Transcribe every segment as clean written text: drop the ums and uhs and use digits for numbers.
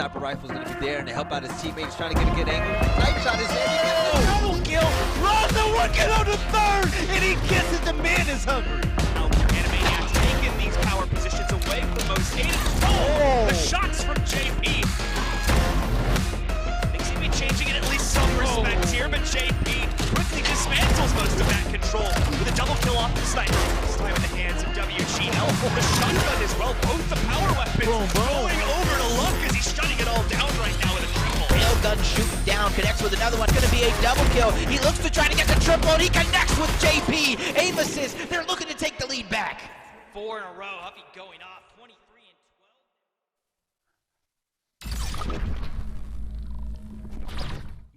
sniper rifle is going to be there and to help out his teammates, trying to get a good angle. Snipe shot is there. He gets the double kill. Runs the one kill on the third, and he gets it. The man is hungry. Animaniac taking these power positions away from most hated. The shots from JP. They seem to be changing in at least some respect here, but JP quickly dismantles most of that control with a double kill off the sniper. This time in the hands of WGL. The shotgun as well, both the power weapons going over to Luck as he's shutting it all down right now with a triple. Railgun shooting down, connects with another one. Going to be a double kill. He looks to try to get the triple, and he connects with JP. Aim assist. They're looking to take the lead back. 4 in a row. Huffy going off. 23 and 12.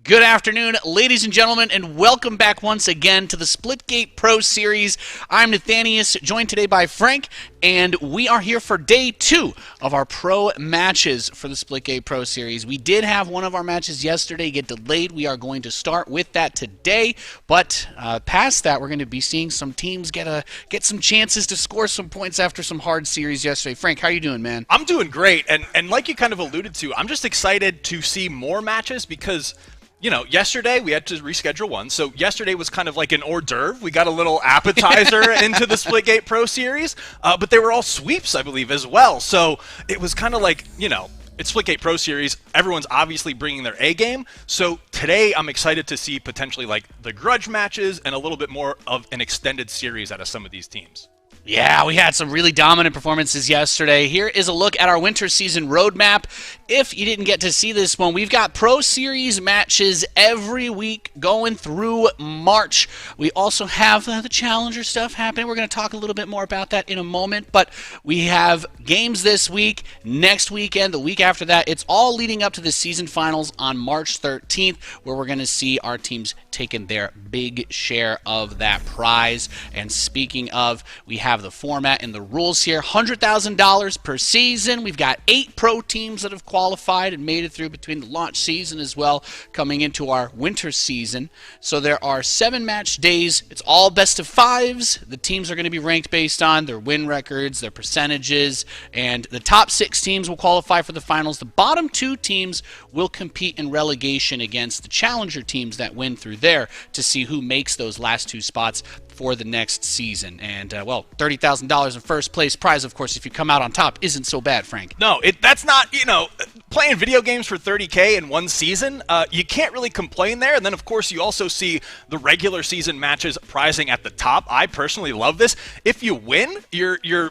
Good afternoon, ladies and gentlemen, and welcome back once again to the Splitgate Pro Series. I'm Nathanius, joined today by Frank, and we are here for day 2 of our pro matches for the Splitgate Pro Series. We did have one of our matches yesterday get delayed. We are going to start with that today, but past that, we're going to be seeing some teams get some chances to score some points after some hard series yesterday. Frank, how are you doing, man? I'm doing great, and like you kind of alluded to, I'm just excited to see more matches because, you know, yesterday we had to reschedule one, so yesterday was kind of like an hors d'oeuvre. We got a little appetizer into the Splitgate Pro Series, but they were all sweeps, I believe, as well. So it was kind of like, you know, it's Splitgate Pro Series. Everyone's obviously bringing their A game. So today I'm excited to see potentially like the grudge matches and a little bit more of an extended series out of some of these teams. Yeah, we had some really dominant performances yesterday. Here is a look at our winter season roadmap. If you didn't get to see this one, we've got Pro Series matches every week going through March. We also have the Challenger stuff happening. We're going to talk a little bit more about that in a moment, but we have games this week, next weekend, the week after that. It's all leading up to the season finals on March 13th, where we're going to see our teams taking their big share of that prize. And speaking of, we have the format and the rules here. $100,000 per season. We've got 8 pro teams that have qualified and made it through between the launch season as well, coming into our winter season. So there are 7 match days. It's all best of 5s. The teams are going to be ranked based on their win records, their percentages, and the top 6 teams will qualify for the finals. The bottom 2 teams will compete in relegation against the challenger teams that win through there to see who makes those last 2 spots for the next season. And, well, $30,000 in first place prize, of course, if you come out on top, isn't so bad, Frank. No, that's not, you know, playing video games for $30K in one season, you can't really complain there. And then, of course, you also see the regular season matches prizing at the top. I personally love this. If you win, you're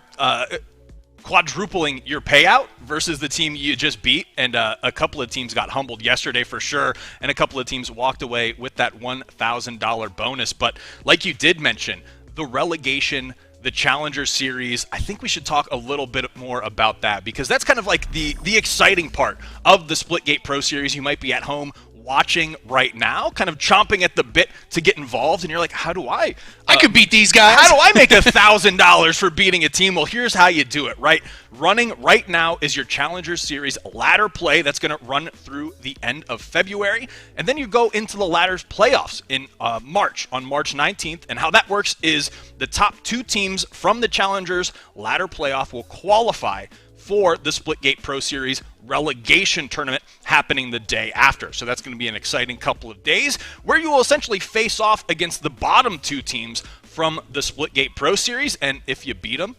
quadrupling your payout versus the team you just beat, and a couple of teams got humbled yesterday for sure, and a couple of teams walked away with that $1,000 bonus. But like you did mention, the relegation, the Challenger Series, I think we should talk a little bit more about that, because that's kind of like the exciting part of the Splitgate Pro Series. You might be at home watching right now, kind of chomping at the bit to get involved, and you're like, how do I could beat these guys. How do I make $1,000 for beating a team? Well, here's how you do it, right? Running right now is your Challenger Series ladder play that's going to run through the end of February, and then you go into the ladders playoffs in March, on March 19th, and how that works is the top 2 teams from the Challengers ladder playoff will qualify for the Splitgate Pro Series relegation tournament happening the day after. So that's going to be an exciting couple of days where you will essentially face off against the bottom 2 teams from the Splitgate Pro Series, and if you beat them,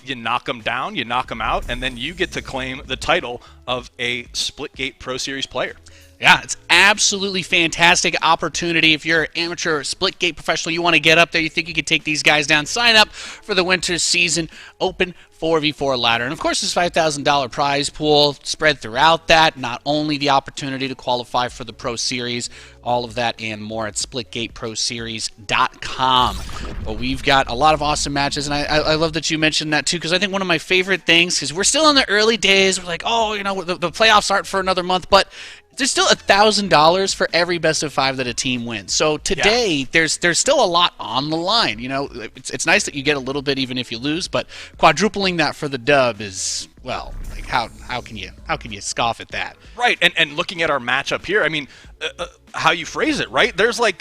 you knock them down, you knock them out, and then you get to claim the title of a Splitgate Pro Series player. Yeah, it's absolutely fantastic opportunity. If you're an amateur Splitgate professional, you want to get up there, you think you could take these guys down, sign up for the winter season open 4v4 ladder. And of course, this $5,000 prize pool spread throughout that. Not only the opportunity to qualify for the Pro Series, all of that and more at splitgateproseries.com. But we've got a lot of awesome matches, and I love that you mentioned that too, because I think one of my favorite things, because we're still in the early days, we're like, oh, you know, the playoffs aren't for another month, but there's still $1,000 for every best of 5 that a team wins. So today, there's still a lot on the line. You know, it's nice that you get a little bit even if you lose, but quadrupling that for the dub is, well, like how can you scoff at that? Right, and looking at our matchup here, I mean, how you phrase it, right? There's going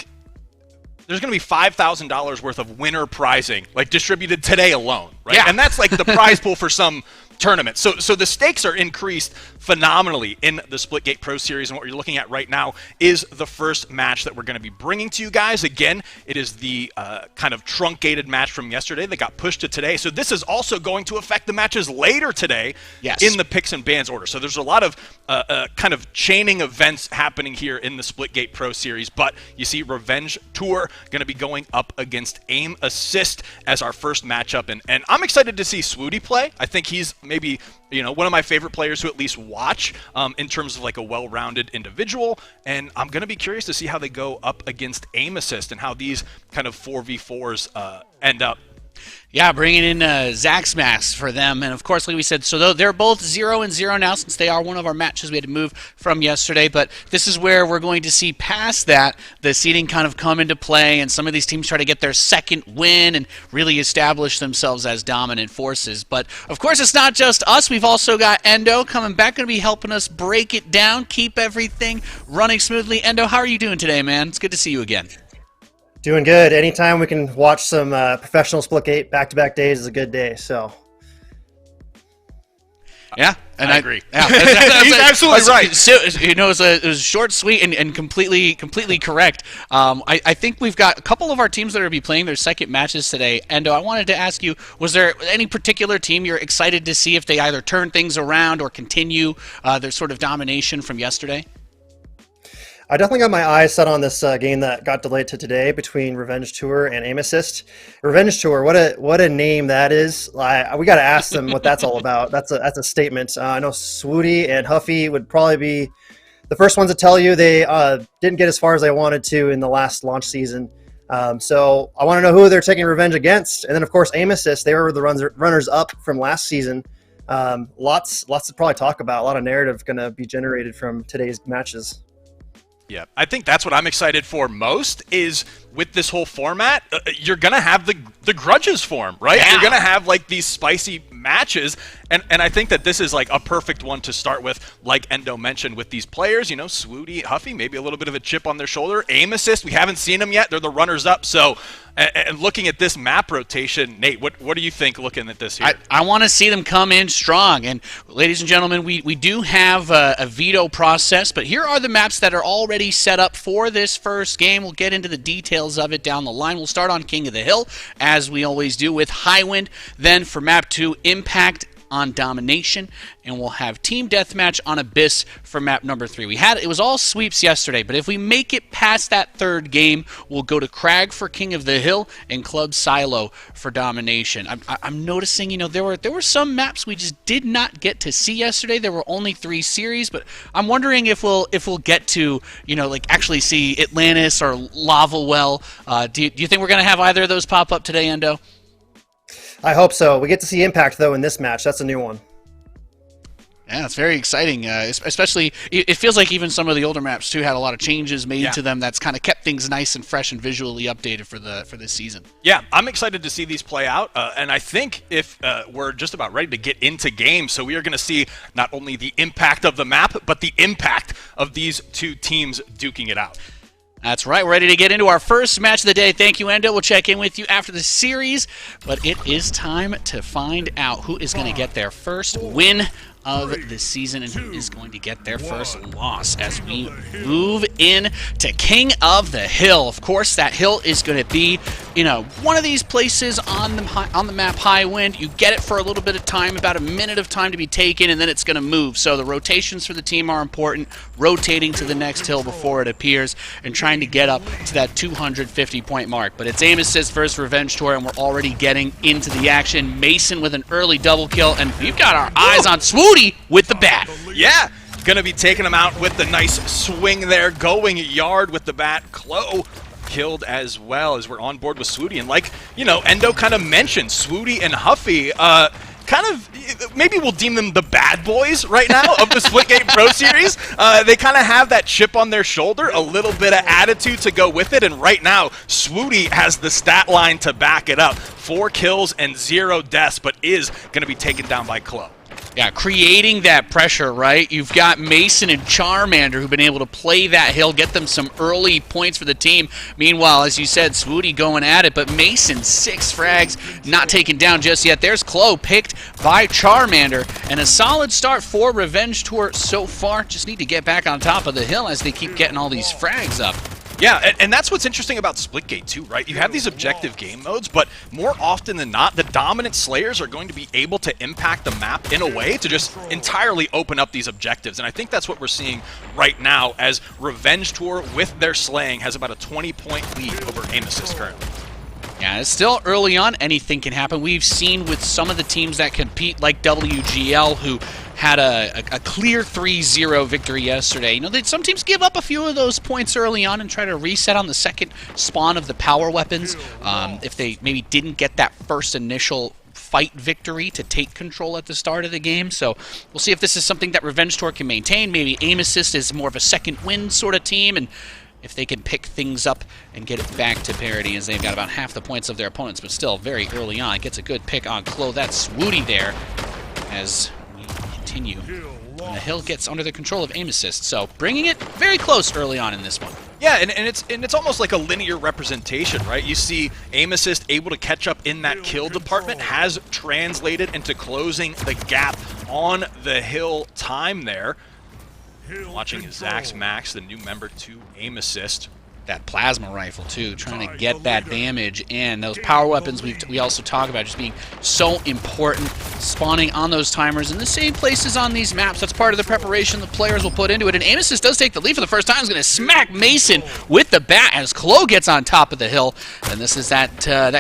to be $5,000 worth of winner prizing, like distributed today alone. right? Yeah. And that's like the prize pool for some tournament. So the stakes are increased phenomenally in the Splitgate Pro Series, and what you're looking at right now is the first match that we're going to be bringing to you guys. Again, it is the kind of truncated match from yesterday that got pushed to today. So this is also going to affect the matches later today in the picks and bans order. So there's a lot of kind of chaining events happening here in the Splitgate Pro Series, but you see Revenge Tour going to be going up against Aim Assist as our first matchup, and I'm excited to see Swooty play. I think he's maybe, you know, one of my favorite players to at least watch in terms of like a well-rounded individual, and I'm going to be curious to see how they go up against Aim Assist and how these kind of 4v4s end up. Yeah, bringing in Zaxmax for them. And, of course, like we said, so they're both 0-0 now since they are one of our matches we had to move from yesterday. But this is where we're going to see past that, the seeding kind of come into play, and some of these teams try to get their second win and really establish themselves as dominant forces. But, of course, it's not just us. We've also got Endo coming back, going to be helping us break it down, keep everything running smoothly. Endo, how are you doing today, man? It's good to see you again. Doing good. Anytime we can watch some professional Splitgate back-to-back days is a good day. So, yeah, and I agree. Yeah, He's absolutely right. So, you know, it was short, sweet, and completely correct. I think we've got a couple of our teams that are going to be playing their second matches today. Endo, I wanted to ask you, was there any particular team you're excited to see if they either turn things around or continue their sort of domination from yesterday? I definitely got my eyes set on this game that got delayed to today between Revenge Tour and Aim Assist. Revenge Tour, what a name that is! We got to ask them what that's all about. That's a statement. I know Swooty and Huffy would probably be the first ones to tell you they didn't get as far as they wanted to in the last launch season. So I want to know who they're taking revenge against, and then of course Aim Assist. They were the runners up from last season. Lots to probably talk about. A lot of narrative going to be generated from today's matches. Yeah, I think that's what I'm excited for most is with this whole format, you're going to have the grudges form, right? Yeah. You're going to have like these spicy matches, and I think that this is like a perfect one to start with, like Endo mentioned, with these players, you know, Swooty, Huffy, maybe a little bit of a chip on their shoulder. Aim Assist, we haven't seen them yet. They're the runners-up, so and looking at this map rotation, Nate, what do you think looking at this here? I want to see them come in strong. And ladies and gentlemen, we do have a veto process, but here are the maps that are already set up for this first game. We'll get into the details of it down the line. We'll start on King of the Hill, as we always do, with Highwind. Then for map 2, Impact on Domination, and we'll have Team Deathmatch on Abyss for map number 3. It was all sweeps yesterday, but if we make it past that third game, we'll go to Crag for King of the Hill and Club Silo for Domination. I'm noticing, you know, there were some maps we just did not get to see yesterday. There were only 3 series, but I'm wondering if we'll get to, you know, like actually see Atlantis or Lava Well. Do you think we're going to have either of those pop up today, Endo? I hope so. We get to see Impact, though, in this match. That's a new one. Yeah, it's very exciting, especially it feels like even some of the older maps, too, had a lot of changes made to them that's kind of kept things nice and fresh and visually updated for this season. Yeah, I'm excited to see these play out, and I think if we're just about ready to get into game, so we are going to see not only the impact of the map, but the impact of these two teams duking it out. That's right. We're ready to get into our first match of the day. Thank you, Endo. We'll check in with you after the series, but it is time to find out who is going to get their first win of the season and who is going to get their first loss as we move in to King of the Hill. Of course, that hill is going to be, you know, one of these places on the map, Highwind. You get it for a little bit of time, about a minute of time to be taken, and then it's going to move. So the rotations for the team are important, rotating to the next hill before it appears and trying to get up to that 250-point mark. But it's Aim Assist versus Revenge Tour, and we're already getting into the action. Mason with an early double kill, and we've got our eyes on Swooty with the bat. Yeah, gonna be taking him out with the nice swing there, going yard with the bat. Klo killed as well as we're on board with Swooty. And like, you know, Endo kind of mentioned, Swooty and Huffy, kind of, maybe we'll deem them the bad boys right now of the Splitgate Pro Series. They kind of have that chip on their shoulder, a little bit of attitude to go with it, and right now, Swooty has the stat line to back it up. 4 kills and 0 deaths, but is going to be taken down by Klo. Yeah, creating that pressure, right? You've got Mason and Charmander who've been able to play that hill, get them some early points for the team. Meanwhile, as you said, Swooty going at it, but Mason, 6 frags, not taken down just yet. There's Chloe picked by Charmander, and a solid start for Revenge Tour so far. Just need to get back on top of the hill as they keep getting all these frags up. Yeah, and that's what's interesting about Splitgate too, right? You have these objective game modes, but more often than not, the dominant Slayers are going to be able to impact the map in a way to just entirely open up these objectives. And I think that's what we're seeing right now as Revenge Tour, with their slaying, has about a 20-point lead over Aim Assist currently. Yeah, it's still early on. Anything can happen. We've seen with some of the teams that compete, like WGL, who had a clear 3-0 victory yesterday. You know, some teams give up a few of those points early on and try to reset on the second spawn of the power weapons. If they maybe didn't get that first initial fight victory to take control at the start of the game. So we'll see if this is something that Revenge Tour can maintain. Maybe Aim Assist is more of a second win sort of team, and if they can pick things up and get it back to parity, as they've got about half the points of their opponents, but still very early on. Gets a good pick on Chloe. That's Swooty there as we continue. And the hill gets under the control of Aim Assist, so bringing it very close early on in this one. Yeah, and it's almost like a linear representation, right? You see Aim Assist able to catch up in that kill department, has translated into closing the gap on the hill time there. Watching Zach's Max, the new member to Aim Assist. That plasma rifle too, trying to get that damage, and those power weapons we also talk about just being so important, spawning on those timers in the same places on these maps. That's part of the preparation the players will put into it, and Aim Assist does take the lead for the first time. He's going to smack Mason with the bat as Chloe gets on top of the hill, and this is that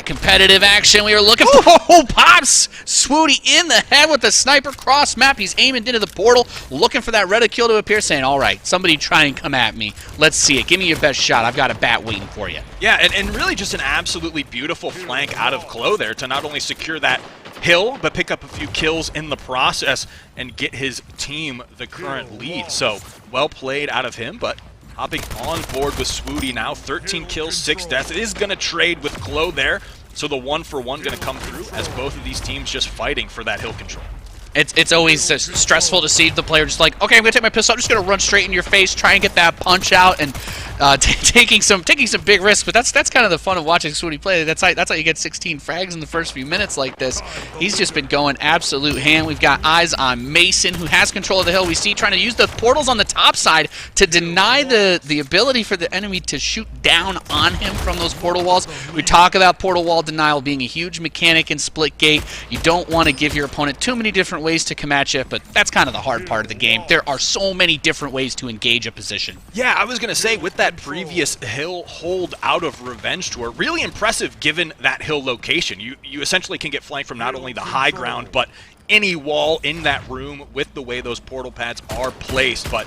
competitive action we were looking for. Oh, pops Swooty in the head with the sniper cross map. He's aiming into the portal, looking for that reticule to appear, saying, all right, somebody try and come at me. Let's see it. Give me your best shot. I've got a bat waiting for you. Yeah, and really just an absolutely beautiful flank out of Chloe there to not only secure that hill, but pick up a few kills in the process and get his team the current lead. So, well played out of him, but hopping on board with Swooty now. 13 kills, 6 deaths. It is going to trade with Chloe there, so the 1-for-1 going to come through as both of these teams just fighting for that hill control. It's always stressful to see the player just like, okay, I'm going to take my pistol, I'm just going to run straight in your face, try and get that punch out, and taking some big risks, but that's kind of the fun of watching Swooty play. That's how you get 16 frags in the first few minutes like this. He's just been going absolute ham. We've got eyes on Mason, who has control of the hill. We see trying to use the portals on the top side to deny the ability for the enemy to shoot down on him from those portal walls. We talk about portal wall denial being a huge mechanic in Splitgate. You don't want to give your opponent too many different ways to come at you, but that's kind of the hard part of the game. There are so many different ways to engage a position. Yeah, I was going to say, with that previous hill hold out of Revenge Tour, really impressive given that hill location. You essentially can get flanked from not only the high ground, but any wall in that room with the way those portal pads are placed. But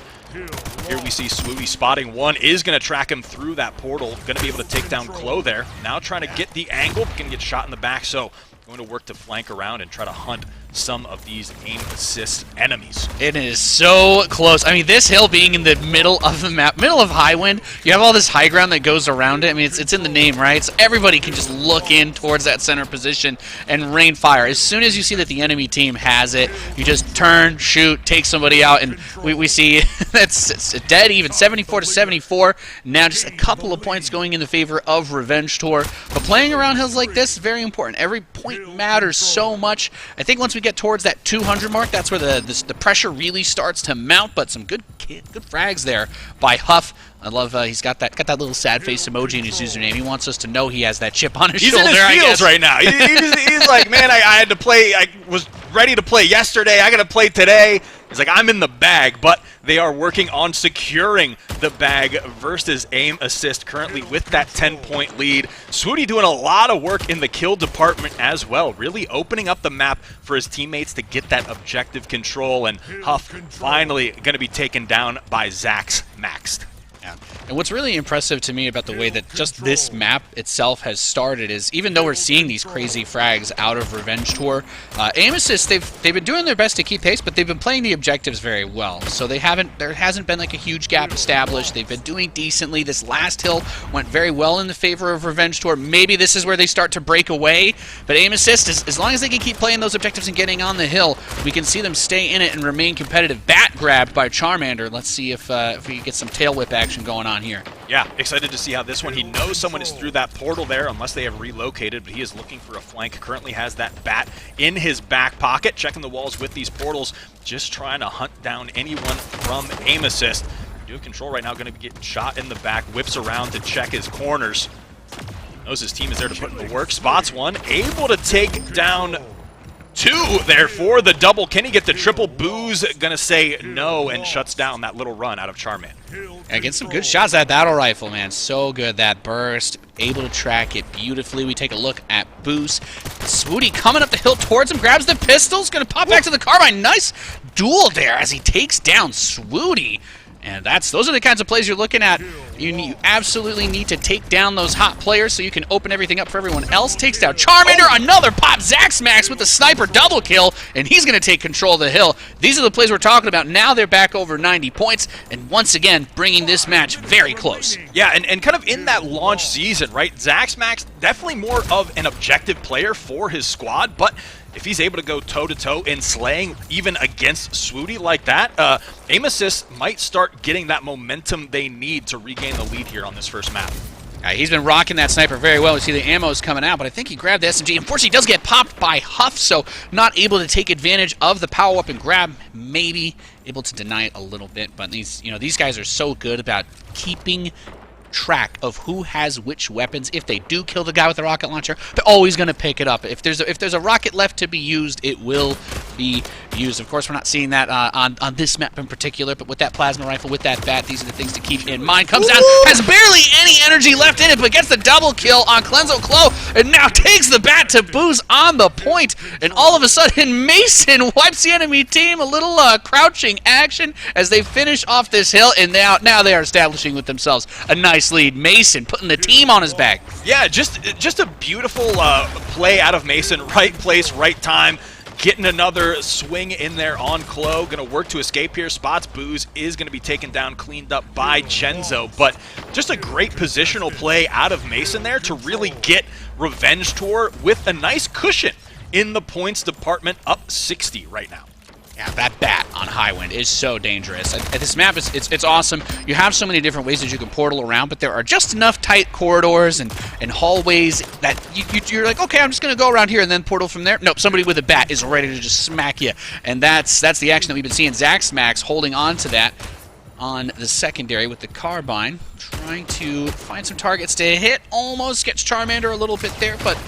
here we see Swooty spotting one, is going to track him through that portal, going to be able to take down Chloe there. Now trying to get the angle, going to get shot in the back, so going to work to flank around and try to hunt some of these Aim Assist enemies. It is so close. I mean, this hill being in the middle of the map, middle of Highwind, you have all this high ground that goes around it. I mean, it's in the name, right? So everybody can just look in towards that center position and rain fire. As soon as you see that the enemy team has it, you just turn, shoot, take somebody out, and we see it's dead even, 74-74. Now just a couple of points going in the favor of Revenge Tour. But playing around hills like this is very important. Every point matters so much. I think once we get towards that 200 mark, that's where the pressure really starts to mount. But some good frags there by Huff. I love he's got that little sad face emoji in his username. He wants us to know he has that chip on his shoulder. He's in his feels right now. He's like, man, I had to play. I was ready to play yesterday. I got to play today. He's like, I'm in the bag, but they are working on securing the bag versus Aim Assist currently with that 10-point lead. Swooty doing a lot of work in the kill department as well, really opening up the map for his teammates to get that objective control, and Huff finally going to be taken down by Zach's Maxed. And what's really impressive to me about the way that just this map itself has started is, even though we're seeing these crazy frags out of Revenge Tour, Aim Assist, they've been doing their best to keep pace, but they've been playing the objectives very well. So there hasn't been like a huge gap established. They've been doing decently. This last hill went very well in the favor of Revenge Tour. Maybe this is where they start to break away, but Aim Assist, as long as they can keep playing those objectives and getting on the hill, we can see them stay in it and remain competitive. Bat grabbed by Charmander. Let's see if we can get some tail whip action going on here. Yeah, excited to see how this one. He knows someone is through that portal there, unless they have relocated, but he is looking for a flank. Currently has that bat in his back pocket, checking the walls with these portals, just trying to hunt down anyone from Aim Assist. Duke Control right now going to be getting shot in the back, whips around to check his corners. Knows his team is there to put in the work. Spots one, able to take down two there for the double. Can he get the triple? Boo's gonna say no and shuts down that little run out of Charman. Yeah, get some good shots at that battle rifle, man. So good. That burst, able to track it beautifully. We take a look at Boo's. Swooty coming up the hill towards him, grabs the pistols, gonna pop back to the carbine. Nice duel there as he takes down Swooty. And those are the kinds of plays you're looking at. You absolutely need to take down those hot players so you can open everything up for everyone else. Takes down Charmander, another pop. Zaxmax with the sniper double kill, and he's going to take control of the hill. These are the plays we're talking about. Now they're back over 90 points, and once again, bringing this match very close. Yeah, and kind of in that launch season, right? Zaxmax, definitely more of an objective player for his squad, but if he's able to go toe-to-toe in slaying, even against Swooty like that, Aim Assist might start getting that momentum they need to regain the lead here on this first map. He's been rocking that sniper very well. We see the ammo's coming out, but I think he grabbed the SMG. Unfortunately, he does get popped by Huff, so not able to take advantage of the power-up and grab. Maybe able to deny it a little bit, but these guys are so good about keeping track of who has which weapons. If they do kill the guy with the rocket launcher, they're always going to pick it up. If there's a rocket left to be used, it will be used. Of course, we're not seeing that on this map in particular, but with that plasma rifle, with that bat, these are the things to keep in mind. Comes down, has barely any energy left in it, but gets the double kill on Cleanso Clo, and now takes the bat to Booze on the point, and all of a sudden, Mason wipes the enemy team. A little crouching action as they finish off this hill, and now they are establishing with themselves a nice lead. Mason putting the team on his back. Yeah, just a beautiful play out of Mason. Right place, right time. Getting another swing in there on Clo. Going to work to escape here. Spots Booze is going to be taken down, cleaned up by Chenzo. But just a great positional play out of Mason there to really get Revenge Tour with a nice cushion in the points department, up 60 right now. Yeah, that bat on Highwind is so dangerous. This map it's awesome. You have so many different ways that you can portal around, but there are just enough tight corridors and hallways that you're like, okay, I'm just going to go around here and then portal from there. Nope, somebody with a bat is ready to just smack you. And that's the action that we've been seeing. Zaxmax holding on to that on the secondary with the carbine, trying to find some targets to hit. Almost gets Charmander a little bit there, but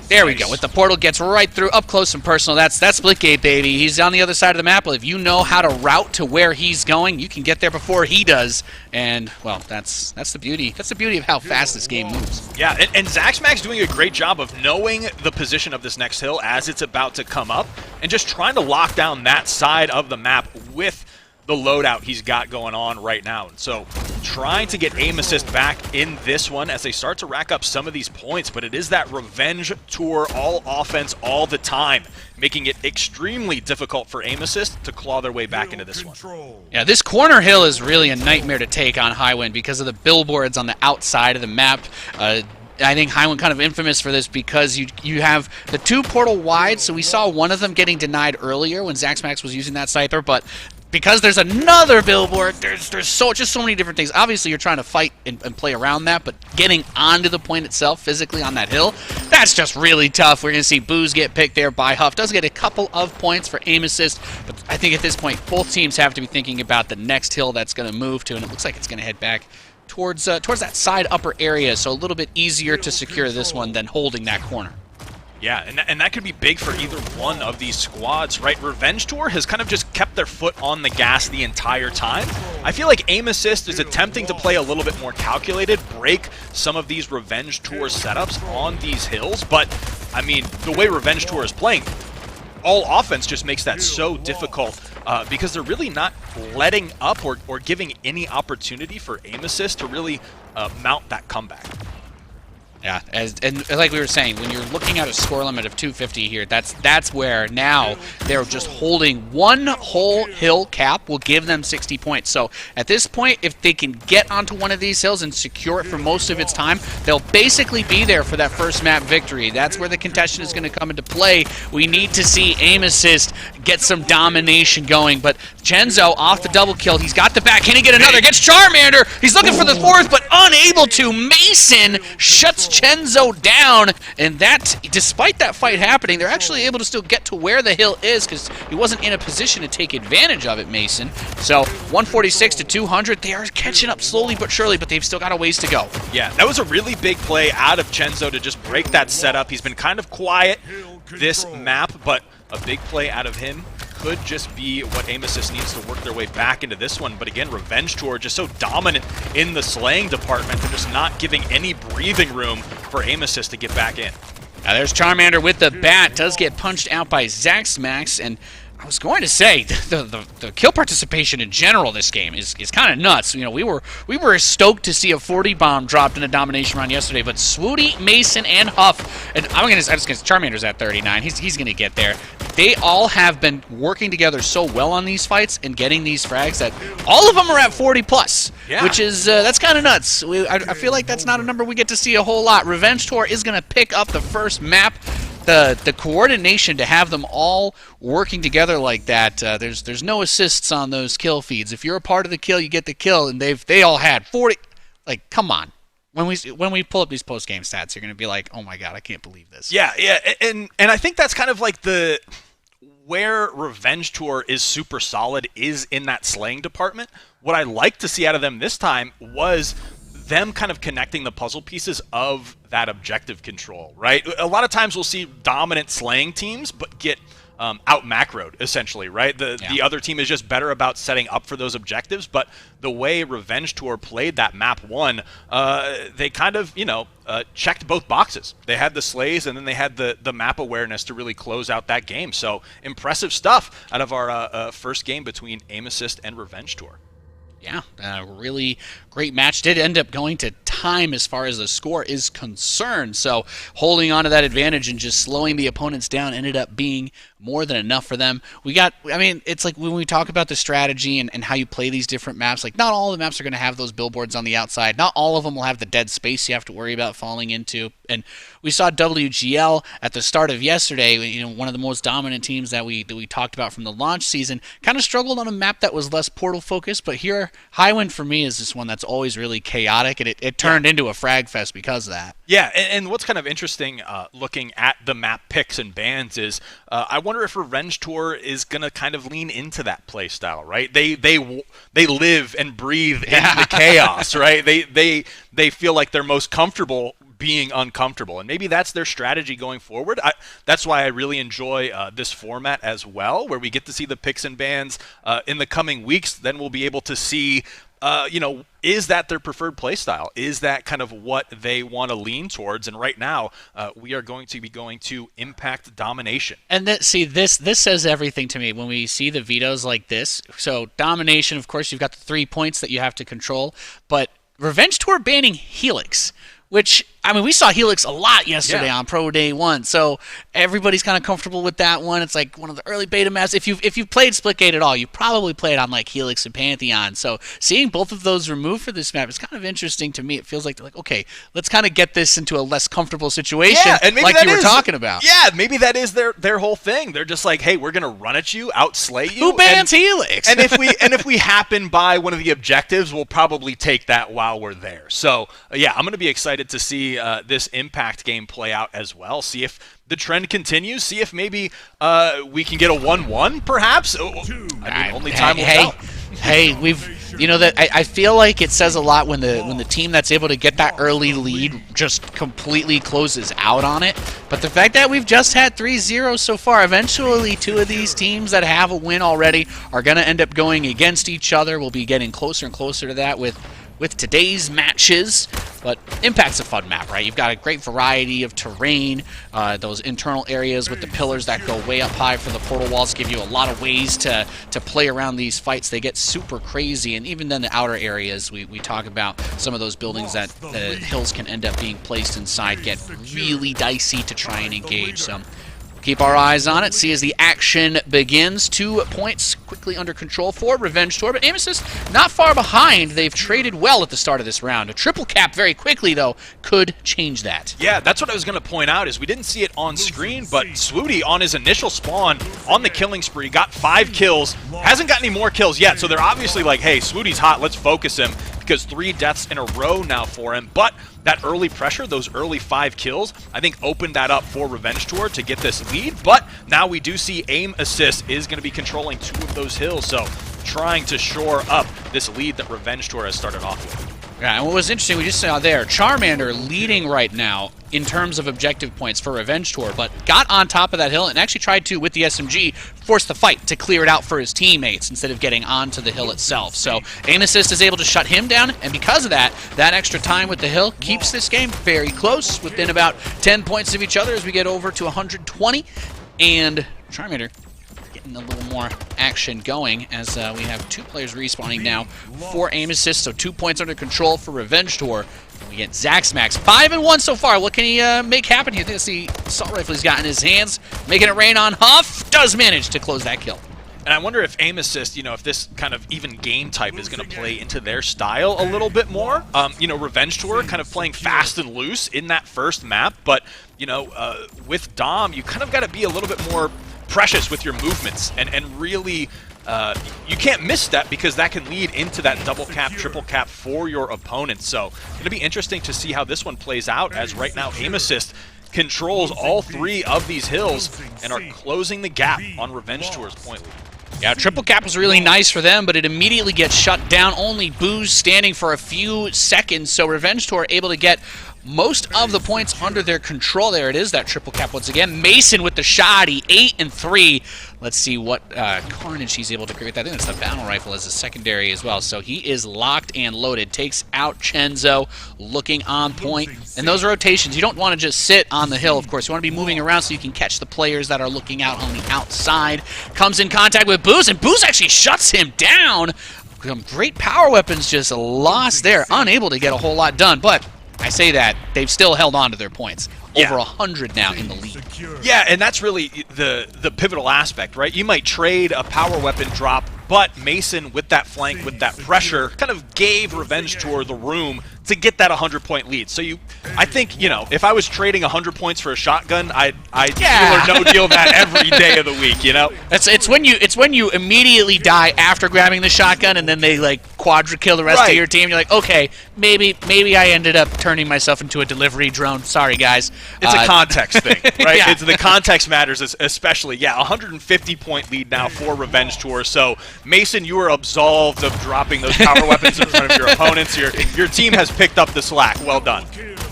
there we go. With the portal, gets right through, up close and personal. That's Splitgate, baby. He's on the other side of the map. Well, if you know how to route to where he's going, you can get there before he does. And, well, that's the beauty. That's the beauty of how fast this game moves. Yeah, and Zaxmax doing a great job of knowing the position of this next hill as it's about to come up and just trying to lock down that side of the map with the loadout he's got going on right now. And so trying to get Aim Assist back in this one as they start to rack up some of these points, but it is that Revenge Tour all offense all the time, making it extremely difficult for Aim Assist to claw their way back into this one. Yeah, this corner hill is really a nightmare to take on Highwind because of the billboards on the outside of the map. I think Highwind kind of infamous for this because you have the two portal wide, so we saw one of them getting denied earlier when Zaxmax was using that sniper, but because there's another billboard, there's just so many different things. Obviously, you're trying to fight and play around that, but getting onto the point itself physically on that hill, that's just really tough. We're going to see Booze get picked there by Huff. Does get a couple of points for Aim Assist, but I think at this point, both teams have to be thinking about the next hill that's going to move to, and it looks like it's going to head back towards that side upper area, so a little bit easier to secure this one than holding that corner. Yeah, and that could be big for either one of these squads, right? Revenge Tour has kind of just kept their foot on the gas the entire time. I feel like Aim Assist is attempting to play a little bit more calculated, break some of these Revenge Tour setups on these hills, but, I mean, the way Revenge Tour is playing, all offense just makes that so difficult because they're really not letting up or giving any opportunity for Aim Assist to really mount that comeback. Yeah, and like we were saying, when you're looking at a score limit of 250 here, that's where now they're just holding one whole hill cap will give them 60 points. So at this point, if they can get onto one of these hills and secure it for most of its time, they'll basically be there for that first map victory. That's where the contention is going to come into play. We need to see Aim Assist get some domination going, but Chenzo off the double kill. He's got the back. Can he get another? Gets Charmander. He's looking for the fourth, but unable to. Mason shuts Chenzo down, and that, despite that fight happening, they're actually able to still get to where the hill is because he wasn't in a position to take advantage of it, Mason. So 146 to 200, they are catching up slowly but surely, but they've still got a ways to go. Yeah, that was a really big play out of Chenzo to just break that setup. He's been kind of quiet this map, but a big play out of him could just be what Aim Assist needs to work their way back into this one. But again, Revenge Tour just so dominant in the slaying department. They're just not giving any breathing room for Aim Assist to get back in. Now there's Charmander with the bat. Does get punched out by Zaxmax, and I was going to say the kill participation in general this game is kind of nuts. You know, we were stoked to see a 40 bomb dropped in a domination round yesterday, but Swooty, Mason, and Huff, and I'm just gonna Charmander's at 39. He's gonna get there. They all have been working together so well on these fights and getting these frags that all of them are at 40 plus, which is that's kind of nuts. I feel like that's not a number we get to see a whole lot. Revenge Tour is gonna pick up the first map. The coordination to have them all working together like that, there's no assists on those kill feeds. If you're a part of the kill, you get the kill, and they all had 40. Like, come on. When we pull up these post-game stats, you're going to be like, oh my god, I can't believe this. Yeah, and I think that's kind of like where Revenge Tour is super solid is in that slaying department. What I like to see out of them this time was them kind of connecting the puzzle pieces of that objective control, right? A lot of times we'll see dominant slaying teams, but get out macroed, essentially, right? The other team is just better about setting up for those objectives, but the way Revenge Tour played that map one, they kind of, checked both boxes. They had the slays, and then they had the map awareness to really close out that game. So impressive stuff out of our first game between Aim Assist and Revenge Tour. Yeah, really great match. Did end up going to time as far as the score is concerned. So holding on to that advantage and just slowing the opponents down ended up being more than enough for them. It's like when we talk about the strategy and how you play these different maps, like not all the maps are going to have those billboards on the outside. Not all of them will have the dead space you have to worry about falling into. And we saw WGL at the start of yesterday, one of the most dominant teams that we talked about from the launch season, kind of struggled on a map that was less portal focused, but here Highwind for me is just one that's always really chaotic, and it turned into a frag fest because of that. Yeah, and what's kind of interesting looking at the map picks and bans is I wonder if Revenge Tour is going to kind of lean into that play style, right? They live and breathe in the chaos, right? They feel like they're most comfortable being uncomfortable, and maybe that's their strategy going forward. That's why I really enjoy this format as well, where we get to see the picks and bans in the coming weeks. Then we'll be able to see is that their preferred play style? Is that kind of what they want to lean towards? And right now, we are going to be going to Impact Domination. And this says everything to me when we see the vetoes like this. So Domination, of course, you've got the 3 points that you have to control, but Revenge Tour banning Helix, which, we saw Helix a lot yesterday on Pro Day 1, so everybody's kind of comfortable with that one. It's like one of the early beta maps. If you've played Splitgate at all, you probably played on like Helix and Pantheon, so seeing both of those removed for this map is kind of interesting to me. It feels like they're like, okay, let's kind of get this into a less comfortable situation, and like you were talking about. Yeah, maybe that is their whole thing. They're just like, hey, we're going to run at you, outslay you. Who bans Helix? and if we happen by one of the objectives, we'll probably take that while we're there. So, I'm going to be excited to see this Impact game play out as well. See if the trend continues. See if maybe we can get a 1-1, perhaps. Only time will tell. Hey, I feel like it says a lot when the team that's able to get that early lead just completely closes out on it. But the fact that we've just had 3-0 so far, eventually two of these teams that have a win already are going to end up going against each other. We'll be getting closer and closer to that with today's matches. But Impact's a fun map, right? You've got a great variety of terrain. Those internal areas with the pillars that go way up high for the portal walls give you a lot of ways to play around these fights. They get super crazy, and even then the outer areas, we talk about some of those buildings that the hills can end up being placed inside get really dicey to try and engage. So keep our eyes on it, see as the action begins. 2 points quickly under control for Revenge Tour, but Aim Assist not far behind. They've traded well at the start of this round. A triple cap very quickly, though, could change that. Yeah, that's what I was going to point out, is we didn't see it on screen, but Swooty on his initial spawn on the killing spree got 5 kills, hasn't got any more kills yet, so they're obviously like, hey, Swooty's hot, let's focus him, because 3 deaths in a row now for him. But that early pressure, those early 5 kills, I think opened that up for Revenge Tour to get this lead. But now we do see Aim Assist is going to be controlling 2 of those hills, so trying to shore up this lead that Revenge Tour has started off with. Yeah, and what was interesting, we just saw there, Charmander leading right now in terms of objective points for Revenge Tour, but got on top of that hill and actually tried to, with the SMG, force the fight to clear it out for his teammates instead of getting onto the hill itself. So Aim Assist is able to shut him down, and because of that, that extra time with the hill keeps this game very close, within about 10 points of each other as we get over to 120, and Charmander getting a little more action going as we have 2 players respawning now for Aim Assist, so 2 points under control for Revenge Tour. And we get Zaxmax, 5-1 so far. What can he make happen here? I think that's the assault rifle he's got in his hands, making it rain on Huff. Does manage to close that kill. And I wonder if Aim Assist, if this kind of even game type is going to play into their style a little bit more. Revenge Tour kind of playing fast and loose in that first map, but, with Dom, you kind of got to be a little bit more precious with your movements and really you can't miss that, because that can lead into that double cap, triple cap for your opponent. So it'll be interesting to see how this one plays out, as right now Aim Assist controls all 3 of these hills and are closing the gap on Revenge Tour's point lead. Yeah, triple cap was really nice for them, but it immediately gets shut down. Only Booze standing for a few seconds, so Revenge Tour able to get most of the points under their control. There it is, that triple cap once again. Mason with the shoddy, 8-3. Let's see what carnage he's able to create. I think that's the battle rifle as a secondary as well. So he is locked and loaded. Takes out Chenzo, looking on point. And those rotations, you don't want to just sit on the hill, of course. You want to be moving around so you can catch the players that are looking out on the outside. Comes in contact with Booze, and Booze actually shuts him down. Some great power weapons just lost there. Unable to get a whole lot done, but I say that, they've still held on to their points. Over 100 now in the lead. Yeah, and that's really the pivotal aspect, right? You might trade a power weapon drop, but Mason, with that flank, with that pressure, kind of gave Revenge Tour the room to get that 100-point lead. So I think, if I was trading 100 points for a shotgun, I'd deal or no deal that every day of the week, It's when you immediately die after grabbing the shotgun, and then they quadra kill the rest of your team. You're like, okay, maybe I ended up turning myself into a delivery drone. Sorry, guys. It's a context thing, right? Yeah. It's the context matters, especially. Yeah, 150-point lead now for Revenge Tour. So Mason, you are absolved of dropping those power weapons in front of your opponents. Your team has picked up the slack. Well done.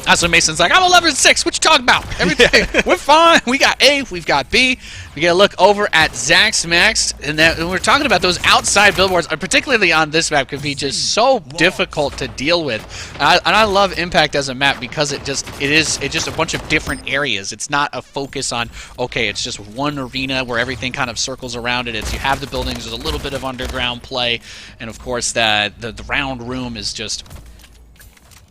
That's when Mason's like, I'm 11-6. What you talking about? Everything. We're fine. We got A. We've got B. We get a look over at Zaxmax, and we're talking about those outside billboards, particularly on this map, can be just so difficult to deal with. And I love Impact as a map because it's just a bunch of different areas. It's not a focus on, okay, it's just one arena where everything kind of circles around it. It's you have the buildings, there's a little bit of underground play, and of course the round room is just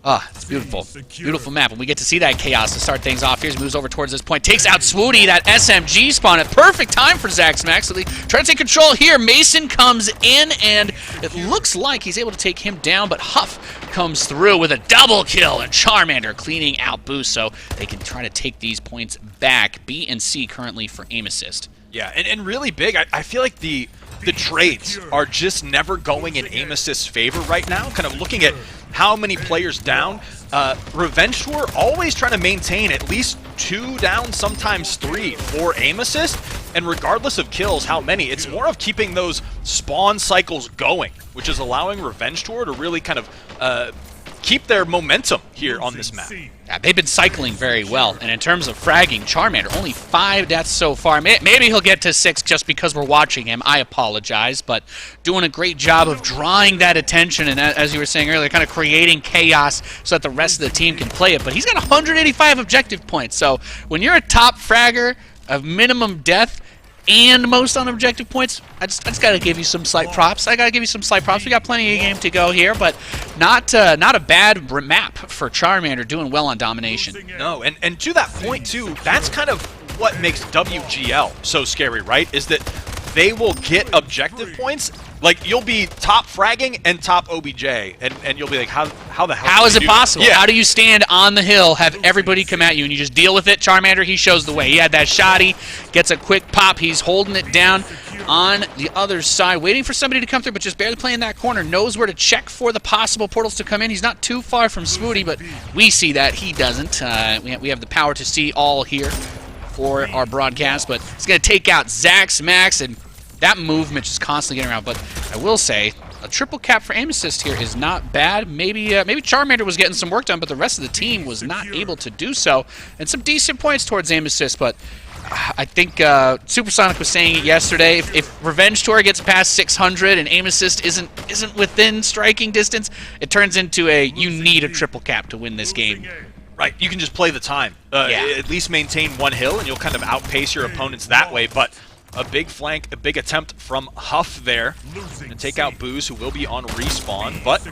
it's beautiful. Beautiful map. And we get to see that chaos to start things off. Here's moves over towards this point. Takes out Swooty, that SMG spawn at perfect time for Zaxmax. So they try to take control here. Mason comes in, and it looks like he's able to take him down, but Huff comes through with a double kill, and Charmander cleaning out Boost, so they can try to take these points back. B and C currently for Aim Assist. Yeah, and really big. I feel like the trades are just never going in Aim Assist's favor right now. Kind of looking at how many players down. Revenge Tour always trying to maintain at least 2 down, sometimes 3 for Aim Assist. And regardless of kills, how many, it's more of keeping those spawn cycles going, which is allowing Revenge Tour to really kind of keep their momentum here on this map. Yeah, they've been cycling very well, and in terms of fragging, Charmander, only 5 deaths so far. Maybe he'll get to 6 just because we're watching him. I apologize, but doing a great job of drawing that attention and, as you were saying earlier, kind of creating chaos so that the rest of the team can play it. But he's got 185 objective points, so when you're a top fragger of minimum death and most on objective points, I just got to give you some slight props. We got plenty of game to go here, but not a bad map for Charmander, doing well on domination. No, and to that point, too, that's kind of what makes WGL so scary, right? Is that they will get objective points. Like, you'll be top fragging and top OBJ, and you'll be like, how the hell? How is it possible? Yeah. How do you stand on the hill, have everybody come at you, and you just deal with it? Charmander, he shows the way. He had that shoddy, gets a quick pop. He's holding it down on the other side, waiting for somebody to come through, but just barely playing that corner. Knows where to check for the possible portals to come in. He's not too far from Smooty, but we see that. He doesn't. We have the power to see all here for our broadcast, but he's going to take out Zax Max, and that movement just constantly getting around. But I will say, a triple cap for aim assist here is not bad. Maybe Charmander was getting some work done, but the rest of the team was not able to do so. And some decent points towards aim assist, but I think Supersonic was saying it yesterday. If Revenge Tour gets past 600 and aim assist isn't within striking distance, it turns into you need a triple cap to win this game. Right, you can just play the time. At least maintain one hill, and you'll kind of outpace your opponents that way. But a big flank, a big attempt from Huff there to take out Booze, who will be on respawn. But,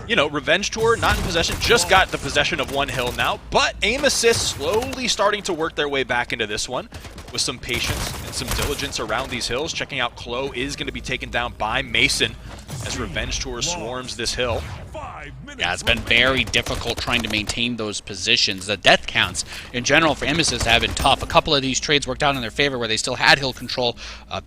you know, Revenge Tour not in possession, just got the possession of one hill now. But aim assist slowly starting to work their way back into this one with some patience and some diligence around these hills. Checking out Chloe is going to be taken down by Mason as Revenge Tour swarms this hill. Yeah, it's been very difficult trying to maintain those positions. The death counts in general for Emesis have been tough. A couple of these trades worked out in their favor where they still had hill control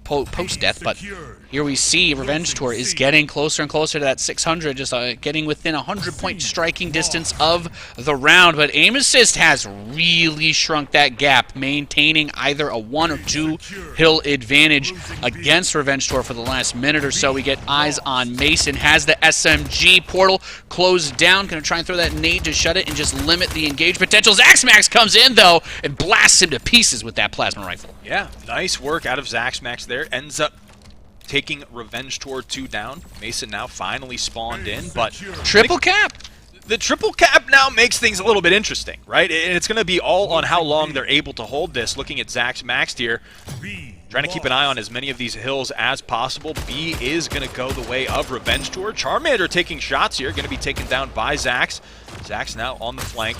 post-death, but here we see Revenge Tour is getting closer and closer to that 600, just getting within 100-point striking distance of the round. But Aim Assist has really shrunk that gap, maintaining either a 1 or 2 hill advantage against Revenge Tour for the last minute or so. We get eyes on Mason, has the SMG portal closed down, gonna try and throw that nade to shut it and just limit the engage potential. Zaxmax comes in though and blasts him to pieces with that plasma rifle. Yeah, nice work out of Zaxmax there. Ends up taking Revenge Tour 2 down. Mason now finally spawned in, but triple cap. The triple cap now makes things a little bit interesting, right? And it's going to be all on how long they're able to hold this. Looking at Zaxmax here, trying to keep an eye on as many of these hills as possible. B is going to go the way of Revenge Tour. Charmander taking shots here, going to be taken down by Zax. Zax now on the flank,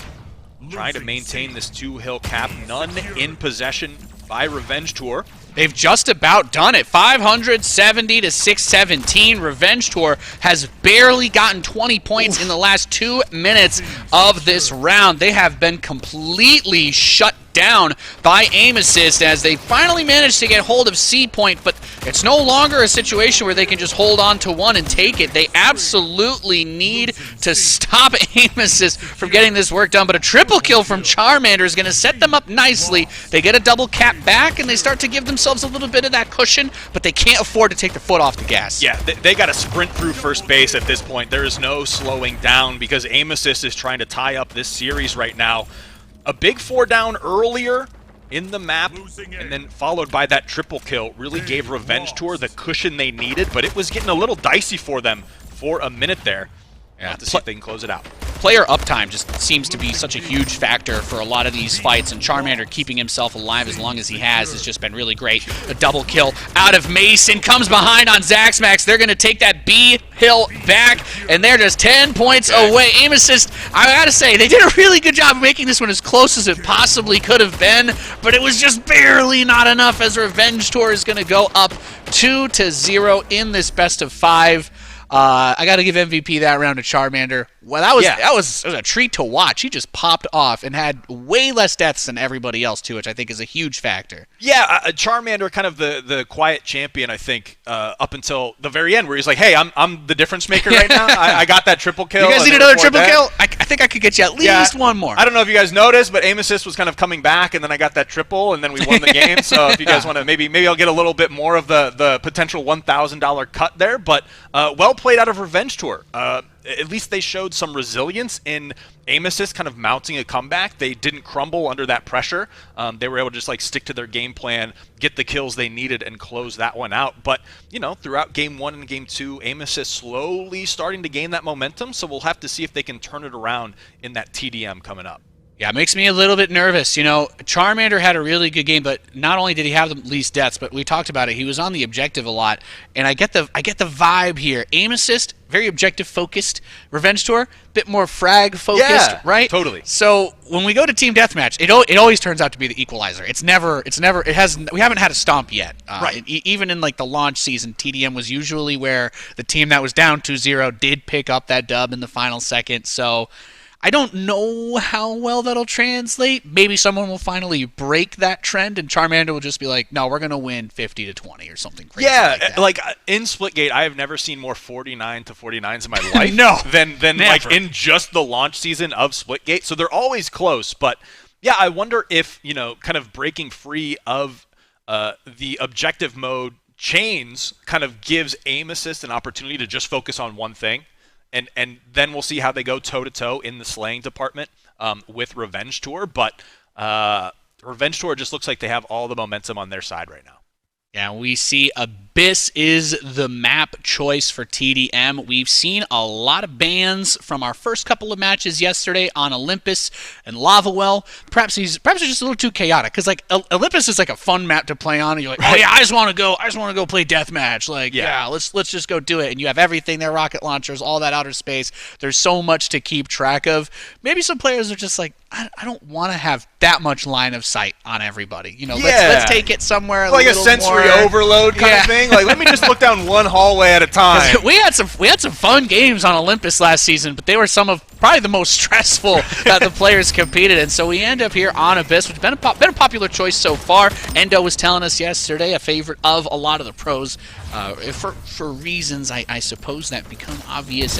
trying to maintain this 2-hill cap. None in possession by Revenge Tour. They've just about done it. 570 to 617. Revenge Tour has barely gotten 20 points in the last 2 minutes of this round. They have been completely shut down by Aim Assist as they finally managed to get hold of C point, but it's no longer a situation where they can just hold on to one and take it. They absolutely need to stop Aim Assist from getting this work done, but a triple kill from Charmander is going to set them up nicely. They get a double cap back and they start to give themselves a little bit of that cushion, but they can't afford to take their foot off the gas. Yeah, they got to sprint through first base at this point. There is no slowing down because Aim Assist is trying to tie up this series right now. A big 4 down earlier in the map, and then followed by that triple kill, really gave Revenge Tour the cushion they needed, but it was getting a little dicey for them for a minute there. We'll have to see if they can close it out. Player uptime just seems to be such a huge factor for a lot of these fights, and Charmander keeping himself alive as long as he has just been really great. A double kill out of Mason, comes behind on Zaxmax. They're going to take that B hill back, and they're just 10 points away. Aim Assist, I gotta say, they did a really good job of making this one as close as it possibly could have been, but it was just barely not enough as Revenge Tour is going to go up 2-0 in this best of 5. I got to give MVP that round to Charmander. Well, that was a treat to watch. He just popped off and had way less deaths than everybody else too, which I think is a huge factor. Yeah, Charmander, kind of the quiet champion, I think, up until the very end, where he's like, "Hey, I'm the difference maker right now. I got that triple kill. You guys need another triple kill? I think I could get you at least one more." I don't know if you guys noticed, but Aim Assist was kind of coming back, and then I got that triple, and then we won the game. So if you guys want to, maybe I'll get a little bit more of the potential $1,000 cut there. But well played out of Revenge Tour. At least they showed some resilience in Aim Assist kind of mounting a comeback. They didn't crumble under that pressure. They were able to just like stick to their game plan, get the kills they needed, and close that one out. But, you know, throughout Game 1 and Game 2, Aim Assist slowly starting to gain that momentum, so we'll have to see if they can turn it around in that TDM coming up. Yeah, it makes me a little bit nervous. You know, Charmander had a really good game, but not only did he have the least deaths, but we talked about it, he was on the objective a lot, and I get the vibe here. Aim Assist, very objective focused. Revenge Tour, bit more frag focused, yeah, right? Totally. So when we go to team deathmatch, it always turns out to be the equalizer. We haven't had a stomp yet. Right. Even in like the launch season, TDM was usually where the team that was down 2-0 did pick up that dub in the final second. So I don't know how well that'll translate. Maybe someone will finally break that trend, and Charmander will just be like, "No, we're gonna win 50-20 or something crazy." Yeah, like in Splitgate, I have never seen more 49-49s in my life. No, than never. Like in just the launch season of Splitgate. So they're always close. But yeah, I wonder if, you know, kind of breaking free of the objective mode chains kind of gives Aim Assist an opportunity to just focus on one thing. And then we'll see how they go toe-to-toe in the slaying department with Revenge Tour. But Revenge Tour just looks like they have all the momentum on their side right now. Yeah, we see Abyss is the map choice for TDM. We've seen a lot of bans from our first couple of matches yesterday on Olympus and Lava Well. Perhaps they're just a little too chaotic, because like Olympus is like a fun map to play on, and you're like, oh yeah, I just want to go play deathmatch. Like yeah, let's just go do it. And you have everything there, rocket launchers, all that outer space. There's so much to keep track of. Maybe some players are just like, I don't want to have that much line of sight on everybody. You know, let's take it somewhere like a sensory more overload kind of thing. Like, let me just look down one hallway at a time. We had some fun games on Olympus last season, but they were some of probably the most stressful that the players competed in. So we end up here on Abyss, which has been a popular choice so far. Endo was telling us yesterday, a favorite of a lot of the pros. For reasons I suppose that become obvious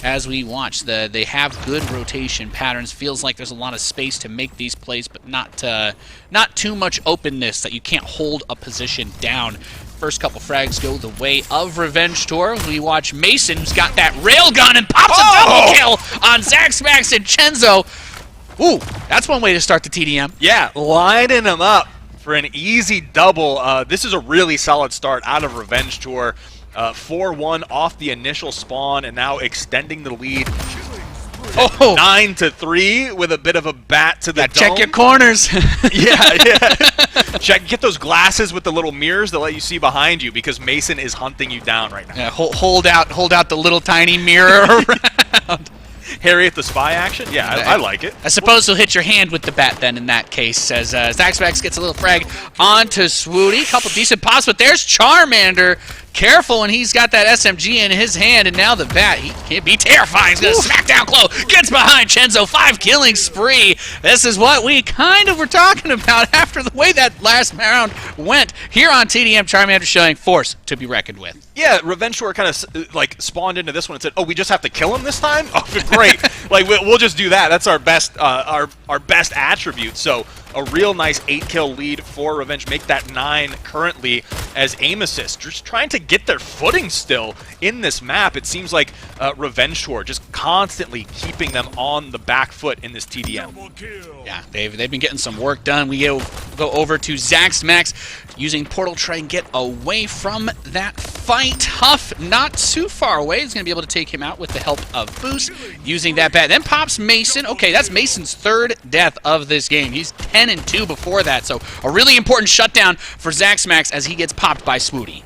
as we watch. They have good rotation patterns. Feels like there's a lot of space to make these plays, but not too much openness that you can't hold a position down. First couple frags go the way of Revenge Tour. We watch Mason, who's got that railgun and pops a double kill on Zaxmax and Chenzo. Ooh, that's one way to start the TDM. Yeah, lining them up for an easy double. This is a really solid start out of Revenge Tour. 4-1 off the initial spawn, and now extending the lead. 9-3 with a bit of a bat to the dome. Check your corners. yeah. Get those glasses with the little mirrors that let you see behind you, because Mason is hunting you down right now. Yeah, hold out the little tiny mirror around. Harriet the Spy action? Yeah, I like it. I suppose he'll hit your hand with the bat then in that case, as Zaxmax gets a little frag onto Swooty. Couple decent pops, but there's Charmander. Careful, and he's got that SMG in his hand, and now the bat. He can't be terrifying. He's going to smack down Chloe. Gets behind Chenzo. 5 killing spree. This is what we kind of were talking about after the way that last round went. Here on TDM, Charmander showing force to be reckoned with. Yeah, Revenge Tour kind of like spawned into this one and said, "Oh, we just have to kill him this time? Oh, great! Like we'll just do that. That's our best our best attribute." So a real nice 8-kill lead for Revenge. Make that 9 currently as Aim Assist. Just trying to get their footing still in this map. It seems like Revenge Tour just constantly keeping them on the back foot in this TDM. Yeah, they've been getting some work done. We go over to Zaxmax using Portal to try and get away from that fight. Huff not too far away. He's going to be able to take him out with the help of Boost using that bat. Then pops Mason. Okay, that's Mason's 3rd death of this game. He's 10-2 before that, so a really important shutdown for Zaxmax as he gets popped by Swooty.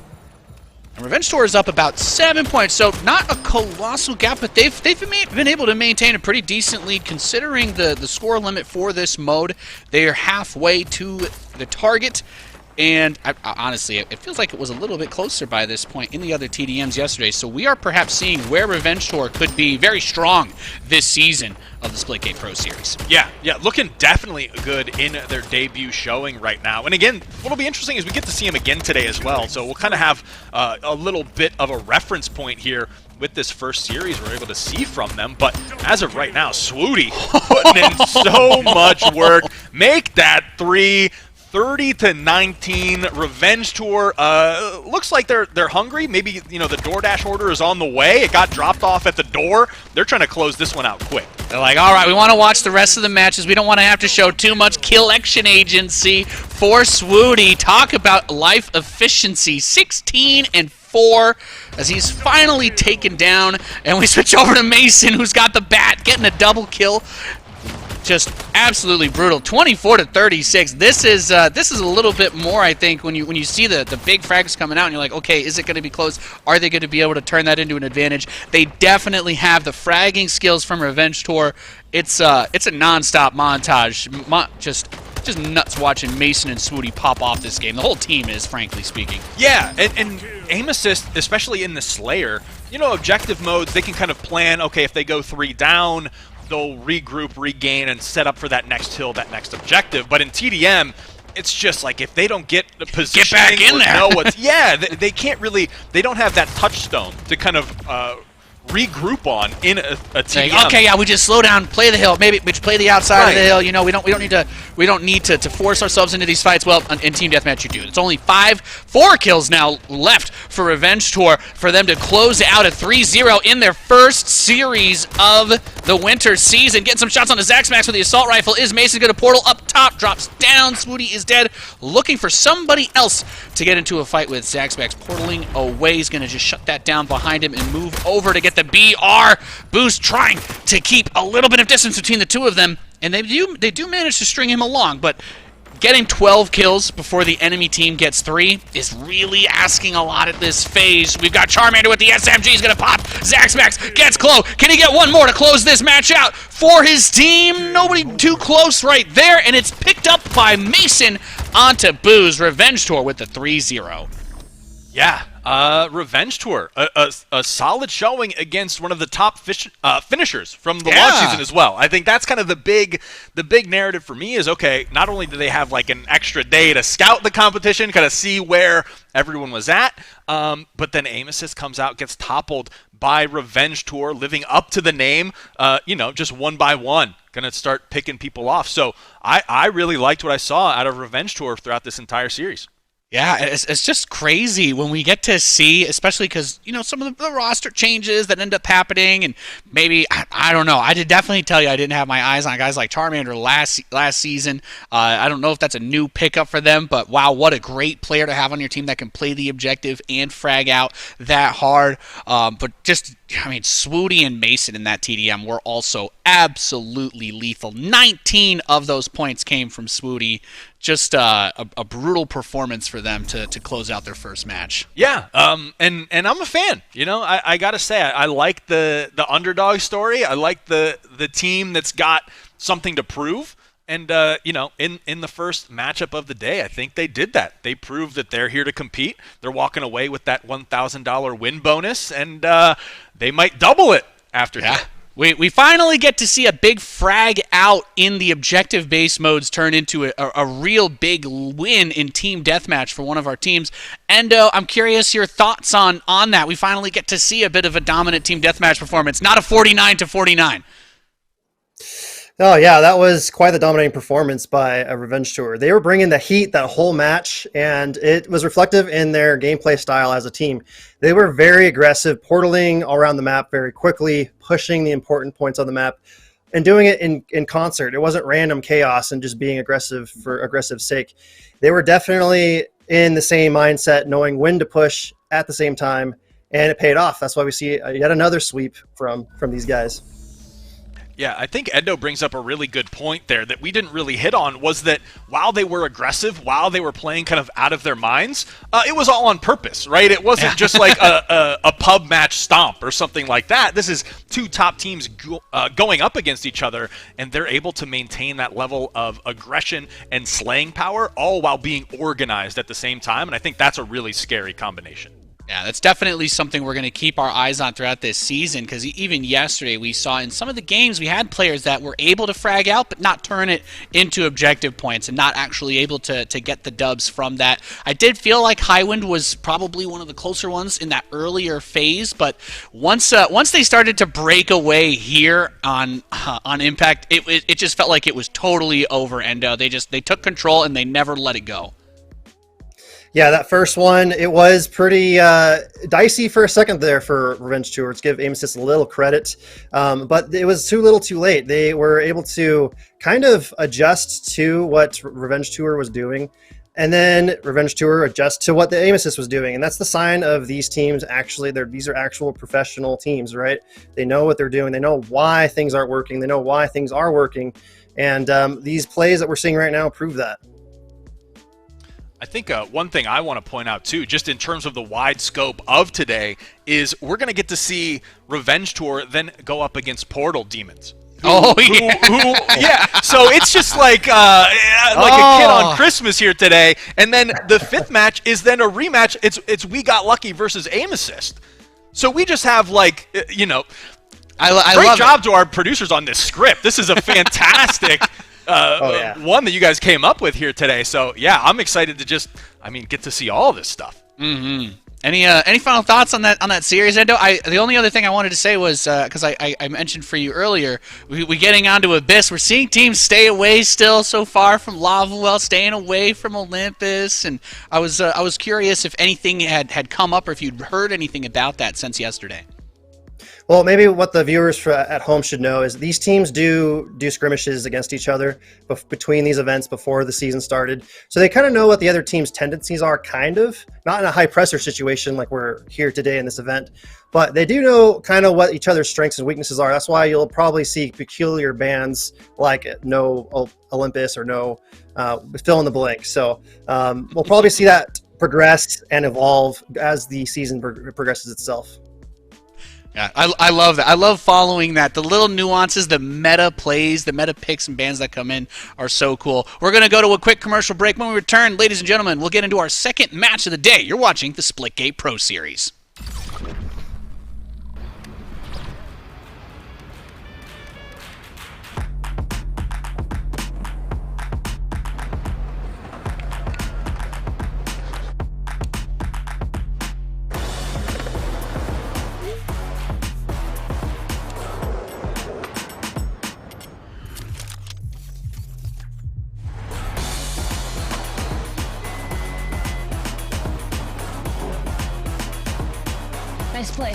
And Revenge Tour is up about 7 points, so not a colossal gap, but they've been able to maintain a pretty decent lead considering the score limit for this mode. They are halfway to the target. And honestly, it feels like it was a little bit closer by this point in the other TDMs yesterday. So we are perhaps seeing where Revenge Tour could be very strong this season of the Splitgate Pro Series. Yeah, looking definitely good in their debut showing right now. And again, what'll be interesting is we get to see him again today as well. So we'll kind of have a little bit of a reference point here with this first series we're able to see from them. But as of right now, Swooty putting in so much work. Make that 3. 30-19, Revenge Tour. Looks like they're hungry. Maybe, the DoorDash order is on the way. It got dropped off at the door. They're trying to close this one out quick. They're like, all right, we want to watch the rest of the matches. We don't want to have to show too much collection agency for Swooty. Talk about life efficiency. 16-4 as he's finally taken down. And we switch over to Mason, who's got the bat, getting a double kill. Just absolutely brutal. 24-36. This is a little bit more, I think, when you see the big frags coming out and you're like, okay, is it going to be close? Are they going to be able to turn that into an advantage? They definitely have the fragging skills from Revenge Tour. It's a non-stop montage. Just nuts watching Mason and Swooty pop off this game. The whole team is, frankly speaking. Yeah, and aim assist, especially in the Slayer, objective modes, they can kind of plan, okay, if they go 3 down, they'll regroup, regain, and set up for that next hill, that next objective. But in TDM, it's just like if they don't get the position, get back in there. They can't really. They don't have that touchstone to kind of regroup on in a TDM. Like, okay, yeah, we just slow down, play the hill. Maybe we just play the outside of the hill. We don't need to force ourselves into these fights. Well, in team deathmatch, you do. It's only 4 kills now left for Revenge Tour for them to close out a 3-0 in their first series of the winter season. Getting some shots on the Zaxmax with the assault rifle. Is Mason going to portal up top? Drops down. Swooty is dead. Looking for somebody else to get into a fight with. Zaxmax portaling away. He's going to just shut that down behind him and move over to get the BR boost, trying to keep a little bit of distance between the two of them, and they do manage to string him along, but getting 12 kills before the enemy team gets 3 is really asking a lot at this phase. We've got Charmander with the SMG. He's going to pop. Zaxmax gets close. Can he get one more to close this match out for his team? Nobody too close right there, and it's picked up by Mason onto Booze. Revenge Tour with the 3-0. Yeah, Revenge Tour, a solid showing against one of the top finishers from the launch season as well. I think that's kind of the big narrative for me is, okay, not only do they have like an extra day to scout the competition, kind of see where everyone was at, but then Aim Assist comes out, gets toppled by Revenge Tour, living up to the name, just one by one, going to start picking people off. So I really liked what I saw out of Revenge Tour throughout this entire series. Yeah, it's just crazy when we get to see, especially because, some of the roster changes that end up happening, and maybe, I don't know. I did definitely tell you I didn't have my eyes on guys like Charmander last season. I don't know if that's a new pickup for them, but wow, what a great player to have on your team that can play the objective and frag out that hard. But just, Swooty and Mason in that TDM were also absolutely lethal. 19 of those points came from Swooty. Just a brutal performance for them to close out their first match. Yeah, and I'm a fan. I gotta say I like the underdog story. I like the team that's got something to prove. And in the first matchup of the day, I think they did that. They proved that they're here to compete. They're walking away with that $1,000 win bonus, and they might double it after that. We finally get to see a big frag out in the objective-based modes turn into a real big win in team deathmatch for one of our teams. Endo, I'm curious your thoughts on that. We finally get to see a bit of a dominant team deathmatch performance, not a 49-49. Oh, yeah, that was quite the dominating performance by a Revenge Tour. They were bringing the heat that whole match, and it was reflective in their gameplay style as a team. They were very aggressive, portaling all around the map very quickly, pushing the important points on the map, and doing it in concert. It wasn't random chaos and just being aggressive for aggressive's sake. They were definitely in the same mindset, knowing when to push at the same time, and it paid off. That's why we see yet another sweep from these guys. Yeah, I think Endo brings up a really good point there that we didn't really hit on, was that while they were aggressive, while they were playing kind of out of their minds, it was all on purpose, right? It wasn't just like a pub match stomp or something like that. This is two top teams going up against each other, and they're able to maintain that level of aggression and slaying power, all while being organized at the same time, and I think that's a really scary combination. Yeah, that's definitely something we're going to keep our eyes on throughout this season, because even yesterday we saw in some of the games we had players that were able to frag out but not turn it into objective points and not actually able to get the dubs from that. I did feel like Highwind was probably one of the closer ones in that earlier phase, but once they started to break away here on Impact, it just felt like it was totally over, and they took control and they never let it go. Yeah, that first one, it was pretty dicey for a second there for Revenge Tour. Let's give Aim Assist a little credit, but it was too little too late. They were able to kind of adjust to what Revenge Tour was doing, and then Revenge Tour adjust to what the Aim Assist was doing. And that's the sign of these teams actually, these are actual professional teams, right? They know what they're doing. They know why things aren't working. They know why things are working. And these plays that we're seeing right now prove that. I think one thing I want to point out too, just in terms of the wide scope of today, is we're going to get to see Revenge Tour then go up against Portal Demons. Yeah. So it's just like a kid on Christmas here today, and then the fifth match is then a rematch. It's We Got Lucky versus Aim Assist. So we just have great job to our producers on this script. This is a fantastic. One that you guys came up with here today. So yeah, I'm excited to get to see all this stuff. Mm-hmm. Any final thoughts on that series? The only other thing I wanted to say was because I mentioned for you earlier, we getting onto Abyss. We're seeing teams stay away still so far from Lava Well, staying away from Olympus, and I was curious if anything had come up or if you'd heard anything about that since yesterday. Well, maybe what the viewers at home should know is these teams do skirmishes against each other between these events before the season started. So they kind of know what the other team's tendencies are, kind of. Not in a high-pressure situation like we're here today in this event, but they do know kind of what each other's strengths and weaknesses are. That's why you'll probably see peculiar bans like no Olympus or no fill in the blank. So we'll probably see that progress and evolve as the season progresses itself. Yeah, I love that. I love following that. The little nuances, the meta plays, the meta picks and bans that come in are so cool. We're going to go to a quick commercial break. When we return, ladies and gentlemen, we'll get into our second match of the day. You're watching the Splitgate Pro Series. Nice play.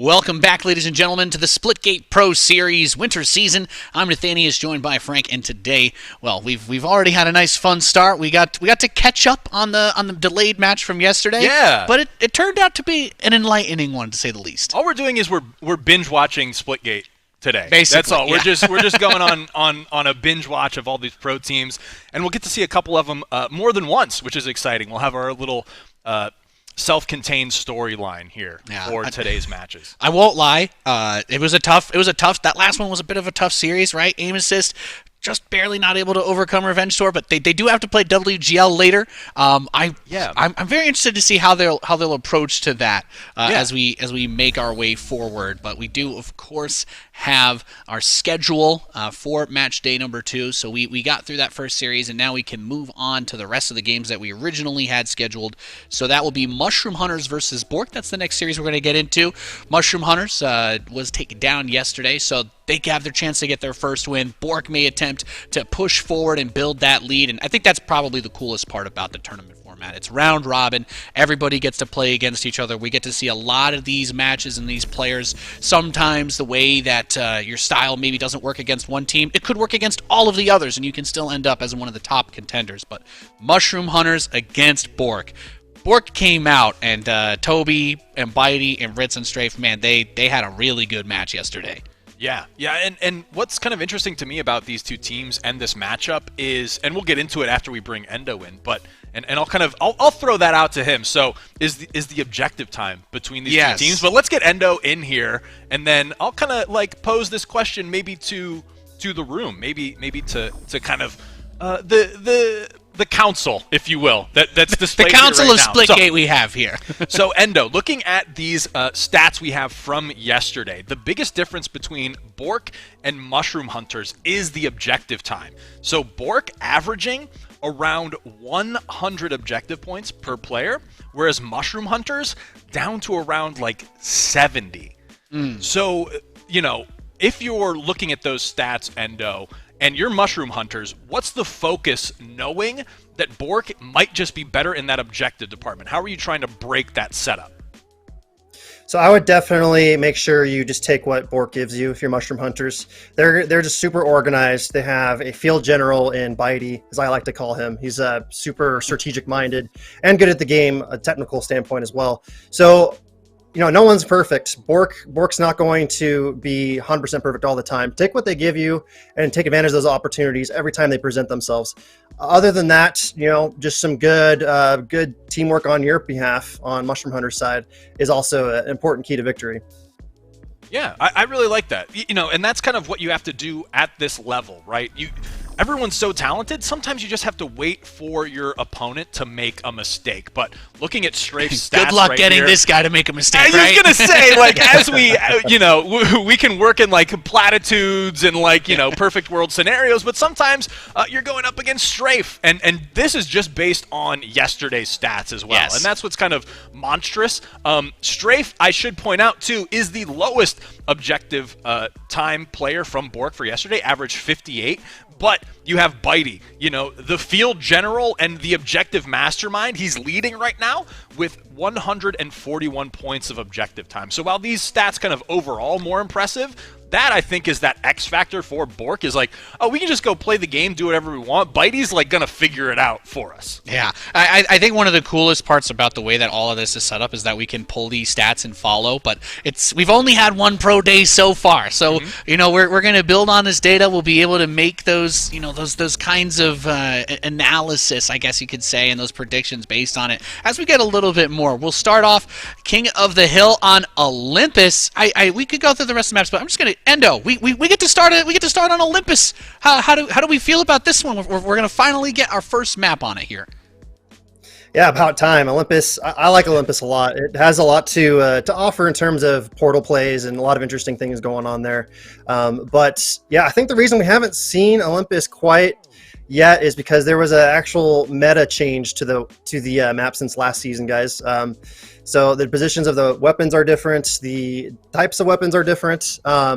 Welcome back, ladies and gentlemen, to the Splitgate Pro Series winter season. I'm Nathanius, joined by Frank, and today, well, we've already had a nice fun start. We got to catch up on the delayed match from yesterday. Yeah, but it turned out to be an enlightening one, to say the least. All we're doing is we're binge watching Splitgate today. Basically, that's all. Yeah. We're just going on a binge watch of all these pro teams, and we'll get to see a couple of them more than once, which is exciting. We'll have our little self-contained storyline here for today's matches. I won't lie. It was a tough. That last one was a bit of a tough series, right? Aim assist, just barely not able to overcome Revenge Tour, but they do have to play WGL later. I'm very interested to see how they'll approach to that as we make our way forward. But we do, of course, have our schedule for match day number 2. So we got through that first series, and now we can move on to the rest of the games that we originally had scheduled. So that will be Mushroom Hunters versus Bork. That's the next series we're going to get into. Mushroom Hunters was taken down yesterday, so they have their chance to get their first win. Bork may attempt to push forward and build that lead, and I think that's probably the coolest part about the tournament format. It's round robin. Everybody gets to play against each other. We get to see a lot of these matches and these players. Sometimes the way that your style maybe doesn't work against one team, it could work against all of the others, and you can still end up as one of the top contenders. But Mushroom Hunters against Bork. Bork came out, and Toby and Bitey and Ritz and Strafe, man, they had a really good match yesterday. Yeah, and what's kind of interesting to me about these two teams and this matchup is, and we'll get into it after we bring Endo in, but and I'll throw that out to him. So is the objective time between these two teams? But let's get Endo in here, and then I'll kind of like pose this question maybe to the room, maybe to kind of the council, if you will, that's displayed the council here of right Splitgate now. we have here. So Endo, looking at these stats we have from yesterday, the biggest difference between Bork and Mushroom Hunters is the objective time. So Bork averaging around 100 objective points per player, whereas Mushroom Hunters down to around like 70. So, if you're looking at those stats, Endo, and you're Mushroom Hunters, what's the focus knowing that Bork might just be better in that objective department? How are you trying to break that setup? So I would definitely make sure you just take what Bork gives you if you're Mushroom Hunters. They're just super organized. They have a field general in Bitey, as I like to call him. He's super strategic-minded and good at the game, a technical standpoint as well. So, no one's perfect. Bork's not going to be 100% perfect all the time. Take what they give you and take advantage of those opportunities every time they present themselves. Other than that, just some good teamwork on your behalf on Mushroom Hunter's side is also an important key to victory. Yeah, I really like that. And that's kind of what you have to do at this level, right? Everyone's so talented, sometimes you just have to wait for your opponent to make a mistake. But looking at Strafe's stats Good luck right getting here, this guy to make a mistake, I right? was going to say, like, as we, we can work in, like, platitudes and, like, perfect world scenarios, but sometimes you're going up against Strafe. And this is just based on yesterday's stats as well. Yes. And that's what's kind of monstrous. Strafe, I should point out, too, is the lowest objective time player from Bork for yesterday, average 58. But you have Bitey, the field general and the objective mastermind. He's leading right now with 141 points of objective time. So while these stats kind of overall more impressive, that I think is that X factor for Bork is like, oh, we can just go play the game, do whatever we want. Bitey's like going to figure it out for us. Yeah, I think one of the coolest parts about the way that all of this is set up is that we can pull these stats and follow, but we've only had one pro day so far. So, we're going to build on this data. We'll be able to make those, those kinds of analysis, I guess you could say, and those predictions based on it as we get a little bit more. We'll start off King of the Hill on Olympus. We could go through the rest of the maps, but I'm just going to Endo, we get to start it. We get to start on Olympus. How do we feel about this one? We're going to finally get our first map on it here. Yeah, about time. Olympus. I like Olympus a lot. It has a lot to offer in terms of portal plays and a lot of interesting things going on there. But yeah, I think the reason we haven't seen Olympus quite yet is because there was an actual meta change to the map since last season, guys. So the positions of the weapons are different. The types of weapons are different.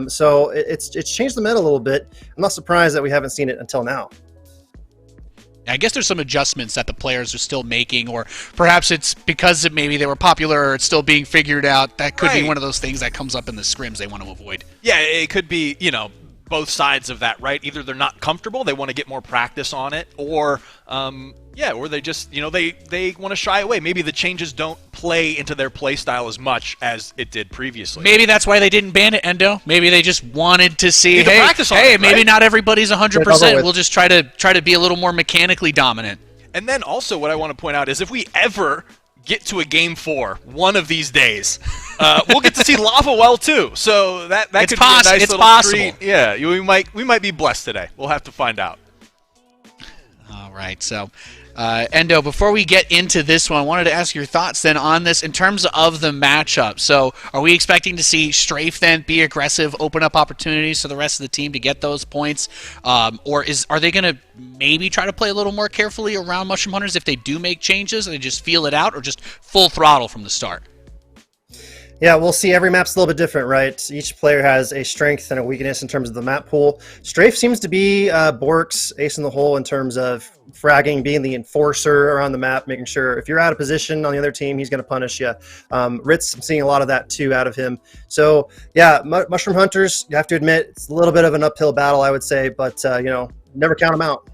So it's changed the meta a little bit. I'm not surprised that we haven't seen it until now. I guess there's some adjustments that the players are still making, or perhaps it's because maybe they were popular or it's still being figured out. That could be one of those things that comes up in the scrims they want to avoid. Yeah, it could be, both sides of that, right? Either they're not comfortable, they want to get more practice on it, or or they just, they want to shy away. Maybe the changes don't play into their play style as much as it did previously. Maybe that's why they didn't ban it, Endo. Maybe they just wanted to see, practice on it, maybe right? not everybody's 100%. We'll just try to be a little more mechanically dominant. And then also what I want to point out is if we ever get to a Game 4 one of these days, we'll get to see Lava Well too. So that could be a nice little possible. treat. Yeah, we might be blessed today. We'll have to find out. All right, so Endo, before we get into this one, I wanted to ask your thoughts then on this in terms of the matchup. So are we expecting to see Strafe then be aggressive, open up opportunities for the rest of the team to get those points? Or are they going to maybe try to play a little more carefully around Mushroom Hunters if they do make changes? They just feel it out, or just full throttle from the start? Yeah, we'll see. Every map's a little bit different, right? Each player has a strength and a weakness in terms of the map pool. Strafe seems to be Bork's ace in the hole in terms of fragging, being the enforcer around the map, making sure if you're out of position on the other team, he's going to punish you. Ritz, I'm seeing a lot of that too out of him. So yeah, Mushroom Hunters, you have to admit, it's a little bit of an uphill battle, I would say, but never count them out.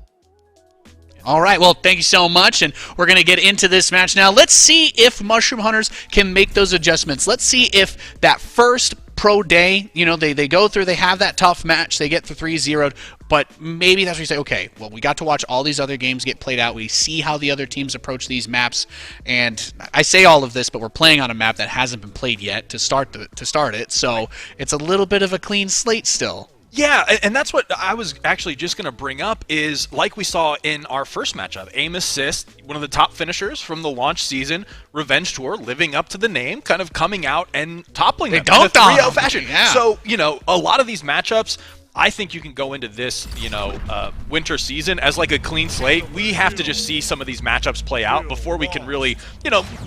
All right, well, thank you so much, and we're going to get into this match now. Let's see if Mushroom Hunters can make those adjustments. Let's see if that first pro day, they go through, they have that tough match, they get the 3-0'd, but maybe that's where you say, okay, well, we got to watch all these other games get played out. We see how the other teams approach these maps, and I say all of this, but we're playing on a map that hasn't been played yet to start it, so it's a little bit of a clean slate still. Yeah, and that's what I was actually just going to bring up is like we saw in our first matchup, Aim Assist, one of the top finishers from the launch season, Revenge Tour, living up to the name, kind of coming out and toppling them in a 3-0 fashion. Yeah. So, a lot of these matchups, I think you can go into this, winter season as like a clean slate. We have to just see some of these matchups play out before we can really,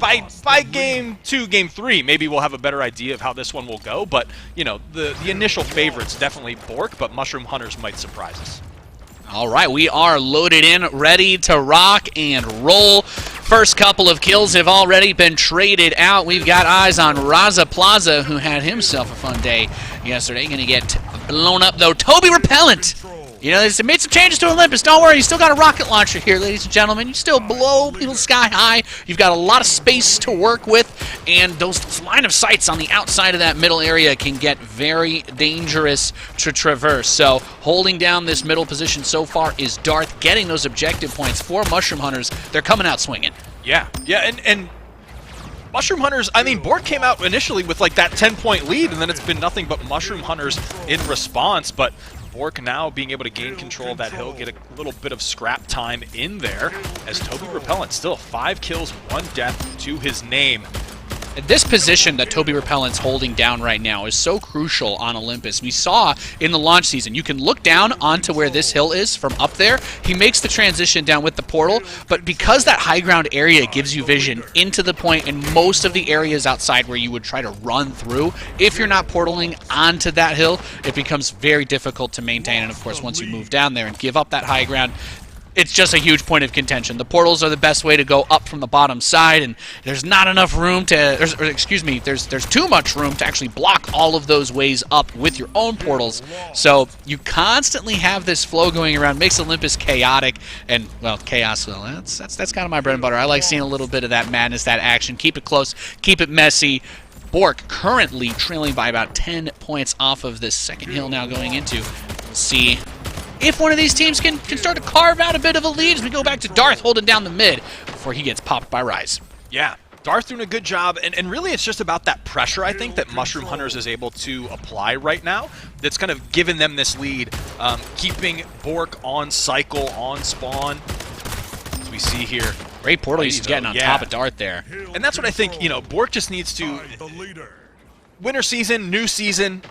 by game 2, game 3, maybe we'll have a better idea of how this one will go. But, the initial favorite's definitely Bork, but Mushroom Hunters might surprise us. All right, we are loaded in, ready to rock and roll. First couple of kills have already been traded out. We've got eyes on Raza Plaza, who had himself a fun day yesterday. Going to get blown up, though. Toby Repellent. They made some changes to Olympus. Don't worry, you still got a rocket launcher here, ladies and gentlemen. You still blow people sky high. You've got a lot of space to work with, and those line of sights on the outside of that middle area can get very dangerous to traverse. So holding down this middle position so far is Darth, getting those objective points for Mushroom Hunters. They're coming out swinging. Yeah, and Mushroom Hunters, Bork came out initially with like that 10-point lead, and then it's been nothing but Mushroom Hunters in response, but Bork now being able to gain control of that hill, get a little bit of scrap time in there, as Toby Repellent still 5 kills, 1 death to his name. This position that Toby Repellent's holding down right now is so crucial on Olympus. We saw in the launch season, you can look down onto where this hill is from up there. He makes the transition down with the portal, but because that high ground area gives you vision into the point and most of the areas outside where you would try to run through, if you're not portaling onto that hill, it becomes very difficult to maintain. And of course, once you move down there and give up that high ground, it's just a huge point of contention. The portals are the best way to go up from the bottom side, and there's not enough room to, there's too much room to actually block all of those ways up with your own portals. So you constantly have this flow going around, makes Olympus chaotic, and, well, chaos, well, that's kind of my bread and butter. I like seeing a little bit of that madness, that action. Keep it close, keep it messy. Bork currently trailing by about 10 points off of this second hill now going into. We'll see if one of these teams can start to carve out a bit of a lead as we go back to Darth holding down the mid before he gets popped by Rise. Yeah, Darth doing a good job, and really it's just about that pressure, I think, that Mushroom Hunters is able to apply right now that's kind of given them this lead, keeping Bork on cycle, on spawn, as we see here. Great portal he's getting on top of Darth there. And that's what I think, Bork just needs to... Winter season, new season,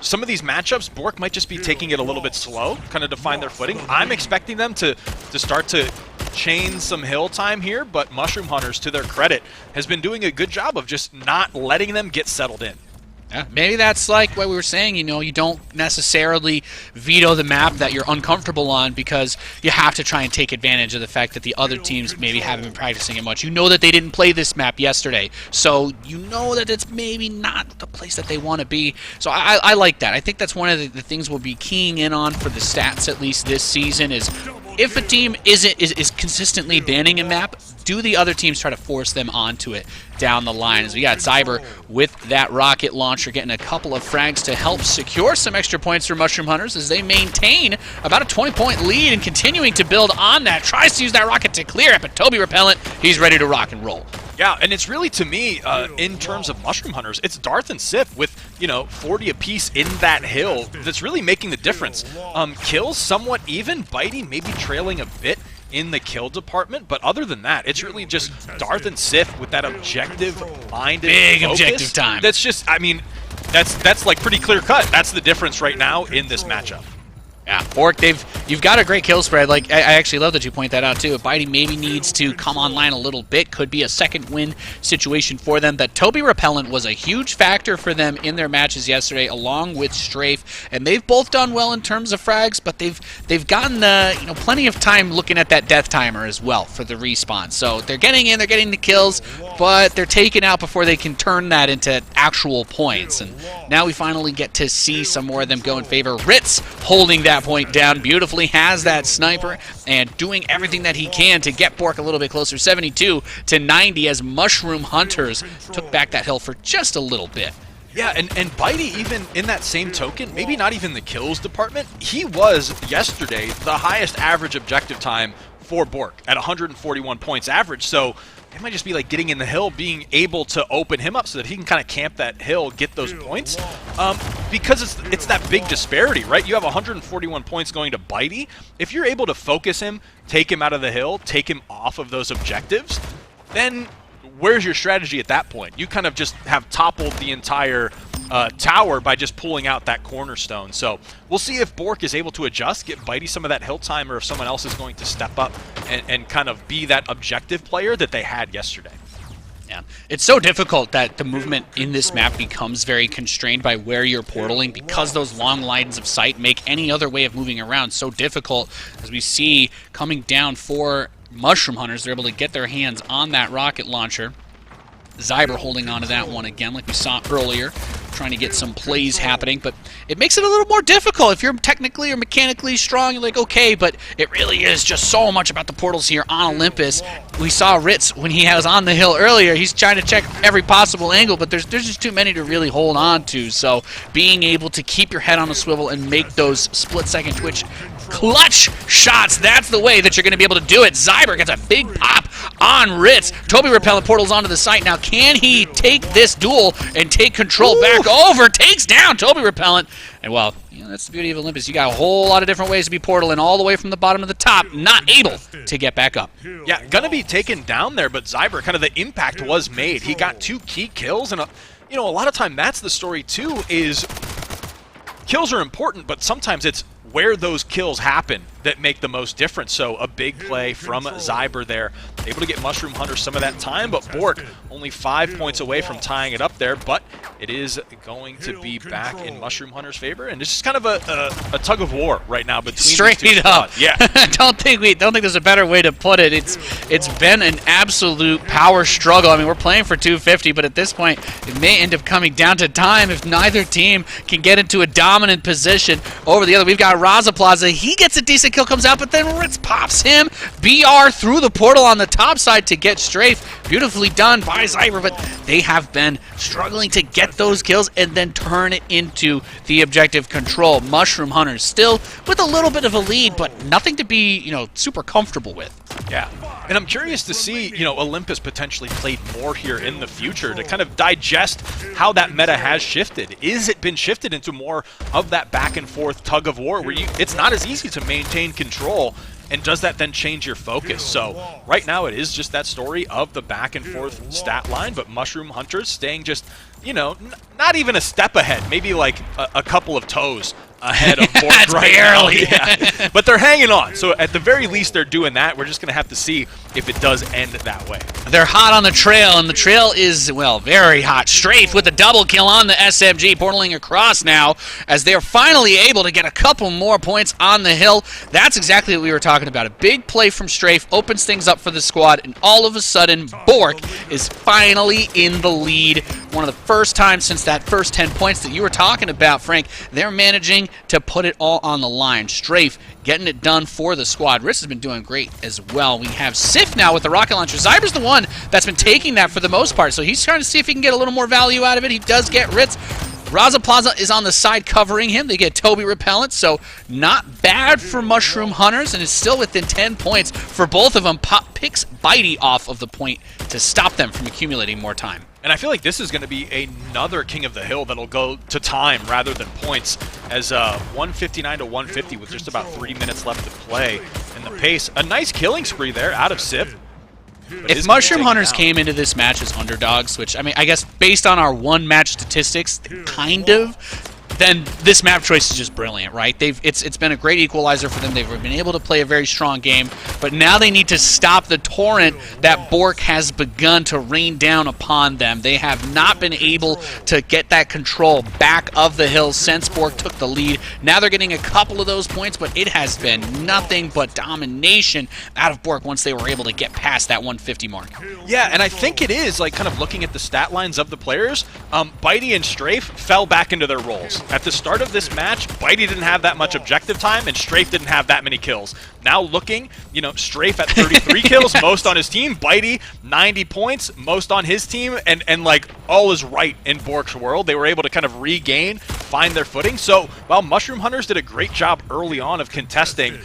some of these matchups, Bork might just be taking it a little bit slow, kind of to find their footing. I'm expecting them to start to chain some hill time here, but Mushroom Hunters, to their credit, has been doing a good job of just not letting them get settled in. Yeah, maybe that's like what we were saying, you don't necessarily veto the map that you're uncomfortable on because you have to try and take advantage of the fact that the other teams maybe haven't been practicing it much. You know that they didn't play this map yesterday, so you know that it's maybe not the place that they want to be. So I like that. I think that's one of the things we'll be keying in on for the stats at least this season is if a team is consistently banning a map, do the other teams try to force them onto it down the line? As we got Zyber with that rocket launcher getting a couple of frags to help secure some extra points for Mushroom Hunters as they maintain about a 20-point lead and continuing to build on that. Tries to use that rocket to clear it, but Toby Repellent, he's ready to rock and roll. Yeah, and it's really, to me, in terms of Mushroom Hunters, it's Darth and Sif with, 40 apiece in that hill that's really making the difference. Kills somewhat even, Bitey maybe trailing a bit in the kill department, but other than that, it's really just Darth and Sif with that objective-minded Big focus. objective time. That's just, that's like pretty clear cut. That's the difference right now in this matchup. Yeah, Bork, you've got a great kill spread. Like I actually love that you point that out too. If Bitey maybe needs to come online a little bit, could be a second win situation for them. That Toby Repellent was a huge factor for them in their matches yesterday, along with Strafe, and they've both done well in terms of frags, but they've gotten plenty of time looking at that death timer as well for the respawn. So they're getting in, they're getting the kills, but they're taken out before they can turn that into actual points. And now we finally get to see some more of them go in favor. Ritz holding that point down beautifully, has that sniper and doing everything that he can to get Bork a little bit closer. 72-90 as Mushroom Hunters took back that hill for just a little bit. Yeah, and Bitey, even in that same token, maybe not even the kills department, he was yesterday the highest average objective time for Bork at 141 points average. So it might just be like getting in the hill, being able to open him up so that he can kind of camp that hill, get those points. Because it's that big disparity, right? You have 141 points going to Bitey. If you're able to focus him, take him out of the hill, take him off of those objectives, then where's your strategy at that point? You kind of just have toppled the entire tower by just pulling out that cornerstone. So we'll see if Bork is able to adjust, get Bitey some of that hill time, or if someone else is going to step up and kind of be that objective player that they had yesterday. Yeah, it's so difficult that the movement in this map becomes very constrained by where you're portaling because those long lines of sight make any other way of moving around so difficult. As we see coming down for Mushroom Hunters, they're able to get their hands on that rocket launcher. Zyber holding on to that one again like we saw earlier, trying to get some plays happening, but it makes it a little more difficult. If you're technically or mechanically strong, you're like, okay, but it really is just so much about the portals here on Olympus. We saw Ritz when he was on the hill earlier. He's trying to check every possible angle, but there's just too many to really hold on to. So being able to keep your head on a swivel and make those split-second twitch clutch shots, that's the way that you're going to be able to do it. Zyber gets a big pop on Ritz. Toby Repellent portals onto the site. Now, can he take this duel and take control back over? Takes down Toby Repellent. And, well, that's the beauty of Olympus. You got a whole lot of different ways to be portaling all the way from the bottom to the top, not able to get back up. Yeah, gonna be taken down there, but Zyber, kind of the impact was made. He got 2 key kills, and a lot of time that's the story too, is kills are important, but sometimes it's where those kills happen that make the most difference. So a big play from Zyber there, able to get Mushroom Hunter some of that time, but Bork only 5 points away from tying it up there, but it is going to be back in Mushroom Hunter's favor, and it's just kind of a tug of war right now between straight these two up. squads. Yeah. don't think there's a better way to put it. It's been an absolute power struggle. I mean, we're playing for 250, but at this point, it may end up coming down to time if neither team can get into a dominant position over the other. We've got Raza Plaza. He gets a decent kill, comes out, but then Ritz pops him. BR through the portal on the top side to get Strafe. Beautifully done by Zyber, but they have been struggling to get those kills and then turn it into the objective control. Mushroom Hunters still with a little bit of a lead, but nothing to be, super comfortable with. Yeah, and I'm curious to see, Olympus potentially played more here in the future to kind of digest how that meta has shifted. Is it been shifted into more of that back and forth tug of war where it's not as easy to maintain control, and does that then change your focus? So right now it is just that story of the back and forth stat line, but Mushroom Hunters staying just, not even a step ahead, maybe like a couple of toes ahead of Bork That's right barely. now. Yeah. But they're hanging on. So at the very least, they're doing that. We're just going to have to see if it does end that way. They're hot on the trail, and the trail is, well, very hot. Strafe with a double kill on the SMG, portaling across now as they're finally able to get a couple more points on the hill. That's exactly what we were talking about. A big play from Strafe opens things up for the squad, and all of a sudden, Bork is finally in the lead. One of the first times since that first 10 points that you were talking about, Frank. They're managing to put it all on the line. Strafe getting it done for the squad. Riss has been doing great as well. We have Sif now with the rocket launcher. Zyber's the one that's been taking that for the most part, so he's trying to see if he can get a little more value out of it. He does get Ritz. Raza Plaza is on the side covering him. They get Toby Repellent, so not bad for Mushroom Hunters, and it's still within 10 points for both of them. Pop picks Bitey off of the point to stop them from accumulating more time. And I feel like this is going to be another King of the Hill that'll go to time rather than points, as 159 to 150 with just about 3 minutes left to play in the pace. A nice killing spree there out of Sif. If Mushroom Hunters came into this match as underdogs, which, I mean, I guess based on our one-match statistics, kind of, then this map choice is just brilliant, right? It's been a great equalizer for them. They've been able to play a very strong game, but now they need to stop the torrent that Bork has begun to rain down upon them. They have not been able to get that control back of the hill since Bork took the lead. Now they're getting a couple of those points, but it has been nothing but domination out of Bork once they were able to get past that 150 mark. Yeah, and I think it is, like, kind of looking at the stat lines of the players, Bitey and Strafe fell back into their roles. At the start of this match, Bitey didn't have that much objective time, and Strafe didn't have that many kills. Now looking, you know, Strafe at 33 kills, most on his team. Bitey, 90 points, most on his team. And like, all is right in Bork's world. They were able to kind of regain, find their footing. So, while Mushroom Hunters did a great job early on of contesting,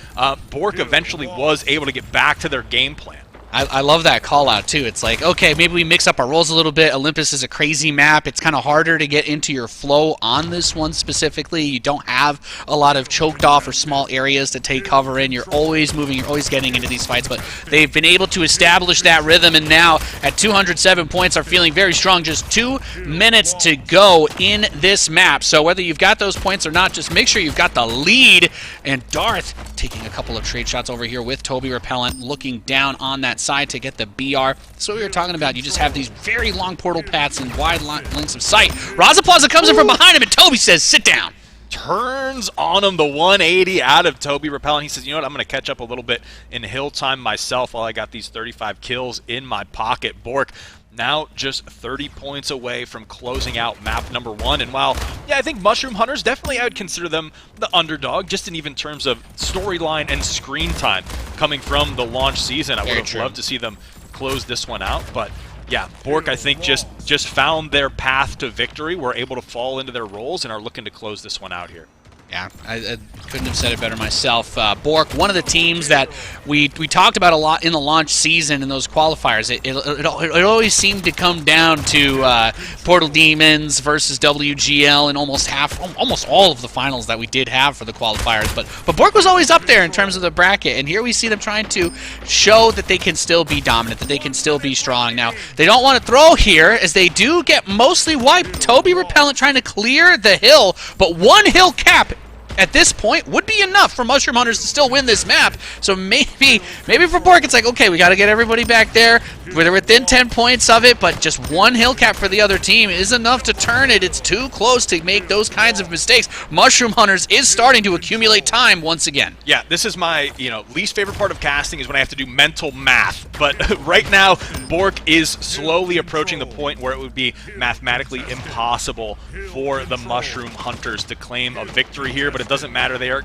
Bork eventually was able to get back to their game plan. I love that call out too. It's like, okay, maybe we mix up our roles a little bit. Olympus is a crazy map. It's kind of harder to get into your flow on this one specifically. You don't have a lot of choked off or small areas to take cover in. You're always moving. You're always getting into these fights. But they've been able to establish that rhythm, and now at 207 points are feeling very strong. Just 2 minutes to go in this map. So whether you've got those points or not, just make sure you've got the lead. And Darth taking a couple of trade shots over here with Toby Repellent, looking down on that side to get the BR. That's what we were talking about. You just have these very long portal paths and wide lengths of sight. Raza Plaza comes in from behind him, and Toby says, sit down. Turns on him, the 180 out of Toby Repellent. He says, you know what, I'm going to catch up a little bit in hill time myself while I got these 35 kills in my pocket. Bork now just 30 points away from closing out map number 1. And while, yeah, I think Mushroom Hunters, definitely I would consider them the underdog, just in even terms of storyline and screen time coming from the launch season. I would have loved to see them close this one out, but yeah, Bork, I think, just found their path to victory, were able to fall into their roles, and are looking to close this one out here. Yeah, I couldn't have said it better myself. Bork, one of the teams that we talked about a lot in the launch season and those qualifiers. It always seemed to come down to Portal Demons versus WGL in almost all of the finals that we did have for the qualifiers. But Bork was always up there in terms of the bracket, and here we see them trying to show that they can still be dominant, that they can still be strong. Now, they don't want to throw here, as they do get mostly wiped. Toby Repellent trying to clear the hill, but one hill cap at this point would be enough for Mushroom Hunters to still win this map. So maybe for Bork it's like, okay, we got to get everybody back there. They're within 10 points of it, but just one hill cap for the other team is enough to turn it. It's too close to make those kinds of mistakes. Mushroom Hunters is starting to accumulate time once again. Yeah, this is my least favorite part of casting, is when I have to do mental math. But right now, Bork is slowly approaching the point where it would be mathematically impossible for the Mushroom Hunters to claim a victory here, but it doesn't matter. There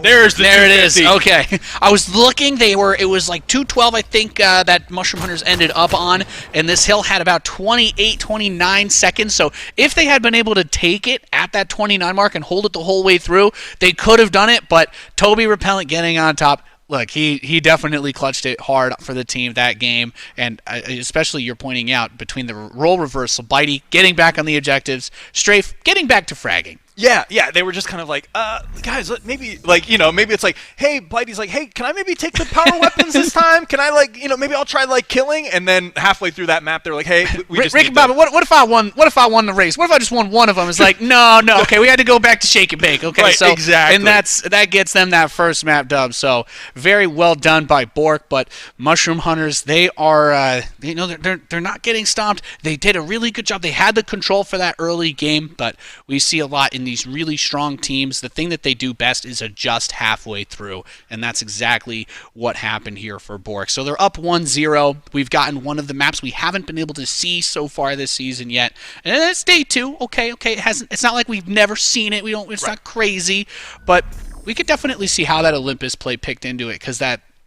it is. Okay. I was looking. It was like 212, I think, that Mushroom Hunters ended up on, and this hill had about 28, 29 seconds. So if they had been able to take it at that 29 mark and hold it the whole way through, they could have done it. But Toby Repellent getting on top. Look, he definitely clutched it hard for the team that game, and especially you're pointing out between the role reversal, Bitey getting back on the objectives, Strafe getting back to fragging. Yeah, they were just kind of like, guys, maybe, like, maybe it's like, hey, Bitey's like, hey, can I maybe take the power weapons this time? Can I, like, maybe I'll try, like, killing? And then halfway through that map, they're like, hey, we just Rick and Bobby, what if I won? What if I won the race? What if I just won one of them? It's like, no, okay, we had to go back to shake and bake. Okay, right, so exactly. And that gets them that first map dub. So very well done by Bork, but Mushroom Hunters, they are, they're not getting stomped. They did a really good job. They had the control for that early game, but we see a lot in these really strong teams. The thing that they do best is adjust halfway through, and that's exactly what happened here for Bork. So they're up 1-0. We've gotten one of the maps we haven't been able to see so far this season yet, and it's day 2. Okay, it's not like we've never seen it. It's not crazy, but we could definitely see how that Olympus play picked into it, because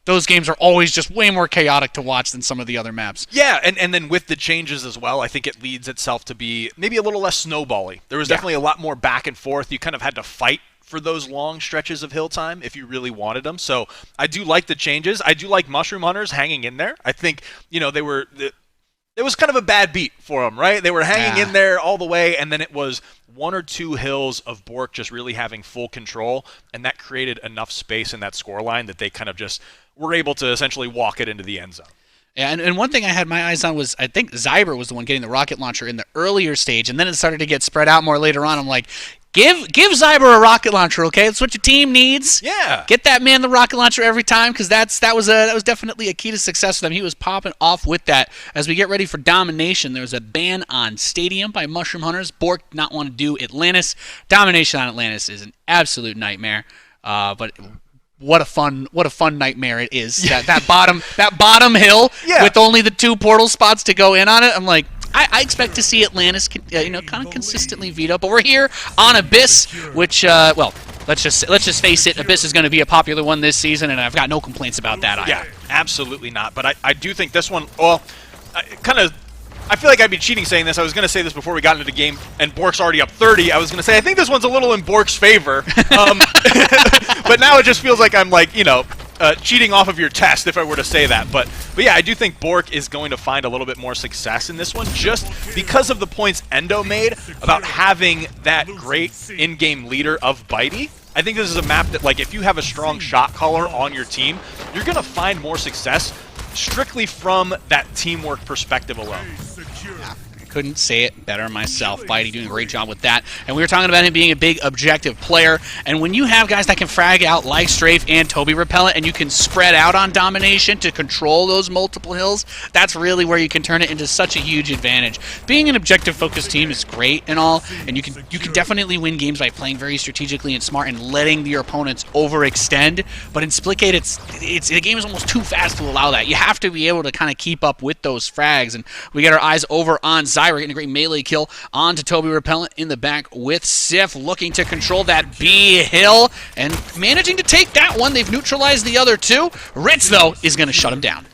those games are always just way more chaotic to watch than some of the other maps. Yeah, and then with the changes as well, I think it leads itself to be maybe a little less snowbally. There was definitely a lot more back and forth. You kind of had to fight for those long stretches of hill time if you really wanted them. So I do like the changes. I do like Mushroom Hunters hanging in there. I think, it was kind of a bad beat for them, right? They were hanging in there all the way, and then it was 1 or 2 hills of Bork just really having full control, and that created enough space in that scoreline that they kind of just were able to essentially walk it into the end zone. Yeah, and one thing I had my eyes on was, I think Zyber was the one getting the rocket launcher in the earlier stage, and then it started to get spread out more later on. I'm like, give Zyber a rocket launcher, okay? That's what your team needs. Yeah. Get that man the rocket launcher every time, because that was definitely a key to success for them. He was popping off with that. As we get ready for Domination, there's a ban on Stadium by Mushroom Hunters. Bork did not want to do Atlantis. Domination on Atlantis is an absolute nightmare, but what a fun nightmare it is. Yeah. That bottom hill with only the 2 portal spots to go in on it. I'm like, I expect to see Atlantis, kind of consistently veto, but we're here on Abyss, which, let's just face it, Abyss is going to be a popular one this season, and I've got no complaints about that either. Yeah, absolutely not. But I do think this one, I feel like I'd be cheating saying this. I was going to say this before we got into the game, and Bork's already up 30. I was going to say, I think this one's a little in Bork's favor. But now it just feels like I'm like, cheating off of your test if I were to say that. But yeah, I do think Bork is going to find a little bit more success in this one just because of the points Endo made about having that great in-game leader of Bitey. I think this is a map that, like, if you have a strong shot caller on your team, you're going to find more success strictly from that teamwork perspective alone. Couldn't say it better myself. Bitey doing a great job with that. And we were talking about him being a big objective player. And when you have guys that can frag out like Strafe and Toby Repellent, and you can spread out on Domination to control those multiple hills, that's really where you can turn it into such a huge advantage. Being an objective-focused team is great and all, and you can definitely win games by playing very strategically and smart and letting your opponents overextend. But in Splitgate, the game is almost too fast to allow that. You have to be able to kind of keep up with those frags. And we get our eyes over on Zyra getting a great melee kill onto Toby Repellent in the back with Sif, looking to control that B hill and managing to take that one. They've neutralized the other 2. Ritz, though, is going to shut him down.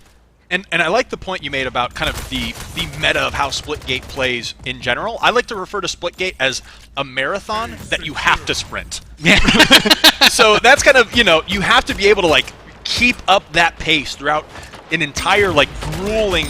And I like the point you made about kind of the meta of how Splitgate plays in general. I like to refer to Splitgate as a marathon that you have to sprint. Yeah. So that's kind of, you have to be able to, like, keep up that pace throughout an entire, like, grueling,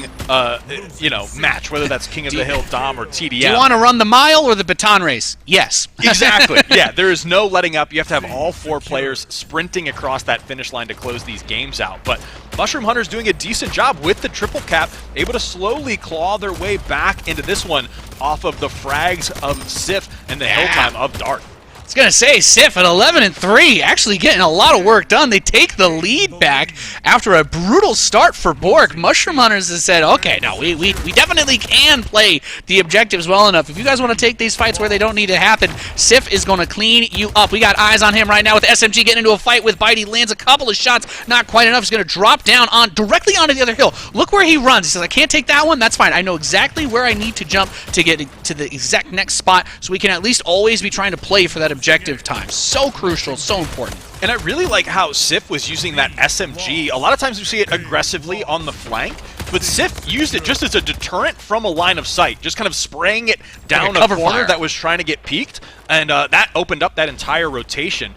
match, whether that's King of the Hill, Dom, or TDM. Do you want to run the mile or the baton race? Yes. Exactly. Yeah, there is no letting up. You have to have all 4 players sprinting across that finish line to close these games out. But Mushroom Hunter's doing a decent job with the triple cap, able to slowly claw their way back into this one off of the frags of Sif and the hill time of Dart. I was going to say, Sif at 11-3, actually getting a lot of work done. They take the lead back after a brutal start for Bork. Mushroom Hunters has said, okay, no, we definitely can play the objectives well enough. If you guys want to take these fights where they don't need to happen, Sif is going to clean you up. We got eyes on him right now with SMG getting into a fight with Bitey. Lands a couple of shots, not quite enough. He's going to drop down directly onto the other hill. Look where he runs. He says, I can't take that one. That's fine. I know exactly where I need to jump to get to the exact next spot, so we can at least always be trying to play for that objective time. So crucial, so important. And I really like how Sif was using that SMG. A lot of times we see it aggressively on the flank, but Sif used it just as a deterrent from a line of sight, just kind of spraying it down like a corner that was trying to get peeked, and that opened up that entire rotation.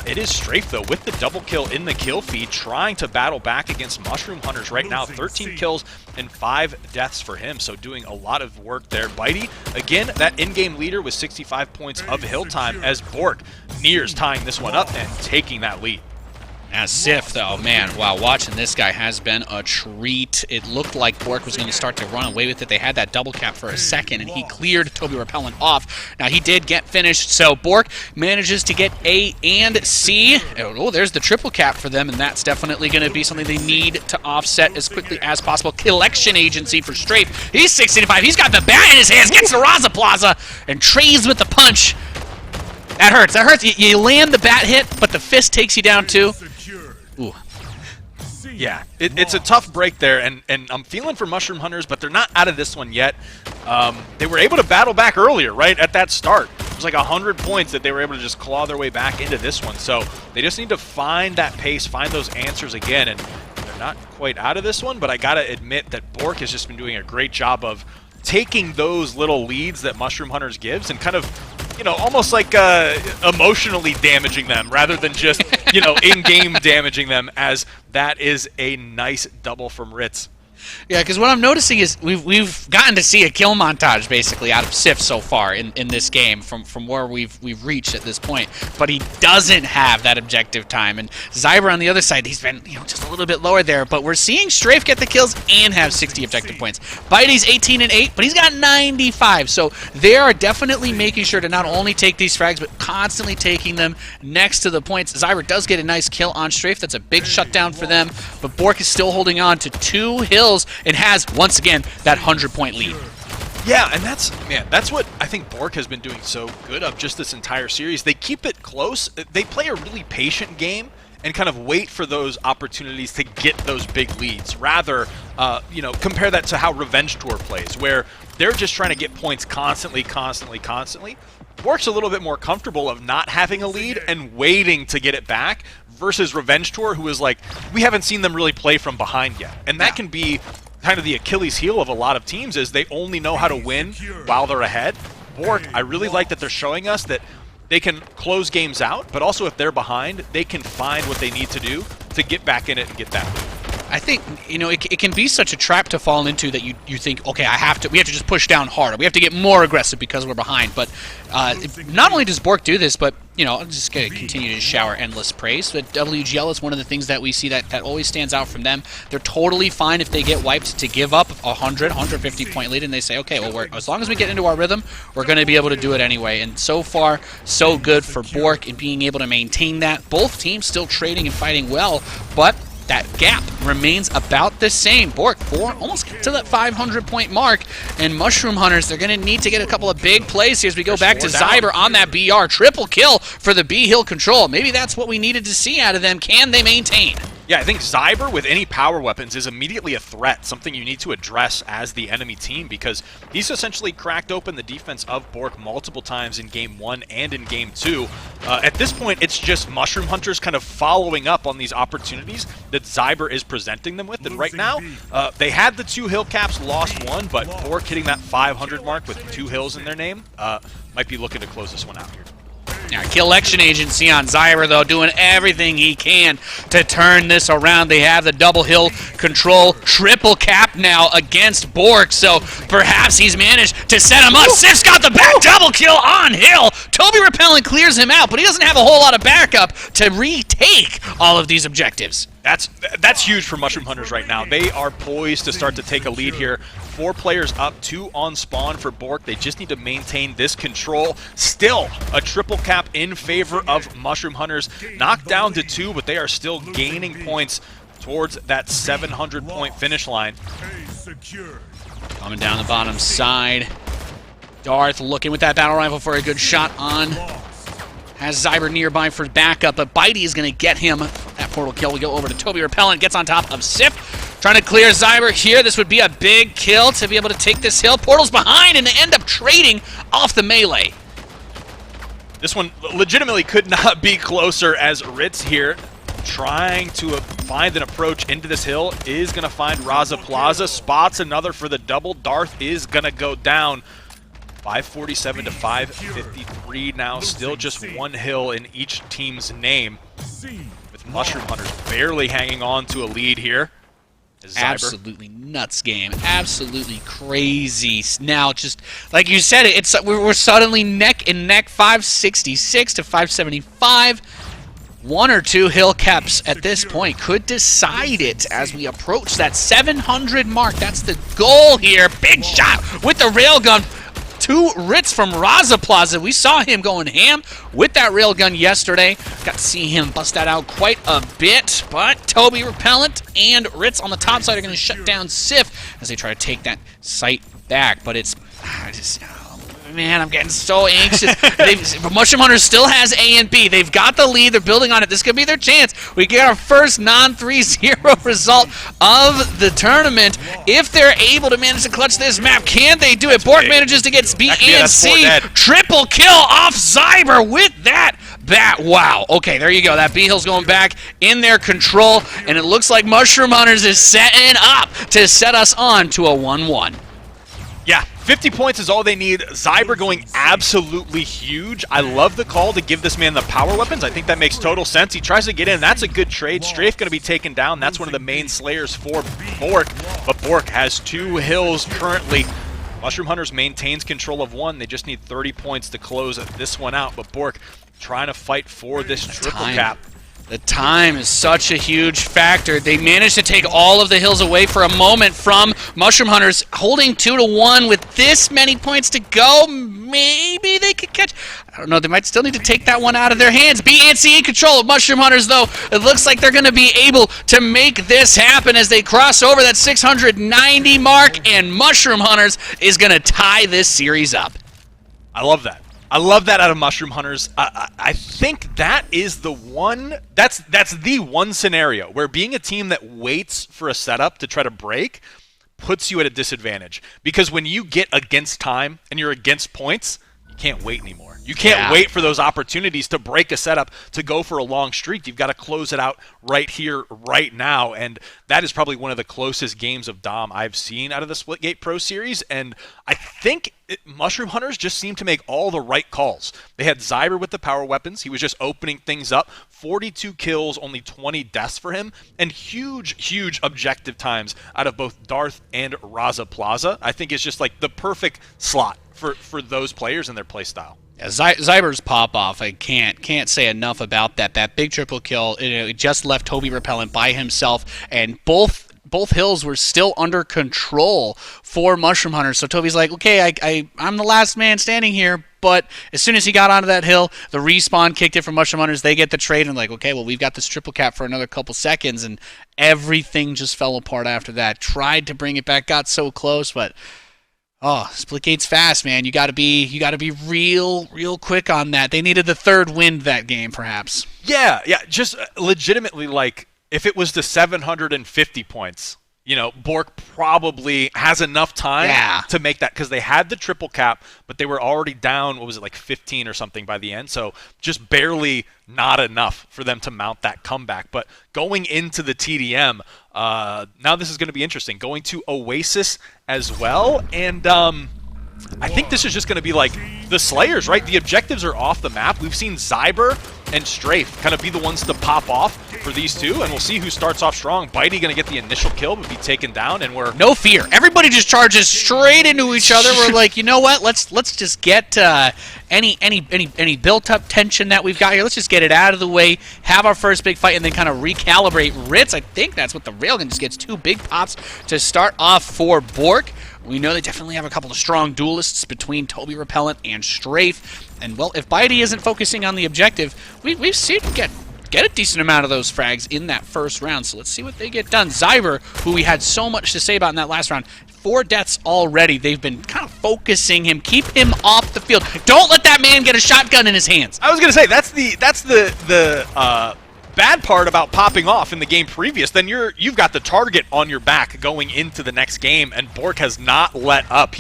It is Strafe, though, with the double kill in the kill feed, trying to battle back against Mushroom Hunters right now. 13 kills and 5 deaths for him, so doing a lot of work there. Bitey, again, that in-game leader with 65 points of hill time as Bork nears tying this one up and taking that lead. As Sif, though, man, wow, watching this guy has been a treat. It looked like Bork was going to start to run away with it. They had that double cap for a second, and he cleared Toby Repellent off. Now, he did get finished, so Bork manages to get A and C. Oh, there's the triple cap for them, and that's definitely going to be something they need to offset as quickly as possible. Collection agency for Strafe. He's 65. He's got the bat in his hands, gets the Raza Plaza, and trades with the punch. That hurts. That hurts. You land the bat hit, but the fist takes you down, too. Ooh. Yeah, it's a tough break there, and I'm feeling for Mushroom Hunters, but they're not out of this one yet. They were able to battle back earlier, right, at that start. It was like 100 points that they were able to just claw their way back into this one. So they just need to find that pace, find those answers again, and they're not quite out of this one, but I got to admit that Bork has just been doing a great job of taking those little leads that Mushroom Hunters gives and kind of, you know, almost like emotionally damaging them rather than just, you know, in-game damaging them, as that is a nice double from Ritz. Yeah, because what I'm noticing is we've gotten to see a kill montage basically out of Sif so far in this game from where we've reached at this point, but he doesn't have that objective time. And Zyber on the other side, he's been, you know, just a little bit lower there, but we're seeing Strafe get the kills and have 60 objective points. Bitey's 18 and 8, but he's got 95. So they are definitely making sure to not only take these frags, but constantly taking them next to the points. Zyber does get a nice kill on Strafe. That's a big shutdown for them, but Bork is still holding on to 2 hills and has, once again, that 100-point lead. Yeah, and that's what I think Bork has been doing so good of just this entire series. They keep it close. They play a really patient game and kind of wait for those opportunities to get those big leads. Rather, you know, compare that to how Revenge Tour plays, where they're just trying to get points constantly. Bork's a little bit more comfortable of not having a lead and waiting to get it back, versus Revenge Tour, who is like, we haven't seen them really play from behind yet. And that can be kind of the Achilles heel of a lot of teams, is they only know how to win while they're ahead. Bork, I really like that they're showing us that they can close games out, but also if they're behind, they can find what they need to do to get back in it and get that lead. I think, you know, it can be such a trap to fall into that you think, okay, we have to just push down harder. We have to get more aggressive because we're behind. But not only does Bork do this, but, you know, I'm just going to continue to shower endless praise. But WGL is one of the things that we see that always stands out from them. They're totally fine if they get wiped to give up a 150-point lead, and they say, okay, well, as long as we get into our rhythm, we're going to be able to do it anyway. And so far, so good for Bork in being able to maintain that. Both teams still trading and fighting well, but that gap remains about the same. Bork almost to that 500-point mark, and Mushroom Hunters, they're going to need to get a couple of big plays here as we go back to Zyber on that BR. Triple kill for the B-Hill control. Maybe that's what we needed to see out of them. Can they maintain? Yeah, I think Zyber with any power weapons is immediately a threat, something you need to address as the enemy team, because he's essentially cracked open the defense of Bork multiple times in Game 1 and in Game 2. At this point, it's just Mushroom Hunters kind of following up on these opportunities that Zyber is presenting them with, and right now, they had the 2 hill caps, lost 1, but Bork hitting that 500 mark with 2 hills in their name might be looking to close this one out here. Yeah, Collection Agency on Zyber, though, doing everything he can to turn this around. They have the double hill control, triple cap now against Bork, so perhaps he's managed to set him up. Sif's got the back double kill on hill. Toby Repellent clears him out, but he doesn't have a whole lot of backup to retake all of these objectives. That's huge for Mushroom Hunters right now. They are poised to start to take a lead here. 4 players up, 2 on spawn for Bork. They just need to maintain this control. Still a triple cap in favor of Mushroom Hunters. Knocked down to 2, but they are still gaining points towards that 700-point finish line. Coming down the bottom side. Darth looking with that battle rifle for a good shot on. Has Zyber nearby for backup, but Bitey is going to get him that portal kill. We go over to Toby Repellent, gets on top of Sif. Trying to clear Zyber here. This would be a big kill to be able to take this hill. Portal's behind, and they end up trading off the melee. This one legitimately could not be closer as Ritz here trying to find an approach into this hill is going to find Raza Plaza. Spots another for the double. Darth is going to go down. 547 to 553 now. Still just one hill in each team's name. With Mushroom Hunters barely hanging on to a lead here. Absolutely nuts game. Absolutely crazy. Now, just like you said, we're suddenly neck and neck. 566 to 575. One or two hill caps at this point could decide it as we approach that 700 mark. That's the goal here. Big shot with the railgun. Two Ritz from Raza Plaza. We saw him going ham with that railgun yesterday. Got to see him bust that out quite a bit. But Toby Repellent and Ritz on the top side are going to shut down Sif as they try to take that site back. But it's man, I'm getting so anxious. Mushroom Hunter still has A and B. They've got the lead. They're building on it. This could be their chance. We get our first non-3-0 result of the tournament. If they're able to manage to clutch this map, can they do it? Bork manages to get B and C. Triple kill off Zyber with that bat. Wow. Okay, there you go. That B-hill's going back in their control, and it looks like Mushroom Hunters is setting up to set us on to a 1-1. Yeah, 50 points is all they need. Zyber going absolutely huge. I love the call to give this man the power weapons. I think that makes total sense. He tries to get in. That's a good trade. Strafe going to be taken down. That's one of the main slayers for Bork. But Bork has two hills currently. Mushroom Hunters maintains control of one. They just need 30 points to close this one out. But Bork trying to fight for this triple cap. The time is such a huge factor. They managed to take all of the hills away for a moment from Mushroom Hunters, holding 2-1 with this many points to go. Maybe they could catch. I don't know. They might still need to take that one out of their hands. BNC in control of Mushroom Hunters, though. It looks like they're going to be able to make this happen as they cross over that 690 mark, and Mushroom Hunters is going to tie this series up. I love that. I love that out of Mushroom Hunters. I think that is the one, that's the one scenario where being a team that waits for a setup to try to break puts you at a disadvantage. Because when you get against time and you're against points, you can't wait anymore. You can't wait for those opportunities to break a setup, to go for a long streak. You've got to close it out right here, right now. And that is probably one of the closest games of Dom I've seen out of the Splitgate Pro Series. And I think Mushroom Hunters just seem to make all the right calls. They had Zyber with the power weapons. He was just opening things up. 42 kills, only 20 deaths for him. And huge, huge objective times out of both Darth and Raza Plaza. I think it's just like the perfect slot for those players and their play style. Yeah, Zyber's pop-off, I can't say enough about that. That big triple kill, it just left Toby Repellent by himself, and both hills were still under control for Mushroom Hunters. So Toby's like, okay, I'm the last man standing here, but as soon as he got onto that hill, the respawn kicked it from Mushroom Hunters. They get the trade, and like, okay, well, we've got this triple cap for another couple seconds, and everything just fell apart after that. Tried to bring it back, got so close, but oh, Splitgate's fast, man. You got to be real quick on that. They needed the third win that game, perhaps. Yeah, just legitimately, like, if it was to 750 points, you know, Bork probably has enough time to make that, because they had the triple cap, but they were already down, what was it, like 15 or something by the end, so just barely not enough for them to mount that comeback. But going into the TDM, now this is going to be interesting. Going to Oasis as well, and I think this is just going to be like the Slayers, right? The objectives are off the map. We've seen Zyber and Strafe kind of be the ones to pop off for these two, and we'll see who starts off strong. Bitey going to get the initial kill, but be taken down, and we're no fear. Everybody just charges straight into each other. We're like, you know what? Let's just get any built-up tension that we've got here. Let's just get it out of the way, have our first big fight, and then kind of recalibrate Ritz. I think that's what the railgun just gets two big pops to start off for Bork. We know they definitely have a couple of strong duelists between Toby Repellent and Strafe. And, well, if Bitey isn't focusing on the objective, we've seen him get a decent amount of those frags in that first round. So let's see what they get done. Zyber, who we had so much to say about in that last round, 4 deaths already. They've been kind of focusing him, keep him off the field. Don't let that man get a shotgun in his hands. I was going to say, that's the bad part about popping off in the game previous, then you've got the target on your back going into the next game, and Bork has not let up.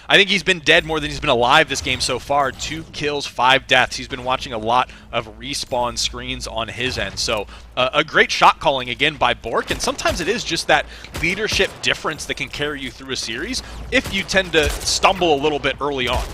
I think he's been dead more than he's been alive this game so far. 2 kills, 5 deaths. He's been watching a lot of respawn screens on his end. So a great shot calling again by Bork, and sometimes it is just that leadership difference that can carry you through a series if you tend to stumble a little bit early on.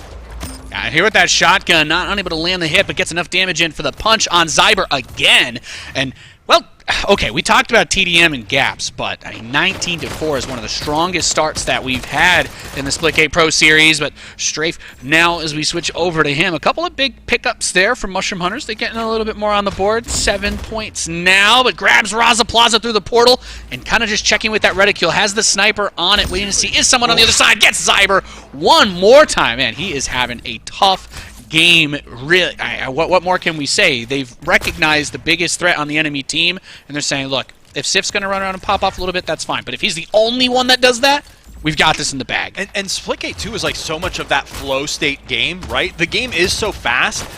Yeah, here with that shotgun, not unable to land the hit, but gets enough damage in for the punch on Zyber again. And, well, okay, we talked about TDM and gaps, but I mean, 19-4 is one of the strongest starts that we've had in the Splitgate Pro Series. But Strafe, now as we switch over to him, a couple of big pickups there from Mushroom Hunters. They're getting a little bit more on the board. 7 points now, but grabs Raza Plaza through the portal and kind of just checking with that reticule. Has the sniper on it, waiting to see is someone on the other side. Gets Zyber one more time. Man, he is having a tough game. Really, what more can we say? They've recognized the biggest threat on the enemy team, and they're saying, look, if Sif's going to run around and pop off a little bit, that's fine. But if he's the only one that does that, we've got this in the bag. And Splitgate 2 is like so much of that flow state game, right? The game is so fast.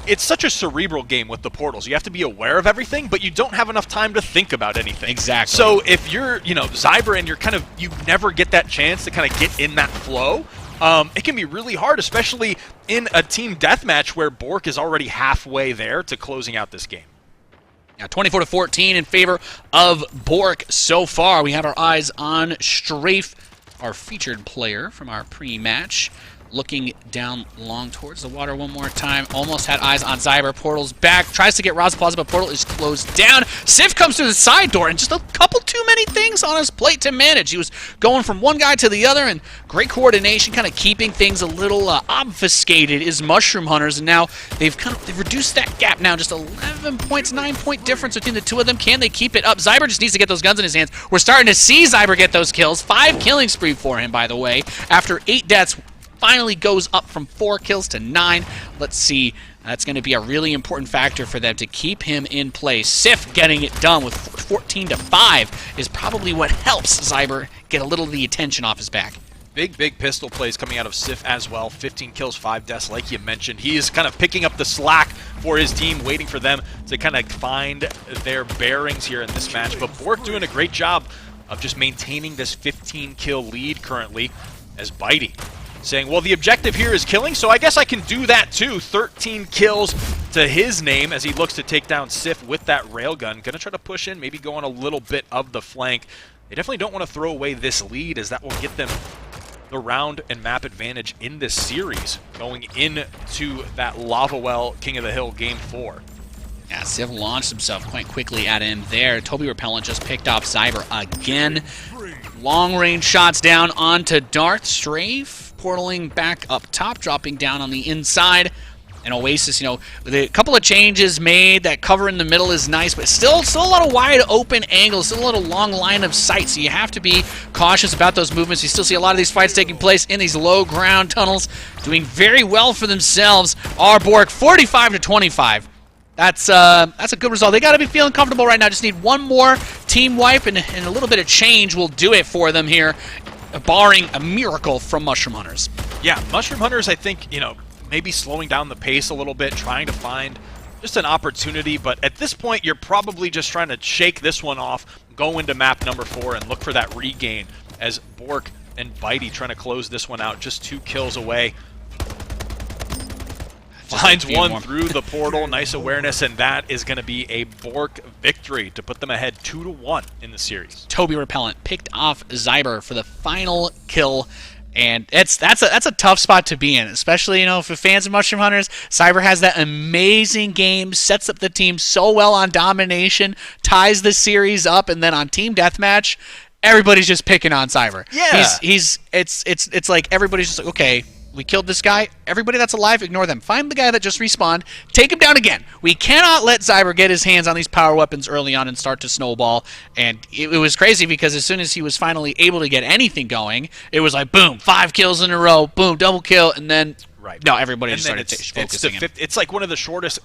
It's such a cerebral game with the portals. You have to be aware of everything, but you don't have enough time to think about anything. Exactly. So if you're, Zyber and you never get that chance to kind of get in that flow, it can be really hard, especially in a team deathmatch where Bork is already halfway there to closing out this game. Now 24-14 in favor of Bork so far. We have our eyes on Strafe, our featured player from our pre-match. Looking down long towards the water one more time. Almost had eyes on Zyber. Portal's back. Tries to get Raza Plaza, but Portal is closed down. Sif comes through the side door, and just a couple too many things on his plate to manage. He was going from one guy to the other, and great coordination, kind of keeping things a little obfuscated is Mushroom Hunters, and now they've reduced that gap now. Just 11 points, 9-point difference between the two of them. Can they keep it up? Zyber just needs to get those guns in his hands. We're starting to see Zyber get those kills. 5 killing spree for him, by the way, after 8 deaths. Finally goes up from 4 kills to 9. Let's see. That's going to be a really important factor for them to keep him in place. Sif getting it done with 14-5 is probably what helps Zyber get a little of the attention off his back. Big pistol plays coming out of Sif as well. 15 kills, 5 deaths, like you mentioned. He is kind of picking up the slack for his team, waiting for them to kind of find their bearings here in this match. But Bork doing a great job of just maintaining this 15-kill lead currently as Bitey saying, well, the objective here is killing, so I guess I can do that too. 13 kills to his name as he looks to take down Sif with that railgun. Gonna try to push in, maybe go on a little bit of the flank. They definitely don't want to throw away this lead, as that will get them the round and map advantage in this series going into that Lava Well King of the Hill Game 4. Yeah, Sif launched himself quite quickly at him there. Toby Repellent just picked off Zyber again. Long-range shots down onto Darth. Strafe portaling back up top, dropping down on the inside. And Oasis, the couple of changes made. That cover in the middle is nice, but still a lot of wide open angles, still a little long line of sight, so you have to be cautious about those movements. You still see a lot of these fights taking place in these low ground tunnels. Doing very well for themselves are Bork, 45-25. That's a good result. They got to be feeling comfortable right now. Just need one more team wipe, and a little bit of change will do it for them here, barring a miracle from Mushroom Hunters. Yeah, Mushroom Hunters, I think, maybe slowing down the pace a little bit, trying to find just an opportunity. But at this point, you're probably just trying to shake this one off, go into map number 4, and look for that regain as Bork and Bitey trying to close this one out. Just 2 kills away. Finds one through the portal. Nice awareness, and that is going to be a Bork victory to put them ahead 2-1 in the series. Toby Repellent picked off Zyber for the final kill, and that's a tough spot to be in, especially for fans of Mushroom Hunters. Zyber has that amazing game, sets up the team so well on domination, ties the series up, and then on team deathmatch, everybody's just picking on Zyber. Yeah, it's like everybody's just like, okay, we killed this guy. Everybody that's alive, ignore them. Find the guy that just respawned. Take him down again. We cannot let Zyber get his hands on these power weapons early on and start to snowball. And it was crazy because as soon as he was finally able to get anything going, it was like, boom, 5 kills in a row, boom, double kill, and then everybody just started focusing. It's like one of the shortest,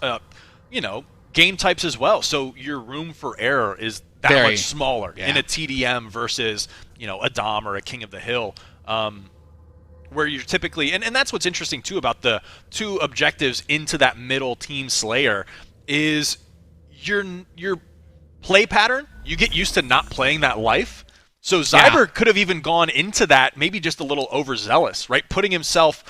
game types as well. So your room for error is that much smaller in a TDM versus, a Dom or a King of the Hill. Where you're typically, and that's what's interesting too about the 2 objectives into that middle team slayer, is you're play pattern, you get used to not playing that life. So Zyber could have even gone into that maybe just a little overzealous, right? Putting himself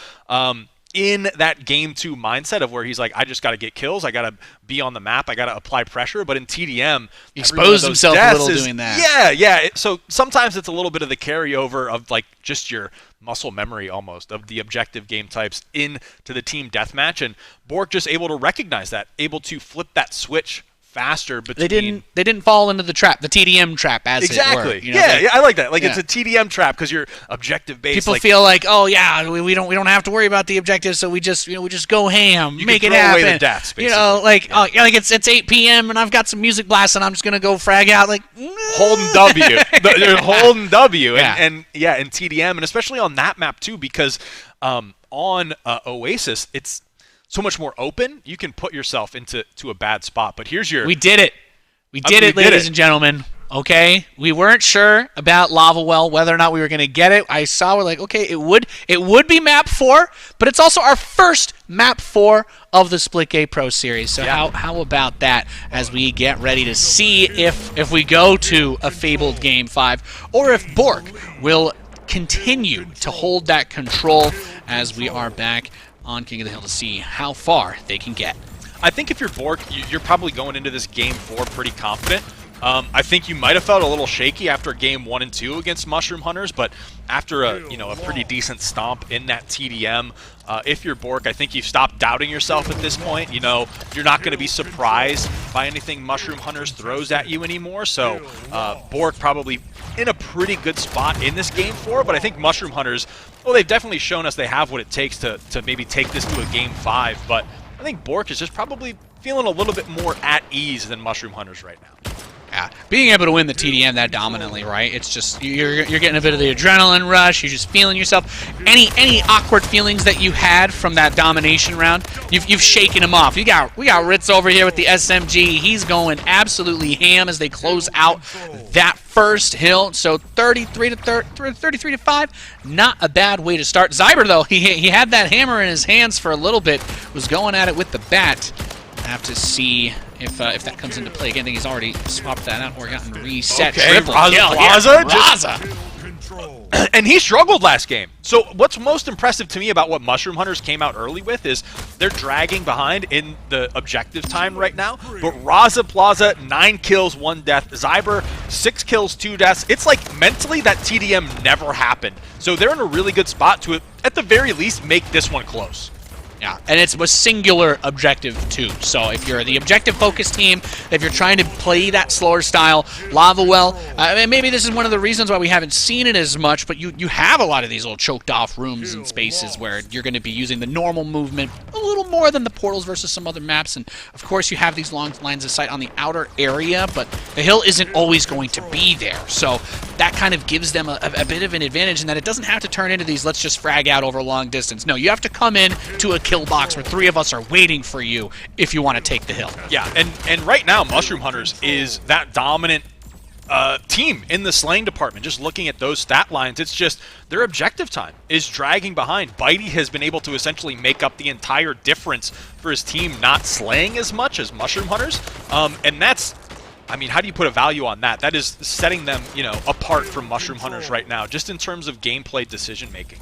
in that game 2 mindset of where he's like, I just got to get kills, I got to be on the map, I got to apply pressure. But in TDM, he exposed himself a little doing that. Yeah. So sometimes it's a little bit of the carryover of like just your muscle memory almost of the objective game types into the team deathmatch, and Bork just able to recognize that, able to flip that switch faster between. They didn't fall into the trap, the TDM trap, as exactly. it were. You know, Yeah, I like that. Like it's a TDM trap because you're objective based. People feel like, oh yeah, we don't have to worry about the objectives, so we just go ham, make it happen. Away the deaths, basically. You know, like like it's 8 p.m. and I've got some music blasting, I'm just gonna go frag out like holding W, they're holding W, yeah. and in TDM, and especially on that map too, because on Oasis it's so much more open. You can put yourself into a bad spot. But here's your... We did it. We did it, ladies and gentlemen. Okay? We weren't sure about Lava Well, whether or not we were going to get it. We're like, okay, it would be map 4, but it's also our first map 4 of the Splitgate Pro Series. So how about that as we get ready to see if we go to a fabled Game 5, or if Bork will continue to hold that control as we are back on King of the Hill to see how far they can get. I think if you're Bork, you're probably going into this Game 4 pretty confident. I think you might have felt a little shaky after Game 1 and 2 against Mushroom Hunters, but after a pretty decent stomp in that TDM, if you're Bork, I think you've stopped doubting yourself at this point. You know, you're not going to be surprised by anything Mushroom Hunters throws at you anymore. So Bork probably in a pretty good spot in this Game 4, but I think Mushroom Hunters, well, they've definitely shown us they have what it takes to maybe take this to a Game 5, but I think Bork is just probably feeling a little bit more at ease than Mushroom Hunters right now. Yeah, being able to win the TDM that dominantly, right? It's just you're getting a bit of the adrenaline rush. You're just feeling yourself. Any awkward feelings that you had from that domination round, you've shaken them off. We got Ritz over here with the SMG. He's going absolutely ham as they close out that first hill. So 33 to 5, not a bad way to start. Zyber though, he had that hammer in his hands for a little bit. Was going at it with the bat. Have to see if that comes into play again. I think he's already swapped that out or gotten reset. Okay, Triple kill. Raza. And he struggled last game. So what's most impressive to me about what Mushroom Hunters came out early with is they're dragging behind in the objective time right now. But Raza Plaza, 9 kills, 1 death. Zyber, 6 kills, 2 deaths. It's like mentally that TDM never happened. So they're in a really good spot to, at the very least, make this one close. Yeah, and it's a singular objective too. So if you're the objective-focused team, if you're trying to play that slower style, Lava Well, maybe this is one of the reasons why we haven't seen it as much, but you have a lot of these little choked-off rooms and spaces where you're going to be using the normal movement a little more than the portals versus some other maps, and of course you have these long lines of sight on the outer area, but the hill isn't always going to be there. So that kind of gives them a bit of an advantage in that it doesn't have to turn into these let's just frag out over long distance. No, you have to come in to a kill box where 3 of us are waiting for you if you want to take the hill. Yeah, and right now Mushroom Hunters is that dominant team in the slaying department. Just looking at those stat lines, it's just their objective time is dragging behind. Bitey has been able to essentially make up the entire difference for his team not slaying as much as Mushroom Hunters, and that's, I mean, how do you put a value on that? That is setting them, apart from Mushroom Hunters right now, just in terms of gameplay decision making.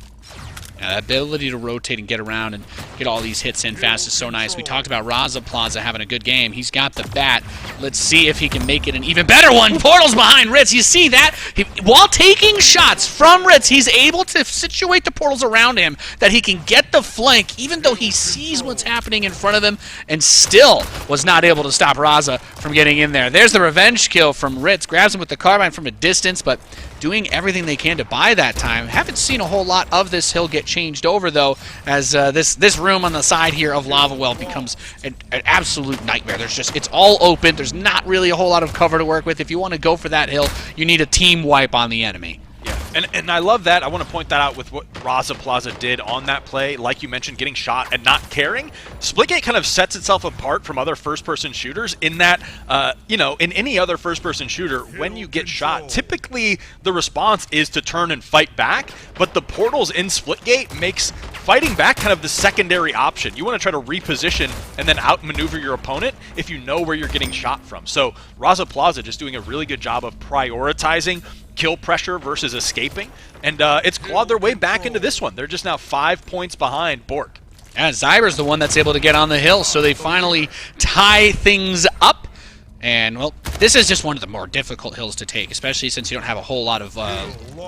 The ability to rotate and get around and get all these hits in fast is so nice. We talked about Raza Plaza having a good game. He's got the bat. Let's see if he can make it an even better one. Portal's behind Ritz. You see that? While taking shots from Ritz, he's able to situate the portals around him that he can get the flank, even though he sees what's happening in front of him, and still was not able to stop Raza from getting in there. There's the revenge kill from Ritz. Grabs him with the carbine from a distance, but doing everything they can to buy that time. Haven't seen a whole lot of this hill get changed over, though, as this room on the side here of Lava Well becomes an absolute nightmare. It's all open. There's not really a whole lot of cover to work with. If you want to go for that hill, you need a team wipe on the enemy. Yeah, and I love that. I want to point that out with what Raza Plaza did on that play. Like you mentioned, getting shot and not caring. Splitgate kind of sets itself apart from other first-person shooters in that, in any other first-person shooter, when you get shot, typically the response is to turn and fight back, but the portals in Splitgate makes fighting back kind of the secondary option. You want to try to reposition and then outmaneuver your opponent if you know where you're getting shot from. So Raza Plaza just doing a really good job of prioritizing kill pressure versus escaping, and it's clawed their way back into this one. They're just now 5 points behind Bork. Yeah, Zyber's the one that's able to get on the hill, so they finally tie things up. And, well, this is just one of the more difficult hills to take, especially since you don't have a whole lot of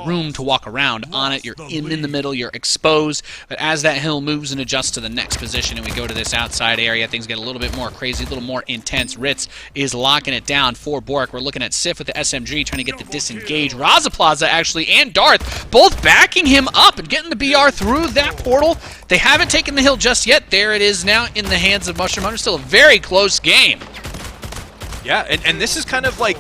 room to walk around on it. You're in the middle, you're exposed. But as that hill moves and adjusts to the next position and we go to this outside area, things get a little bit more crazy, a little more intense. Ritz is locking it down for Bork. We're looking at Sif with the SMG trying to get the disengage. Raza Plaza, actually, and Darth both backing him up and getting the BR through that portal. They haven't taken the hill just yet. There it is now in the hands of Mushroom Hunter. Still a very close game. Yeah, and this is kind of like,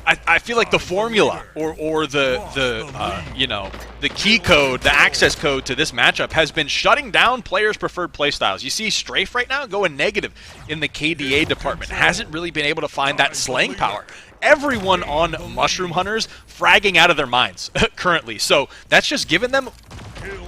I feel like the formula or the you know, the key code, the access code to this matchup has been shutting down players' preferred playstyles. You see Strafe right now going negative in the KDA department. Hasn't really been able to find that slaying power. Everyone on Mushroom Hunters fragging out of their minds currently. So that's just given them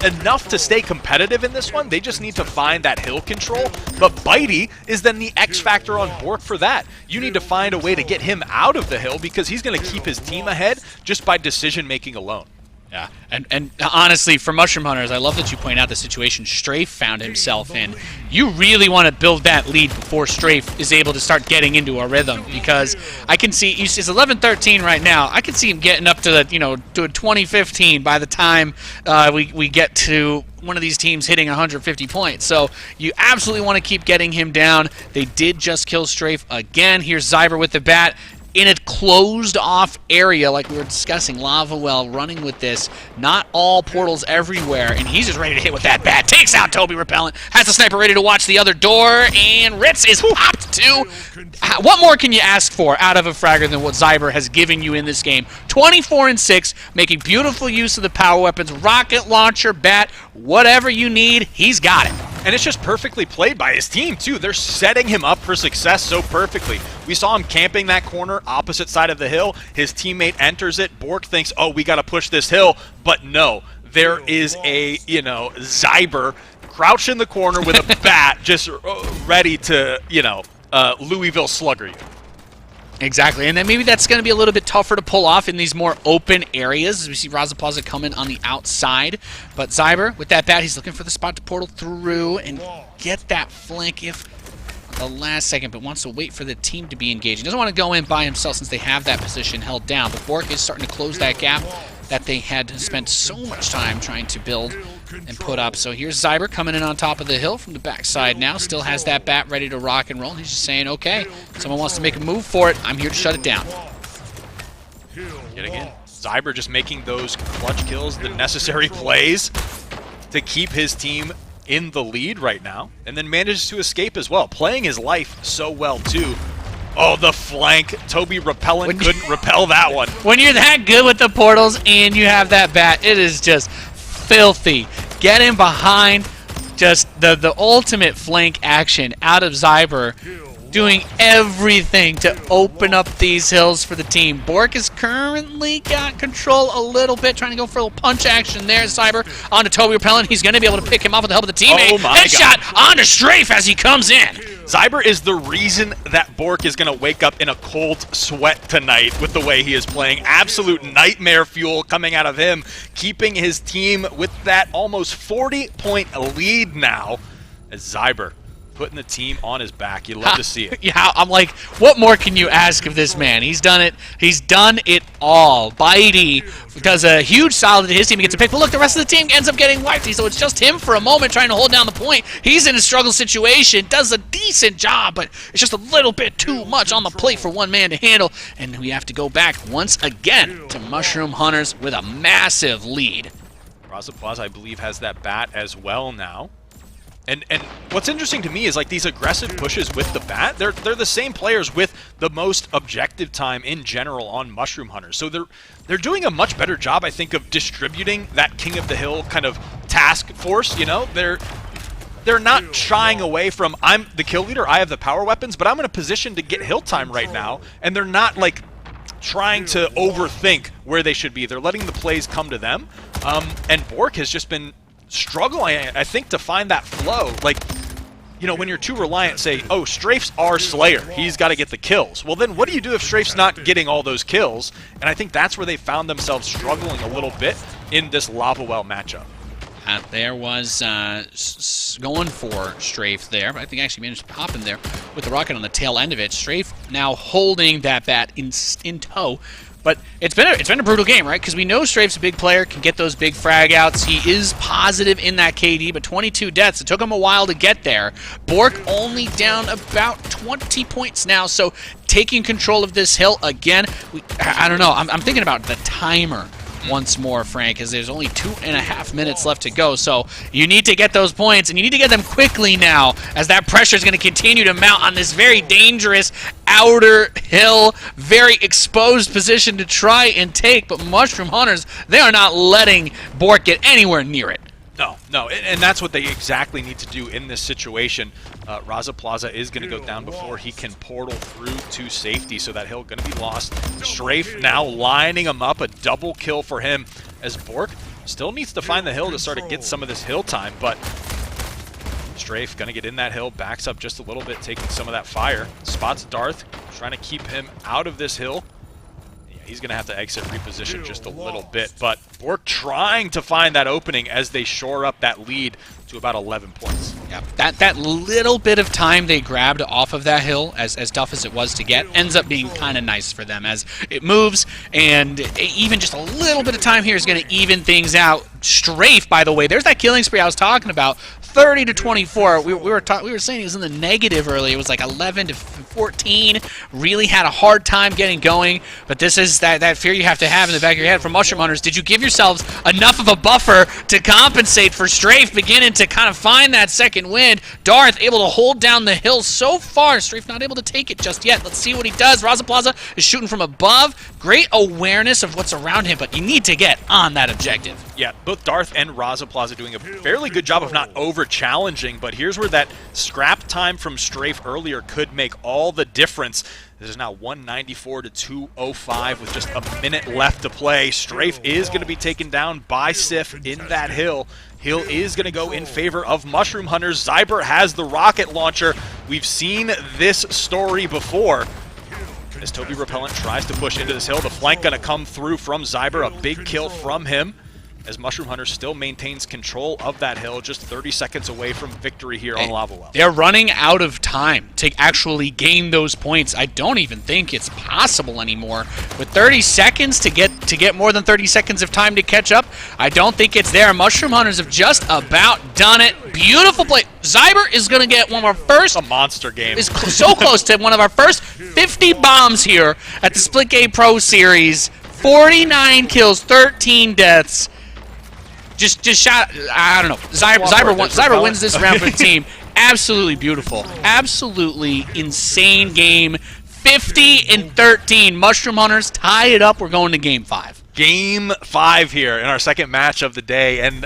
enough to stay competitive in this one. They just need to find that hill control, but Bitey is then the X factor on Bork for that. You need to find a way to get him out of the hill because he's going to keep his team ahead just by decision making alone. Yeah, and honestly, for Mushroom Hunters, I love that you point out the situation Strafe found himself in. You really want to build that lead before Strafe is able to start getting into a rhythm, because I can see it's 11-13 right now. I can see him getting up to the, you know, to a 20-15 by the time we get to one of these teams hitting 150 points. So you absolutely want to keep getting him down. They did just kill Strafe again. Here's Zyber with the bat. In a closed-off area, like we were discussing, Lava Well running with this. Not all portals everywhere, and he's just ready to hit with that bat. Takes out Toby Repellent, has the sniper ready to watch the other door, and Ritz is popped too. What more can you ask for out of a fragger than what Zyber has given you in this game? 24-6, making beautiful use of the power weapons, rocket launcher, bat, whatever you need, he's got it. And it's just perfectly played by his team, too. They're setting him up for success so perfectly. We saw him camping that corner, opposite side of the hill. His teammate enters it. Bork thinks, oh, we got to push this hill. But no, there is a, you know, Zyber crouched in the corner with a bat just ready to, you know, Louisville slugger you. Exactly, and then maybe that's going to be a little bit tougher to pull off in these more open areas. We see Raza Plaza coming on the outside, but Zyber, with that bat, he's looking for the spot to portal through and get that flank if the last second, but wants to wait for the team to be engaged. He doesn't want to go in by himself since they have that position held down, but Bork is starting to close that gap that they had spent so much time trying to build and put up. So here's Zyber coming in on top of the hill from the backside now. Still has that bat ready to rock and roll. He's just saying, okay, someone wants to make a move for it. I'm here to shut it down. Yet again, Zyber just making those clutch kills, the necessary plays to keep his team in the lead right now, and then manages to escape as well, playing his life so well too. Oh, the flank. Toby Repellent couldn't repel that one. When you're that good with the portals and you have that bat, it is just filthy. Get in behind, just the ultimate flank action out of Zyber, doing everything to open up these hills for the team. Bork has currently got control a little bit, trying to go for a little punch action there. Zyber onto Toby Repellent. He's going to be able to pick him off with the help of the teammate. Oh my Headshot onto Strafe as he comes in. Zyber is the reason that Bork is going to wake up in a cold sweat tonight with the way he is playing. Absolute nightmare fuel coming out of him, keeping his team with that almost 40-point lead now as Zyber putting the team on his back. You love to see it. Yeah, I'm like, what more can you ask of this man? He's done it. He's done it all. Bitey does a huge solid to his team. He gets a pick, but look, the rest of the team ends up getting wiped. So it's just him for a moment trying to hold down the point. He's in a struggle situation, does a decent job, but it's just a little bit too much on the plate for one man to handle. And we have to go back once again to Mushroom Hunters with a massive lead. Raza Plaza, I believe, has that bat as well now. And what's interesting to me is like these aggressive pushes with the bat, they're the same players with the most objective time in general on Mushroom Hunters. So they're doing a much better job, I think, of distributing that King of the Hill kind of task force, you know? They're not shying away from, I'm the kill leader, I have the power weapons, but I'm in a position to get hill time right now, and they're not like trying to overthink where they should be. They're letting the plays come to them. And Bork has just been struggling, I think, to find that flow. Like, you know, when you're too reliant, say, oh, Strafe's our Slayer, he's got to get the kills. Well, then what do you do if Strafe's not getting all those kills? And I think that's where they found themselves struggling a little bit in this Lava Well matchup. There was going for Strafe there, but I think actually managed to pop in there with the rocket on the tail end of it. Strafe now holding that bat in tow. But it's been a brutal game, right? Because we know Strafe's a big player, can get those big frag outs. He is positive in that KD, but 22 deaths. It took him a while to get there. Bork only down about 20 points now, so taking control of this hill again. I don't know. I'm thinking about the timer once more, Frank, as there's only 2.5 minutes left to go. So you need to get those points, and you need to get them quickly now, as that pressure is going to continue to mount on this very dangerous outer hill, very exposed position to try and take. But Mushroom Hunters, they are not letting Bork get anywhere near it. No, and that's what they exactly need to do in this situation. Raza Plaza is going to go down before he can portal through to safety, so that hill going to be lost. Strafe now lining him up, a double kill for him, as Bork still needs to find the hill to start to get some of this hill time, but Strafe going to get in that hill, backs up just a little bit, taking some of that fire. Spots Darth, trying to keep him out of this hill. He's going to have to exit, reposition just a little bit, but Bork trying to find that opening as they shore up that lead to about 11 points. Yeah, that little bit of time they grabbed off of that hill, as tough as it was to get, ends up being kind of nice for them as it moves, and even just a little bit of time here is going to even things out. Strafe, by the way, there's that killing spree I was talking about. 30 to 24. We were saying he was in the negative early. It was like 11 to 14. Really had a hard time getting going. But this is that fear you have to have in the back of your head from Mushroom Hunters. Did you give yourselves enough of a buffer to compensate for Strafe beginning to kind of find that second wind? Darth able to hold down the hill so far. Strafe not able to take it just yet. Let's see what he does. Raza Plaza is shooting from above. Great awareness of what's around him, but you need to get on that objective. Yeah, both Darth and Raza Plaza doing a fairly good job of not over-challenging, but here's where that scrap time from Strafe earlier could make all the difference. This is now 194 to 205 with just a minute left to play. Strafe is going to be taken down by Sif in that hill. Hill is going to go in favor of Mushroom Hunters. Zyber has the rocket launcher. We've seen this story before. As Toby Repellent tries to push into this hill, the flank going to come through from Zyber. A big kill from him, as Mushroom Hunter still maintains control of that hill, just 30 seconds away from victory here on Lava Well. They're running out of time to actually gain those points. I don't even think it's possible anymore. With 30 seconds to get more than 30 seconds of time to catch up, I don't think it's there. Mushroom Hunters have just about done it. Beautiful play. Zyber is going to get one of our first... A monster game. Is so close to one of our first 50 bombs here at the Splitgate Pro Series. 49 kills, 13 deaths. Just shot. I don't know. Zyber wins this round for the team. Absolutely beautiful. Absolutely insane game. 50 and 13. Mushroom Hunters tie it up. We're going to Game 5. Game 5 here in our second match of the day, and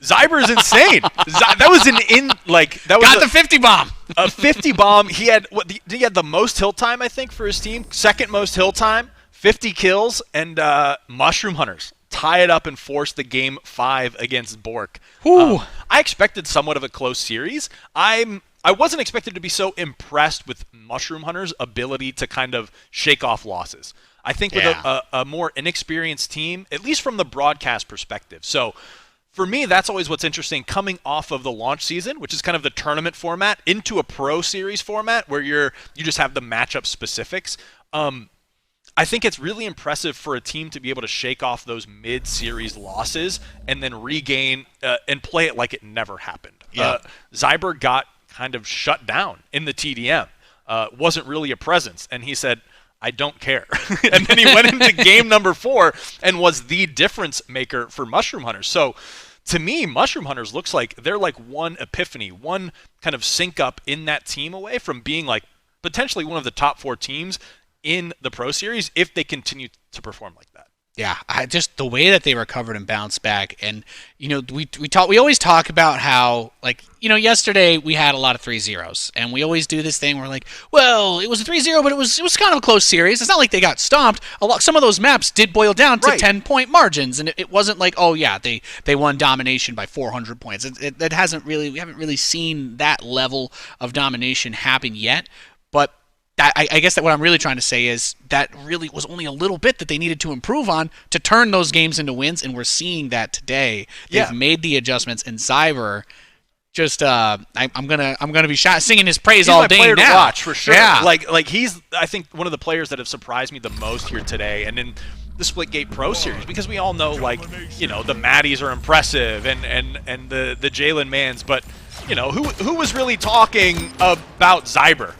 Zyber's insane. That was got the 50 bomb. A 50 bomb. He had the most hill time, I think, for his team. Second most hill time. 50 kills, and Mushroom Hunters tie it up and force the Game 5 against Bork. I expected somewhat of a close series. I wasn't expected to be so impressed with Mushroom Hunter's ability to kind of shake off losses. I think with a more inexperienced team, at least from the broadcast perspective. So for me, that's always what's interesting, coming off of the launch season, which is kind of the tournament format, into a pro series format where you just have the matchup specifics. I think it's really impressive for a team to be able to shake off those mid-series losses and then regain and play it like it never happened. Yeah. Zyber got kind of shut down in the TDM. Wasn't really a presence, and he said, I don't care. And then he went into game number 4 and was the difference maker for Mushroom Hunters. So to me, Mushroom Hunters looks like they're like one epiphany, one kind of sync up in that team away from being like potentially one of the top 4 teams in the Pro Series if they continue to perform like that. Yeah, just the way that they recovered and bounced back, and we always talk about how, like, yesterday we had a lot of 3-0s, and we always do this thing where, like, well, it was a 3-0, but it was kind of a close series. It's not like they got stomped. Some of those maps did boil down to 10-point margins, and it wasn't like, oh yeah, they won domination by 400 points. We haven't really seen that level of domination happen yet, but. I guess that what I'm really trying to say is that really was only a little bit that they needed to improve on to turn those games into wins, and we're seeing that today. They've made the adjustments, and Zyber just I'm gonna be singing his praise all day now. He's my player to watch for sure. Yeah. Like he's, I think, one of the players that have surprised me the most here today, and in the Splitgate Pro Series, because we all know, like, the Maddies are impressive and the Jalen Mans, but who was really talking about Zyber?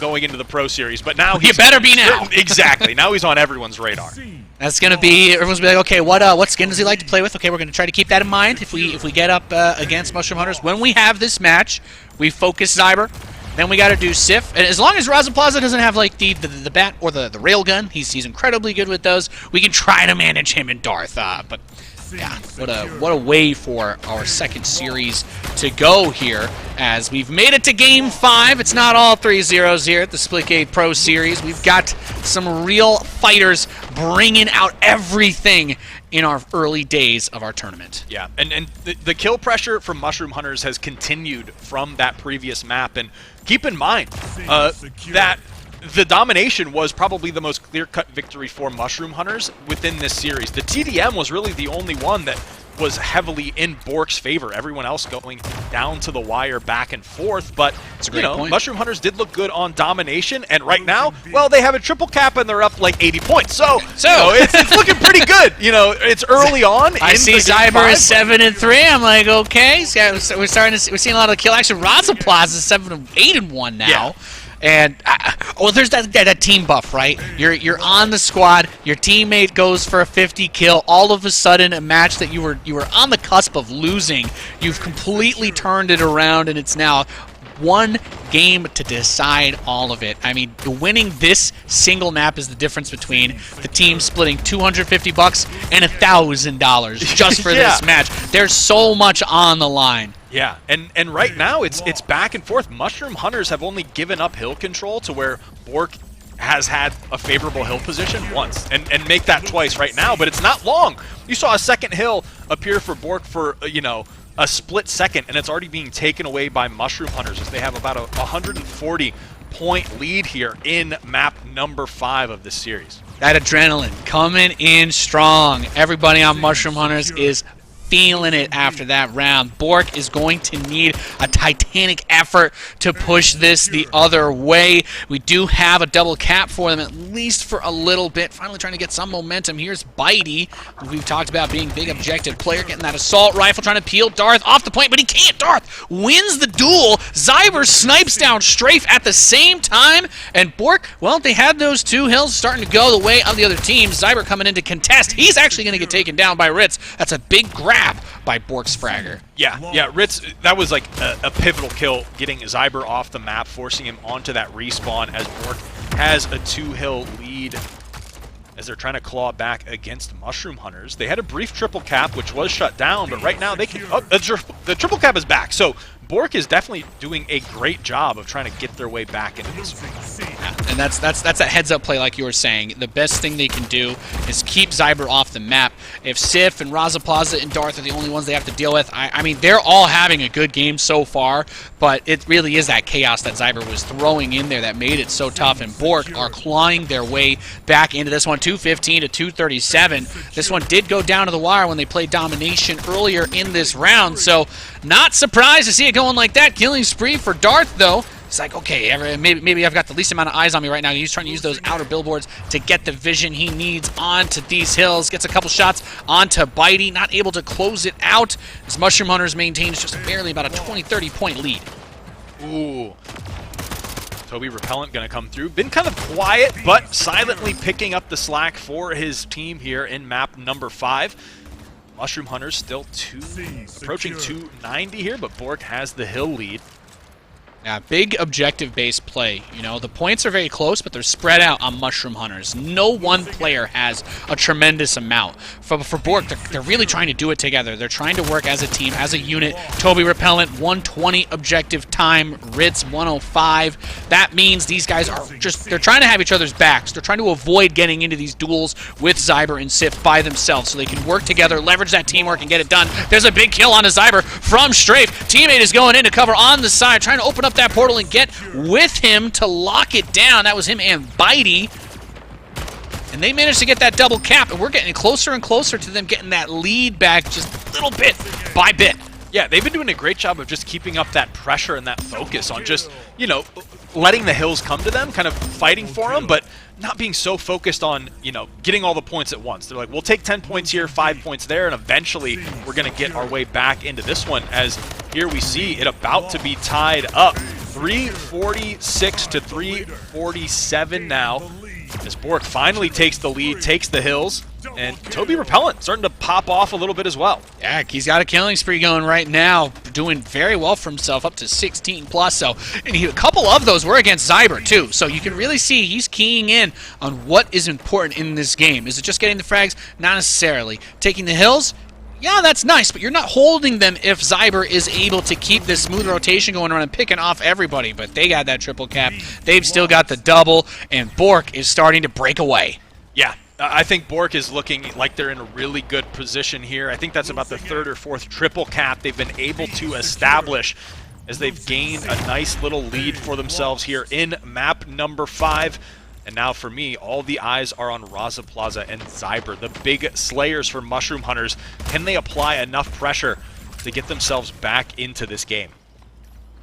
Going into the Pro Series, but now he better be now. Exactly. Now he's on everyone's radar. That's gonna be, everyone's gonna be like, okay, what skin does he like to play with? Okay, we're gonna try to keep that in mind if we get up against Mushroom Hunters. When we have this match, we focus Zyber. Then we got to do Sif, and as long as Raza Plaza doesn't have like the bat or the railgun, he's incredibly good with those. We can try to manage him and Darth, but. Yeah, what a way for our second series to go here, as we've made it to Game 5. It's not all 3-0s here at the Splitgate Pro Series. We've got some real fighters bringing out everything in our early days of our tournament. Yeah, and the kill pressure from Mushroom Hunters has continued from that previous map, and keep in mind that the domination was probably the most clear-cut victory for Mushroom Hunters within this series. The TDM was really the only one that was heavily in Bork's favor. Everyone else going down to the wire back and forth. But, Mushroom Hunters did look good on domination. And right now, well, they have a triple cap and they're up like 80 points. So it's looking pretty good. It's early on. I see Zyber is 7-3. I'm like, okay. So we're seeing a lot of kill action. Raza Plaza is 7-8-1 now. Yeah. And there's that team buff, right? You're on the squad. Your teammate goes for a 50 kill. All of a sudden, a match that you were on the cusp of losing, you've completely turned it around, and it's now one game to decide all of it. I mean, winning this single map is the difference between the team splitting $250 and $1,000 just for this match. There's so much on the line. Yeah, and right now it's back and forth. Mushroom Hunters have only given up hill control to where Bork has had a favorable hill position once, and make that twice right now, but it's not long. You saw a second hill appear for Bork for, a split second, and it's already being taken away by Mushroom Hunters as they have about a 140-point lead here in map number 5 of this series. That adrenaline coming in strong. Everybody on Mushroom Hunters is feeling it after that round. Bork is going to need a titanic effort to push this the other way. We do have a double cap for them, at least for a little bit. Finally trying to get some momentum. Here's Bitey, who we've talked about being big objective player, getting that assault rifle, trying to peel Darth off the point, but he can't. Darth wins the duel. Zyber snipes down Strafe at the same time, and Bork, well, they had those two hills starting to go the way of the other team. Zyber coming in to contest. He's actually going to get taken down by Ritz. That's a big grab by Bork's Fragger. Yeah, Ritz, that was like a pivotal kill, getting Zyber off the map, forcing him onto that respawn as Bork has a 2-hill lead as they're trying to claw back against Mushroom Hunters. They had a brief triple cap, which was shut down, but right now they can... Oh, the triple cap is back, so Bork is definitely doing a great job of trying to get their way back into this one. Yeah, and that's a heads-up play like you were saying. The best thing they can do is keep Zyber off the map. If Sif and Raza Plaza and Darth are the only ones they have to deal with, I mean, they're all having a good game so far, but it really is that chaos that Zyber was throwing in there that made it so tough, and Bork are clawing their way back into this one, 215 to 237. This one did go down to the wire when they played domination earlier in this round, so not surprised to see it going like that. Killing spree for Darth, though. It's like, okay, maybe I've got the least amount of eyes on me right now. He's trying to use those outer billboards to get the vision he needs onto these hills. Gets a couple shots onto Bitey, not able to close it out as Mushroom Hunters maintains just barely about a 20-30 point lead. Ooh. Toby Repellent going to come through. Been kind of quiet, but silently picking up the slack for his team here in map number 5. Mushroom Hunters still approaching 290 here, but Bork has the hill lead. Yeah, big objective-based play. You know, the points are very close, but they're spread out on Mushroom Hunters. No one player has a tremendous amount. For Bork, they're really trying to do it together. They're trying to work as a team, as a unit. Toby Repellent, 120 objective time. Ritz, 105. That means these guys are they're trying to have each other's backs. They're trying to avoid getting into these duels with Zyber and Sif by themselves so they can work together, leverage that teamwork, and get it done. There's a big kill on a Zyber from Strafe. Teammate is going in to cover on the side, trying to open up that portal and get with him to lock it down. That was him and Bitey. And they managed to get that double cap, and we're getting closer and closer to them getting that lead back just little bit by bit. Yeah, they've been doing a great job of just keeping up that pressure and that focus on just, you know, letting the hills come to them, kind of fighting for them, but not being so focused on, you know, getting all the points at once. They're like, we'll take 10 points here, 5 points there, and eventually we're going to get our way back into this one, as here we see it about to be tied up. 346 to 347 now, as Bork finally takes the lead, takes the hills, and Toby Repellent starting to pop off a little bit as well. Yeah, he's got a killing spree going right now, doing very well for himself, up to 16 plus. So, and a couple of those were against Zyber too. So you can really see he's keying in on what is important in this game. Is it just getting the frags? Not necessarily. Taking the hills? Yeah, that's nice, but you're not holding them if Zyber is able to keep this smooth rotation going around and picking off everybody. But they got that triple cap. They've still got the double, and Bork is starting to break away. Yeah, I think Bork is looking like they're in a really good position here. I think that's about the third or fourth triple cap they've been able to establish as they've gained a nice little lead for themselves here in map number 5. And now for me, all the eyes are on Raza Plaza and Zyber, the big slayers for Mushroom Hunters. Can they apply enough pressure to get themselves back into this game?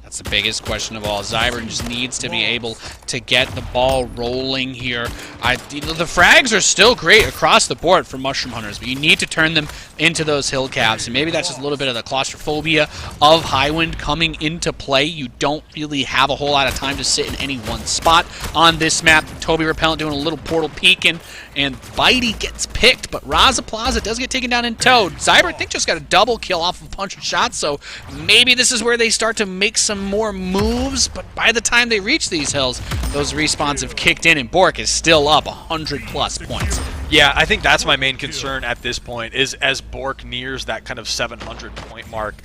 That's the biggest question of all. Zyber just needs to be able to get the ball rolling here. The frags are still great across the board for Mushroom Hunters, but you need to turn them into those hill caps, and maybe that's just a little bit of the claustrophobia of Highwind coming into play. You don't really have a whole lot of time to sit in any one spot on this map. Toby Repellent doing a little portal peeking, and Bitey gets picked, but Raza Plaza does get taken down in tow. Zyber, I think, just got a double kill off of a bunch of shots, so maybe this is where they start to make some more moves, but by the time they reach these hills, those respawns have kicked in, and Bork is still up 100+ points. Yeah, I think that's my main concern at this point, is as Bork nears that kind of 700 point mark,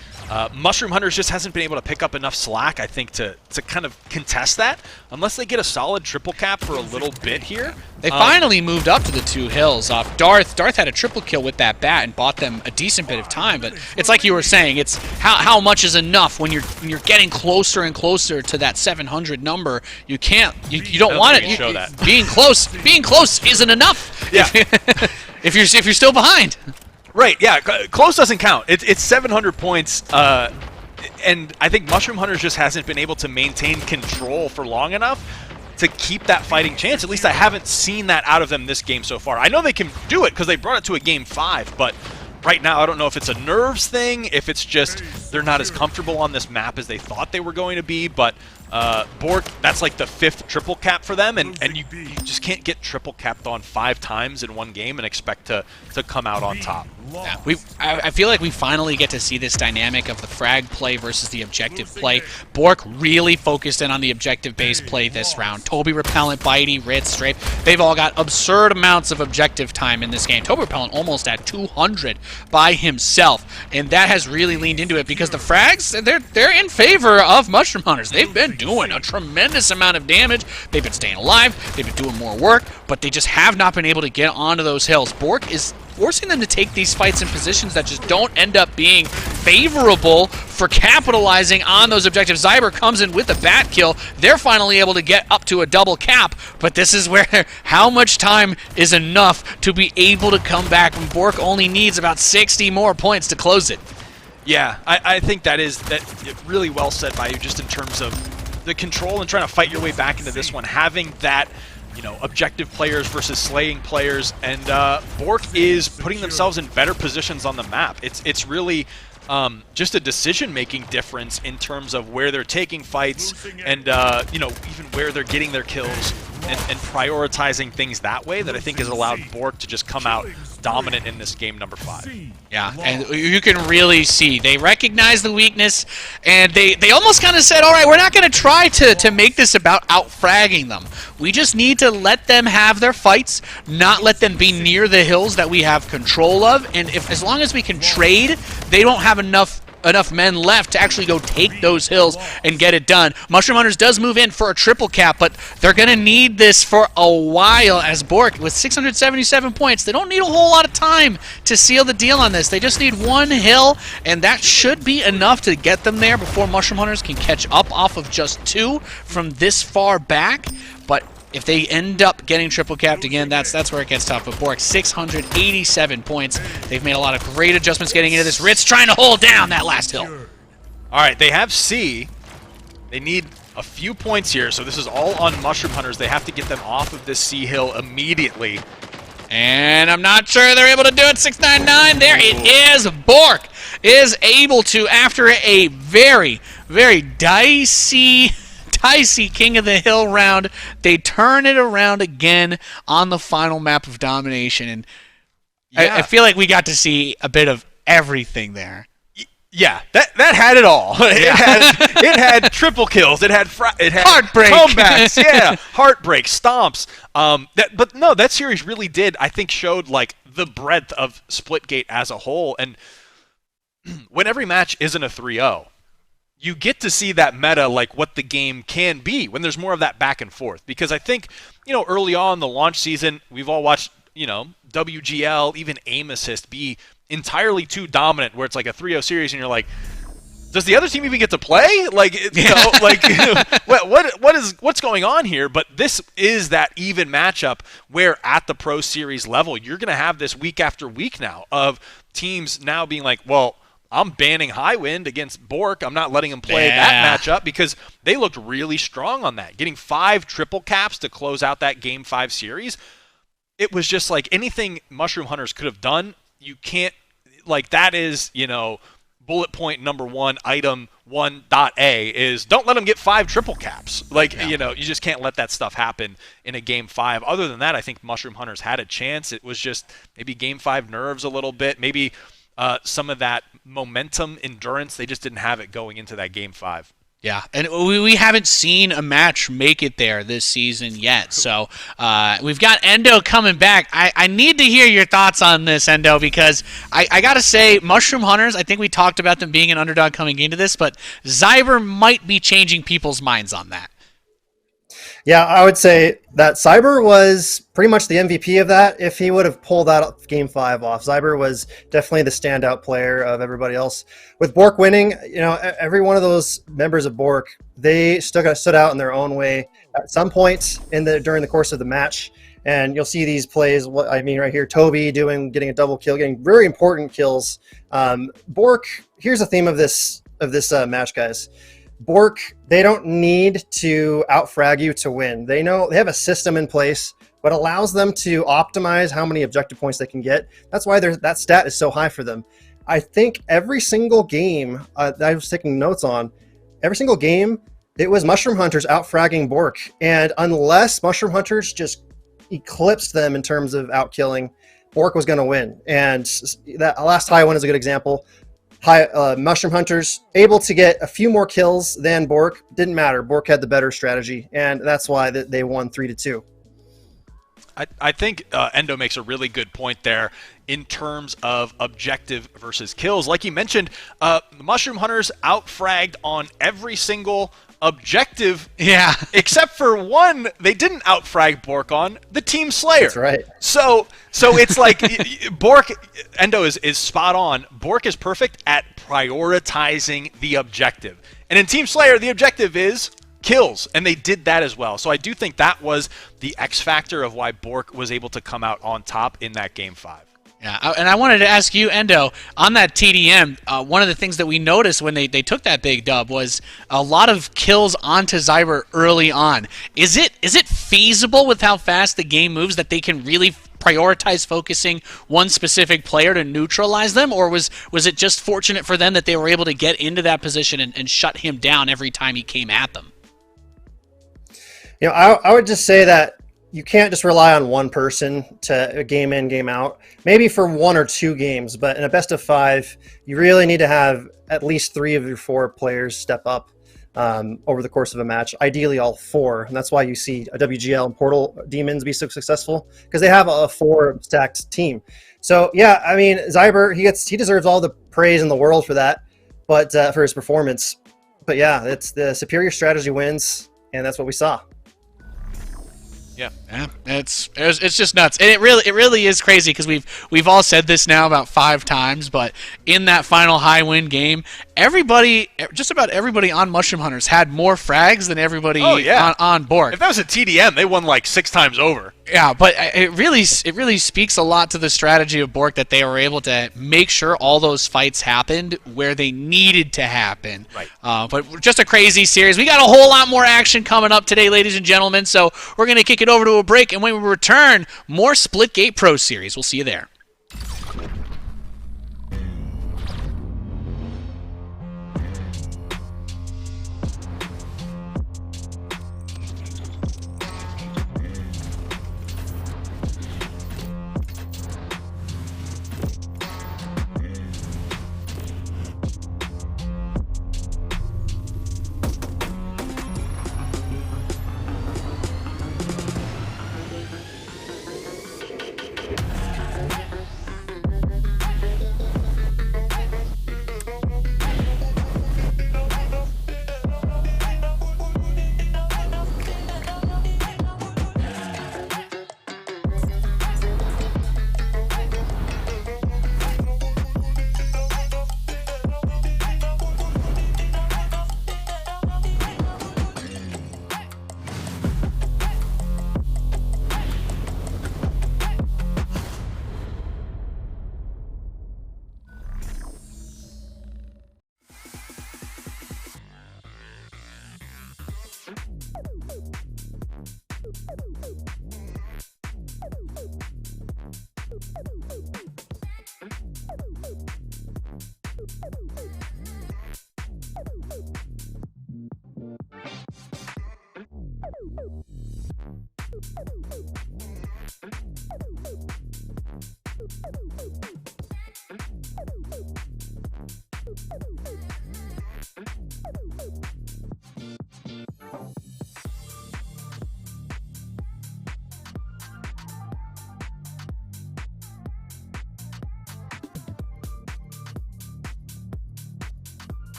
Mushroom Hunters just hasn't been able to pick up enough slack, I think, to kind of contest that, unless they get a solid triple cap for a little bit here. They finally moved up to the 2 hills off Darth. Darth had a triple kill with that bat and bought them a decent bit of time, but it's like you were saying, it's how much is enough when you're getting closer and closer to that 700 number. You can't, you don't want it. Show that. Being close isn't enough. Yeah. if you're still behind. Right, yeah, close doesn't count. It's 700 points, and I think Mushroom Hunters just hasn't been able to maintain control for long enough to keep that fighting chance. At least I haven't seen that out of them this game so far. I know they can do it because they brought it to a game 5, but right now I don't know if it's a nerves thing, if it's just they're not as comfortable on this map as they thought they were going to be, but Bork, that's like the 5th triple cap for them, and you just can't get triple capped on 5 times in one game and expect to come out on top. Yeah, I feel like we finally get to see this dynamic of the frag play versus the objective play. Bork really focused in on the objective-based play this round. Toby Repellent, Bitey, Ritz, Strafe, they've all got absurd amounts of objective time in this game. Toby Repellent almost at 200 by himself, and that has really leaned into it because the frags, they're in favor of Mushroom Hunters. They've been doing a tremendous amount of damage. They've been staying alive. They've been doing more work, but they just have not been able to get onto those hills. Bork is forcing them to take these fights in positions that just don't end up being favorable for capitalizing on those objectives. Zyber comes in with a bat kill. They're finally able to get up to a double cap, but this is where how much time is enough to be able to come back when Bork only needs about 60 more points to close it. Yeah, I think that really well said by you, just in terms of the control and trying to fight your way back into this one, having that, you know, objective players versus slaying players, and Bork is putting themselves in better positions on the map. It's really just a decision-making difference in terms of where they're taking fights and, you know, even where they're getting their kills. and prioritizing things that way that I think has allowed Bork to just come out dominant in this game number 5. Yeah, and you can really see they recognize the weakness, and they almost kind of said, all right, we're not going to try to make this about out-fragging them. We just need to let them have their fights, not let them be near the hills that we have control of, and as long as we can trade, they don't have enough men left to actually go take those hills and get it done. Mushroom Hunters does move in for a triple cap, but they're going to need this for a while as Bork, with 677 points, they don't need a whole lot of time to seal the deal on this. They just need one hill, and that should be enough to get them there before Mushroom Hunters can catch up off of just 2 from this far back. But if they end up getting triple capped again, that's where it gets tough. But Bork, 687 points. They've made a lot of great adjustments getting into this. Ritz trying to hold down that last hill. All right, they have C. They need a few points here, so this is all on Mushroom Hunters. They have to get them off of this C hill immediately. And I'm not sure they're able to do it. 699, there it is. Bork is able to, after a very, very dicey King of the Hill round, they turn it around again on the final map of domination. And yeah. I feel like we got to see a bit of everything there. Yeah, that had it all. It had triple kills. It had heartbreak comebacks. Yeah, heartbreak, stomps. But no, that series really did, I think, showed like the breadth of Splitgate as a whole. And when every match isn't a 3-0, you get to see that meta, like what the game can be when there's more of that back and forth. Because I think, early on in the launch season, we've all watched, WGL, even aim assist be entirely too dominant, where it's like a 3-0 series and you're like, does the other team even get to play? Like, what's going on here? But this is that even matchup where at the Pro Series level, you're going to have this week after week now of teams now being like, well, I'm banning Highwind against Bork. I'm not letting him play that matchup because they looked really strong on that. Getting 5 triple caps to close out that Game 5 series, it was just like anything Mushroom Hunters could have done, you can't, like that is, bullet point number 1, item 1.a is don't let them get 5 triple caps. You just can't let that stuff happen in a Game 5. Other than that, I think Mushroom Hunters had a chance. It was just maybe Game 5 nerves a little bit, maybe some of that momentum, endurance, they just didn't have it going into that Game 5. Yeah, and we haven't seen a match make it there this season yet. So we've got Endo coming back. I need to hear your thoughts on this, Endo, because I got to say, Mushroom Hunters, I think we talked about them being an underdog coming into this, but Zyber might be changing people's minds on that. Yeah, I would say that Cyber was pretty much the MVP of that if he would have pulled that Game 5 off. Cyber was definitely the standout player of everybody else. With Bork winning, every one of those members of Bork, they stood out in their own way at some point during the course of the match. And you'll see these plays, right here, Toby getting a double kill, getting very important kills. Bork, here's a theme of this match, guys. Bork, they don't need to outfrag you to win. They know they have a system in place what allows them to optimize how many objective points they can get. That's why that stat is so high for them. I think every single game that I was taking notes on, every single game, it was Mushroom Hunters outfragging Bork. And unless Mushroom Hunters just eclipsed them in terms of outkilling, Bork was going to win. And that last high one is a good example. Mushroom Hunters able to get a few more kills than Bork. Didn't matter. Bork had the better strategy, and that's why they won 3-2. I think Endo makes a really good point there in terms of objective versus kills. Like you mentioned, the Mushroom Hunters outfragged on every single objective, except for one they didn't outfrag Bork on, the Team Slayer. That's right. So it's like Bork, Endo is spot on. Bork is perfect at prioritizing the objective. And in Team Slayer, the objective is kills, and they did that as well. So I do think that was the X factor of why Bork was able to come out on top in that Game 5. Yeah, and I wanted to ask you, Endo, on that TDM, one of the things that we noticed when they took that big dub was a lot of kills onto Zyber early on. Is it feasible with how fast the game moves that they can really prioritize focusing one specific player to neutralize them, or was it just fortunate for them that they were able to get into that position and shut him down every time he came at them? I would just say that you can't just rely on one person to game in, game out. Maybe for 1 or 2 games, but in a best of 5, you really need to have at least 3 of your 4 players step up over the course of a match. Ideally, all 4, and that's why you see a WGL and Portal Demons be so successful, because they have a 4-stacked team. So yeah, I mean, Zyber, he deserves all the praise in the world for that, but for his performance. But yeah, it's the superior strategy wins, and that's what we saw. Yeah, it's just nuts, and it really is crazy because we've all said this now about 5 times, but in that final high win game, just about everybody on Mushroom Hunters had more frags than everybody on Bork. If that was a TDM, they won like 6 times over. Yeah, but it really speaks a lot to the strategy of Bork that they were able to make sure all those fights happened where they needed to happen. Right. But just a crazy series. We got a whole lot more action coming up today, ladies and gentlemen, so we're going to kick it over to a break, and when we return, more Splitgate Pro Series. We'll see you there.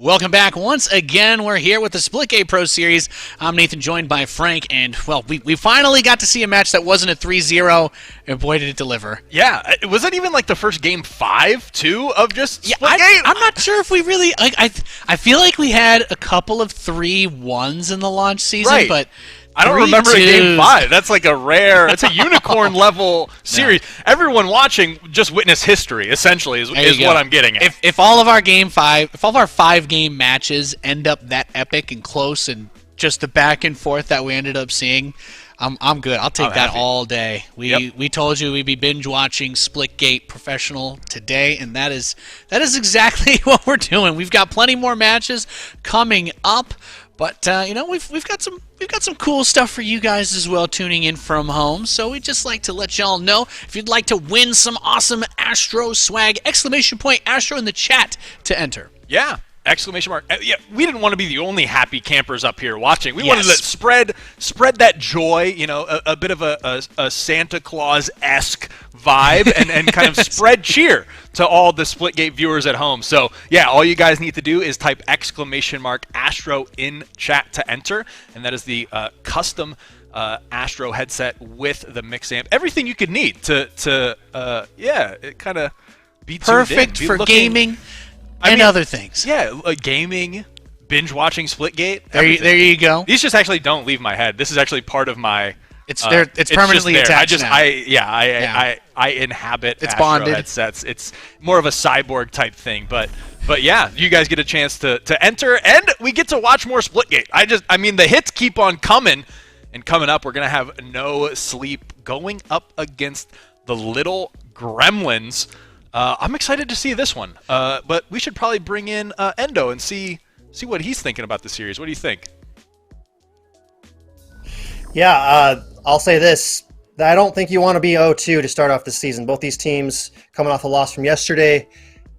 Welcome back once again. We're here with the Splitgate Pro Series. I'm Nathan, joined by Frank, and, well, we finally got to see a match that wasn't a 3-0, and boy, did it deliver. Yeah, was it even like the first game 5, too, of just Splitgate? I'm not sure if we really... I feel like we had a couple of 3-1s in the launch season, right. But... I don't remember a game 5. That's like a rare, it's a unicorn level series. No. Everyone watching just witnessed history, essentially, is what I'm getting at. If all of our if all of our 5-game matches end up that epic and close and just the back and forth that we ended up seeing, I'm good. I'll take that all day. We told you we'd be binge watching Splitgate Professional today, and that is exactly what we're doing. We've got plenty more matches coming up. But we've got some cool stuff for you guys as well tuning in from home. So we'd just like to let y'all know if you'd like to win some awesome Astro swag, !Astro in the chat to enter. Yeah. ! Yeah, we didn't want to be the only happy campers up here watching. We wanted to spread that joy, a bit of a Santa Claus-esque vibe and kind of spread cheer to all the Splitgate viewers at home. So, yeah, all you guys need to do is type !Astro in chat to enter, and that is the custom Astro headset with the mix amp. Everything you could need to it kind of be perfect for gaming. Other things. Yeah, gaming, binge watching Splitgate. There you go. These just actually don't leave my head. This is actually part of my. It's permanently attached. I inhabit it's Astro bonded headsets. It's more of a cyborg type thing, but yeah, you guys get a chance to enter, and we get to watch more Splitgate. The hits keep on coming, and coming up, we're gonna have No Sleep going up against the Little Gremlins. I'm excited to see this one, but we should probably bring in Endo and see what he's thinking about the series. What do you think? Yeah, I'll say this. I don't think you want to be 0-2 to start off the season. Both these teams coming off a loss from yesterday.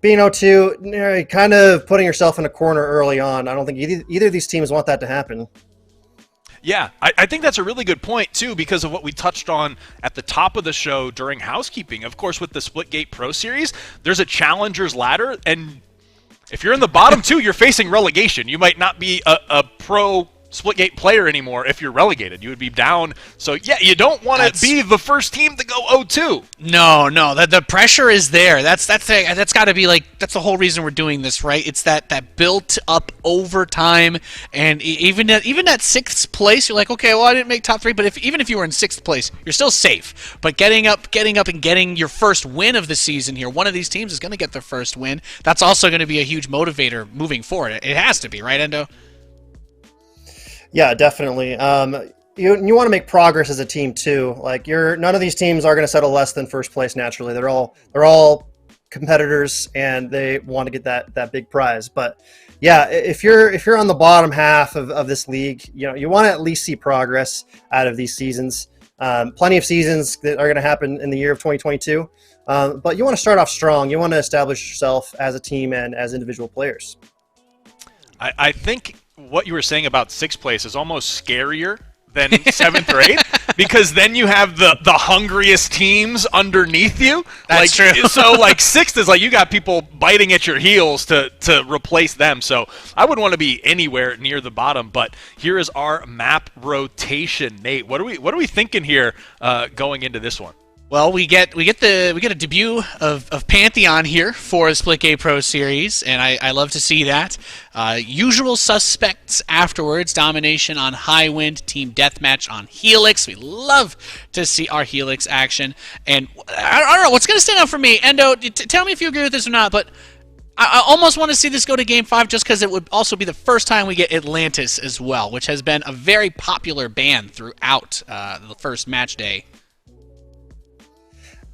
Being 0-2, kind of putting yourself in a corner early on. I don't think either of these teams want that to happen. Yeah, I think that's a really good point, too, because of what we touched on at the top of the show during housekeeping. Of course, with the Splitgate Pro Series, there's a challenger's ladder, and if you're in the bottom 2, you're facing relegation. You might not be a pro Splitgate player anymore if you're relegated. You would be down. So, yeah, you don't want to be the first team to go 0-2. No. The pressure is there. That's got to be that's the whole reason we're doing this, right? It's that built up over time, and even at 6th place, you're like, okay, well, I didn't make top 3, but even if you were in 6th place, you're still safe. But getting up and getting your first win of the season here, one of these teams is going to get their first win. That's also going to be a huge motivator moving forward. It has to be, right, Endo? Yeah, definitely. You want to make progress as a team too. None of these teams are going to settle less than first place naturally. They're all competitors, and they want to get that big prize. But yeah, if you're on the bottom half of this league, you want to at least see progress out of these seasons. Plenty of seasons that are going to happen in the year of 2022. But you want to start off strong. You want to establish yourself as a team and as individual players. I think what you were saying about 6th place is almost scarier than 7th or 8th, because then you have the hungriest teams underneath you. That's true. So 6th is you got people biting at your heels to replace them. So I wouldn't want to be anywhere near the bottom. But here is our map rotation. Nate, what are we thinking here going into this one? Well, we get a debut of Pantheon here for the Splitgate Pro Series, and I love to see that. Usual suspects afterwards: Domination on Highwind, Team Deathmatch on Helix. We love to see our Helix action, and I don't know what's going to stand out for me. Endo, tell me if you agree with this or not, but I almost want to see this go to Game 5 just because it would also be the first time we get Atlantis as well, which has been a very popular band throughout the first match day.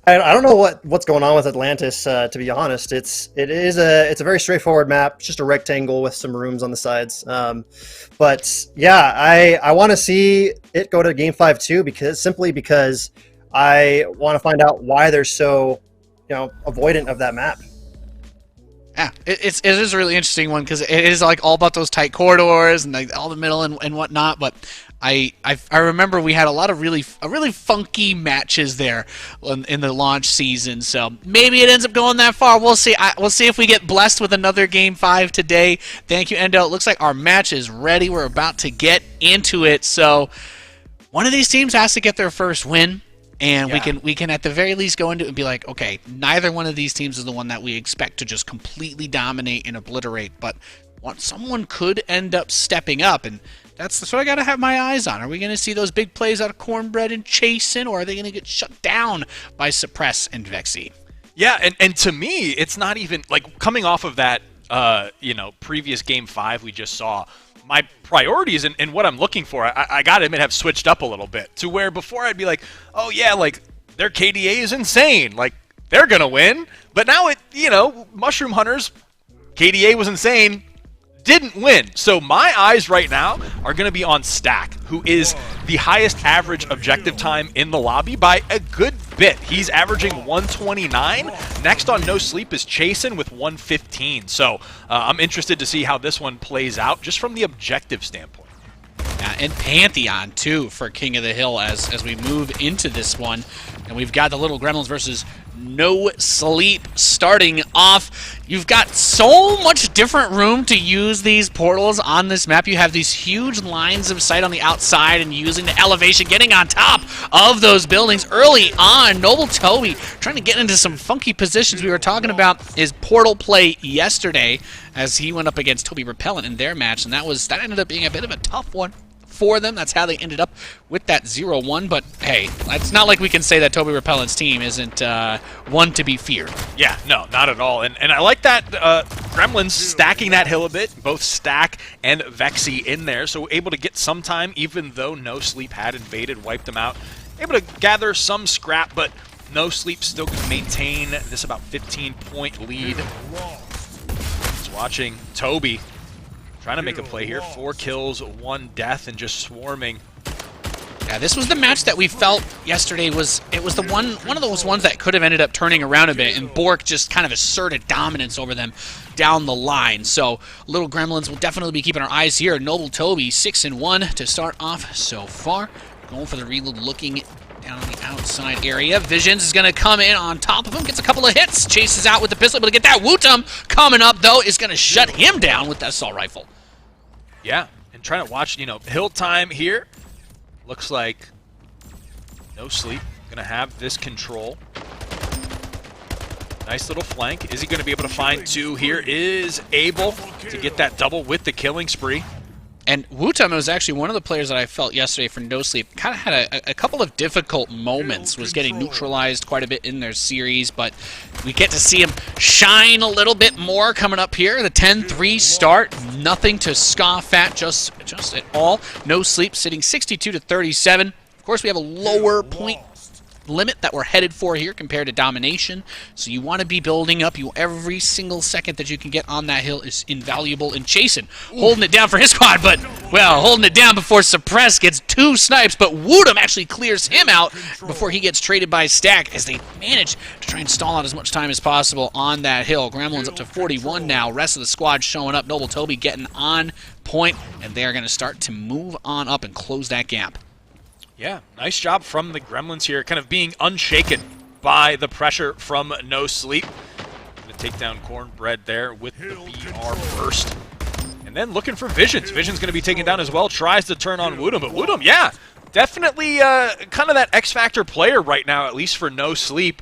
I don't know what's going on with Atlantis, to be honest. It's a very straightforward map. It's just a rectangle with some rooms on the sides. But yeah, I want to see it go to Game 5 too, because I want to find out why they're so avoidant of that map. Yeah, it is a really interesting one because it is all about those tight corridors and all the middle and whatnot. But I remember we had a lot of really funky matches there in the launch season, so maybe it ends up going that far. We'll see. We'll see if we get blessed with another Game 5 today. Thank you, Endo. It looks like our match is ready. We're about to get into it, so one of these teams has to get their first win, and we can at the very least go into it and be like, okay, neither one of these teams is the one that we expect to just completely dominate and obliterate, but someone could end up stepping up, and that's what I got to have my eyes on. Are we going to see those big plays out of Cornbread and Chasen, or are they going to get shut down by Suppress and Vexy? Yeah, and to me, it's not even, like, coming off of that, previous Game 5 we just saw, my priorities and what I'm looking for, I got to admit, have switched up a little bit, to where before I'd be like, oh yeah, like, their KDA is insane, like, they're going to win, but now Mushroom Hunters, KDA was insane, didn't win. So my eyes right now are going to be on Stack, who is the highest average objective time in the lobby by a good bit. He's averaging 129. Next on No Sleep is Chasen with 115. So I'm interested to see how this one plays out just from the objective standpoint. And Pantheon, too, for King of the Hill as we move into this one. And we've got the Little Gremlins versus No Sleep starting off. You've got so much different room to use these portals on this map. You have these huge lines of sight on the outside and using the elevation, getting on top of those buildings early on. Noble Toby trying to get into some funky positions. We were talking about his portal play yesterday as he went up against Toby Repellent in their match, and that ended up being a bit of a tough one for them. That's how they ended up with that 0-1, but hey, it's not like we can say that Toby Repellent's team isn't one to be feared. Yeah, no, not at all. And I like that Gremlins stacking that hill a bit, both Stack and Vexy in there, so able to get some time, even though No Sleep had invaded, wiped them out. Able to gather some scrap, but No Sleep still can maintain this about 15-point lead. Just watching Toby trying to make a play here. 4 kills, 1 death, and just swarming. Yeah, this was the match that we felt yesterday was the one of those ones that could have ended up turning around a bit, and Bork just kind of asserted dominance over them down the line. So Little Gremlins will definitely be keeping our eyes here. Noble Toby 6-1 to start off so far. Going for the reload, looking down on the outside area. Visions is going to come in on top of him, gets a couple of hits, chases out with the pistol, able to get that. Wootum coming up, though, is going to shut him down with that assault rifle. Yeah, and trying to watch, hill time here. Looks like No Sleep going to have this control. Nice little flank. Is he going to be able to find 2 here? Is able to get that double with the killing spree. And Wootum was actually one of the players that I felt yesterday for No Sleep. Kind of had a couple of difficult moments, was getting neutralized quite a bit in their series, but we get to see him shine a little bit more coming up here. The 10-3 start, nothing to scoff at just at all. No Sleep sitting 62-37. Of course, we have a lower point limit that we're headed for here compared to Domination, so you want to be building up. Every single second that you can get on that hill is invaluable. And Chasen holding it down for his squad, but well, holding it down before Suppress gets 2 snipes, but Woodham actually clears him out before he gets traded by Stack as they manage to try and stall out as much time as possible on that hill. Gremlin's up to 41 now. Rest of the squad showing up. Noble Toby getting on point, and they're going to start to move on up and close that gap. Yeah, nice job from the Gremlins here, kind of being unshaken by the pressure from No Sleep. Going to take down Cornbread there with the BR burst. And then looking for Visions. Visions going to be taken down as well. Tries to turn on Woodham, but Woodham, yeah, definitely kind of that X-Factor player right now, at least for No Sleep.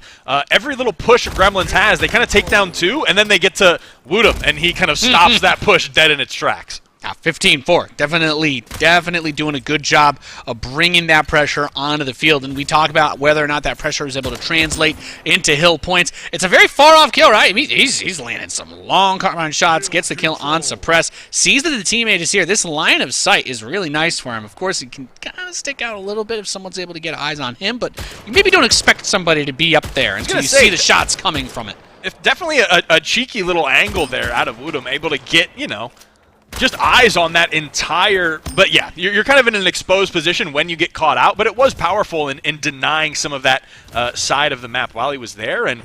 Every little push Gremlins has, they kind of take down 2, and then they get to Woodham, and he kind of stops that push dead in its tracks. 15-4, definitely doing a good job of bringing that pressure onto the field. And we talk about whether or not that pressure is able to translate into hill points. It's a very far-off kill, right? I mean, he's landing some long carbine shots, gets the kill on Suppress, sees that the teammate is here. This line of sight is really nice for him. Of course, he can kind of stick out a little bit if someone's able to get eyes on him, but you maybe don't expect somebody to be up there until you see the shots coming from it. Definitely a cheeky little angle there out of Woodham, able to get, just eyes on that entire, but yeah, you're kind of in an exposed position when you get caught out, but it was powerful in denying some of that side of the map while he was there, and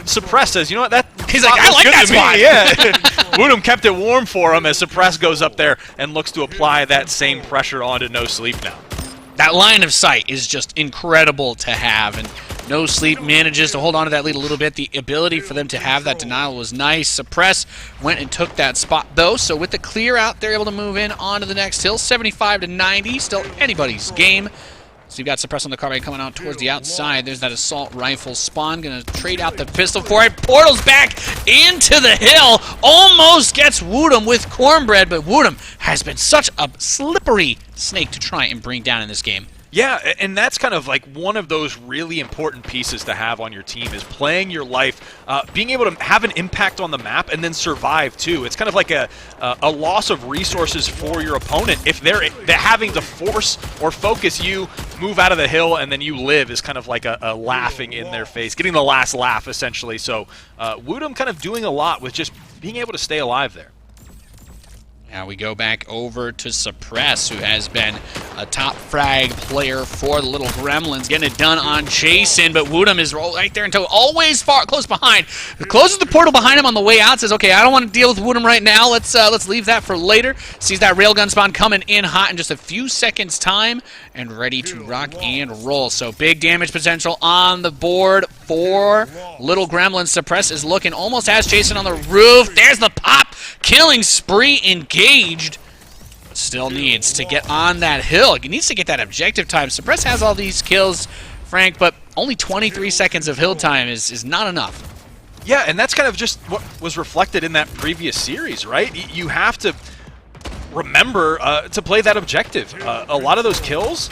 Suppress says, you know what, he's like, I like that spot. Yeah. Woodham kept it warm for him as Suppress goes up there and looks to apply that same pressure onto No Sleep now. That line of sight is just incredible to have, and No Sleep manages to hold on to that lead a little bit. The ability for them to have that denial was nice. Suppress went and took that spot, though, so with the clear out, they're able to move in onto the next hill. 75-90, still anybody's game. So you've got Suppress on the carbine coming out towards the outside. There's that assault rifle spawn. Going to trade out the pistol for it. Portals back into the hill. Almost gets Woodham with Cornbread, but Woodham has been such a slippery snake to try and bring down in this game. Yeah, and that's kind of like one of those really important pieces to have on your team is playing your life, being able to have an impact on the map and then survive too. It's kind of like a loss of resources for your opponent. If they're having to force or focus you, move out of the hill, and then you live is kind of like a laughing in their face, getting the last laugh essentially. So Woodham kind of doing a lot with just being able to stay alive there. Now we go back over to Suppress, who has been a top frag player for the Little Gremlins, getting it done on Jason, but Woodham is right there until always close behind. Closes the portal behind him on the way out, says, okay, I don't want to deal with Woodham right now. Let's leave that for later. Sees that railgun spawn coming in hot in just a few seconds' time and ready to rock and roll. So big damage potential on the board for Little Gremlins. Suppress is looking almost has Jason on the roof. There's the pop. Killing spree engaged. But still needs to get on that hill. He needs to get that objective time. Suppress has all these kills, Frank, but only 23 seconds of hill time is not enough. Yeah, and that's kind of just what was reflected in that previous series, right? You have to remember to play that objective. A lot of those kills,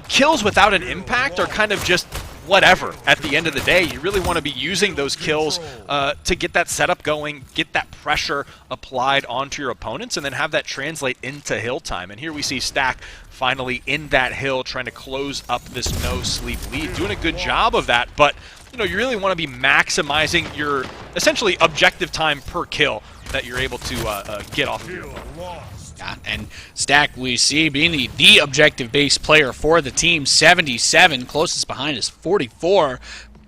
kills without an impact are kind of just whatever at the end of the day. You really want to be using those kills to get that setup going, get that pressure applied onto your opponents, and then have that translate into hill time. And here we see Stack finally in that hill trying to close up this No Sleep lead, doing a good job of that, but you really want to be maximizing your essentially objective time per kill that you're able to get off of your opponent. Yeah, and Stack, we see, being the objective-based player for the team, 77. Closest behind is 44.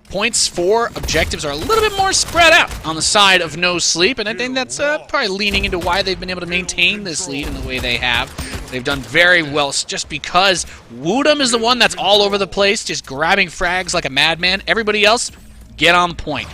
Points for objectives are a little bit more spread out on the side of No Sleep, and I think that's probably leaning into why they've been able to maintain this lead in the way they have. They've done very well just because Woodham is the one that's all over the place, just grabbing frags like a madman. Everybody else, get on point.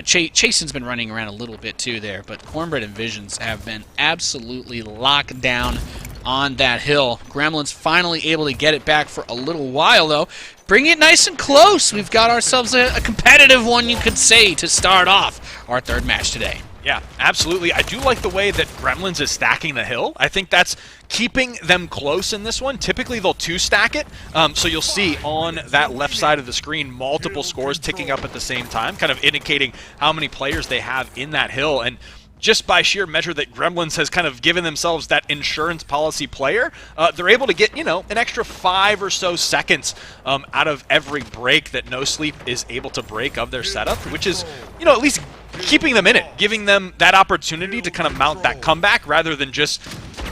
Chasen's been running around a little bit too there, but Cornbread and Visions have been absolutely locked down on that hill. Gremlins finally able to get it back for a little while, though. Bring it nice and close. We've got ourselves a competitive one, you could say, to start off our third match today. Yeah, absolutely. I do like the way that Gremlins is stacking the hill. I think that's keeping them close in this one. Typically, they'll two-stack it, so you'll see on that left side of the screen multiple scores ticking up at the same time, kind of indicating how many players they have in that hill. And just by sheer measure that Gremlins has kind of given themselves that insurance policy player, they're able to get, an extra 5 or so seconds out of every break that No Sleep is able to break of their setup, which is, at least keeping them in it, giving them that opportunity to kind of mount that comeback rather than just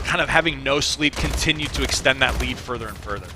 kind of having No Sleep continue to extend that lead further and further.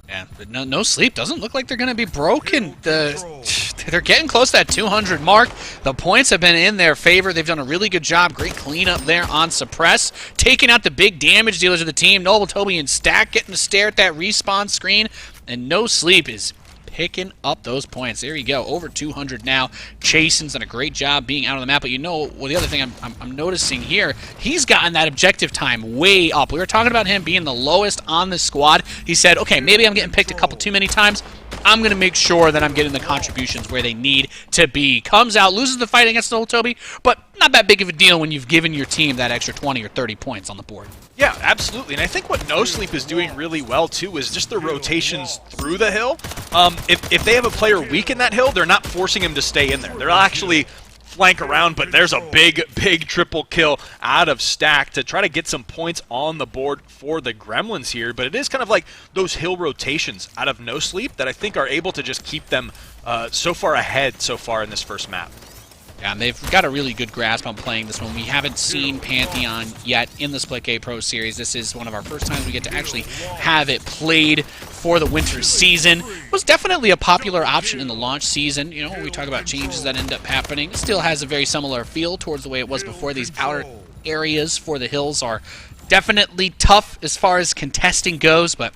Yeah, but no Sleep doesn't look like they're going to be broken. They're getting close to that 200 mark. The points have been in their favor. They've done a really good job. Great cleanup there on Suppress. Taking out the big damage dealers of the team. Noble, Toby, and Stack getting to stare at that respawn screen. And No Sleep is picking up those points. There you go, over 200 now. Chasen's done a great job being out on the map, but the other thing I'm noticing here, he's gotten that objective time way up. We were talking about him being the lowest on the squad. He said, okay, maybe I'm getting picked a couple too many times. I'm going to make sure that I'm getting the contributions where they need to be. Comes out, loses the fight against Noble Toby, but not that big of a deal when you've given your team that extra 20 or 30 points on the board. Yeah, absolutely. And I think what No Sleep is doing really well, too, is just the rotations through the hill. If they have a player weak in that hill, they're not forcing him to stay in there. They're actually flank around, but there's a big triple kill out of Stack to try to get some points on the board for the Gremlins here. But it is kind of like those hill rotations out of No Sleep that I think are able to just keep them so far ahead so far in this first map. Yeah, and they've got a really good grasp on playing this one. We haven't seen Pantheon yet in the Splitgate Pro Series. This is one of our first times we get to actually have it played for the winter season. It was definitely a popular option in the launch season. You know, when we talk about changes that end up happening, it still has a very similar feel towards the way it was before. These outer areas for the hills are definitely tough as far as contesting goes, but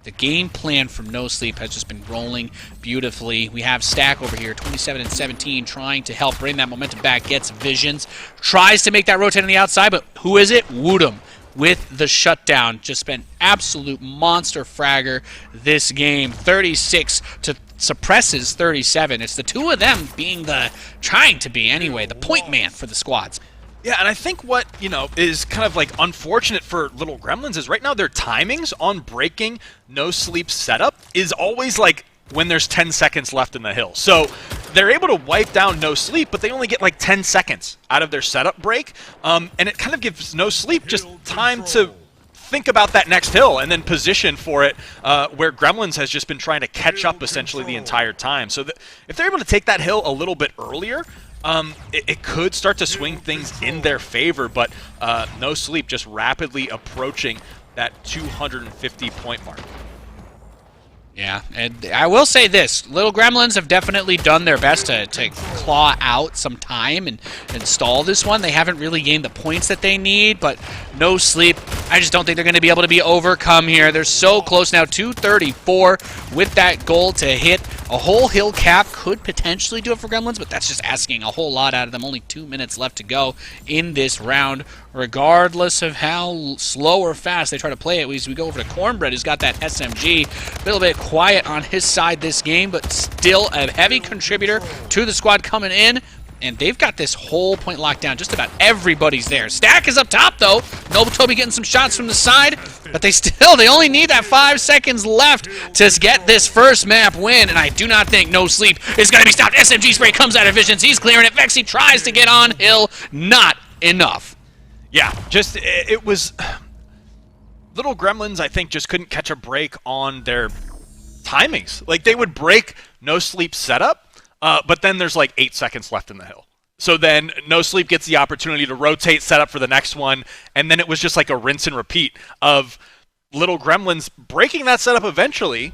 the game plan from No Sleep has just been rolling beautifully. We have Stack over here, 27 and 17, trying to help bring that momentum back, gets visions, tries to make that rotate on the outside, but who is it? Woodham with the shutdown. Just been absolute monster fragger this game. 36 to suppresses 37. It's the two of them being trying to be anyway, the point man for the squads. Yeah, and I think what, is kind of like unfortunate for Little Gremlins is right now their timings on breaking No Sleep's setup is always like when there's 10 seconds left in the hill. So they're able to wipe down No Sleep, but they only get like 10 seconds out of their setup break. And it kind of gives No Sleep just time to think about that next hill and then position for it, where Gremlins has just been trying to catch up essentially the entire time. So if they're able to take that hill a little bit earlier, it could start to swing things in their favor, but No Sleep just rapidly approaching that 250-point mark. Yeah, and I will say this. Little Gremlins have definitely done their best to claw out some time and stall this one. They haven't really gained the points that they need, but No Sleep, I just don't think they're going to be able to be overcome here. They're so close now, 234 with that goal to hit. A whole hill cap could potentially do it for Gremlins, but that's just asking a whole lot out of them. Only 2 minutes left to go in this round. Regardless of how slow or fast they try to play it, we go over to Cornbread, who's got that SMG. A little bit quiet on his side this game, but still a heavy contributor to the squad coming in. And they've got this whole point locked down. Just about everybody's there. Stack is up top, though. Noble Toby getting some shots from the side. But they only need that 5 seconds left to get this first map win. And I do not think No Sleep is going to be stopped. SMG spray comes out of Visions. He's clearing it. Vexy tries to get on hill. Not enough. Yeah, it was... Little Gremlins, I think, just couldn't catch a break on their timings. Like, they would break No Sleep setup, but then there's like 8 seconds left in the hill. So then No Sleep gets the opportunity to rotate setup for the next one, and then it was just like a rinse and repeat of Little Gremlins breaking that setup eventually,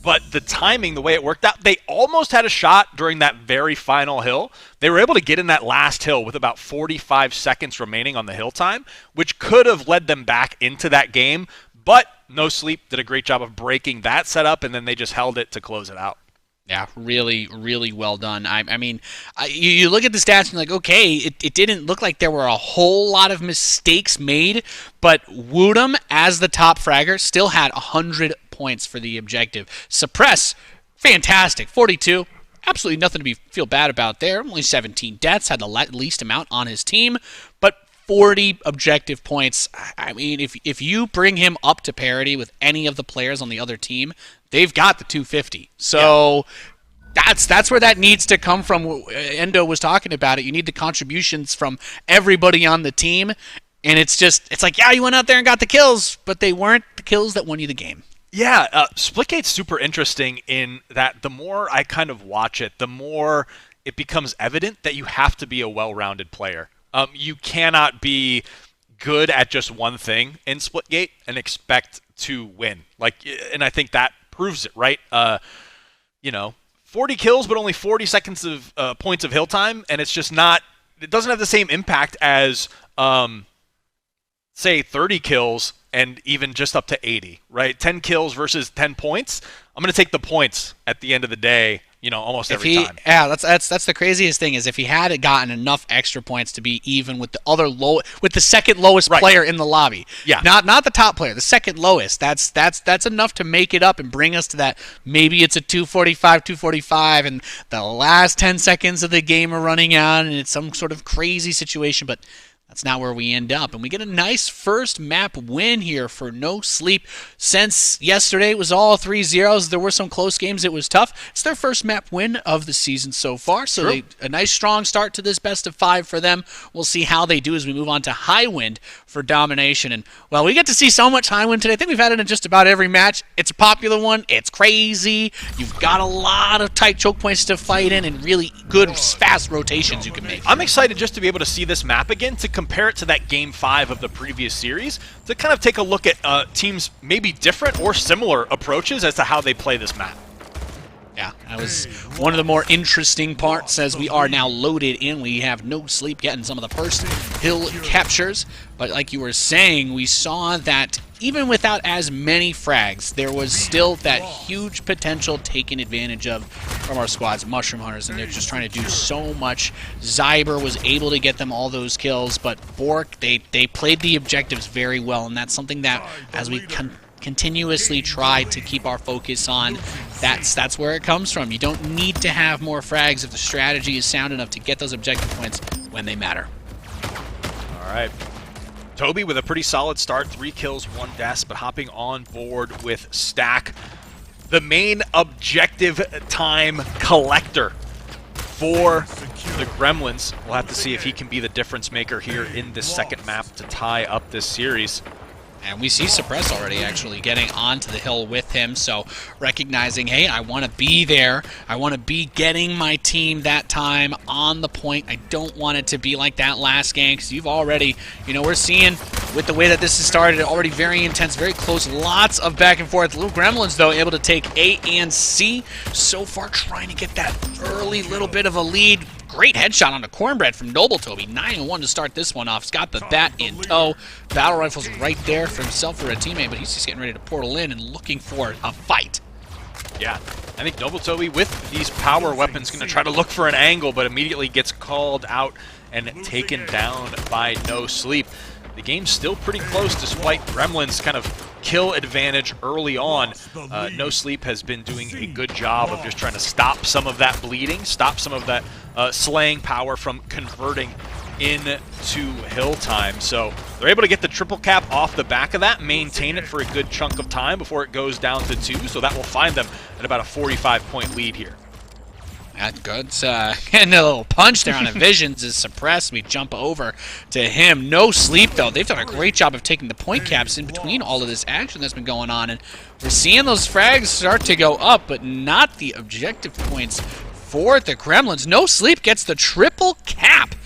but the timing, the way it worked out, they almost had a shot during that very final hill. They were able to get in that last hill with about 45 seconds remaining on the hill time, which could have led them back into that game, but No Sleep did a great job of breaking that setup, and then they just held it to close it out. Yeah, really, really well done. I mean, you look at the stats and you're like, okay, it didn't look like there were a whole lot of mistakes made, but Woodham, as the top fragger, still had 100 points for the objective. Suppress, fantastic, 42. Absolutely nothing to feel bad about there. Only 17 deaths, had the least amount on his team, but 40 objective points. I mean, if you bring him up to parity with any of the players on the other team, they've got the 250. So that's where that needs to come from. Endo was talking about it. You need the contributions from everybody on the team, and it's like, yeah, you went out there and got the kills, but they weren't the kills that won you the game. Yeah, Splitgate's super interesting in that the more I kind of watch it, the more it becomes evident that you have to be a well-rounded player. You cannot be good at just one thing in Splitgate and expect to win. And I think that proves it, right? 40 kills, but only 40 seconds of points of hill time, and it's just not. It doesn't have the same impact as, say, 30 kills and even just up to 80, right? 10 kills versus 10 points. I'm going to take the points at the end of the day. Almost every time. Yeah, that's the craziest thing is if he had gotten enough extra points to be even with the second lowest player in the lobby. Yeah. Not the top player, the second lowest. That's enough to make it up and bring us to that. Maybe it's a 245, and the last 10 seconds of the game are running out, and it's some sort of crazy situation. But That's not where we end up. And we get a nice first map win here for No Sleep. Since yesterday it was all 3-0s, there were some close games. It was tough. It's their first map win of the season so far. So a nice strong start to this best of 5 for them. We'll see how they do as we move on to Highwind for domination. And, well, we get to see so much Highwind today. I think we've had it in just about every match. It's a popular one. It's crazy. You've got a lot of tight choke points to fight in and really good, fast rotations you can make. I'm excited just to be able to see this map again, to compare it to that Game 5 of the previous series, to kind of take a look at teams maybe different or similar approaches as to how they play this map. Yeah, that was one of the more interesting parts as we are now loaded in. We have No Sleep getting some of the first hill captures, but like you were saying, we saw that even without as many frags, there was still that huge potential taken advantage of from our squad's Mushroom Hunters, and they're just trying to do so much. Zyber was able to get them all those kills, but Bork, they played the objectives very well, and that's something that, as we continuously try to keep our focus on, that's where it comes from. You don't need to have more frags if the strategy is sound enough to get those objective points when they matter. All right. Toby with a pretty solid start, 3 kills, 1 death, but hopping on board with Stack, the main objective time collector for the Gremlins. We'll have to see if he can be the difference maker here in this second map to tie up this series. And we see Suppress already actually getting onto the hill with him, so recognizing, hey, I want to be there. I want to be getting my team that time on the point. I don't want it to be like that last game, because you've already, we're seeing with the way that this has started, already very intense, very close, lots of back and forth. Little Gremlins, though, able to take A and C. So far trying to get that early little bit of a lead. Great headshot on the Cornbread from Noble Toby. 9-1 to start this one off. He's got the bat in tow. Battle rifle's right there for himself or a teammate, but he's just getting ready to portal in and looking for a fight. Yeah, I think Noble Toby with these power weapons going to try to look for an angle, but immediately gets called out and taken down by No Sleep. The game's still pretty close despite Gremlin's kind of kill advantage early on. No Sleep has been doing a good job of just trying to stop some of that bleeding, stop some of that slaying power from converting into hill time. So they're able to get the triple cap off the back of that, maintain it for a good chunk of time before it goes down to 2, so that will find them at about a 45-point lead here. That's good. Getting a little punch there on a Visions is suppressed. We jump over to him. No Sleep, though. They've done a great job of taking the point caps in between all of this action that's been going on. And we're seeing those frags start to go up, but not the objective points for the Gremlins. No Sleep gets the triple cap.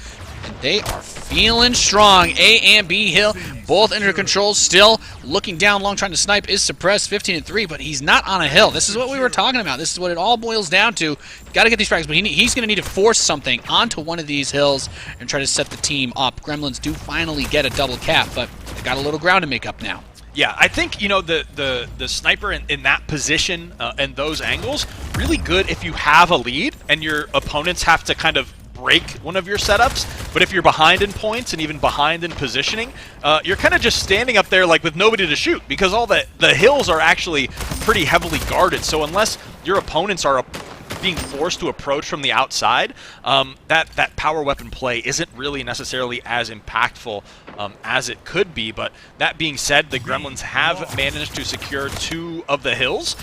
And they are feeling strong. A and B hill, both under control still. Looking down long, trying to snipe is suppressed, 15-3, but he's not on a hill. This is what we were talking about. This is what it all boils down to. Got to get these frags, but he's going to need to force something onto one of these hills and try to set the team up. Gremlins do finally get a double cap, but they got a little ground to make up now. Yeah, I think, the sniper in that position and those angles, really good if you have a lead and your opponents have to kind of break one of your setups, but if you're behind in points and even behind in positioning, you're kind of just standing up there like with nobody to shoot, because all the hills are actually pretty heavily guarded. So unless your opponents are being forced to approach from the outside, that power weapon play isn't really necessarily as impactful as it could be. But that being said, the Gremlins have managed to secure 2 of the hills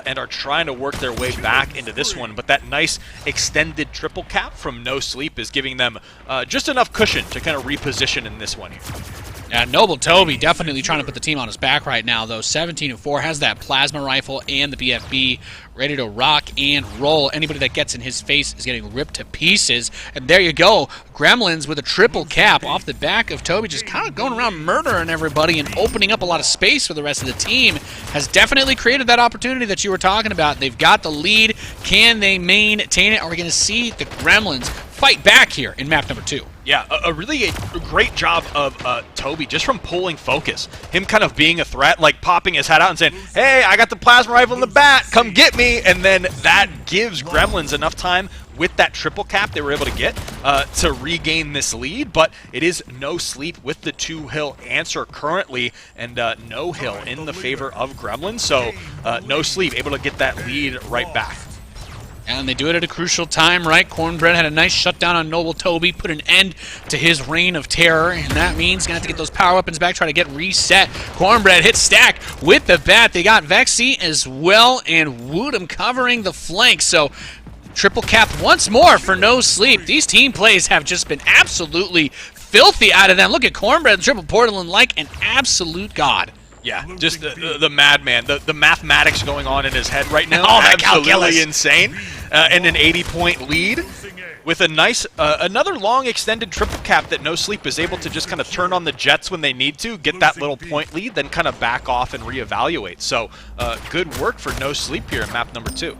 and are trying to work their way back into this one. But that nice extended triple cap from No Sleep is giving them just enough cushion to kind of reposition in this one here. Yeah, Noble Toby definitely trying to put the team on his back right now, though. 17-4, has that plasma rifle and the BFB ready to rock and roll. Anybody that gets in his face is getting ripped to pieces. And there you go. Gremlins with a triple cap off the back of Toby, just kind of going around murdering everybody and opening up a lot of space for the rest of the team. Has definitely created that opportunity that you were talking about. They've got the lead. Can they maintain it? Are we going to see the Gremlins fight back here in map number 2? Yeah, a really great job of Toby just from pulling focus. Him kind of being a threat, like popping his head out and saying, hey, I got the plasma rifle and the bat, come get me. And then that gives Gremlins enough time with that triple cap they were able to get to regain this lead. But it is No Sleep with the 2-hill answer currently, and no hill in the favor of Gremlins. So No Sleep able to get that lead right back. And they do it at a crucial time, right? Cornbread had a nice shutdown on Noble Toby, put an end to his reign of terror, and that means going to have to get those power weapons back, try to get reset. Cornbread hits Stack with the bat. They got Vexy as well, and Woodham covering the flank. So triple cap once more for No Sleep. These team plays have just been absolutely filthy out of them. Look at Cornbread and Triple Portland like an absolute god. Yeah, just the madman, the mathematics going on in his head right now. All that absolutely calculus. Insane. And an 80-point lead with a nice, another long extended triple cap that No Sleep is able to just kind of turn on the jets when they need to, get that little point lead, then kind of back off and reevaluate. So good work for No Sleep here in map number 2.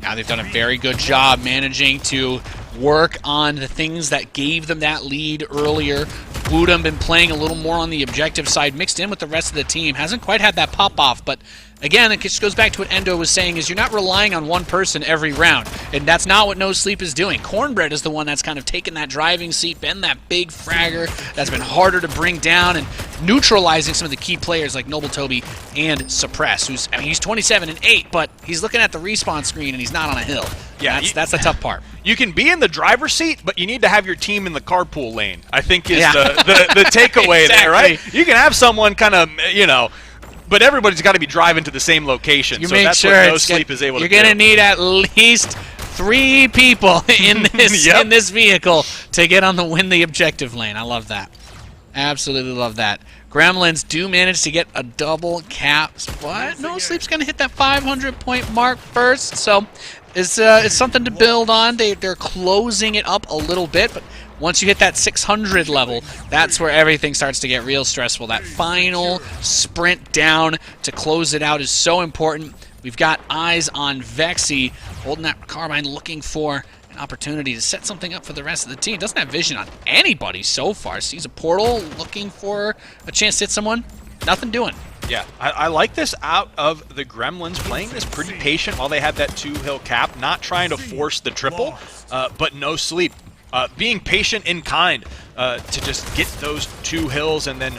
Now they've done a very good job managing to work on the things that gave them that lead earlier. Woodham been playing a little more on the objective side, mixed in with the rest of the team. Hasn't quite had that pop-off, but again, it just goes back to what Endo was saying, is you're not relying on one person every round, and that's not what No Sleep is doing. Cornbread is the one that's kind of taken that driving seat, been that big fragger that's been harder to bring down, and neutralizing some of the key players like Noble Toby and Suppress, who's, I mean, he's 27 and 8, but he's looking at the respawn screen and he's not on a hill. Yeah, that's the tough part. You can be in the driver's seat, but you need to have your team in the carpool lane, I think is the takeaway there, right? You can have someone kind of, you know, but everybody's got to be driving to the same location. You so make that's sure what No Sleep is able to do. You're going to need at least 3 people in this Yep. in this vehicle to get on win the objective lane. I love that. Absolutely love that. Gremlins do manage to get a double cap, but No Sleep's going to hit that 500-point mark first, so it's something to build on. They're closing it up a little bit, but once you hit that 600 level, that's where everything starts to get real stressful. That final sprint down to close it out is so important. We've got eyes on Vexy, holding that carbine, looking for an opportunity to set something up for the rest of the team. Doesn't have vision on anybody so far. Sees a portal, looking for a chance to hit someone. Nothing doing. Yeah, I like this out of the Gremlins, playing this pretty patient while they had that 2-hill cap, not trying to force the triple, but No Sleep. Being patient in kind to just get those 2 hills and then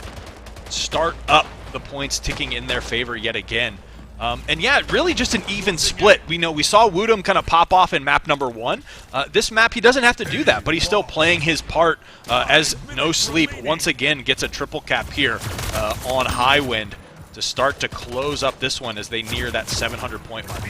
start up the points ticking in their favor yet again. And yeah, really just an even split. We saw Woodham kind of pop off in map number 1. This map, he doesn't have to do that, but he's still playing his part as No Sleep once again gets a triple cap here on Highwind to start to close up this one as they near that 700-point mark.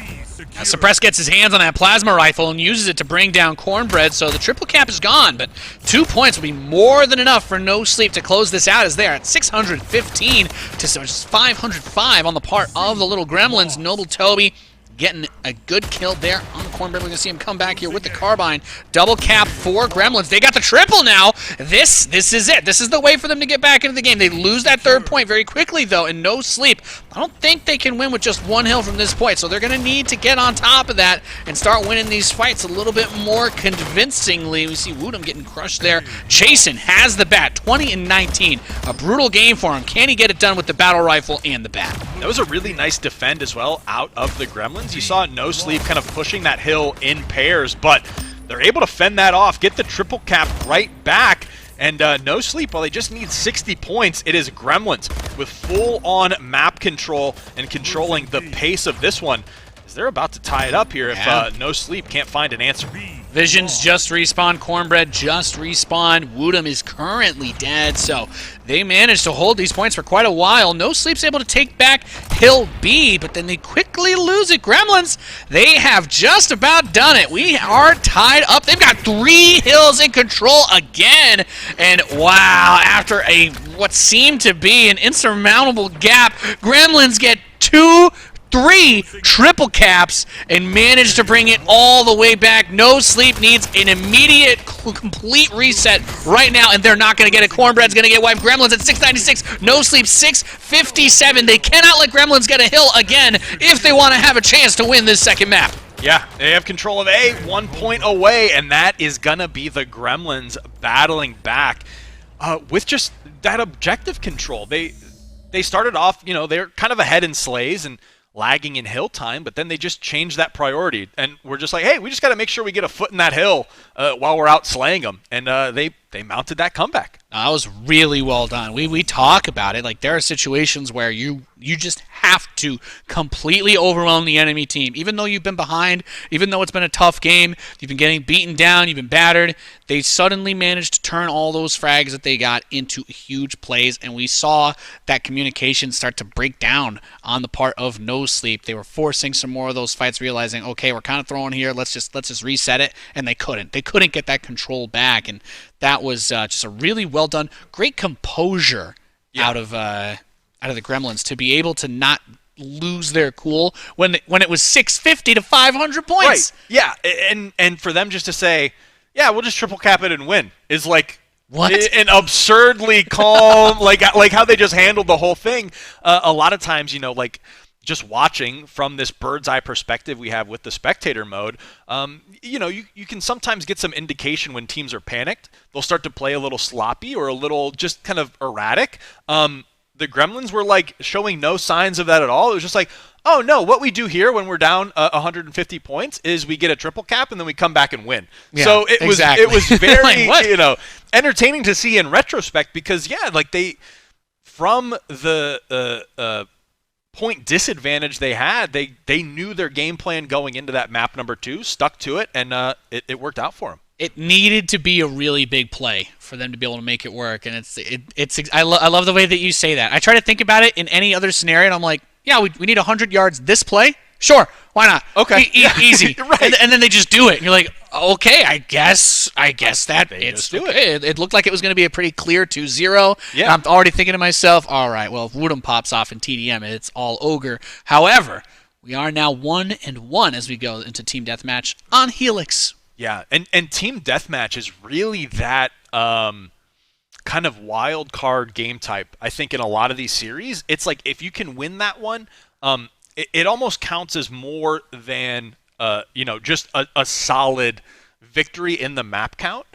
Suppress gets his hands on that plasma rifle and uses it to bring down Cornbread, so the triple cap is gone, but 2 points will be more than enough for No Sleep to close this out, as they are at 615 to just 505 on the part of the little Gremlins. Noble Toby getting a good kill there on the Cornbread. We're going to see him come back here with the carbine. Double cap for Gremlins. They got the triple now. This is it. This is the way for them to get back into the game. They lose that 3rd point very quickly, though, and No Sleep. I don't think they can win with just 1 hill from this point, so they're going to need to get on top of that and start winning these fights a little bit more convincingly. We see Woodham getting crushed there. Jason has the bat, 20 and 19. A brutal game for him. Can he get it done with the battle rifle and the bat? That was a really nice defend as well out of the Gremlins. You saw No Sleep kind of pushing that hill in pairs, but they're able to fend that off, get the triple cap right back, and No Sleep, while they just need 60 points, it is Gremlins with full-on map control and controlling the pace of this one, as they're about to tie it up here if No Sleep can't find an answer. Visions just respawned, Cornbread just respawned, Woodham is currently dead, so they managed to hold these points for quite a while. No Sleep's able to take back Hill B, but then they quickly lose it. Gremlins, they have just about done it. We are tied up. They've got 3 hills in control again, and wow, after what seemed to be an insurmountable gap, Gremlins get 3 triple caps and manage to bring it all the way back. No Sleep needs an immediate, complete reset right now, and they're not going to get it. Cornbread's going to get wiped. Gremlins at 696. No Sleep 657. They cannot let Gremlins get a hill again if they want to have a chance to win this second map. Yeah, they have control of A, 1 point away, and that is going to be the Gremlins battling back with just that objective control. They started off, they're kind of ahead in slays and lagging in hill time, but then they just changed that priority, and we're just like, hey, we just got to make sure we get a foot in that hill while we're out slaying them, and they they mounted that comeback. That was really well done. We talk about it. Like, there are situations where you just have to completely overwhelm the enemy team. Even though you've been behind, even though it's been a tough game, you've been getting beaten down, you've been battered, they suddenly managed to turn all those frags that they got into huge plays, and we saw that communication start to break down on the part of No Sleep. They were forcing some more of those fights, realizing, okay, we're kind of throwing here, let's just reset it, and they couldn't get that control back, and that was just a really well done, great composure out of the Gremlins to be able to not lose their cool when it was 650 to 500 points. Right. Yeah, and for them just to say, yeah, we'll just triple cap it and win is like what an absurdly calm, like how they just handled the whole thing. A lot of times, like, just watching from this bird's eye perspective we have with the spectator mode, you can sometimes get some indication when teams are panicked. They'll start to play a little sloppy or a little just kind of erratic. The Gremlins were like showing no signs of that at all. It was just like, oh no, what we do here when we're down 150 points is we get a triple cap and then we come back and win. Yeah, so it exactly. was very like, entertaining to see in retrospect because like they from the point disadvantage they had, they knew their game plan going into that map number 2, stuck to it, and it worked out for them. It needed to be a really big play for them to be able to make it work, and I love the way that you say that. I try to think about it in any other scenario, and I'm like, yeah, we need 100 yards this play? Sure, why not? Okay. Easy. Right. And then they just do it, and you're like, okay, I guess that They it's just do okay. It looked like it was going to be a pretty clear 2-0. Yeah. I'm already thinking to myself, all right, well, if Woodham pops off in TDM, it's all ogre. However, we are now 1-1 as we go into Team Deathmatch on Helix. Yeah, and Team Deathmatch is really that kind of wild card game type. I think in a lot of these series, it's like if you can win that one, it almost counts as more than just a solid victory in the map count.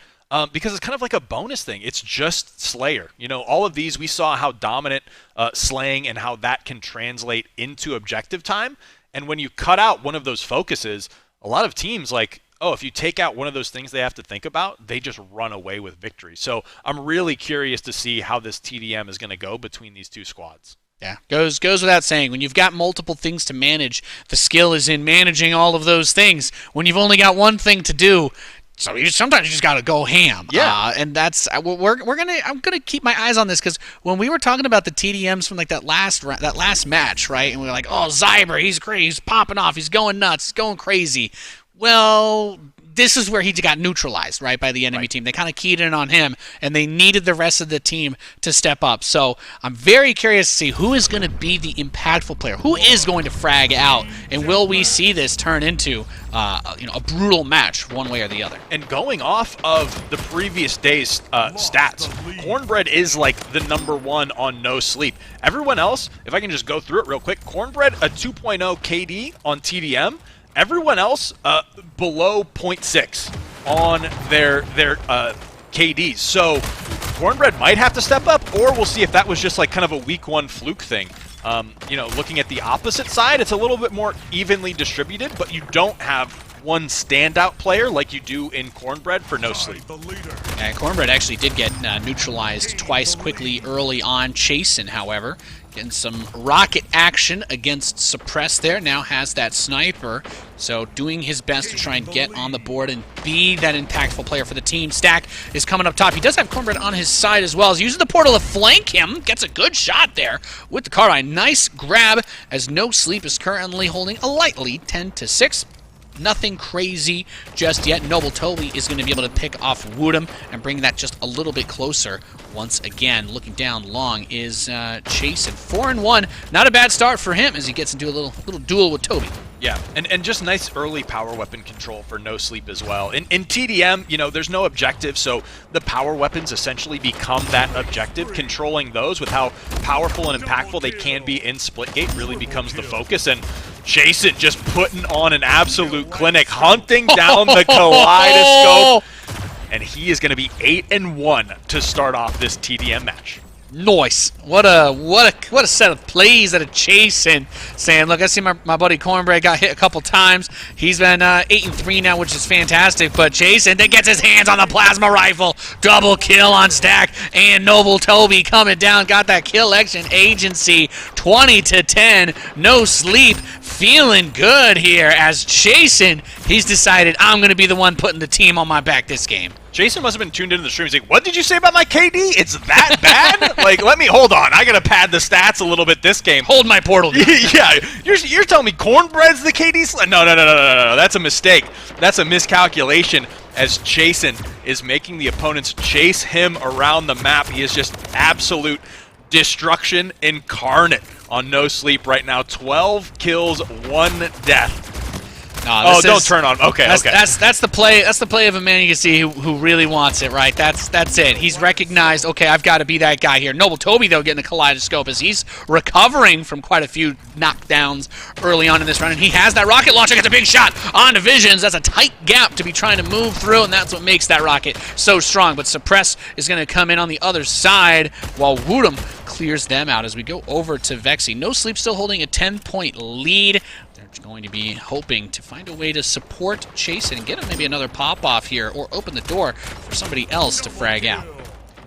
Because it's kind of like a bonus thing. It's just Slayer. All of these, we saw how dominant slaying and how that can translate into objective time. And when you cut out one of those focuses, a lot of teams if you take out one of those things they have to think about, they just run away with victory. So I'm really curious to see how this TDM is going to go between these two squads. Yeah, goes without saying. When you've got multiple things to manage, the skill is in managing all of those things. When you've only got one thing to do, sometimes you just got to go ham. Yeah, and that's I'm gonna keep my eyes on this because when we were talking about the TDMs from like that last match, right? And we were like, oh, Zyber, he's crazy, he's popping off, he's going nuts, he's going crazy. Well, this is where he got neutralized, right, by the enemy team. They kind of keyed in on him, and they needed the rest of the team to step up. So I'm very curious to see who is going to be the impactful player. Who is going to frag out, and will we see this turn into a brutal match one way or the other? And going off of the previous day's stats, Cornbread is like the number 1 on No Sleep. Everyone else, if I can just go through it real quick, Cornbread a 2.0 KD on TDM. Everyone else below 0.6 on their KDs. So Cornbread might have to step up, or we'll see if that was just like kind of a week 1 fluke thing. Looking at the opposite side, it's a little bit more evenly distributed, but you don't have one standout player like you do in Cornbread for No Sleep. And Cornbread actually did get neutralized twice quickly early on. Chasen, however, getting some rocket action against Suppress there. Now has that sniper, so doing his best to try and get on the board and be that impactful player for the team. Stack is coming up top. He does have Cornbread on his side as well. He's using the portal to flank him. Gets a good shot there with the carbine. Nice grab as No Sleep is currently holding a light lead, 10-6. Nothing crazy just yet. Noble Toby is going to be able to pick off Woodham and bring that just a little bit closer. Once again, looking down long is Chase, and 4-1. Not a bad start for him as he gets into a little duel with Toby. Yeah, and just nice early power weapon control for No Sleep as well. In TDM, there's no objective, so the power weapons essentially become that objective. Controlling those with how powerful and impactful they can be in Splitgate really becomes the focus, and Jason just putting on an absolute clinic, hunting down the Kaleidoscope, and he is going to be 8-1 to start off this TDM match. Nice. What a set of plays that are chasing. Saying, look, I see my buddy Cornbread got hit a couple times. He's been 8-3 now, which is fantastic. But Jason then gets his hands on the plasma rifle. Double kill on Stack. And Noble Toby coming down. Got that kill action agency. 20-10. No sleep. Feeling good here as Jason, he's decided I'm going to be the one putting the team on my back this game. Jason must have been tuned into the stream. He's like, what did you say about my KD? It's that bad? Like, let me, hold on. I got to pad the stats a little bit this game. Hold my portal. Yeah, you're telling me Cornbread's the KD? No. That's a mistake. That's a miscalculation as Jason is making the opponents chase him around the map. He is just absolute destruction incarnate on No Sleep right now. 12 kills, 1 death. No, don't turn on. Okay. That's the play. That's the play of a man you can see who really wants it, right? That's it. He's recognized. Okay, I've got to be that guy here. Noble Toby though getting a kaleidoscope as he's recovering from quite a few knockdowns early on in this run, and he has that rocket launcher. Gets a big shot on Visions. That's a tight gap to be trying to move through, and that's what makes that rocket so strong. But Suppress is going to come in on the other side while Woodham clears them out as we go over to Vexy. No Sleep still holding a 10-point lead. They're going to be hoping to find a way to support Chase and get him maybe another pop-off here or open the door for somebody else to frag out.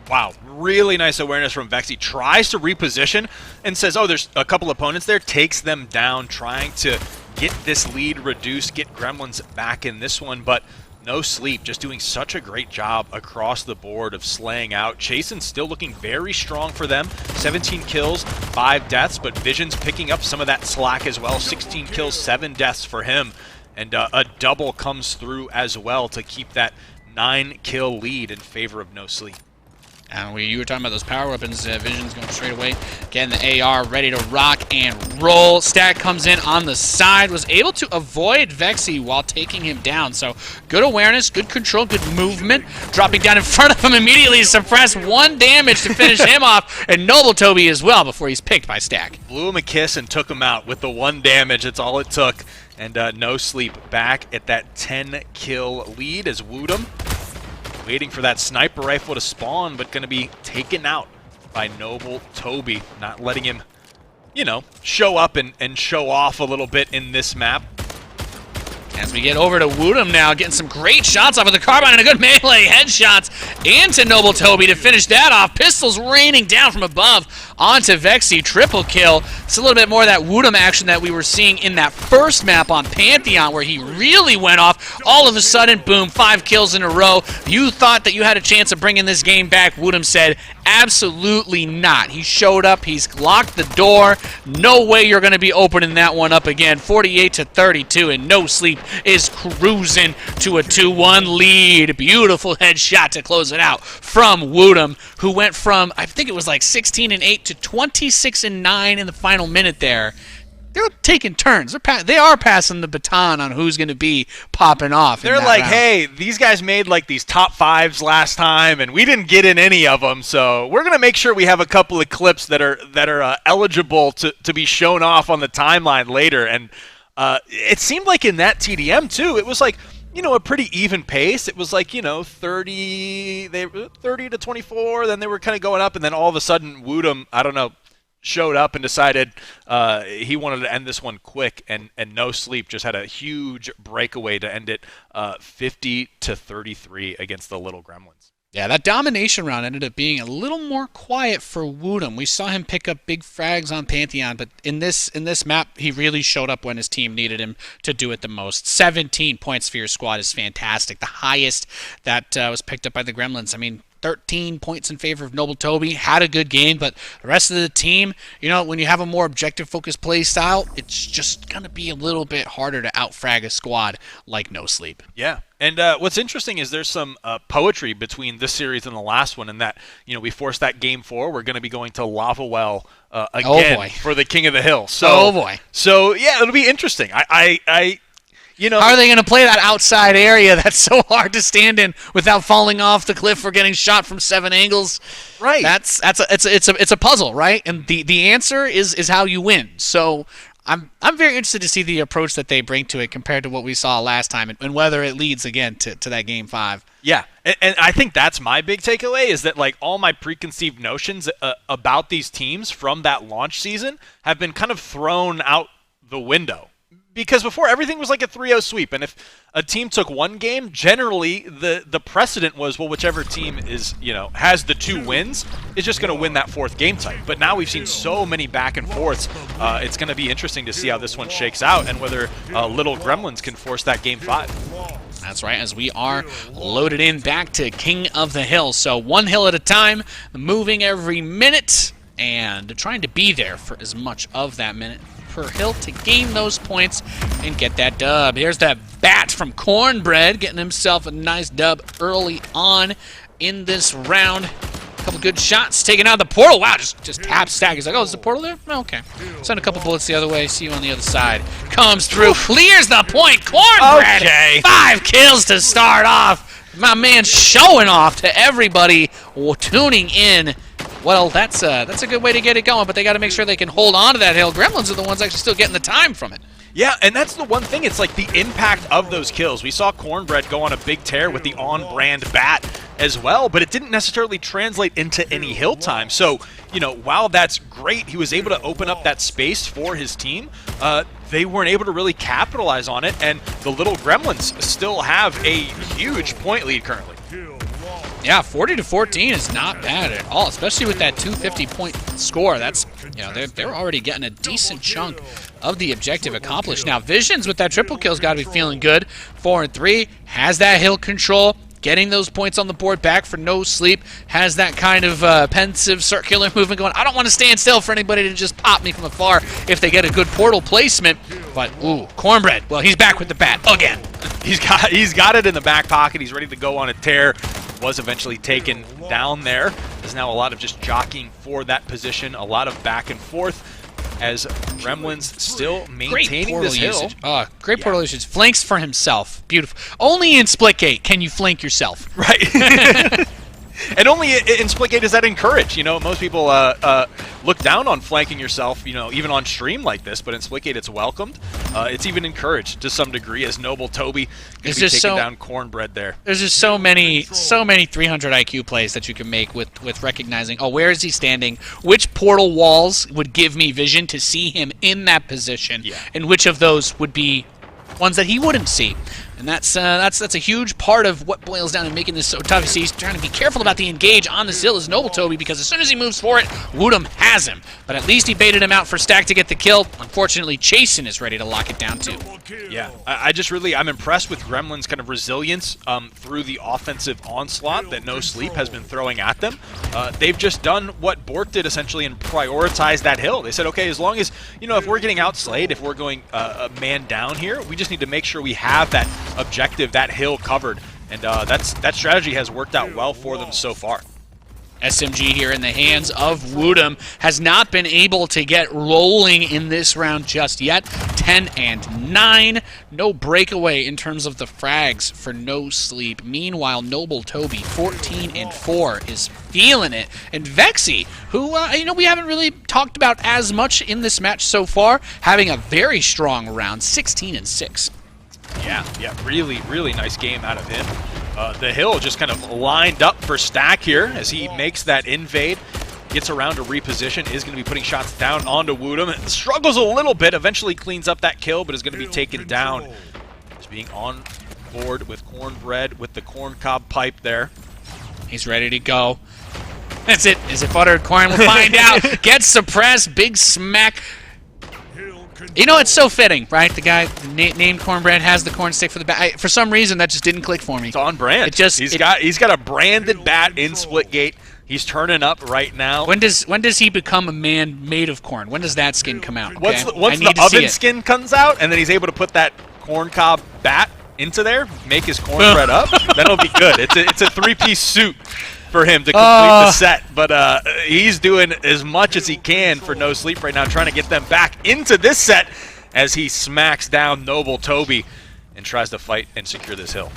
Wow, really nice awareness from Vexy. Tries to reposition and says, oh, there's a couple opponents there. Takes them down, trying to get this lead reduced, get Gremlins back in this one, but No Sleep just doing such a great job across the board of slaying out. Jason's still looking very strong for them. 17 kills, 5 deaths, but Vision's picking up some of that slack as well. 16 kills, 7 deaths for him. And a double comes through as well to keep that 9-kill lead in favor of No Sleep. And you were talking about those power weapons. Vision's going straight away. Getting the AR ready to rock and roll. Stack comes in on the side. Was able to avoid Vexy while taking him down. So good awareness, good control, good movement. Dropping down in front of him immediately. Suppress 1 damage to finish him off. And Noble Toby as well before he's picked by Stack. Blew him a kiss and took him out with the 1 damage. That's all it took. And No Sleep back at that 10-kill lead as Woodham waiting for that sniper rifle to spawn, but going to be taken out by Noble Toby. Not letting him, show up and show off a little bit in this map. As we get over to Woodham now, getting some great shots off of the carbine and a good melee headshots into Noble Toby to finish that off. Pistols raining down from above onto Vexy. Triple kill. It's a little bit more of that Woodham action that we were seeing in that first map on Pantheon where he really went off. All of a sudden, boom, 5 kills in a row. You thought that you had a chance of bringing this game back. Woodham said, absolutely not. He showed up. He's locked the door. No way you're going to be opening that one up again. 48-32, and No Sleep is cruising to a 2-1 lead. Beautiful headshot to close it out from Woodham, who went from, I think it was like 16-8 to 26-9 in the final minute there. They're taking turns. They are passing the baton on who's going to be popping off. They're like, hey, these guys made like these top 5s last time, and we didn't get in any of them. So we're going to make sure we have a couple of clips that are eligible to be shown off on the timeline later. And it seemed like in that TDM too, it was like, a pretty even pace. It was like, 30 to 24. Then they were kind of going up, and then all of a sudden, Woodham, I don't know, showed up and decided he wanted to end this one quick, and No Sleep just had a huge breakaway to end it 50-33 against the Little Gremlins. Yeah, that domination round ended up being a little more quiet for Woodham. We saw him pick up big frags on Pantheon, but in this map, he really showed up when his team needed him to do it the most. 17 points for your squad is fantastic. The highest that was picked up by the Gremlins. I mean, 13 points in favor of Noble Toby. Had a good game, but the rest of the team, when you have a more objective-focused play style, it's just going to be a little bit harder to out-frag a squad like No Sleep. Yeah. And what's interesting is there's some poetry between this series and the last one, in that, we forced that game 4. We're going to be going to Lava Well again for the King of the Hill. So, So, yeah, it'll be interesting. How are they going to play that outside area that's so hard to stand in without falling off the cliff or getting shot from 7 angles? Right. It's a puzzle, right? And the answer is how you win. So I'm very interested to see the approach that they bring to it compared to what we saw last time, and whether it leads again to that Game 5. Yeah, and I think that's my big takeaway is that like all my preconceived notions about these teams from that launch season have been kind of thrown out the window. Because before, everything was like a 3-0 sweep, and if a team took one game, generally the precedent was, well, whichever team is, has the 2 wins is just going to win that 4th game type. But now we've seen so many back and forths, it's going to be interesting to see how this one shakes out and whether Little Gremlins can force that Game 5. That's right, as we are loaded in back to King of the Hill. So one hill at a time, moving every minute, and trying to be there for as much of that minute per hill to gain those points and get that dub. Here's that bat from Cornbread, getting himself a nice dub early on in this round. A couple good shots taken out of the portal. Wow, just tap stack. He's like, oh, is the portal there? Oh, okay. Send a couple bullets the other way. See you on the other side. Comes through, clears the point. Cornbread, Okay. 5 kills to start off. My man showing off to everybody tuning in. Well, that's a good way to get it going, but they got to make sure they can hold on to that hill. Gremlins are the ones actually still getting the time from it. Yeah, and that's the one thing. It's like the impact of those kills. We saw Cornbread go on a big tear with the on-brand bat as well, but it didn't necessarily translate into any hill time. So, while that's great, he was able to open up that space for his team. They weren't able to really capitalize on it, and the Little Gremlins still have a huge point lead currently. Yeah, 40-14 is not bad at all, especially with that 250-point score. That's, they're already getting a decent chunk of the objective accomplished. Now, Visions with that triple kill's got to be feeling good. 4 and 3, has that hill control, getting those points on the board back for no sleep, has that kind of pensive circular movement going. I don't want to stand still for anybody to just pop me from afar if they get a good portal placement. But, ooh, Cornbread, well, he's back with the bat again. He's got it in the back pocket. He's ready to go on a tear. Was eventually taken down there. There's now a lot of just jockeying for that position, a lot of back and forth as Gremlins still maintaining this hill. Great portal usage. Flanks for himself. Beautiful. Only in Splitgate can you flank yourself. Right. And only in Splitgate is that encouraged. Most people look down on flanking yourself, even on stream like this, but in Splitgate it's welcomed. It's even encouraged to some degree as Noble Toby is taking down Cornbread there. There's just so many 300 IQ plays that you can make with recognizing, where is he standing, which portal walls would give me vision to see him in that position, and which of those would be ones that he wouldn't see. And that's a huge part of what boils down and making this so tough. You see, he's trying to be careful about the engage on this hill as Noble Toby, because as soon as he moves for it, Woodham has him. But at least he baited him out for Stack to get the kill. Unfortunately, Chasen is ready to lock it down too. Yeah, I'm impressed with Gremlin's kind of resilience through the offensive onslaught that No Sleep has been throwing at them. They've just done what Bork did essentially and prioritized that hill. They said, okay, as long as, if we're getting outslayed, if we're going a man down here, we just need to make sure we have that objective, that hill covered, and that strategy has worked out well for them so far. SMG here in the hands of Woodham has not been able to get rolling in this round just yet. 10 and 9, no breakaway in terms of the frags for No Sleep. Meanwhile, Noble Toby 14 and 4 is feeling it, and Vexy, who we haven't really talked about as much in this match so far, having a very strong round, 16 and 6. Yeah, really, really nice game out of him. The hill just kind of lined up for Stack here as he makes that invade, gets around to reposition, is going to be putting shots down onto Woodham. Struggles a little bit, eventually cleans up that kill, but is going to be taken down. Just being on board with Cornbread with the corn cob pipe there. He's ready to go. That's it. Is it buttered corn? We'll find out. Gets suppressed, big smack. It's so fitting, right? The guy named Cornbread has the corn stick for the bat. For some reason, that just didn't click for me. It's on brand. He's got a branded bat in Splitgate. He's turning up right now. When does he become a man made of corn? When does that skin come out? Okay? Once the oven skin comes out, and then he's able to put that corn cob bat into there, make his cornbread up, then it'll be good. It's a 3-piece suit for him to complete the set, but he's doing as much as he can for No Sleep right now, trying to get them back into this set as he smacks down Noble Toby and tries to fight and secure this hill.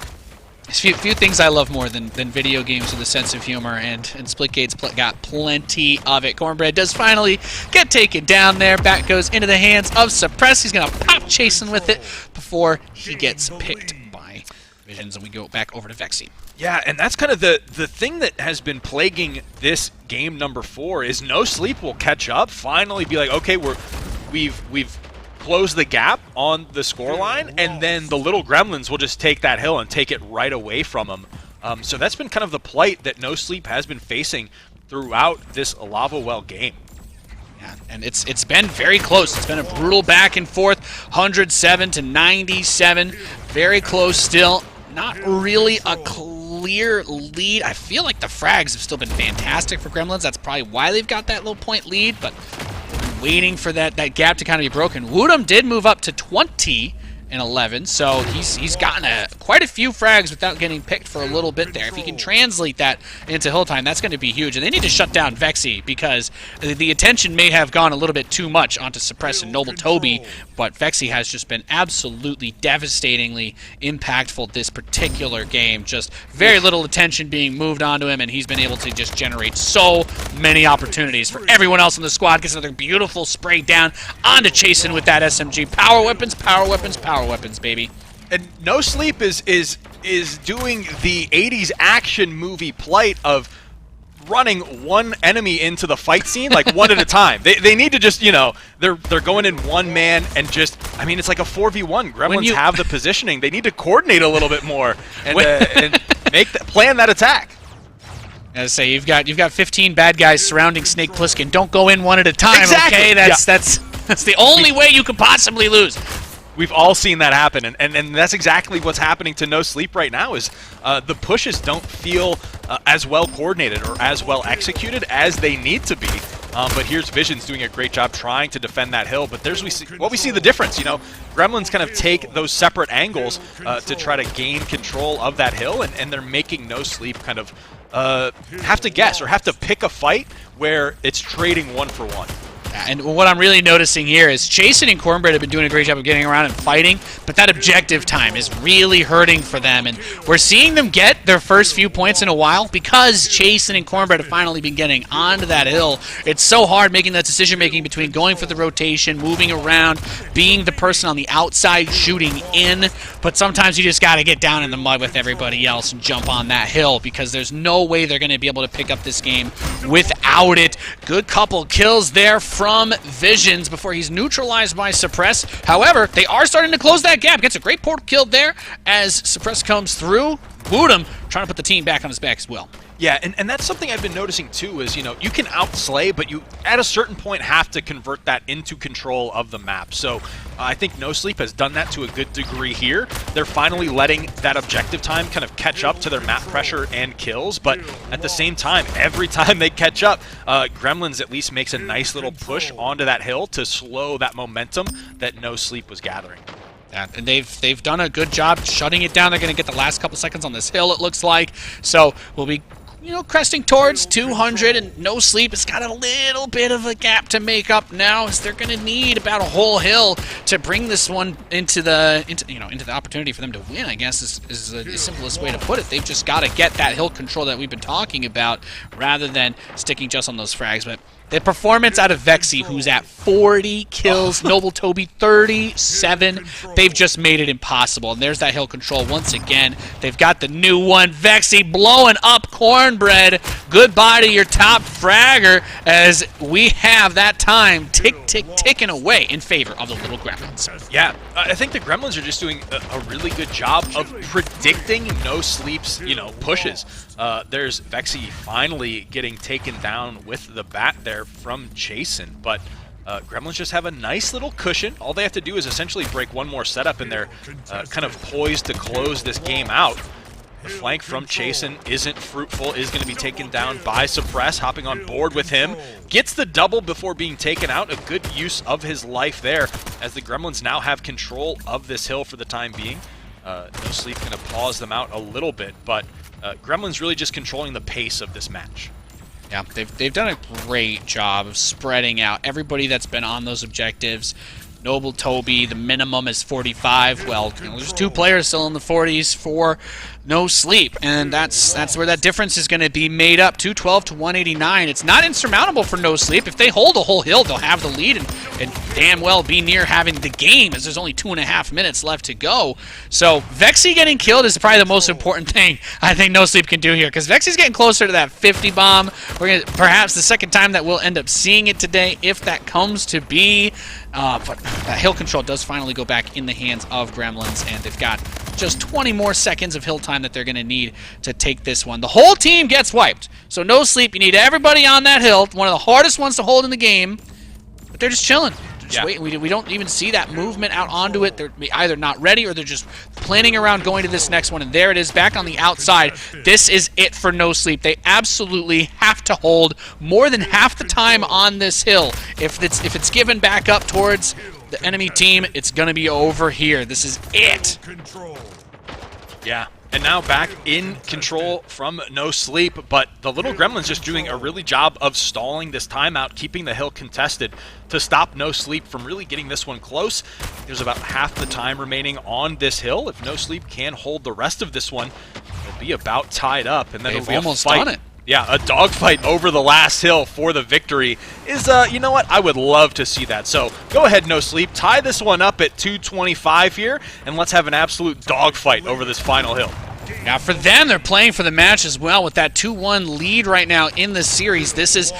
There's few things I love more than video games with a sense of humor, and Splitgate's got plenty of it. Cornbread does finally get taken down there. Back goes into the hands of Suppress. He's going to pop Chasen with it before he gets picked by Visions, and we go back over to Vexy. Yeah, and that's kind of the thing that has been plaguing this game number 4 is No Sleep will catch up, finally be like, okay, we've closed the gap on the scoreline, and then the little gremlins will just take that hill and take it right away from them. So that's been kind of the plight that No Sleep has been facing throughout this Lava Well game. Yeah, and it's been very close. It's been a brutal back and forth, 107 to 97, very close still. Not really a clear lead. I feel like the frags have still been fantastic for Gremlins. That's probably why they've got that little point lead, but waiting for that gap to kind of be broken. Woodham did move up to 20 and 11, so he's gotten quite a few frags without getting picked for a little bit there. If he can translate that into hill time, that's going to be huge. And they need to shut down Vexy because the attention may have gone a little bit too much onto Suppress and Noble Toby, but Vexy has just been absolutely devastatingly impactful this particular game. Just very little attention being moved onto him, and he's been able to just generate so many opportunities for everyone else in the squad. Gets another beautiful spray down onto Chasen with that SMG. Power weapons, power weapons, power weapons, baby. And No Sleep is doing the 80s action movie plight of running one enemy into the fight scene, like one at a time. They need to just, they're going in one man and just, I mean, it's like a 4v1. Gremlins have the positioning. They need to coordinate a little bit more and plan that attack. As I say, you've got 15 bad guys surrounding Snake Plissken. Don't go in one at a time, exactly. Okay? That's the only way you could possibly lose. We've all seen that happen, and that's exactly what's happening to No Sleep right now is the pushes don't feel as well coordinated or as well executed as they need to be. But here's Visions doing a great job trying to defend that hill, but we see the difference. Gremlins kind of take those separate angles to try to gain control of that hill, and they're making No Sleep kind of have to guess or have to pick a fight where it's trading one for one. And what I'm really noticing here is Chasen and Cornbread have been doing a great job of getting around and fighting, but that objective time is really hurting for them. And we're seeing them get their first few points in a while because Chasen and Cornbread have finally been getting onto that hill. It's so hard making that decision-making between going for the rotation, moving around, being the person on the outside shooting in, but sometimes you just got to get down in the mud with everybody else and jump on that hill because there's no way they're going to be able to pick up this game without it. Good couple kills there from Visions before he's neutralized by Suppress. However, they are starting to close that gap. Gets a great portal kill there as Suppress comes through. Woodham trying to put the team back on his back as well. Yeah, and that's something I've been noticing too is, you can outslay, but you at a certain point have to convert that into control of the map. So I think No Sleep has done that to a good degree here. They're finally letting that objective time kind of catch up to their map pressure and kills, but at the same time, every time they catch up, Gremlins at least makes a nice little push onto that hill to slow that momentum that No Sleep was gathering. Yeah, and they've done a good job shutting it down. They're going to get the last couple seconds on this hill, it looks like. So we'll be cresting towards 200, and No Sleep has got a little bit of a gap to make up now, as they're going to need about a whole hill to bring this one into the opportunity for them to win, I guess is the simplest way to put it. They've just got to get that hill control that we've been talking about rather than sticking just on those frags. But the performance out of Vexy, who's at 40 kills, Noble Toby 37, they've just made it impossible. And there's that hill control once again. They've got the new one. Vexy blowing up Cornbread. Goodbye to your top fragger as we have that time ticking away in favor of the little Gremlins. Yeah, I think the Gremlins are just doing a really good job of predicting No Sleep's, pushes. There's Vexy finally getting taken down with the bat there from Chasen, but Gremlins just have a nice little cushion. All they have to do is essentially break one more setup, and they're kind of poised to close this game out. The flank from Chasen isn't fruitful, is going to be taken down by Suppress, hopping on board with him. Gets the double before being taken out. A good use of his life there, as the Gremlins now have control of this hill for the time being. No Sleep going to pause them out a little bit, but Gremlins really just controlling the pace of this match. Yeah, they've done a great job of spreading out everybody that's been on those objectives. Noble Toby, the minimum is 45. Well, there's 2 players still in the 40s for No Sleep, and that's where that difference is going to be made up. 212 to 189. It's not insurmountable for No Sleep. If they hold a whole hill, they'll have the lead and damn well be near having the game, as there's only 2.5 minutes left to go. So Vexy getting killed is probably the most important thing I think No Sleep can do here, because Vexy's getting closer to that 50 bomb. We're gonna, perhaps the second time that we'll end up seeing it today, if that comes to be. But that hill control does finally go back in the hands of Gremlins, and they've got just 20 more seconds of hill time that they're going to need to take this one. The whole team gets wiped, so No Sleep. You need everybody on that hill, one of the hardest ones to hold in the game, but they're just chilling. Just waiting. We don't even see that movement out onto it. They're either not ready or they're just planning around going to this next one. And there it is, back on the outside. This is it for No Sleep. They absolutely have to hold more than half the time on this hill. If it's given back up towards the enemy team, it's going to be over here. This is it. Yeah. And now back in control from No Sleep, but the little Gremlins just doing a really job of stalling this timeout, keeping the hill contested to stop No Sleep from really getting this one close. There's about half the time remaining on this hill. If No Sleep can hold the rest of this one, it'll be about tied up, and then They've it'll be almost a fight. done it. Yeah, a dogfight over the last hill for the victory is, you know what? I would love to see that. So go ahead, No Sleep. Tie this one up at 2:25 here, and let's have an absolute dogfight over this final hill. Now for them, they're playing for the match as well with that 2-1 lead right now in the series. This is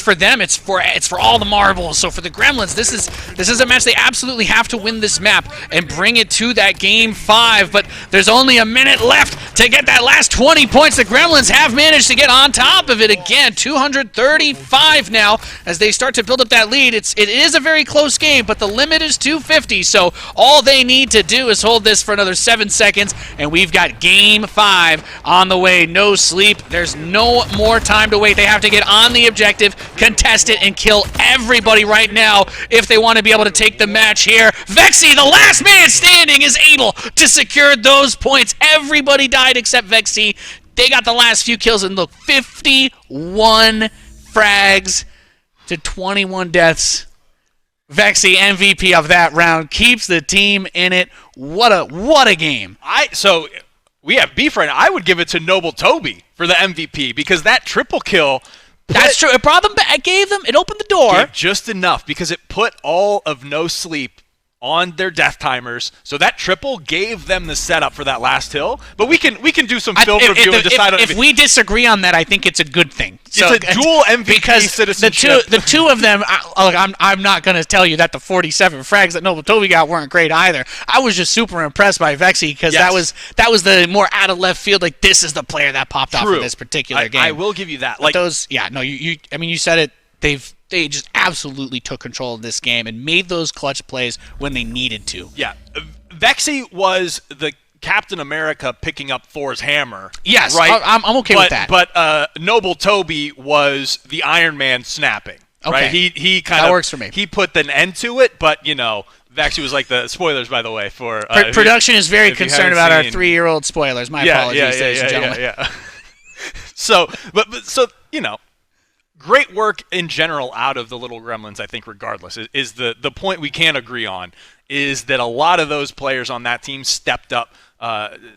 for them. It's for all the marbles. So for the Gremlins, this is a match they absolutely have to win this map and bring it to that game 5. But there's only a minute left to get that last 20 points. The Gremlins have managed to get on top of it again. 235 now as they start to build up that lead. It is a very close game, but the limit is 250. So all they need to do is hold this for another 7 seconds, and we've got game 5 on the way. No Sleep. There's no more time to wait. They have to get on the objective, contest it, and kill everybody right now if they want to be able to take the match here. Vexy, the last man standing, is able to secure those points. Everybody died except Vexy. They got the last few kills, and look, 51 frags to 21 deaths. Vexy, MVP of that round, keeps the team in it. What a game. So we have beef right now. I would give it to Noble Toby for the MVP because that triple kill. That's true. It brought them back. It opened the door. Just enough because it put all of No Sleep on their death timers. So that triple gave them the setup for that last hill. But we can do some film review and decide on if we disagree on that. I think it's a good thing. It's a dual MVP because citizenship. the two of them. I'm not going to tell you that the 47 frags that Noble Toby got weren't great either. I was just super impressed by Vexy because that was the more out of left field. Like, this is the player that popped off in this particular game. I will give you that. Like those, yeah. No, you said it. They just absolutely took control of this game and made those clutch plays when they needed to. Yeah. Vexy was the Captain America picking up Thor's hammer. Yes, right? I'm okay with that. But Noble Toby was the Iron Man snapping. Right? Okay. He kind of works for me. He put an end to it, but Vexy was like the spoilers, by the way, for production is very concerned about our 3-year-old spoilers. My apologies, ladies and gentlemen. Yeah. So great work in general out of the little Gremlins, I think, regardless. Is the point we can agree on is that a lot of those players on that team stepped up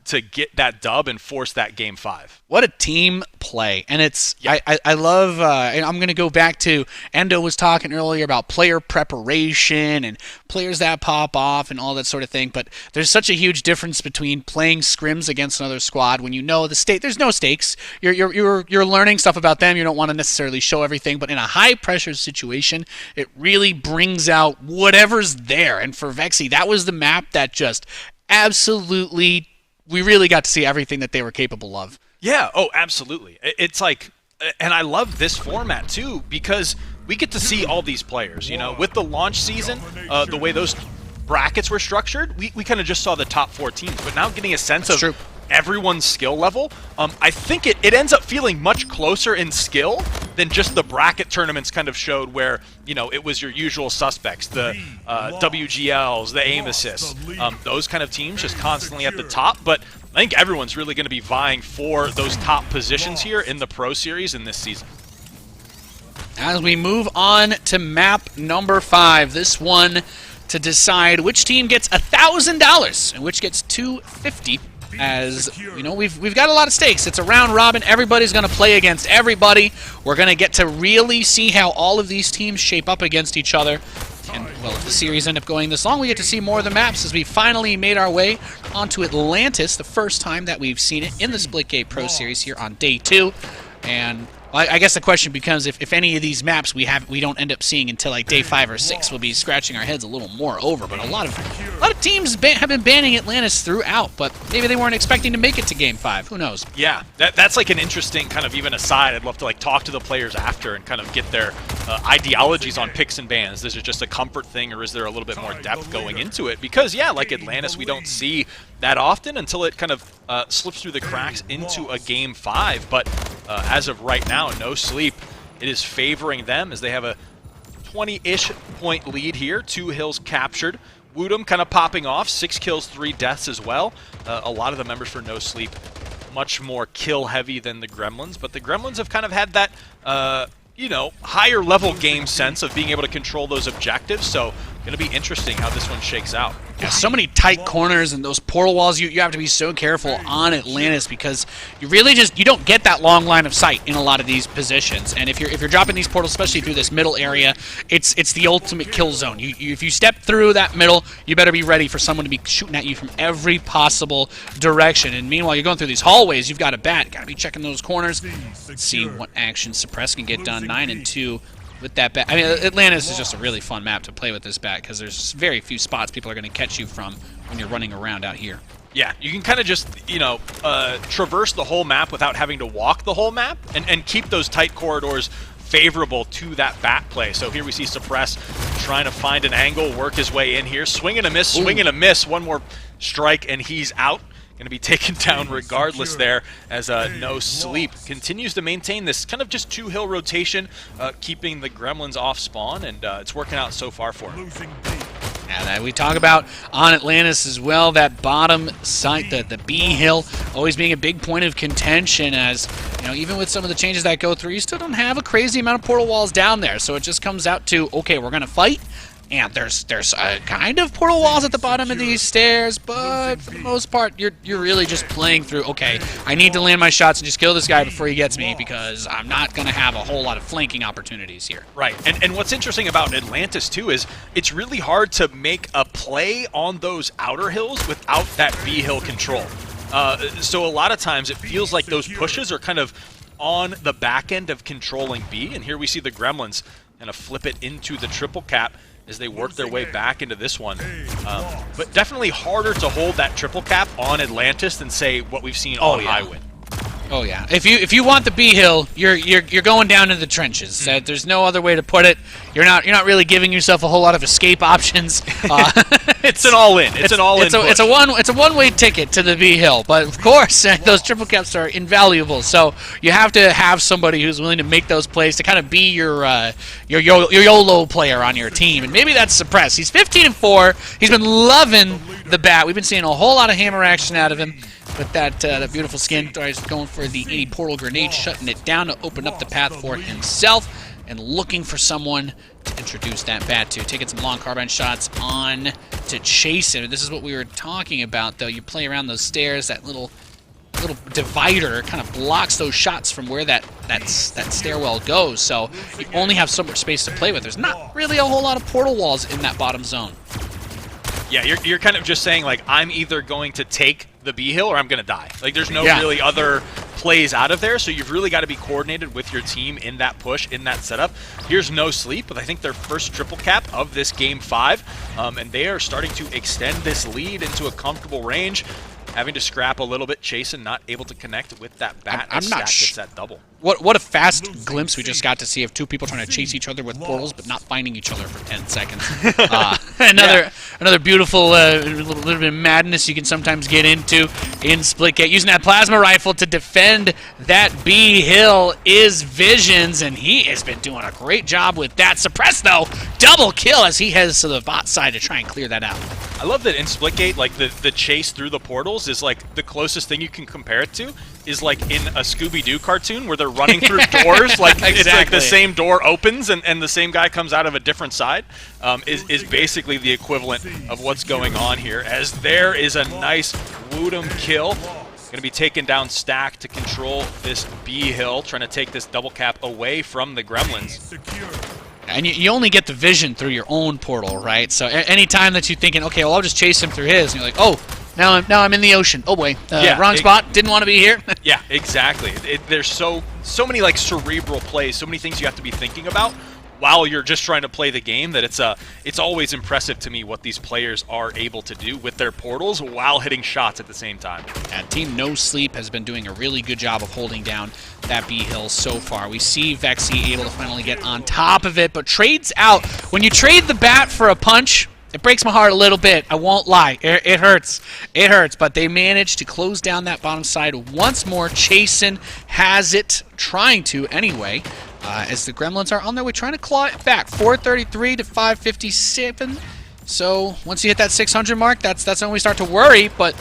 to get that dub and force that game 5. What a team play. And it's I love and I'm going to go back to Endo was talking earlier about player preparation and players that pop off and all that sort of thing, but there's such a huge difference between playing scrims against another squad when you know the state. There's no stakes. You're learning stuff about them. You don't want to necessarily show everything, but in a high pressure situation, it really brings out whatever's there. And for Vexy, that was the map that just absolutely, we really got to see everything that they were capable of. Yeah, oh, absolutely. It's like, and I love this format too because we get to see all these players, with the launch season, the way those brackets were structured, we kind of just saw the top 4 teams, but now getting a sense of everyone's skill level, I think it ends up feeling much closer in skill than just the bracket tournaments kind of showed where, it was your usual suspects, the WGLs, the aim assists, those kind of teams just constantly at the top, but I think everyone's really going to be vying for those top positions here in the Pro Series in this season. As we move on to map number 5, this one to decide which team gets $1,000 and which gets $250. As you know, we've got a lot of stakes. It's a round robin. Everybody's going to play against everybody. We're going to get to really see how all of these teams shape up against each other. And, well, if the series end up going this long, we get to see more of the maps as we finally made our way onto Atlantis, the first time that we've seen it in the Splitgate Pro Series here on day 2. And I guess the question becomes if any of these maps we don't end up seeing until like day 5 or 6, we'll be scratching our heads a little more over. But a lot of teams have been banning Atlantis throughout, but maybe they weren't expecting to make it to game 5. Who knows? Yeah, that's like an interesting kind of even aside. I'd love to like talk to the players after and kind of get their ideologies on picks and bans. Is it just a comfort thing, or is there a little bit more depth going into it? Because yeah, like Atlantis, we don't see that often until it kind of slips through the cracks into a game 5. But as of right now, No Sleep, it is favoring them as they have a 20-ish point lead here. 2 hills captured. Woodham kind of popping off, 6 kills, 3 deaths as well. A lot of the members for No Sleep much more kill heavy than the Gremlins, but the Gremlins have kind of had that you know, higher level game sense of being able to control those objectives. So going to be interesting how this one shakes out. Yeah, so many tight corners and those portal walls. You have to be so careful on Atlantis because you really you don't get that long line of sight in a lot of these positions. And if you're dropping these portals, especially through this middle area, it's the ultimate kill zone. If you step through that middle, you better be ready for someone to be shooting at you from every possible direction. And meanwhile, you're going through these hallways. You've got a bat. Got to be checking those corners. Let's see what action Suppress can get done. 9-2. With that bat. I mean, Atlantis is just a really fun map to play with this bat because there's very few spots people are going to catch you from when you're running around out here. Yeah, you can kind of just, you know, traverse the whole map without having to walk the whole map and keep those tight corridors favorable to that bat play. So here we see Suppress trying to find an angle, work his way in here. Swing and a miss, swing and a miss. One more strike and he's out. Going to be taken down regardless there as No Sleep continues to maintain this kind of just 2-hill rotation, keeping the Gremlins off spawn, and it's working out so far for him. Now that we talk about on Atlantis as well, that bottom site, the B hill, always being a big point of contention as, you know, even with some of the changes that go through, you still don't have a crazy amount of portal walls down there. So it just comes out to, okay, we're going to fight. And there's kind of portal walls at the bottom of these stairs, but for the most part, you're really just playing through, okay, I need to land my shots and just kill this guy before he gets me because I'm not going to have a whole lot of flanking opportunities here. Right, and what's interesting about Atlantis, too, is it's really hard to make a play on those outer hills without that B hill control. So a lot of times it feels like those pushes are kind of on the back end of controlling B, and here we see the Gremlins kind of flip it into the triple cap as they work their way back into this one. But definitely harder to hold that triple cap on Atlantis than, say, what we've seen on Highwind. Oh yeah. If you want the B hill, you're going down into the trenches. There's no other way to put it. You're not really giving yourself a whole lot of escape options. It's an all-in. It's an all-in. It's a one-way ticket to the B hill. But of course, those triple caps are invaluable. So you have to have somebody who's willing to make those plays to kind of be your YOLO player on your team. And maybe that's Suppress. He's 15-4. He's been loving the bat. We've been seeing a whole lot of hammer action out of him. With that beautiful skin, he's going for the 80 portal grenade, shutting it down to open up the path for himself, and looking for someone to introduce that bat to. Taking some long carbine shots on to chase him. This is what we were talking about, though. You play around those stairs, that little divider kind of blocks those shots from where that stairwell goes. So you only have so much space to play with. There's not really a whole lot of portal walls in that bottom zone. Yeah, you're kind of just saying, like, I'm either going to take the B hill or I'm going to die. Like, there's no really other plays out of there, so you've really got to be coordinated with your team in that push, in that setup. Here's No Sleep with, I think, their first triple cap of this Game 5, and they are starting to extend this lead into a comfortable range. Having to scrap a little bit, Chasen not able to connect with that bat. I'm not gets that double. What a fast glimpse we just got to see of two people trying to chase each other with portals, but not finding each other for 10 seconds. Another beautiful little bit of madness you can sometimes get into in Splitgate. Using that plasma rifle to defend that B hill is Visions, and he has been doing a great job with that. Suppress, though, double kill as he heads to the bot side to try and clear that out. I love that in Splitgate, like the chase through the portals is like the closest thing you can compare it to is like in a Scooby-Doo cartoon where they're running through doors. Like it's like the same door opens and the same guy comes out of a different side. Is basically the equivalent of what's going on here. As there is a nice Woodham kill. Going to be taken down Stack to control this B hill, trying to take this double cap away from the Gremlins. And you only get the vision through your own portal, right? So anytime that you're thinking, okay, well, I'll just chase him through his, and you're like, oh, now I'm in the ocean. Oh, boy, wrong spot. Didn't want to be here. Yeah, exactly. There's so many like cerebral plays, so many things you have to be thinking about while you're just trying to play the game, that it's always impressive to me what these players are able to do with their portals while hitting shots at the same time. And Team No Sleep has been doing a really good job of holding down that B hill so far. We see Vexy able to finally get on top of it, but trades out. When you trade the bat for a punch, it breaks my heart a little bit. I won't lie. It hurts. It hurts, but they managed to close down that bottom side once more. Chasen has it, trying to anyway. As the Gremlins are on their way trying to claw it back. 433 to 557. So once you hit that 600 mark, that's when we start to worry. But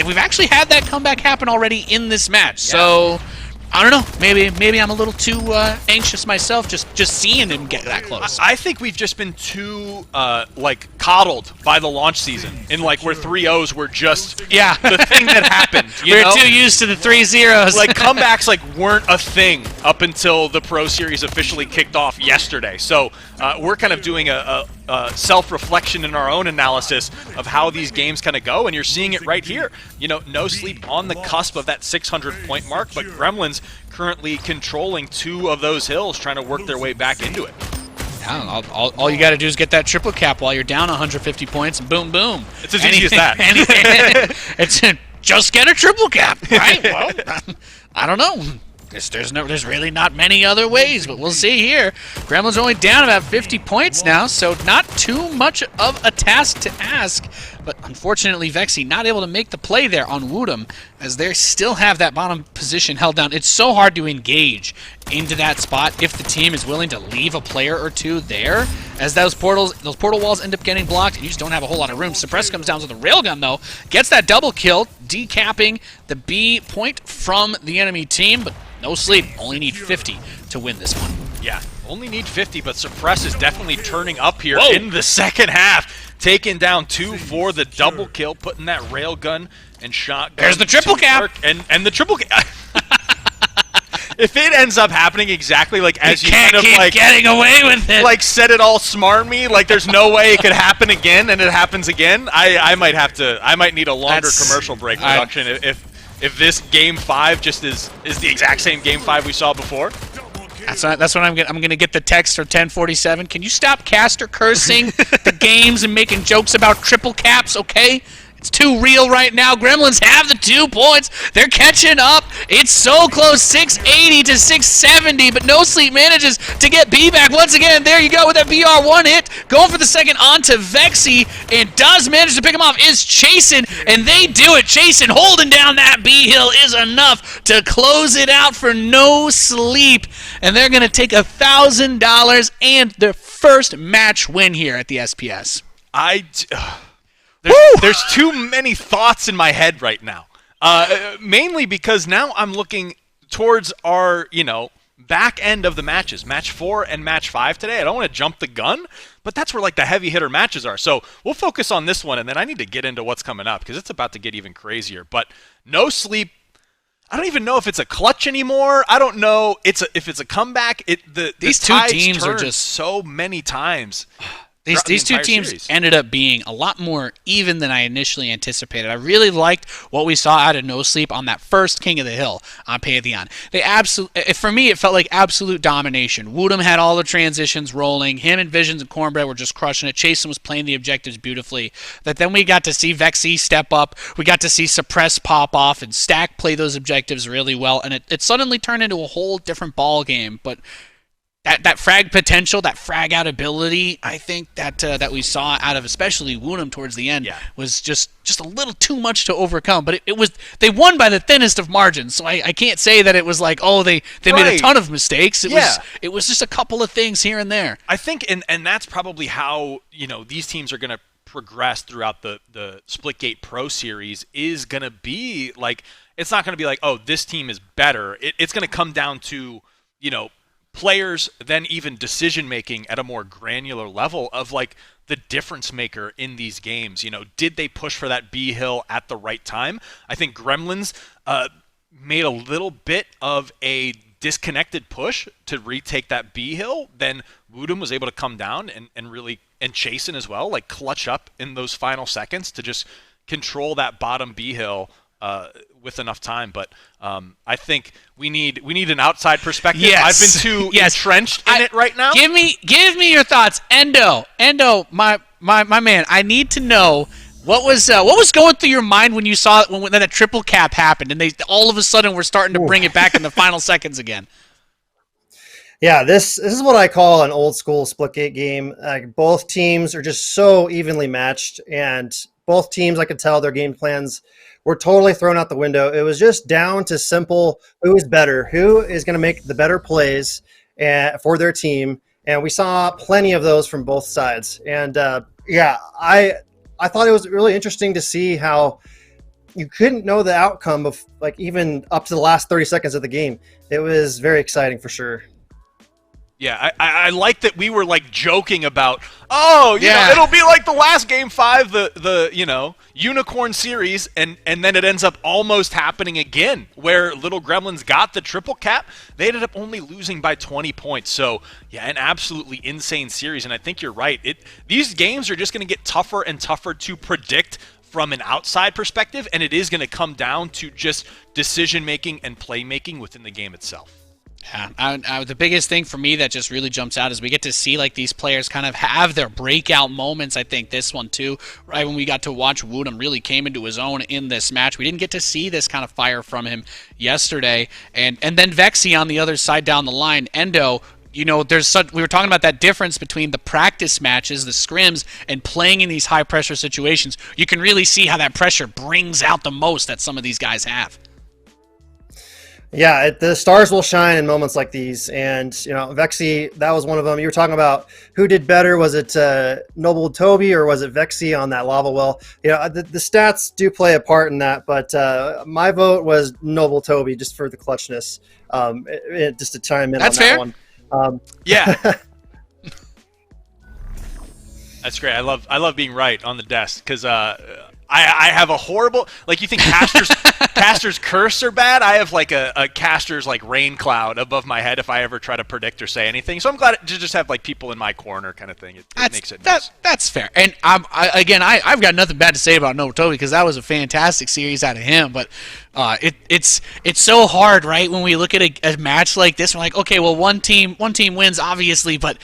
we've actually had that comeback happen already in this match. Yeah. So I don't know. Maybe I'm a little too anxious myself just seeing him get that close. I think we've just been too like coddled by the launch season, in like where 3-0s were just the thing that happened. We're too used to the 3-0s. Like comebacks like weren't a thing up until the Pro Series officially kicked off yesterday. So we're kind of doing a self-reflection in our own analysis of how these games kind of go, and you're seeing it right here. No Sleep on the cusp of that 600-point mark, but Gremlins currently controlling 2 of those hills, trying to work their way back into it. Yeah, all you got to do is get that triple cap while you're down 150 points, and boom, boom. It's as easy as that. It's just get a triple cap, right? Well, I don't know. There's really not many other ways, but we'll see here. Gremlins only down about 50 points now, so not too much of a task to ask. But unfortunately, Vexy not able to make the play there on Woodham, as they still have that bottom position held down. It's so hard to engage into that spot if the team is willing to leave a player or two there, as those portal walls end up getting blocked, and you just don't have a whole lot of room. Suppress comes down with a railgun, though, gets that double kill, decapping the B point from the enemy team, but No Sleep only need 50 to win this one. Yeah, only need 50, but Suppress is definitely turning up here in the second half. Taking down 2 for the double kill, putting that railgun and shotgun. There's the triple cap. And the triple cap. If it ends up happening exactly like as you can't kind of keep like getting away with it, like said it all smarmy, like there's no way it could happen again, and it happens again, I might need a longer commercial break production if this game 5 just is the exact same game 5 we saw before. That's when I'm gonna get the text for 1047. Can you stop caster cursing the games and making jokes about triple caps, okay? It's too real right now. Gremlins have the 2 points. They're catching up. It's so close, 680 to 670, but No Sleep manages to get B back once again. There you go with that BR1 hit. Going for the second onto Vexy, and does manage to pick him off is Chasen, and they do it. Chasen holding down that B hill is enough to close it out for No Sleep, and they're going to take $1,000 and their first match win here at the SPS. There's too many thoughts in my head right now. Mainly because now I'm looking towards our, back end of the matches. Match 4 and match 5 today. I don't want to jump the gun, but that's where like the heavy hitter matches are. So we'll focus on this one, and then I need to get into what's coming up because it's about to get even crazier. But No Sleep, I don't even know if it's a clutch anymore. I don't know if it's a comeback. These two teams are just so many times. These two teams ended up being a lot more even than I initially anticipated. I really liked what we saw out of No Sleep on that first King of the Hill on Pantheon. For me, it felt like absolute domination. Woodham had all the transitions rolling. Him and Visions and Cornbread were just crushing it. Chasen was playing the objectives beautifully. But then we got to see Vexy step up. We got to see Suppress pop off and Stack play those objectives really well. And it suddenly turned into a whole different ball game. But that frag potential, that frag out ability, I think that we saw out of especially Woodham towards the end was just a little too much to overcome. But they won by the thinnest of margins, so I can't say that it was like, oh, they made a ton of mistakes. It was just a couple of things here and there. I think, and that's probably how these teams are going to progress throughout the Splitgate Pro Series is going to be like, it's not going to be like, oh, this team is better. It's going to come down to, players, then even decision making at a more granular level of like the difference maker in these games. Did they push for that B hill at the right time? I think Gremlins made a little bit of a disconnected push to retake that B hill. Then Woodham was able to come down and really, and Chasen as well, like clutch up in those final seconds to just control that bottom B hill with enough time. But I think we need an outside perspective. Yes. I've been too entrenched in it right now. Give me your thoughts, Endo, my man. I need to know what was going through your mind when you saw it when that triple cap happened and they all of a sudden were starting to bring it back in the final seconds again. Yeah, this is what I call an old school Splitgate game. Both teams are just so evenly matched, and both teams, I could tell their game plans were totally thrown out the window. It was just down to simple: who is better, who is going to make the better plays for their team, and we saw plenty of those from both sides. And I thought it was really interesting to see how you couldn't know the outcome of like even up to the last 30 seconds of the game. It was very exciting for sure. Yeah, I like that we were like joking about, it'll be like the last Game 5, the Unicorn Series, and then it ends up almost happening again, where Little Gremlins got the triple cap. They ended up only losing by 20 points. So, yeah, an absolutely insane series, and I think you're right. These games are just going to get tougher and tougher to predict from an outside perspective, and it is going to come down to just decision-making and play-making within the game itself. Yeah, the biggest thing for me that just really jumps out is we get to see like these players kind of have their breakout moments. I think this one too, right when we got to watch Woodham really came into his own in this match. We didn't get to see this kind of fire from him yesterday, and then Vexy on the other side down the line. Endo, we were talking about that difference between the practice matches, the scrims, and playing in these high pressure situations. You can really see how that pressure brings out the most that some of these guys have. Yeah, the stars will shine in moments like these, and Vexy, that was one of them. You were talking about who did better. Was it Noble Toby or was it Vexy on that lava well? The stats do play a part in that, but my vote was Noble Toby just for the clutchness. Just to chime in That's on that fair. one. Yeah. That's great. I love being right on the desk because I have a horrible, like, you think Caster's curse are bad? I have like a Caster's like rain cloud above my head if I ever try to predict or say anything. So I'm glad to just have like people in my corner kind of thing. It makes it nice. That's fair. And I've got nothing bad to say about Noah Toby because that was a fantastic series out of him. But it's so hard, right? When we look at a match like this, we're like, okay, well, one team wins, obviously, but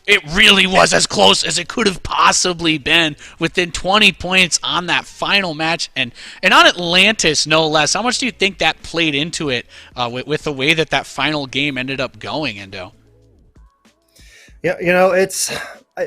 it really was as close as it could have possibly been, within 20 points on that final match, and on Atlantis, no less. How much do you think that played into it with the way that final game ended up going, Endo? Yeah, it's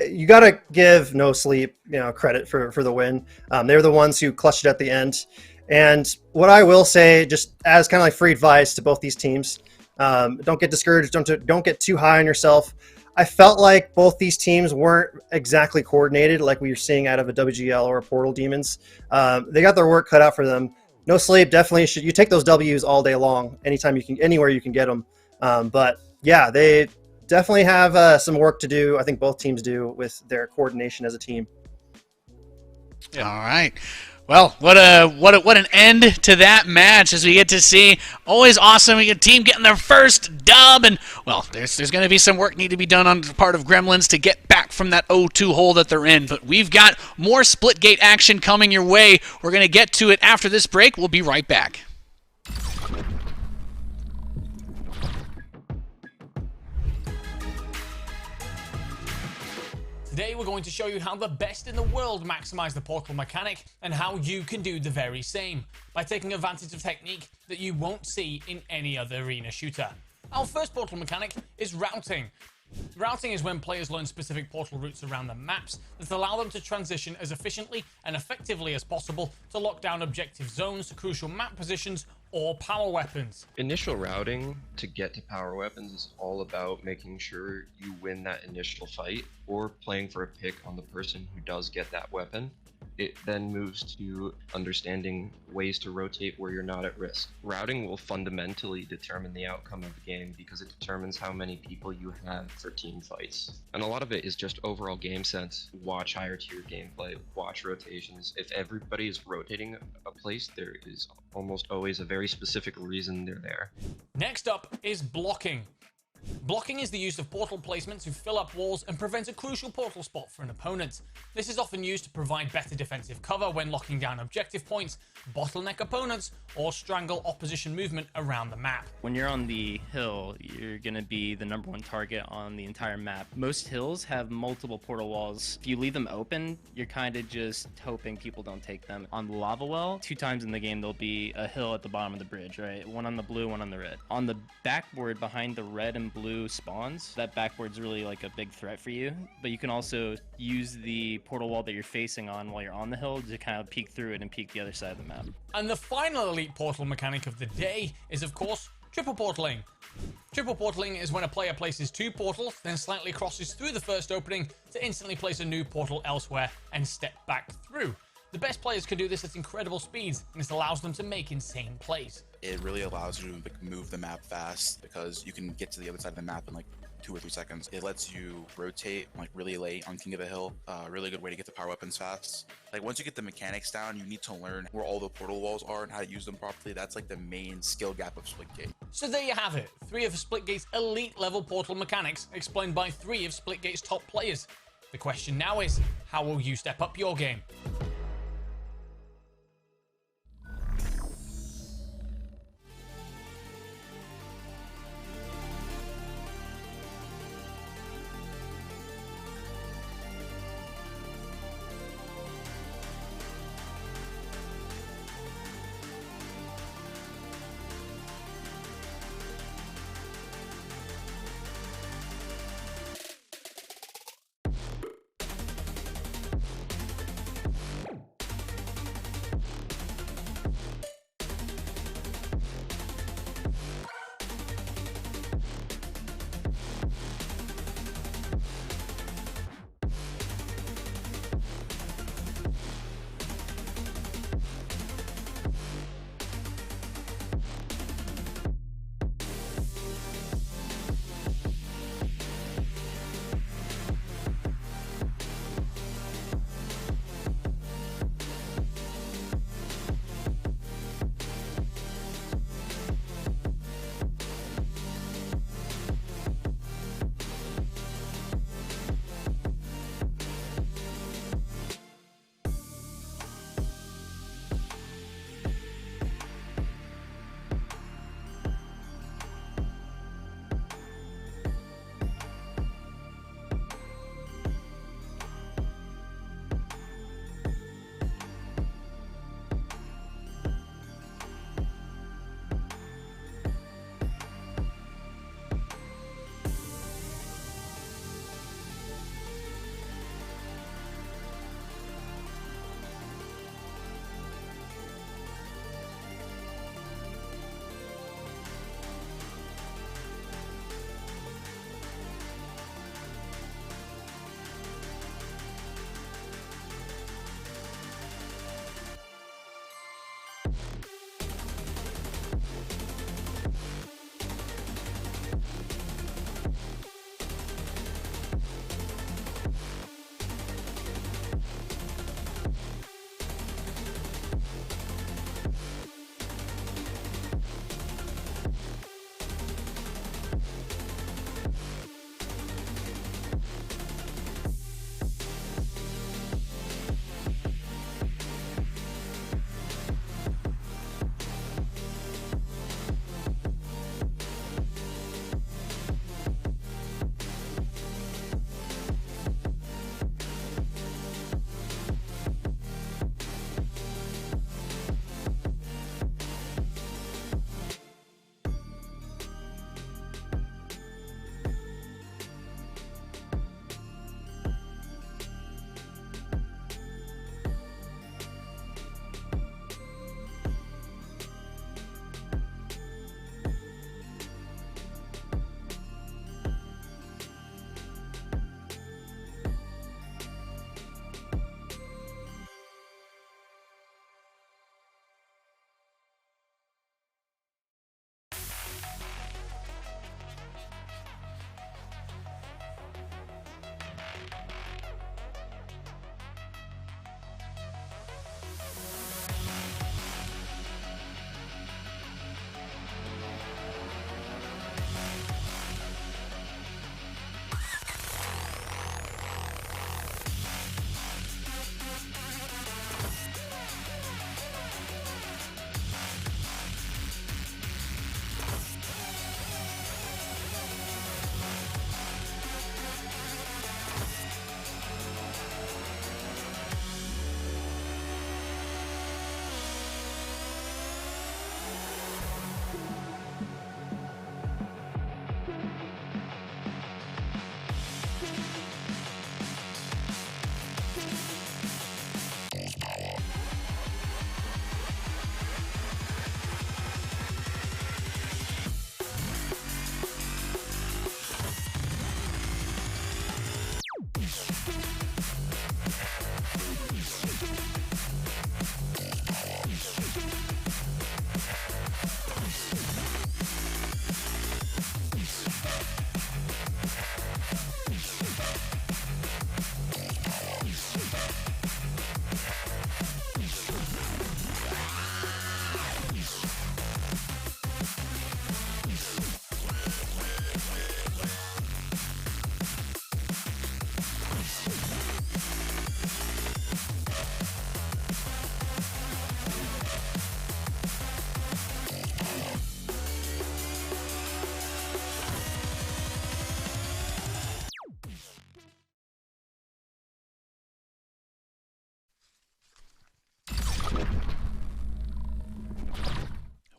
you got to give No Sleep credit for the win. They're the ones who clutched it at the end. And what I will say, just as kind of like free advice to both these teams, don't get discouraged. Don't get too high on yourself. I felt like both these teams weren't exactly coordinated like we were seeing out of a WGL or a Portal Demons. They got their work cut out for them. No Sleep definitely should. You take those W's all day long, anytime you can, anywhere you can get them. But yeah, they definitely have some work to do. I think both teams do with their coordination as a team. Yeah. All right. Well, what an end to that match as we get to see. Always awesome. We get a team getting their first dub, and well, there's going to be some work need to be done on the part of Gremlins to get back from that 0-2 hole that they're in. But we've got more Splitgate action coming your way. We're going to get to it after this break. We'll be right back. Today we're going to show you how the best in the world maximize the portal mechanic and how you can do the very same by taking advantage of technique that you won't see in any other arena shooter. Our first portal mechanic is routing. Routing is when players learn specific portal routes around the maps that allow them to transition as efficiently and effectively as possible to lock down objective zones, crucial map positions, or power weapons. Initial routing to get to power weapons is all about making sure you win that initial fight or playing for a pick on the person who does get that weapon. It then moves to understanding ways to rotate where you're not at risk. Routing will fundamentally determine the outcome of the game because it determines how many people you have for team fights. And a lot of it is just overall game sense. Watch higher tier gameplay, watch rotations. If everybody is rotating a place, there is almost always a very specific reason they're there. Next up is blocking. Blocking is the use of portal placement to fill up walls and prevent a crucial portal spot for an opponent. This is often used to provide better defensive cover when locking down objective points, bottleneck opponents, or strangle opposition movement around the map. When you're on the hill, you're going to be the #1 target on the entire map. Most hills have multiple portal walls. If you leave them open, you're kind of just hoping people don't take them. On the lava well, 2 times in the game, there'll be a hill at the bottom of the bridge, right? One on the blue, one on the red. On the backboard behind the red and blue spawns, that backboard's really like a big threat for you, but you can also use the portal wall that you're facing on while you're on the hill to kind of peek through it and peek the other side of the map. And the final elite portal mechanic of the day is, of course, triple portaling. Triple portaling is when a player places 2 portals, then slightly crosses through the first opening to instantly place a new portal elsewhere and step back through. The best players can do this at incredible speeds, and this allows them to make insane plays. It really allows you to move the map fast because you can get to the other side of the map in like 2 or 3 seconds. It lets you rotate like really late on King of the Hill. Really good way to get the power weapons fast. Like once you get the mechanics down, you need to learn where all the portal walls are and how to use them properly. That's like the main skill gap of Splitgate. So there you have it, 3 of Splitgate's elite level portal mechanics explained by 3 of Splitgate's top players. The question now is, how will you step up your game?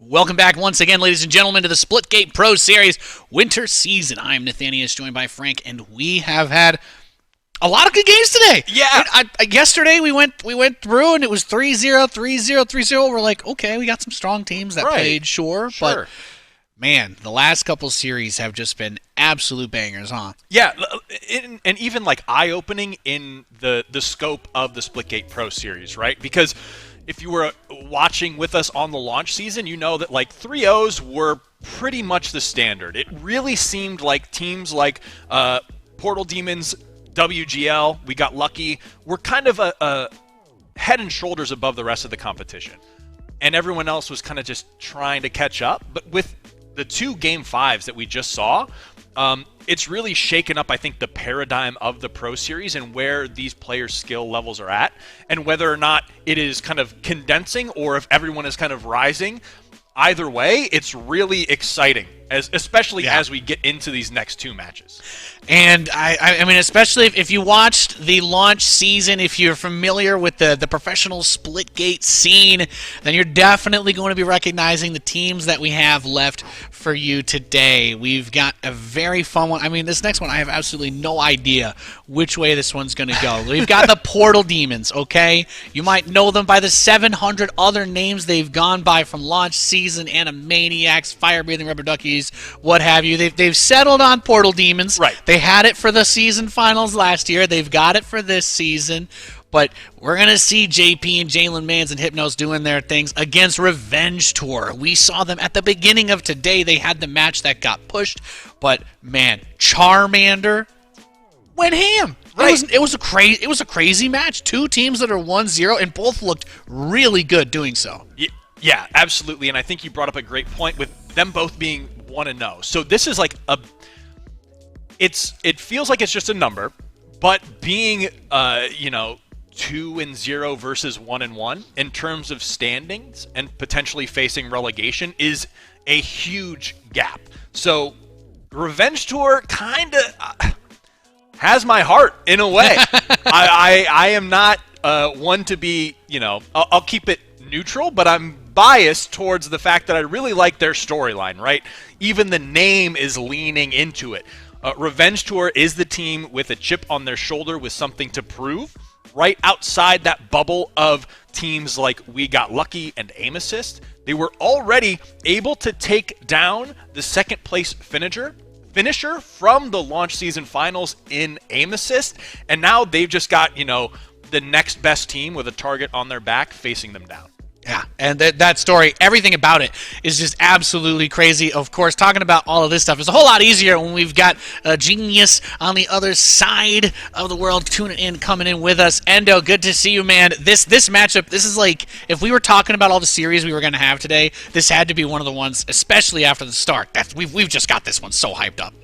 Welcome back once again, ladies and gentlemen, to the Splitgate Pro Series Winter Season. I'm Nathanius, joined by Frank, and we have had a lot of good games today. Yeah. Yesterday we went through, and it was 3-0, 3-0, 3-0. We're like, okay, we got some strong teams that played, sure. But, man, the last couple series have just been absolute bangers, huh? Yeah, and even like eye-opening in the scope of the Splitgate Pro Series, right? Because if you were watching with us on the launch season, you know that like 3-0s were pretty much the standard. It really seemed like teams like Portal Demons, WGL, we got lucky, were kind of a head and shoulders above the rest of the competition. And everyone else was kind of just trying to catch up. But with the 2 Game 5s that we just saw, it's really shaken up, I think, the paradigm of the Pro Series and where these players' skill levels are at, and whether or not it is kind of condensing or if everyone is kind of rising. Either way, it's really exciting, especially as we get into these next 2 matches. And I mean, especially if you watched the launch season, if you're familiar with the professional Splitgate scene, then you're definitely going to be recognizing the teams that we have left for you today. We've got a very fun one. I mean, this next one, I have absolutely no idea which way this one's going to go. We've got the Portal Demons, okay? You might know them by the 700 other names they've gone by from launch season, Animaniacs, Fire-Breathing Rubber Duckies, what have you. They've settled on Portal Demons. Right. They had it for the season finals last year. They've got it for this season. But we're going to see JP and Jalen Mans and Hypnos doing their things against Revenge Tour. We saw them at the beginning of today. They had the match that got pushed. But, man, Charmander went ham. Right. It was a crazy match. 2 teams that are 1-0, and both looked really good doing so. Yeah, absolutely. And I think you brought up a great point with them both being 1-0. So this is like it feels like it's just a number, but being 2-0 versus 1-1 in terms of standings and potentially facing relegation is a huge gap. So Revenge Tour kind of has my heart in a way. I am not one to be, I'll keep it neutral, but I'm biased towards the fact that I really like their storyline, right? Even the name is leaning into it. Revenge Tour is the team with a chip on their shoulder with something to prove, right outside that bubble of teams like We Got Lucky and Aim Assist. They were already able to take down the second place finisher from the launch season finals in Aim Assist, and now they've just got, the next best team with a target on their back facing them down. Yeah, and that story, everything about it is just absolutely crazy. Of course, talking about all of this stuff is a whole lot easier when we've got a genius on the other side of the world tuning in, coming in with us. Endo, good to see you, man. This matchup, this is like, if we were talking about all the series we were going to have today, this had to be one of the ones, especially after the start. We've just got this one so hyped up.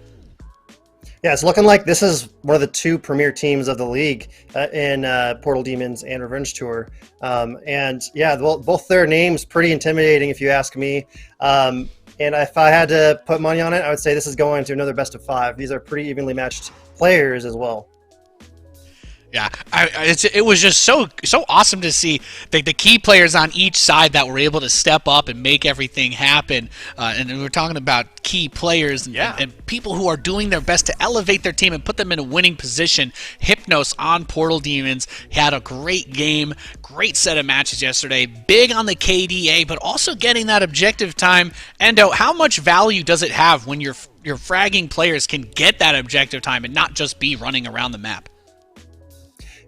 Yeah, it's looking like this is one of the 2 premier teams of the league in Portal Demons and Revenge Tour. And yeah, both their names pretty intimidating if you ask me. And if I had to put money on it, I would say this is going to another best of 5. These are pretty evenly matched players as well. Yeah, it was just so awesome to see the key players on each side that were able to step up and make everything happen. And we were talking about key players and people who are doing their best to elevate their team and put them in a winning position. Hypnos on Portal Demons had a great game, great set of matches yesterday. Big on the KDA, but also getting that objective time. Endo, how much value does it have when your fragging players can get that objective time and not just be running around the map?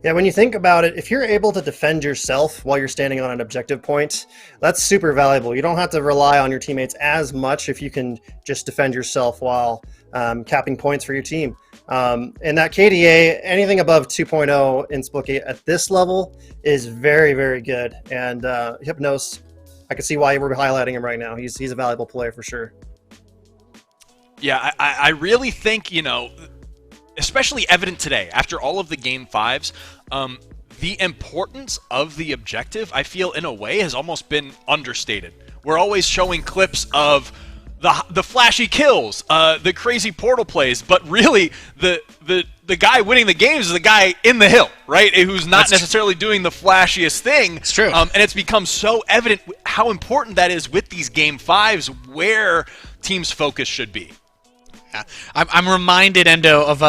Yeah, when you think about it, if you're able to defend yourself while you're standing on an objective point, that's super valuable. You don't have to rely on your teammates as much if you can just defend yourself while capping points for your team. And that KDA, anything above 2.0 in Splitgate at this level is very, very good. And Hypnos, I can see why we're highlighting him right now. He's a valuable player for sure. Yeah, I really think, especially evident today, after all of the Game 5s, the importance of the objective, I feel, in a way, has almost been understated. We're always showing clips of the flashy kills, the crazy portal plays, but really the guy winning the games is the guy in the hill, right? Who's not necessarily doing the flashiest thing. It's true. And it's become so evident how important that is with these Game 5s, where teams' focus should be. Yeah. I'm reminded, Endo, of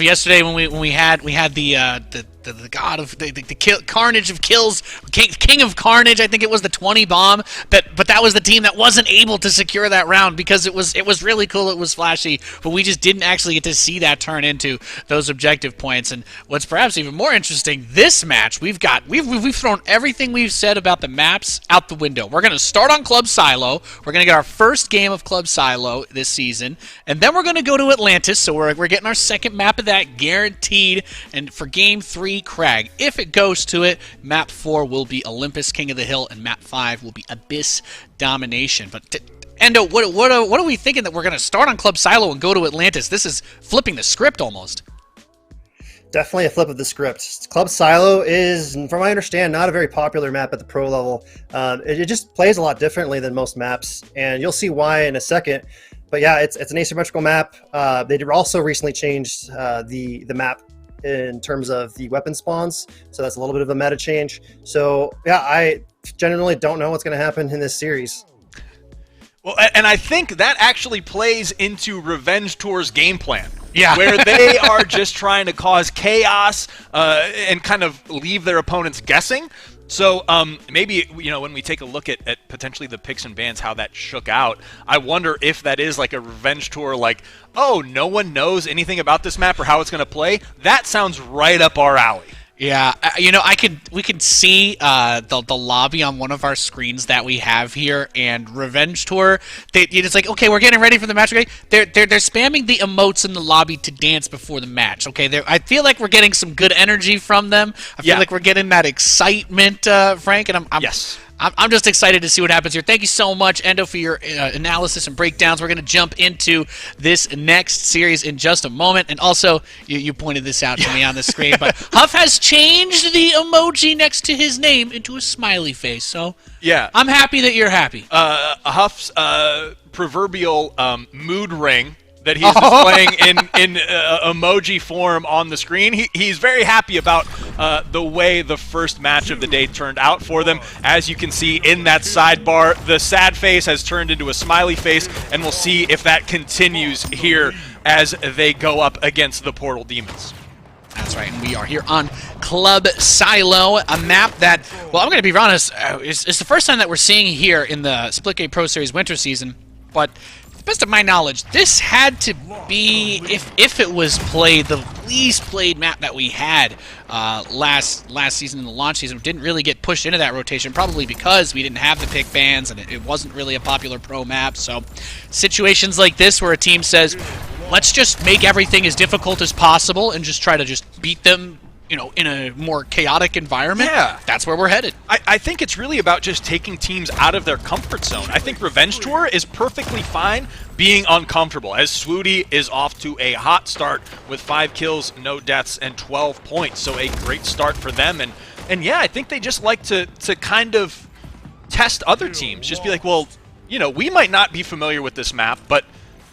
yesterday when we had the god of the carnage of kills, king of carnage. I think it was the 20 bomb. But that was the team that wasn't able to secure that round because it was really cool. It was flashy, but we just didn't actually get to see that turn into those objective points. And what's perhaps even more interesting, this match we've thrown everything we've said about the maps out the window. We're gonna start on Club Silo. We're gonna get our first game of Club Silo this season, and then we're gonna go to Atlantis. So we're getting our second map of that guaranteed. And for Game 3. Crag. If it goes to it, Map 4 will be Olympus King of the Hill, and Map 5 will be Abyss Domination. But Endo, what are we thinking that we're going to start on Club Silo and go to Atlantis? This is flipping the script almost. Definitely a flip of the script. Club Silo is, from what I understand, not a very popular map at the pro level. It just plays a lot differently than most maps, and you'll see why in a second. But yeah, it's an asymmetrical map. They also recently changed the map in terms of the weapon spawns, so that's a little bit of a meta change. So yeah, I genuinely don't know what's going to happen in this series. Well, and I think that actually plays into Revenge Tour's game plan. Yeah. Where they are just trying to cause chaos and kind of leave their opponents guessing. So maybe, when we take a look at potentially the picks and bans, how that shook out, I wonder if that is like a Revenge Tour, like, oh, no one knows anything about this map or how it's going to play. That sounds right up our alley. Yeah, we can see the lobby on one of our screens that we have here, and Revenge Tour. It's like, okay, we're getting ready for the match. Okay, they're spamming the emotes in the lobby to dance before the match. Okay, I feel like we're getting some good energy from them. I feel like we're getting that excitement, Frank, and I'm just excited to see what happens here. Thank you so much, Endo, for your analysis and breakdowns. We're going to jump into this next series in just a moment. And also, you pointed this out to me on the screen, but Huff has changed the emoji next to his name into a smiley face. So yeah, I'm happy that you're happy. Huff's proverbial mood ring that he's displaying in emoji form on the screen. He's very happy about the way the first match of the day turned out for them. As you can see in that sidebar, the sad face has turned into a smiley face, and we'll see if that continues here as they go up against the Portal Demons. That's right, and we are here on Club Silo, a map that, well, I'm going to be honest, it's the first time that we're seeing here in the Splitgate Pro Series winter season, but to the best of my knowledge, this had to be, if it was played, the least played map that we had last season in the launch season. It didn't really get pushed into that rotation, probably because we didn't have the pick bans and it wasn't really a popular pro map. So situations like this where a team says, let's just make everything as difficult as possible and just try to just beat them, in a more chaotic environment. Yeah. That's where we're headed. I think it's really about just taking teams out of their comfort zone. I think Revenge Tour is perfectly fine being uncomfortable, as Swooty is off to a hot start with 5 kills, no deaths, and 12 points. So a great start for them. And yeah, I think they just like to kind of test other teams. Just be like, well, we might not be familiar with this map, but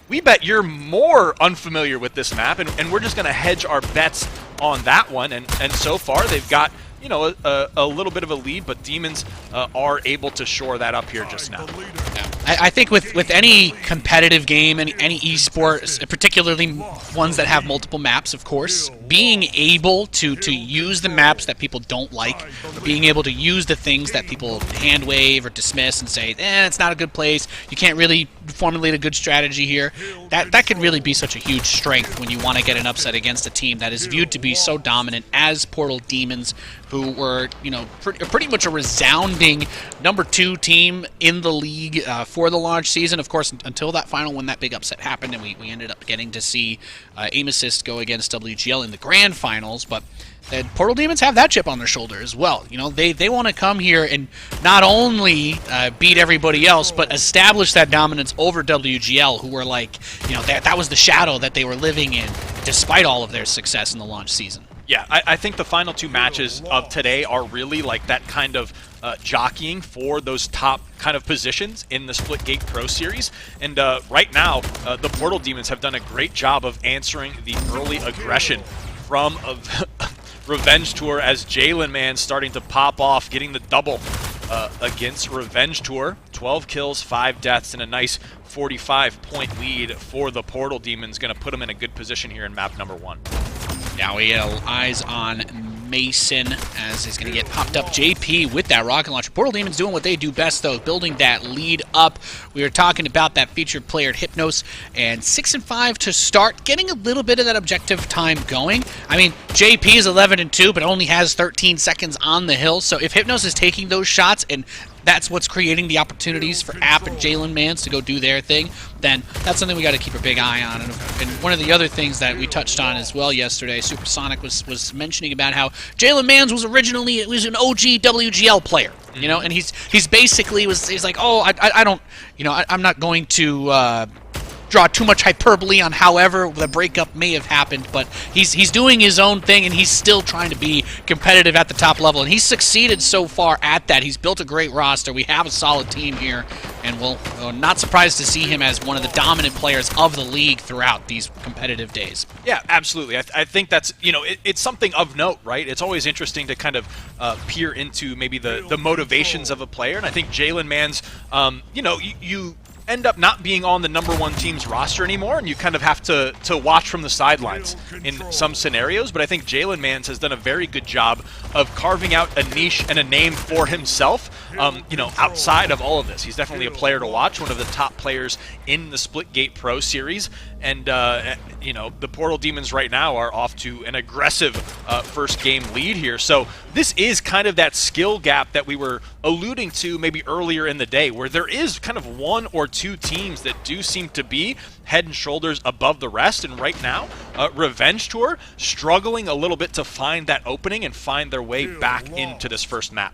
we bet you're more unfamiliar with this map, and we're just going to hedge our bets on that one. And so far, they've got, a little bit of a lead, but Demons are able to shore that up here just now. Yeah. I think with any competitive game, any esports, particularly ones that have multiple maps, of course, being able to use the maps that people don't like, being able to use the things that people hand wave or dismiss and say, it's not a good place, you can't really formulate a good strategy here, that can really be such a huge strength when you want to get an upset against a team that is viewed to be so dominant as Portal Demons, who were, pretty much a resounding number 2 team in the league for the launch season. Of course, until that final when that big upset happened, and we ended up getting to see Aim Assist go against WGL in the grand finals. But the Portal Demons have that chip on their shoulder as well. They want to come here and not only beat everybody else, but establish that dominance over WGL, who were like, that was the shadow that they were living in, despite all of their success in the launch season. Yeah, I think the final two matches of today are really like that kind of jockeying for those top kind of positions in the Splitgate Pro Series. And right now, the Portal Demons have done a great job of answering the early aggression from Revenge Tour as Jalen Man starting to pop off, getting the double against Revenge Tour. 12 kills, 5 deaths, and a nice 45-point lead for the Portal Demons. Going to put them in a good position here in map number 1. Now we have eyes on Mason as he's going to get popped up. JP with that rocket launcher. Portal Demons doing what they do best, though, building that lead up. We were talking about that featured player Hypnos, and 6-5 to start, getting a little bit of that objective time going. I mean, JP is 11-2, but only has 13 seconds on the hill, so if Hypnos is taking those shots and that's what's creating the opportunities for App and Jalen Mans to go do their thing, then that's something we got to keep a big eye on. And one of the other things that we touched on as well yesterday, Supersonic was mentioning about how Jalen Mans was originally an OG WGL player, you know, and he's basically he's like, oh, I don't, you know, I'm not going to draw too much hyperbole on however the breakup may have happened, but he's doing his own thing and he's still trying to be competitive at the top level, and he's succeeded so far at that. He's built a great roster. We have a solid team here, and we're not surprised to see him as one of the dominant players of the league throughout these competitive days. Yeah, absolutely. I think that's, you know, it's something of note, right? It's always interesting to kind of peer into maybe the motivations of a player, and I think Jalen Mans, you know, you end up not being on the #1 team's roster anymore, and you kind of have to watch from the sidelines in some scenarios. But I think Jalen Mans has done a very good job of carving out a niche and a name for himself, you know, outside of all of this. He's definitely a player to watch, one of the top players in the Splitgate Pro Series. And, you know, the Portal Demons right now are off to an aggressive first game lead here. So this is kind of that skill gap that we were alluding to maybe earlier in the day, where there is kind of 1 or 2 teams that do seem to be head and shoulders above the rest. And right now, Revenge Tour struggling a little bit to find that opening and find their way back into this first map.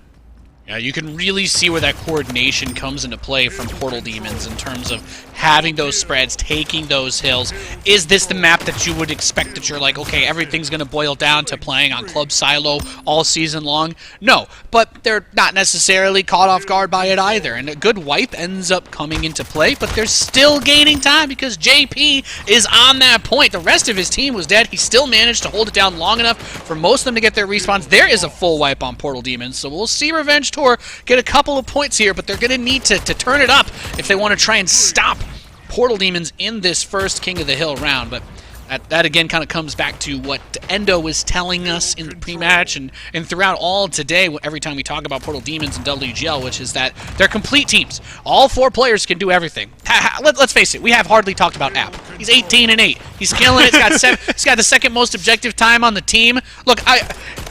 Yeah, you can really see where that coordination comes into play from Portal Demons in terms of having those spreads, taking those hills. Is this the map that you would expect that you're like, okay, everything's going to boil down to playing on Club Silo all season long? No, but they're not necessarily caught off guard by it either. And a good wipe ends up coming into play, but they're still gaining time because JP is on that point. The rest of his team was dead. He still managed to hold it down long enough for most of them to get their respawns. There is a full wipe on Portal Demons, so we'll see Revenge Tour get a couple of points here, but they're going to need to turn it up if they want to try and stop Portal Demons in this first King of the Hill round. But that again kind of comes back to what Endo was telling us in the pre-match and throughout all today, every time we talk about Portal Demons and WGL, which is that they're complete teams. All 4 players can do everything. Let's face it, we have hardly talked about App. He's 18-8. He's killing it. He's got the second most objective time on the team. Look,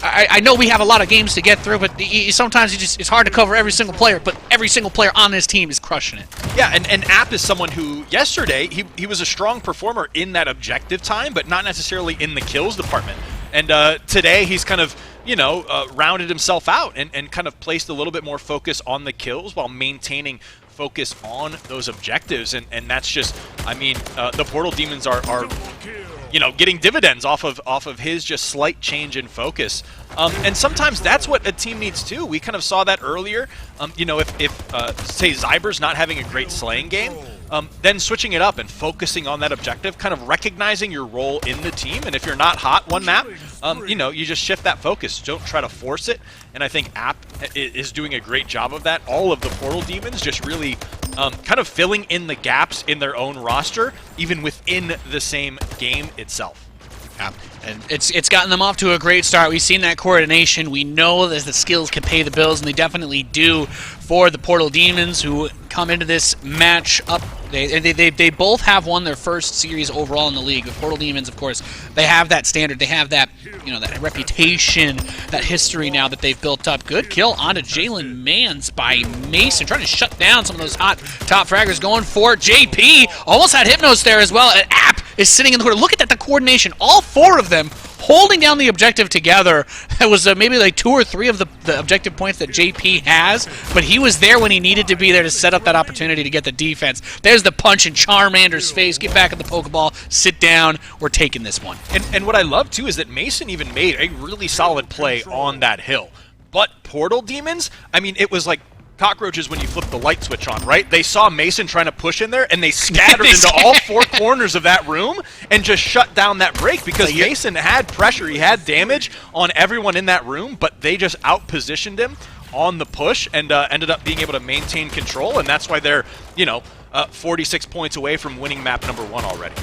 I know we have a lot of games to get through, but sometimes it's hard to cover every single player, but every single player on this team is crushing it. Yeah, and App is someone who, yesterday, he was a strong performer in that objective time, but not necessarily in the kills department. And today, he's kind of, you know, rounded himself out and kind of placed a little bit more focus on the kills while maintaining focus on those objectives. And that's just, I mean, the Portal Demons are you know, getting dividends off of his just slight change in focus. And sometimes that's what a team needs too. We kind of saw that earlier. You know, if say Zyber's not having a great slaying game, then switching it up and focusing on that objective, kind of recognizing your role in the team. And if you're not hot one map, you know, you just shift that focus. Don't try to force it. And I think App is doing a great job of that. All of the Portal Demons just really kind of filling in the gaps in their own roster, even within the same game itself. Yeah, and it's gotten them off to a great start. We've seen that coordination. We know that the skills can pay the bills, and they definitely do for the Portal Demons, who come into this match up. They both have won their first series overall in the league. The Portal Demons, of course, they have that standard. They have that, you know, that reputation, that history now that they've built up. Good kill onto Jalen Mans by Mason, trying to shut down some of those hot top fraggers. Going for JP. Almost had Hypnos there as well. And App is sitting in the corner. Look at that, the coordination. All 4 of them holding down the objective together. That was maybe like 2 or 3 of the objective points that JP has, but he was there when he needed to be there to set up that opportunity to get the defense. There's the punch in Charmander's face. Get back in the Pokeball. Sit down. We're taking this one. And what I love, too, is that Mason even made a really solid play on that hill. But Portal Demons, I mean, it was like cockroaches when you flip the light switch on, right? They saw Mason trying to push in there, and they scattered into all 4 corners of that room and just shut down that break because Mason had pressure. He had damage on everyone in that room, but they just out-positioned him on the push and ended up being able to maintain control, and that's why they're, 46 points away from winning map number 1 already.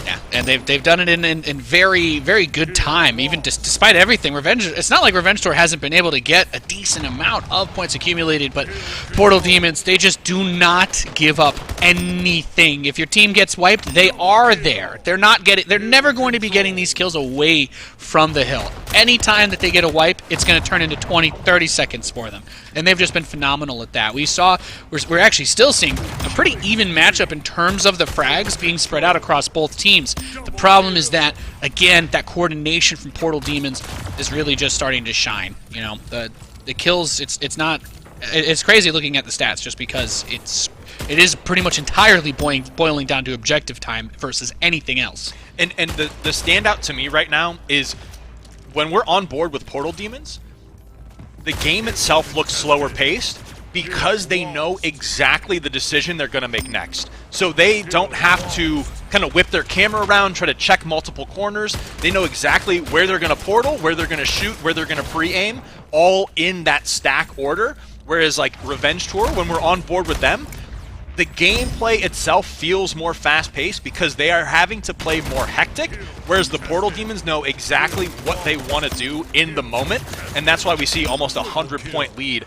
Yeah, and they've done it in very, very good time, even despite everything. It's not like Revenge Tour hasn't been able to get a decent amount of points accumulated, but Portal Demons, they just do not give up anything. If your team gets wiped, they are there. They're never going to be getting these kills away from the hill. Anytime that they get a wipe, it's going to turn into 20, 30 seconds for them. And they've just been phenomenal at that. We're actually still seeing a pretty even matchup in terms of the frags being spread out across both teams. The problem is that, again, that coordination from Portal Demons is really just starting to shine. The kills, it's crazy looking at the stats just because it is pretty much entirely boiling down to objective time versus anything else. And the standout to me right now is when we're on board with Portal Demons, the game itself looks slower paced because they know exactly the decision they're going to make next. So they don't have to kind of whip their camera around, try to check multiple corners. They know exactly where they're going to portal, where they're going to shoot, where they're going to pre-aim, all in that stack order. Whereas like Revenge Tour, when we're on board with them, the gameplay itself feels more fast-paced because they are having to play more hectic, whereas the Portal Demons know exactly what they want to do in the moment, and that's why we see almost a 100-point lead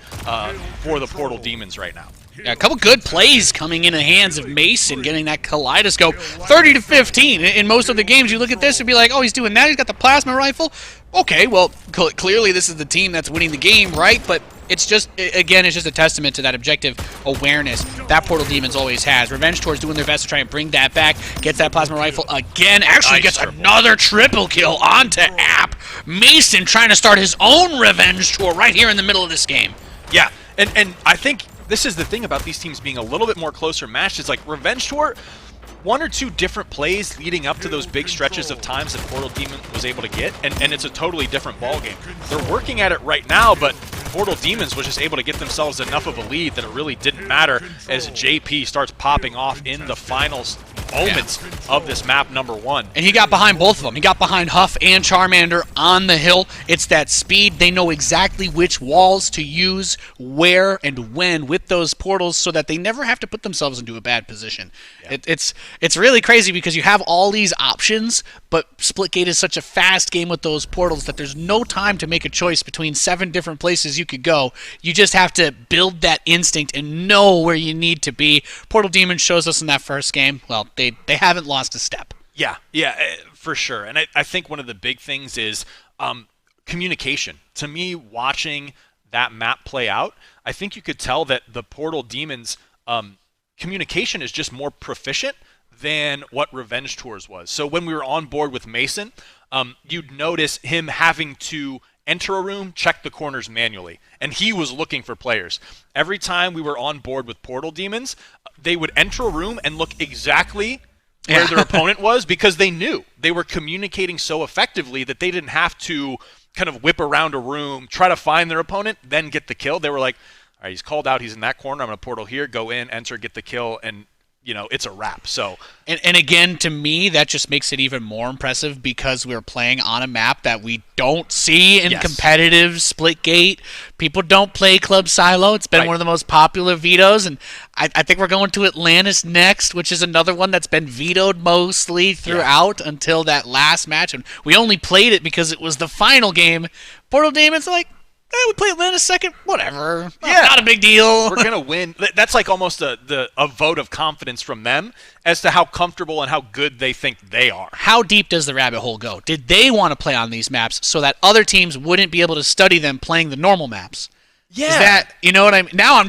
for the Portal Demons right now. Yeah, a couple good plays coming in the hands of Mason, getting that kaleidoscope. 30-15. In most of the games, you look at this and be like, oh, he's doing that, he's got the plasma rifle. Okay, well, clearly this is the team that's winning the game, right? But it's just, again, it's just a testament to that objective awareness that Portal Demons always has. Revenge Tour is doing their best to try and bring that back, gets that plasma rifle again, actually gets another triple kill onto App. Mason trying to start his own Revenge Tour right here in the middle of this game. Yeah, and I think this is the thing about these teams being a little bit more closer matched. It's like Revenge Tour, 1 or 2 different plays leading up to those big stretches of times that Portal Demon was able to get, and it's a totally different ballgame. They're working at it right now, but Portal Demons was just able to get themselves enough of a lead that it really didn't matter as JP starts popping off in the final moments of this map number 1. And he got behind both of them. He got behind Huff and Charmander on the hill. It's that speed. They know exactly which walls to use, where, and when with those portals so that they never have to put themselves into a bad position. Yeah. It's really crazy because you have all these options, but Splitgate is such a fast game with those portals that there's no time to make a choice between 7 different places you could go. You just have to build that instinct and know where you need to be. Portal Demon shows us in that first game, well, they haven't lost a step. Yeah, for sure. And I think one of the big things is communication. To me, watching that map play out, I think you could tell that the Portal Demons communication is just more proficient than what Revenge Tours was. So when we were on board with Mason, you'd notice him having to enter a room, check the corners manually, and he was looking for players. Every time we were on board with Portal Demons, they would enter a room and look exactly where their opponent was because they knew. They were communicating so effectively that they didn't have to kind of whip around a room, try to find their opponent, then get the kill. They were like, all right, he's called out, he's in that corner, I'm going to portal here, go in, enter, get the kill, and it's a wrap. So, and again, to me, that just makes it even more impressive because we're playing on a map that we don't see in competitive Splitgate. People don't play Club Silo. It's been one of the most popular vetoes, and I think we're going to Atlantis next, which is another one that's been vetoed mostly throughout until that last match, and we only played it because it was the final game. Portal Demons are like, we play Atlantis second, whatever. Not a big deal. We're going to win. That's like almost a vote of confidence from them as to how comfortable and how good they think they are. How deep does the rabbit hole go? Did they want to play on these maps so that other teams wouldn't be able to study them playing the normal maps? Yeah. Is that, you know what I mean? Now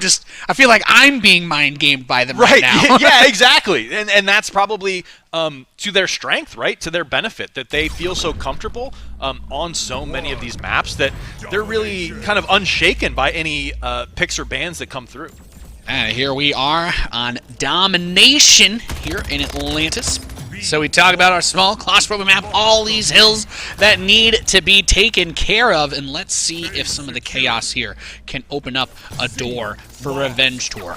I feel like I'm being mind gamed by them right now. Yeah, exactly. And that's probably to their strength, right? To their benefit, that they feel so comfortable on so many of these maps that they're really kind of unshaken by any picks or bans that come through. And here we are on Domination here in Atlantis. So we talk about our small claustrophobic map, all these hills that need to be taken care of, and let's see if some of the chaos here can open up a door for Revenge Tour.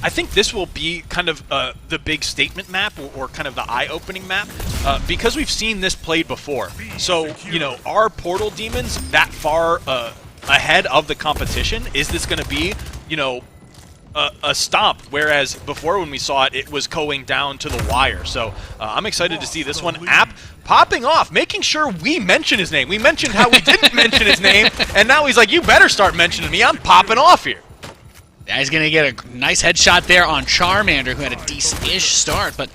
I think this will be kind of the big statement map or kind of the eye-opening map because we've seen this played before. So, you know, are Portal Demons that far ahead of the competition? Is this going to be, you know, a stomp, whereas before when we saw it, it was going down to the wire. So I'm excited to see this one. App popping off, making sure we mention his name. We mentioned how we didn't mention his name, and now he's like, you better start mentioning me. I'm popping off here. Yeah, he's going to get a nice headshot there on Charmander, who had a decent-ish start, but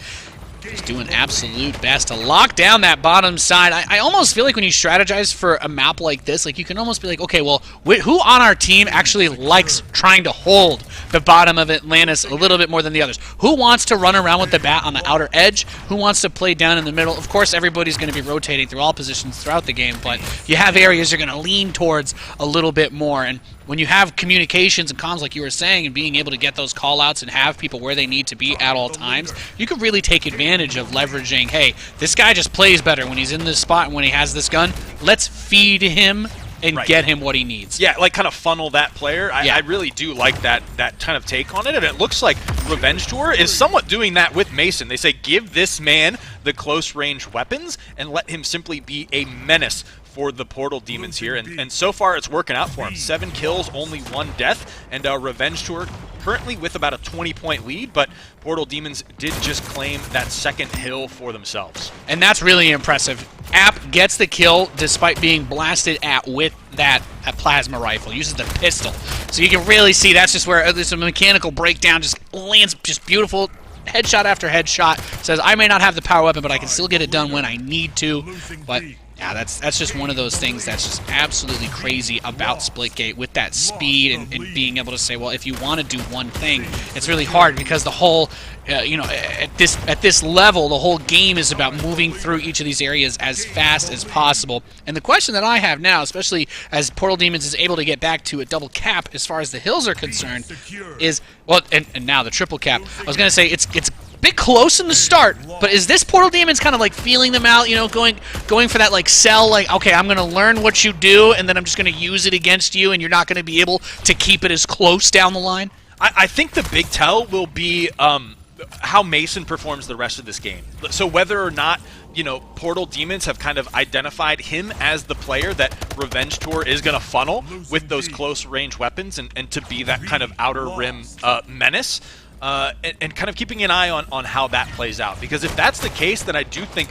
he's doing absolute best to lock down that bottom side. I almost feel like when you strategize for a map like this, like you can almost be like, okay, well, who on our team actually likes trying to hold the bottom of Atlantis a little bit more than the others? Who wants to run around with the bat on the outer edge? Who wants to play down in the middle? Of course, everybody's going to be rotating through all positions throughout the game, but you have areas you're going to lean towards a little bit more. And when you have communications and comms, like you were saying, and being able to get those call-outs and have people where they need to be at all times, you can really take advantage of leveraging, hey, this guy just plays better when he's in this spot and when he has this gun. Let's feed him and get him what he needs. Yeah, like kind of funnel that player. I really do like that kind of take on it, and it looks like Revenge Tour is somewhat doing that with Mason. They say give this man the close-range weapons and let him simply be a menace for the Portal Demons here, and so far it's working out for him. 7 kills, only 1 death, and Revenge Tour currently with about a 20-point lead, but Portal Demons did just claim that second hill for themselves. And that's really impressive. App gets the kill despite being blasted at with that plasma rifle, uses the pistol. So you can really see that's just where there's a mechanical breakdown, just lands just beautiful. Headshot after headshot. Says, I may not have the power weapon, but I can still get it done when I need to. But yeah, that's just one of those things that's just absolutely crazy about Splitgate with that speed and being able to say, well, if you want to do one thing, it's really hard because the whole, you know, at this level, the whole game is about moving through each of these areas as fast as possible. And the question that I have now, especially as Portal Demons is able to get back to a double cap as far as the hills are concerned, is, well, and now the triple cap. I was going to say it's bit close in the start, but is this Portal Demons kind of like feeling them out, you know, going for that like sell, like, okay, I'm going to learn what you do, and then I'm just going to use it against you, and you're not going to be able to keep it as close down the line? I think the big tell will be how Mason performs the rest of this game. So whether or not, you know, Portal Demons have kind of identified him as the player that Revenge Tour is going to funnel with those close-range weapons and to be that kind of outer rim menace. And kind of keeping an eye on how that plays out. Because if that's the case, then I do think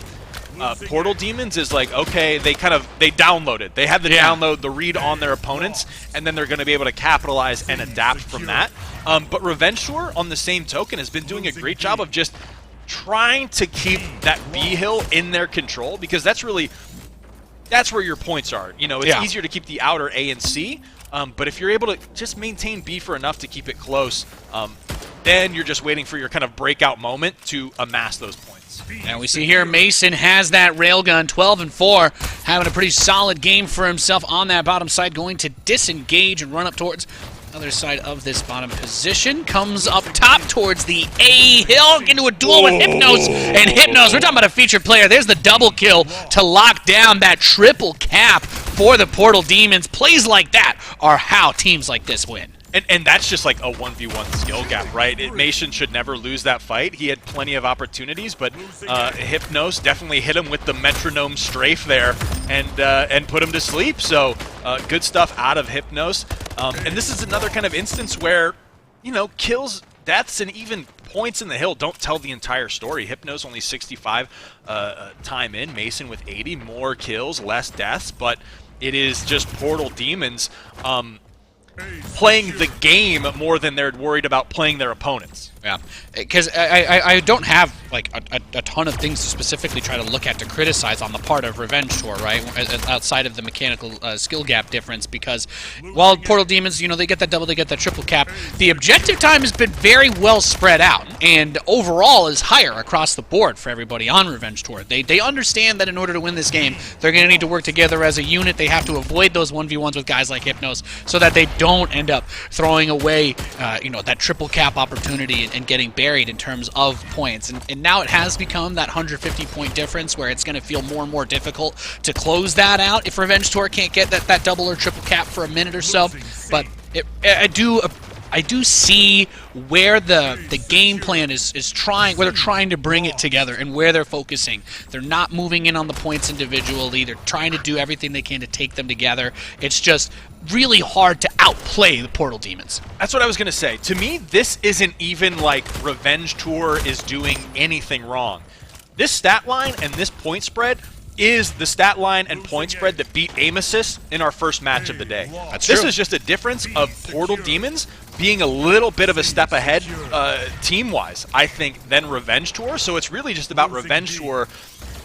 Portal Demons is like, okay, they downloaded. They had the download, the read on their opponents, and then they're going to be able to capitalize and adapt from that. But Revenge Tour, on the same token, has been doing a great job of just trying to keep that B hill in their control, because that's where your points are. You know, it's easier to keep the outer A and C, but if you're able to just maintain B for enough to keep it close, then you're just waiting for your kind of breakout moment to amass those points. And we see here Mason has that railgun, 12-4, having a pretty solid game for himself on that bottom side, going to disengage and run up towards the other side of this bottom position. Comes up top towards the A hill into a duel with Hypnos. And Hypnos, we're talking about a featured player. There's the double kill to lock down that triple cap for the Portal Demons. Plays like that are how teams like this win. And that's just like a 1v1 skill gap, right? Mason should never lose that fight. He had plenty of opportunities, but Hypnos definitely hit him with the metronome strafe there and put him to sleep. So good stuff out of Hypnos. And this is another kind of instance where, you know, kills, deaths, and even points in the hill don't tell the entire story. Hypnos only 65 time in, Mason with 80, more kills, less deaths, but it is just Portal Demons playing the game more than they're worried about playing their opponents. Yeah, because I don't have like a ton of things to specifically try to look at to criticize on the part of Revenge Tour, right? Outside of the mechanical skill gap difference, because while Portal Demons, you know, they get that double, they get that triple cap, the objective time has been very well spread out, and overall is higher across the board for everybody on Revenge Tour. They understand that in order to win this game, they're going to need to work together as a unit. They have to avoid those 1v1s with guys like Hypnos so that they don't end up throwing away, you know, that triple cap opportunity and getting buried in terms of points. And now it has become that 150-point difference where it's going to feel more and more difficult to close that out if Revenge Tour can't get that double or triple cap for a minute or so. But I do see where the game plan is trying, where they're trying to bring it together and where they're focusing. They're not moving in on the points individually. They're trying to do everything they can to take them together. It's just really hard to outplay the Portal Demons. That's what I was going to say. To me, this isn't even like Revenge Tour is doing anything wrong. This stat line and this point spread is the stat line and point spread that beat Aim Assist in our first match of the day. This is just a difference of Portal Demons being a little bit of a step ahead team-wise, I think, than Revenge Tour. So it's really just about Revenge Tour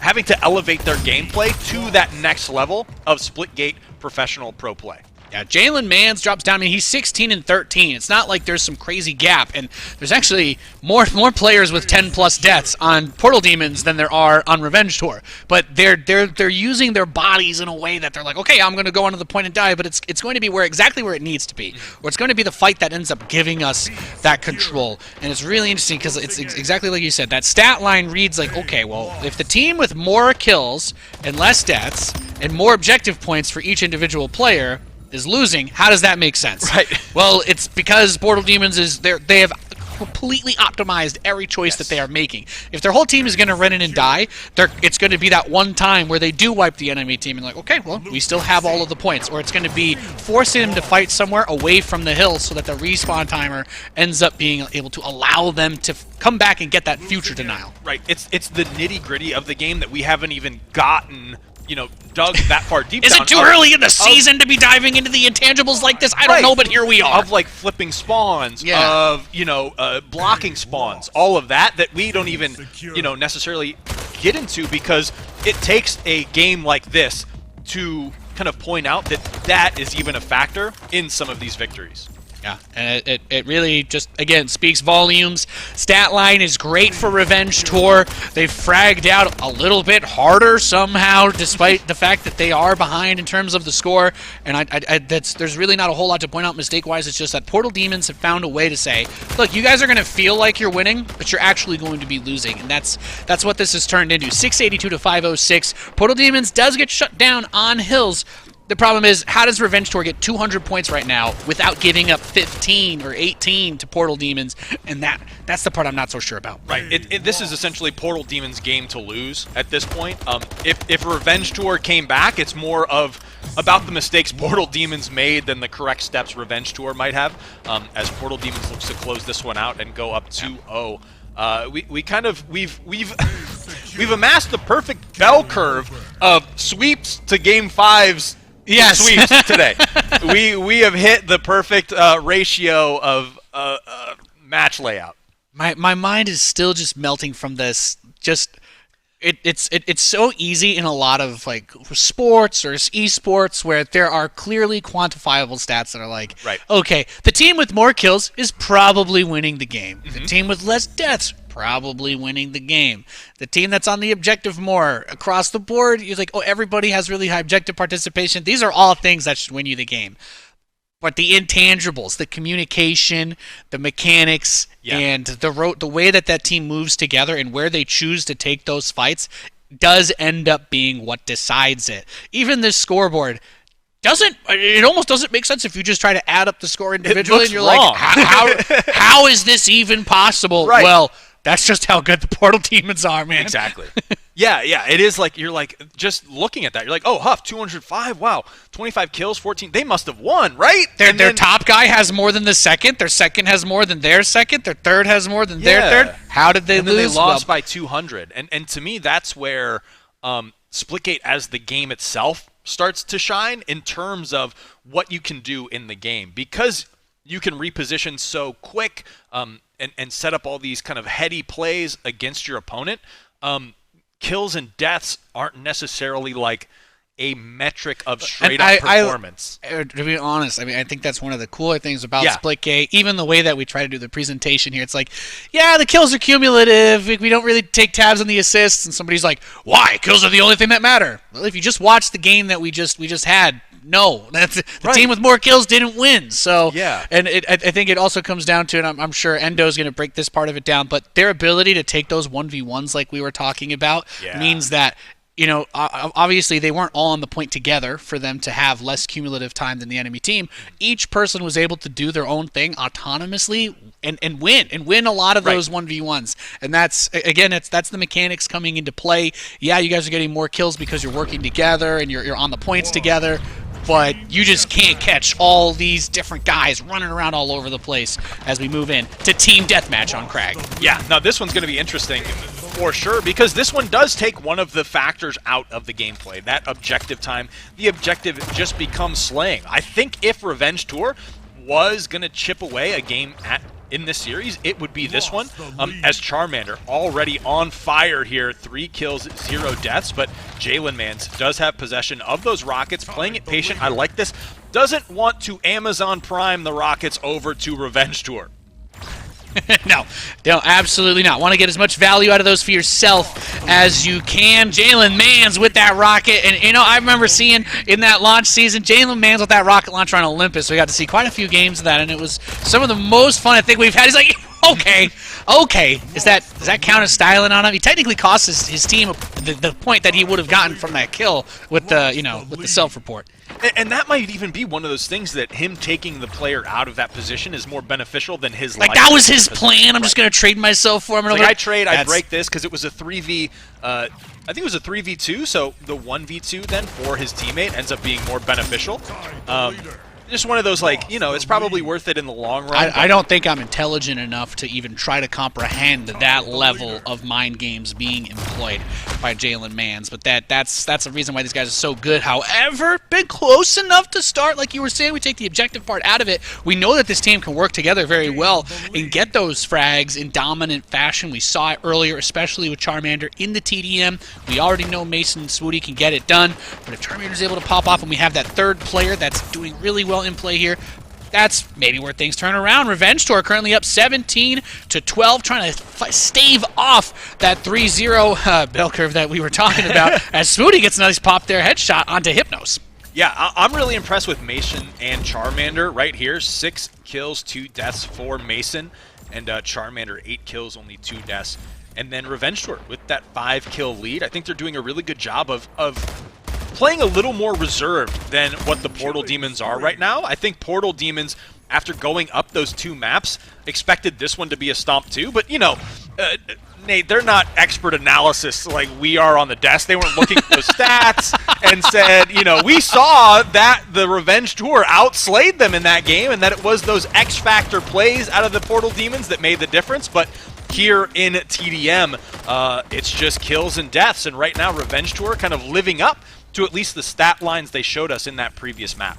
having to elevate their gameplay to that next level of Splitgate professional pro play. Yeah, Jalen Mans drops down. I mean, he's 16 and 13. It's not like there's some crazy gap, and there's actually more players with 10+ deaths on Portal Demons than there are on Revenge Tour. But they're using their bodies in a way that they're like, okay, I'm going to go onto the point and die, but it's going to be exactly where it needs to be, or it's going to be the fight that ends up giving us that control. And it's really interesting because it's exactly like you said. That stat line reads like, okay, well, if the team with more kills and less deaths and more objective points for each individual player is losing, how does that make sense? Right. Well, it's because Portal Demons they have completely optimized every choice that they are making. If their whole team is going to run in and die, it's going to be that one time where they do wipe the enemy team and like, okay, well, we still have all of the points. Or it's going to be forcing them to fight somewhere away from the hill so that the respawn timer ends up being able to allow them to come back and get that future denial. Right. It's the nitty-gritty of the game that we haven't even gotten, you know, dug that far deep Is down. it too early in the season to be diving into the intangibles like this? I don't know, but here we are. Of like flipping spawns, of, you know, blocking spawns, all of that we don't even, you know, necessarily get into, because it takes a game like this to kind of point out that is even a factor in some of these victories. Yeah, and it really just, again, speaks volumes. Stat line is great for Revenge Tour. They've fragged out a little bit harder somehow, despite the fact that they are behind in terms of the score. And there's really not a whole lot to point out mistake-wise. It's just that Portal Demons have found a way to say, look, you guys are going to feel like you're winning, but you're actually going to be losing. And that's what this has turned into. 682 to 506. Portal Demons does get shut down on hills. The problem is, how does Revenge Tour get 200 points right now without giving up 15 or 18 to Portal Demons? And that's the part I'm not so sure about. Right. This is essentially Portal Demons' game to lose at this point. If Revenge Tour came back, it's more about the mistakes Portal Demons made than the correct steps Revenge Tour might have, as Portal Demons looks to close this one out and go up 2-0. We've amassed the perfect bell curve of sweeps to game 5s. Yes. Sweeps today. we have hit the perfect ratio of match layout. My mind is still just melting from this. It's so easy in a lot of like sports or esports where there are clearly quantifiable stats that are like, right, okay, the team with more kills is probably winning the game. The team with less deaths probably winning the game. The team that's on the objective more across the board, you're like, oh, everybody has really high objective participation. These are all things that should win you the game. But the intangibles, the communication, the mechanics, and the way that team moves together and where they choose to take those fights does end up being what decides it. Even this scoreboard it almost doesn't make sense if you just try to add up the score individually and you're wrong. Like, how is this even possible? Right. Well, that's just how good the Portal Demons are, man. Exactly. Yeah, it is like, you're like, just looking at that, you're like, oh, Huff, 205, wow, 25 kills, 14, they must have won, right? Their top guy has more than the second, their second has more than their second, their third has more than their third. How did they lose? Then they lost by 200, and to me, that's where Splitgate as the game itself starts to shine in terms of what you can do in the game, because you can reposition so quick and set up all these kind of heady plays against your opponent. Kills and deaths aren't necessarily like a metric of straight-up performance. To be honest, I mean, I think that's one of the cooler things about Splitgate. Even the way that we try to do the presentation here, it's like, yeah, the kills are cumulative. We don't really take tabs on the assists. And somebody's like, why? Kills are the only thing that matter. Well, if you just watch the game that we just had, no, that's the team with more kills didn't win. So yeah, and I think it also comes down to, and I'm sure Endo's going to break this part of it down, but their ability to take those 1v1s like we were talking about means that, you know, obviously they weren't all on the point together for them to have less cumulative time than the enemy team. Each person was able to do their own thing autonomously and win a lot of those 1v1s. And that's, again, that's the mechanics coming into play. Yeah, you guys are getting more kills because you're working together and you're on the points together, but you just can't catch all these different guys running around all over the place as we move in to Team Deathmatch on Crag. Yeah, now this one's going to be interesting for sure, because this one does take one of the factors out of the gameplay, that objective time. The objective just becomes slaying. I think if Revenge Tour was going to chip away a game in this series, it would be this one, as Charmander already on fire here, 3 kills, 0 deaths, but Jalen Mans does have possession of those rockets, playing it patient. I like this. Doesn't want to Amazon Prime the rockets over to Revenge Tour. No, absolutely not. Want to get as much value out of those for yourself as you can. Jalen Mans with that rocket. And, you know, I remember seeing in that launch season, Jalen Mans with that rocket launcher on Olympus. We got to see quite a few games of that, and it was some of the most fun I think we've had. He's like, okay. Does that count as styling on him? He technically cost his team the point that he would have gotten from that kill with the self-report. And that might even be one of those things that him taking the player out of that position is more beneficial than his life. Like, that was his plan. I'm just going to trade myself for him. Like, I break this because it was a 3v. I think it was a 3v2, so the 1v2 then for his teammate ends up being more beneficial. Just one of those, like, you know, it's probably worth it in the long run. I don't think I'm intelligent enough to even try to comprehend that level of mind games being employed by Jalen Mans, but that's the reason why these guys are so good. However, been close enough to start. Like you were saying, we take the objective part out of it. We know that this team can work together very well and get those frags in dominant fashion. We saw it earlier, especially with Charmander in the TDM. We already know Mason and Swooty can get it done, but if Charmander's able to pop off and we have that third player that's doing really well in play here, that's maybe where things turn around. Revenge Tour currently up 17-12, trying to stave off that 3-0 bell curve that we were talking about as Swooty gets a nice pop there, headshot onto Hypnos. Yeah, I'm really impressed with Mason and Charmander right here. 6 kills, 2 deaths for Mason, and Charmander 8 kills, only 2 deaths. And then Revenge Tour with that 5-kill lead. I think they're doing a really good job of playing a little more reserved than what the Portal Demons are right now. I think Portal Demons, after going up those 2 maps, expected this one to be a stomp too, but, you know, Nate, they're not expert analysis like we are on the desk. They weren't looking at those stats and said, you know, we saw that the Revenge Tour outslayed them in that game and that it was those X-Factor plays out of the Portal Demons that made the difference, but here in TDM, it's just kills and deaths, and right now Revenge Tour kind of living up to at least the stat lines they showed us in that previous map.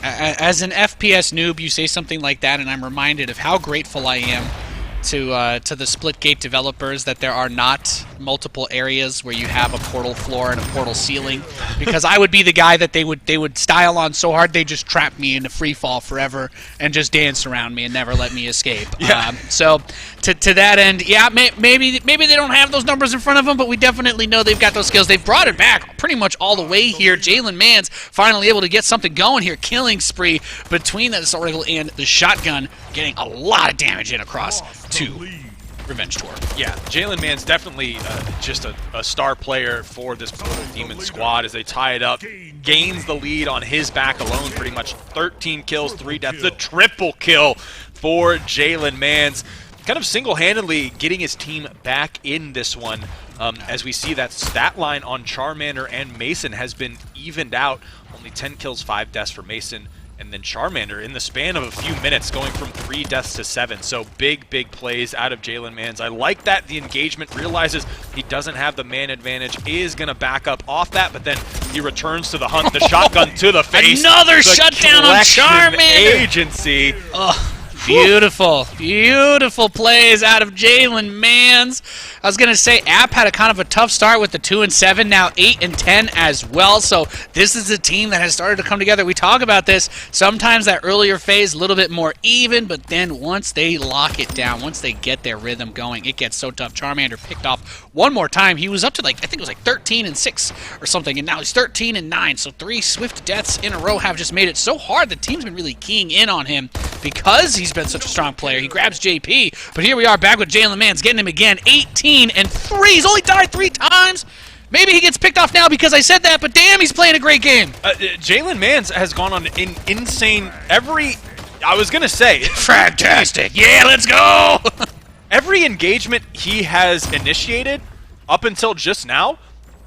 As an FPS noob, you say something like that, and I'm reminded of how grateful I am to the Splitgate developers that there are not multiple areas where you have a portal floor and a portal ceiling, because I would be the guy that they would style on so hard they just trap me in a free fall forever and just dance around me and never let me escape. Yeah. So to that end, yeah, maybe they don't have those numbers in front of them, but we definitely know they've got those skills. They've brought it back pretty much all the way here. Jalen Mans finally able to get something going here. Killing spree between that assault rifle and the shotgun, getting a lot of damage in across to Revenge Tour. Yeah, Jalen Mans definitely just a star player for this Portal Demon squad as they tie it up. Gains the lead on his back alone, pretty much 13 kills, 3 deaths. The triple kill for Jalen Mans. Kind of single-handedly getting his team back in this one, as we see that stat line on Charmander and Mason has been evened out. Only 10 kills, 5 deaths for Mason. And then Charmander, in the span of a few minutes, going from 3 deaths to 7. So big plays out of Jalen Mans. I like that the engagement realizes he doesn't have the man advantage, is going to back up off that, but then He returns to the hunt, the shotgun to the face. Another the shutdown on collection Charmander. Agency. Oh, beautiful, beautiful plays out of Jalen Mans. I was going to say App had a kind of a tough start with the 2-7, now 8-10 as well. So this is a team that has started to come together. We talk about this. Sometimes that earlier phase, a little bit more even, but then once they lock it down, once they get their rhythm going, it gets so tough. Charmander picked off one more time. He was up to I think it was 13-6 or something, and now he's 13-9. So 3 swift deaths in a row have just made it so hard. The team's been really keying in on him because he's been such a strong player. He grabs JP, but here we are back with Jalen Mans, getting him again, 18-3. He's only died 3 times. Maybe he gets picked off now because I said that, but damn, he's playing a great game. Jalen Mans has gone on an insane I was going to say. Fantastic. Yeah, let's go. Every engagement he has initiated up until just now,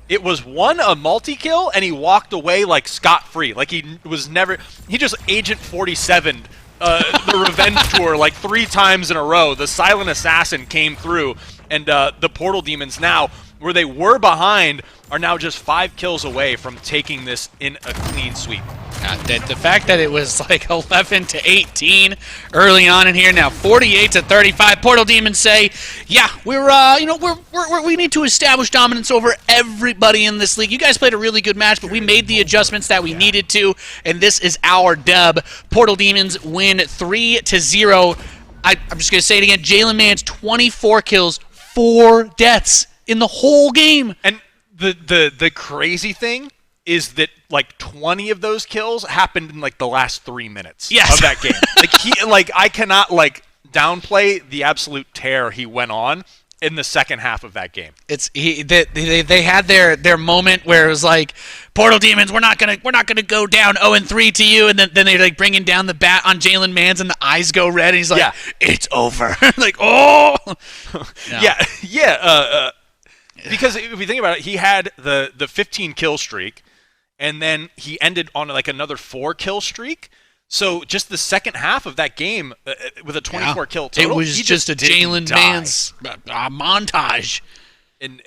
it was a multi-kill, and he walked away like scot-free. Like he just Agent 47 the Revenge Tour like 3 times in a row. The Silent Assassin came through, and the Portal Demons now, where they were behind, are now just 5 kills away from taking this in a clean sweep. The fact that it was like 11-18 early on in here, now 48-35. Portal Demons say, "Yeah, we need to establish dominance over everybody in this league. You guys played a really good match, but we made the adjustments that we needed to, and this is our dub." Portal Demons win 3-0. I'm just gonna say it again. Jalen Mans 24 kills, 4 deaths in the whole game. And the crazy thing is that like 20 of those kills happened in like the last 3 minutes of that game. I cannot downplay the absolute tear he went on in the second half of that game. They had their moment where it was like, Portal Demons, we're not gonna go down 0-3 to you, and then they're like bringing down the bat on Jalen Mans, and the eyes go red, and he's like, it's over. Like, oh, yeah. Because if you think about it, he had the 15 kill streak, and then he ended on like another 4 kill streak. So just the second half of that game with a 24 kill total, it was just a Jalen Mans montage. And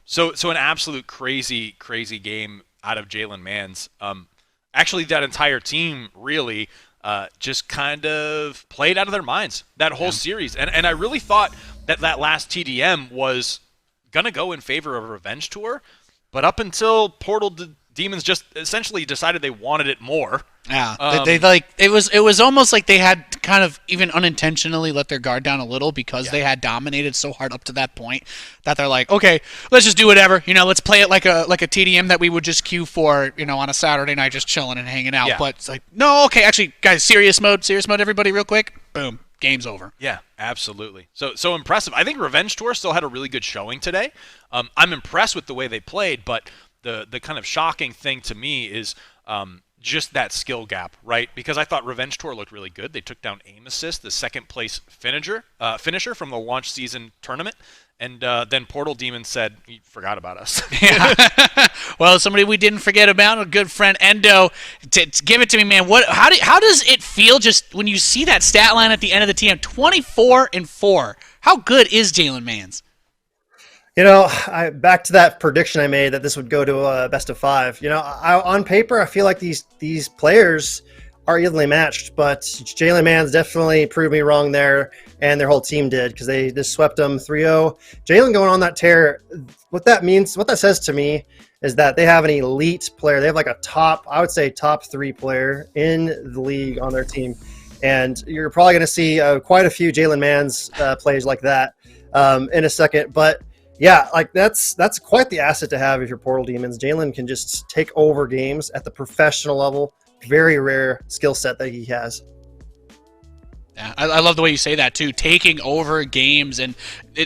so an absolute crazy game out of Jalen Mans. Actually, that entire team really just kind of played out of their minds that whole series, and I really thought that last TDM was gonna go in favor of a Revenge Tour, but up until Portal Demons just essentially decided they wanted it more. Yeah, it was almost like they had kind of even unintentionally let their guard down a little because they had dominated so hard up to that point that they're like, okay, let's just do whatever. Let's play it like a TDM that we would just queue for, on a Saturday night, just chilling and hanging out. Yeah. But it's like, no, okay, actually, guys, serious mode, everybody, real quick, boom. Game's over. Yeah, absolutely. So impressive. I think Revenge Tour still had a really good showing today. I'm impressed with the way they played, but the kind of shocking thing to me is just that skill gap, right? Because I thought Revenge Tour looked really good. They took down Aim Assist, the second place finisher from the launch season tournament. And then Portal Demon said, "You forgot about us." Yeah. Well, somebody we didn't forget about, a good friend, Endo. Give it to me, man. How does it feel just when you see that stat line at the end of the TM? 24-4. How good is Jalen Mans? Back to that prediction I made that this would go to a best of 5. On paper, I feel like these players are evenly matched, but Jalen Mans definitely proved me wrong there, and their whole team did, because they just swept them 3-0. Jalen going on that tear, what that says to me is that they have an elite player. They have like a top 3 player in the league on their team, and you're probably going to see quite a few Jalen Mans plays like that in a second. But yeah, like that's quite the asset to have if you're Portal Demons. Jalen can just take over games at the professional level. Very rare skill set that he has. Yeah, I love the way you say that too. Taking over games, and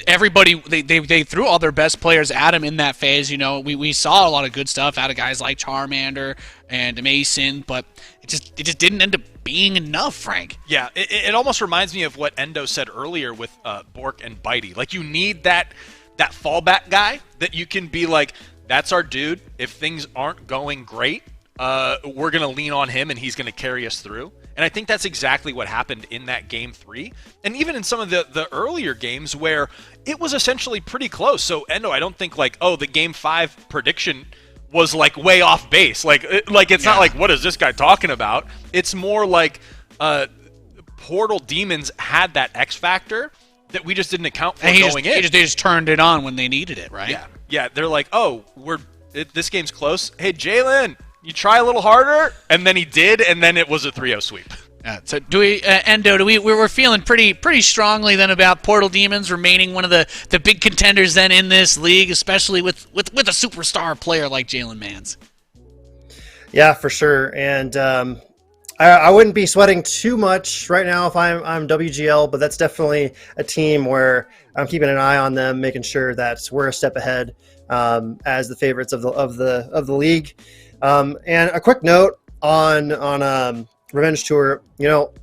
everybody they threw all their best players at him in that phase. We saw a lot of good stuff out of guys like Charmander and Mason, but it just didn't end up being enough, Frank. Yeah, it almost reminds me of what Endo said earlier with Bork and Bitey. Like, you need that fallback guy that you can be like, that's our dude. If things aren't going great, we're going to lean on him and he's going to carry us through. And I think that's exactly what happened in that Game 3. And even in some of the earlier games where it was essentially pretty close. So, Endo, I don't think the Game 5 prediction was like way off base. Like it's not like, what is this guy talking about? It's more like Portal Demons had that X factor that we just didn't account for going in. They just turned it on when they needed it, right? Yeah. They're like, oh, this game's close. Hey, Jalen, you try a little harder, and then he did, and then it was a 3-0 sweep. So do we, Endo? We're feeling pretty strongly then about Portal Demons remaining one of the big contenders then in this league, especially with a superstar player like Jalen Mans. Yeah, for sure. And I wouldn't be sweating too much right now if I'm WGL, but that's definitely a team where I'm keeping an eye on them, making sure that we're a step ahead as the favorites of the league. And a quick note on Revenge Tour, you know,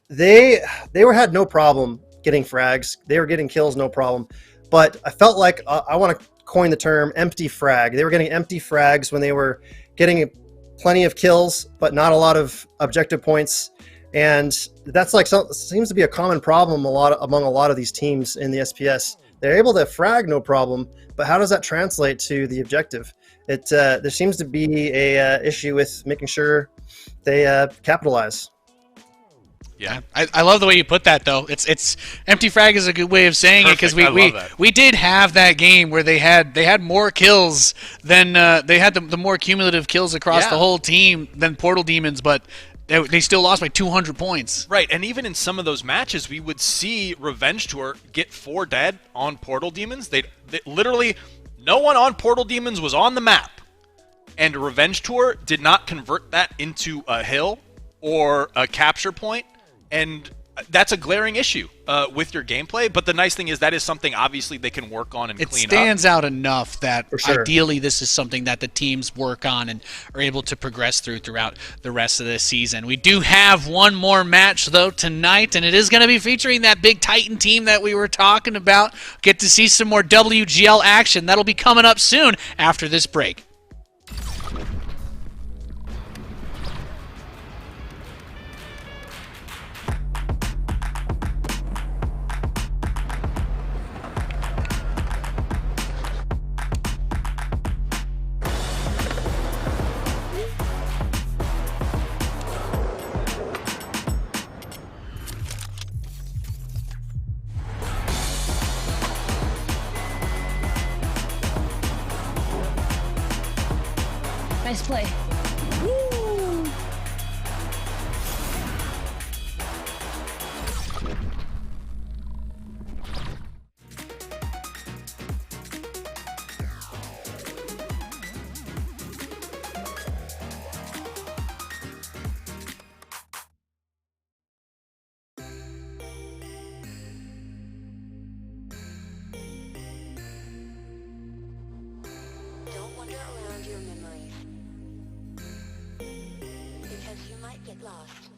they had no problem getting frags. They were getting kills, no problem. But I felt like I want to coin the term empty frag. They were getting empty frags when they were getting plenty of kills, but not a lot of objective points. And that's like seems to be a common problem among a lot of these teams in the SPS. They're able to frag no problem, but how does that translate to the objective? There seems to be a issue with making sure they capitalize. Yeah, I love the way you put that though. It's empty frag is a good way of saying it because we did have that game where they had more kills than they had the more cumulative kills across the whole team than Portal Demons, but they still lost by 200 points. Right, and even in some of those matches, we would see Revenge Tour get 4 dead on Portal Demons. They literally no one on Portal Demons was on the map, and Revenge Tour did not convert that into a hill or a capture point. And that's a glaring issue with your gameplay. But the nice thing is that is something obviously they can work on and clean up. It stands out enough that sure. Ideally this is something that the teams work on and are able to progress throughout the rest of the season. We do have one more match though tonight, and it is going to be featuring that big Titan team that we were talking about. Get to see some more WGL action. That'll be coming up soon after this break. Nice play. Don't wander around your memories, because you might get lost.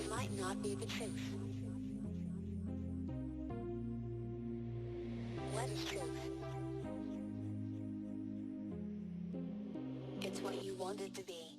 Might not be the truth. That is true. It's what you want it to be.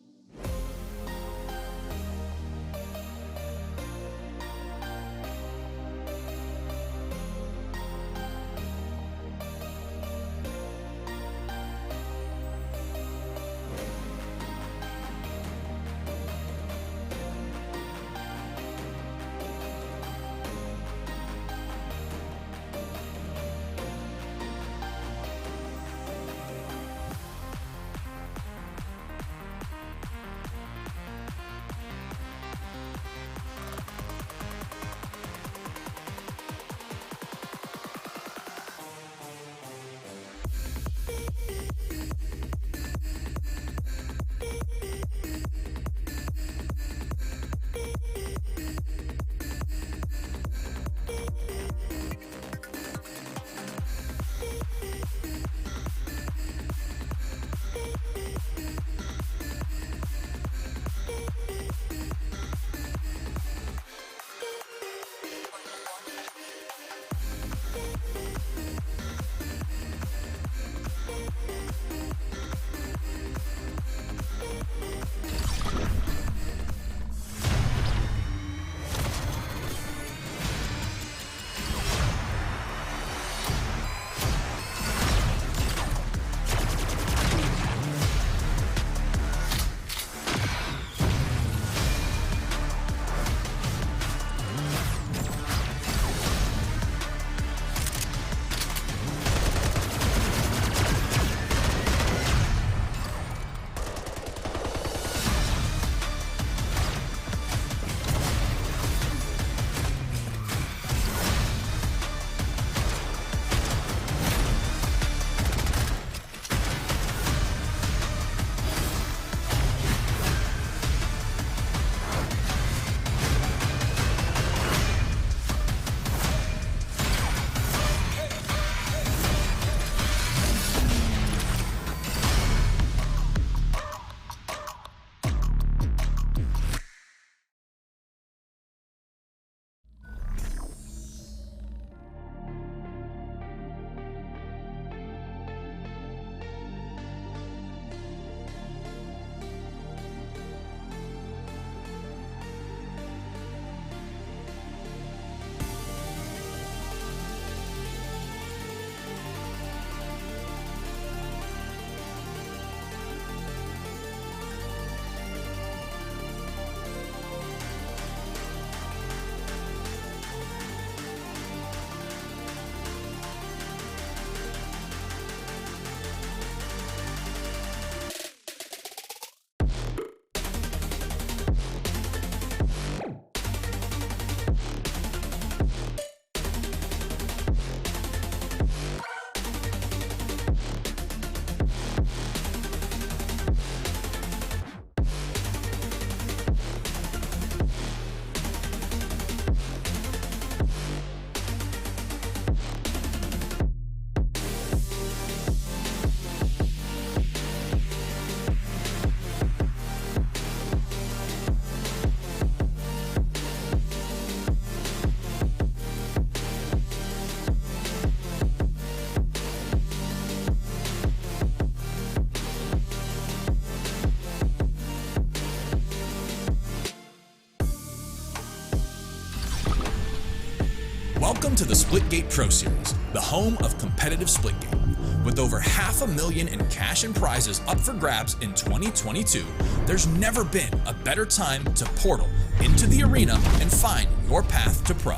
Welcome to the Splitgate Pro Series, the home of competitive Splitgate. With over $500,000 in cash and prizes up for grabs in 2022, there's never been a better time to portal into the arena and find your path to pro.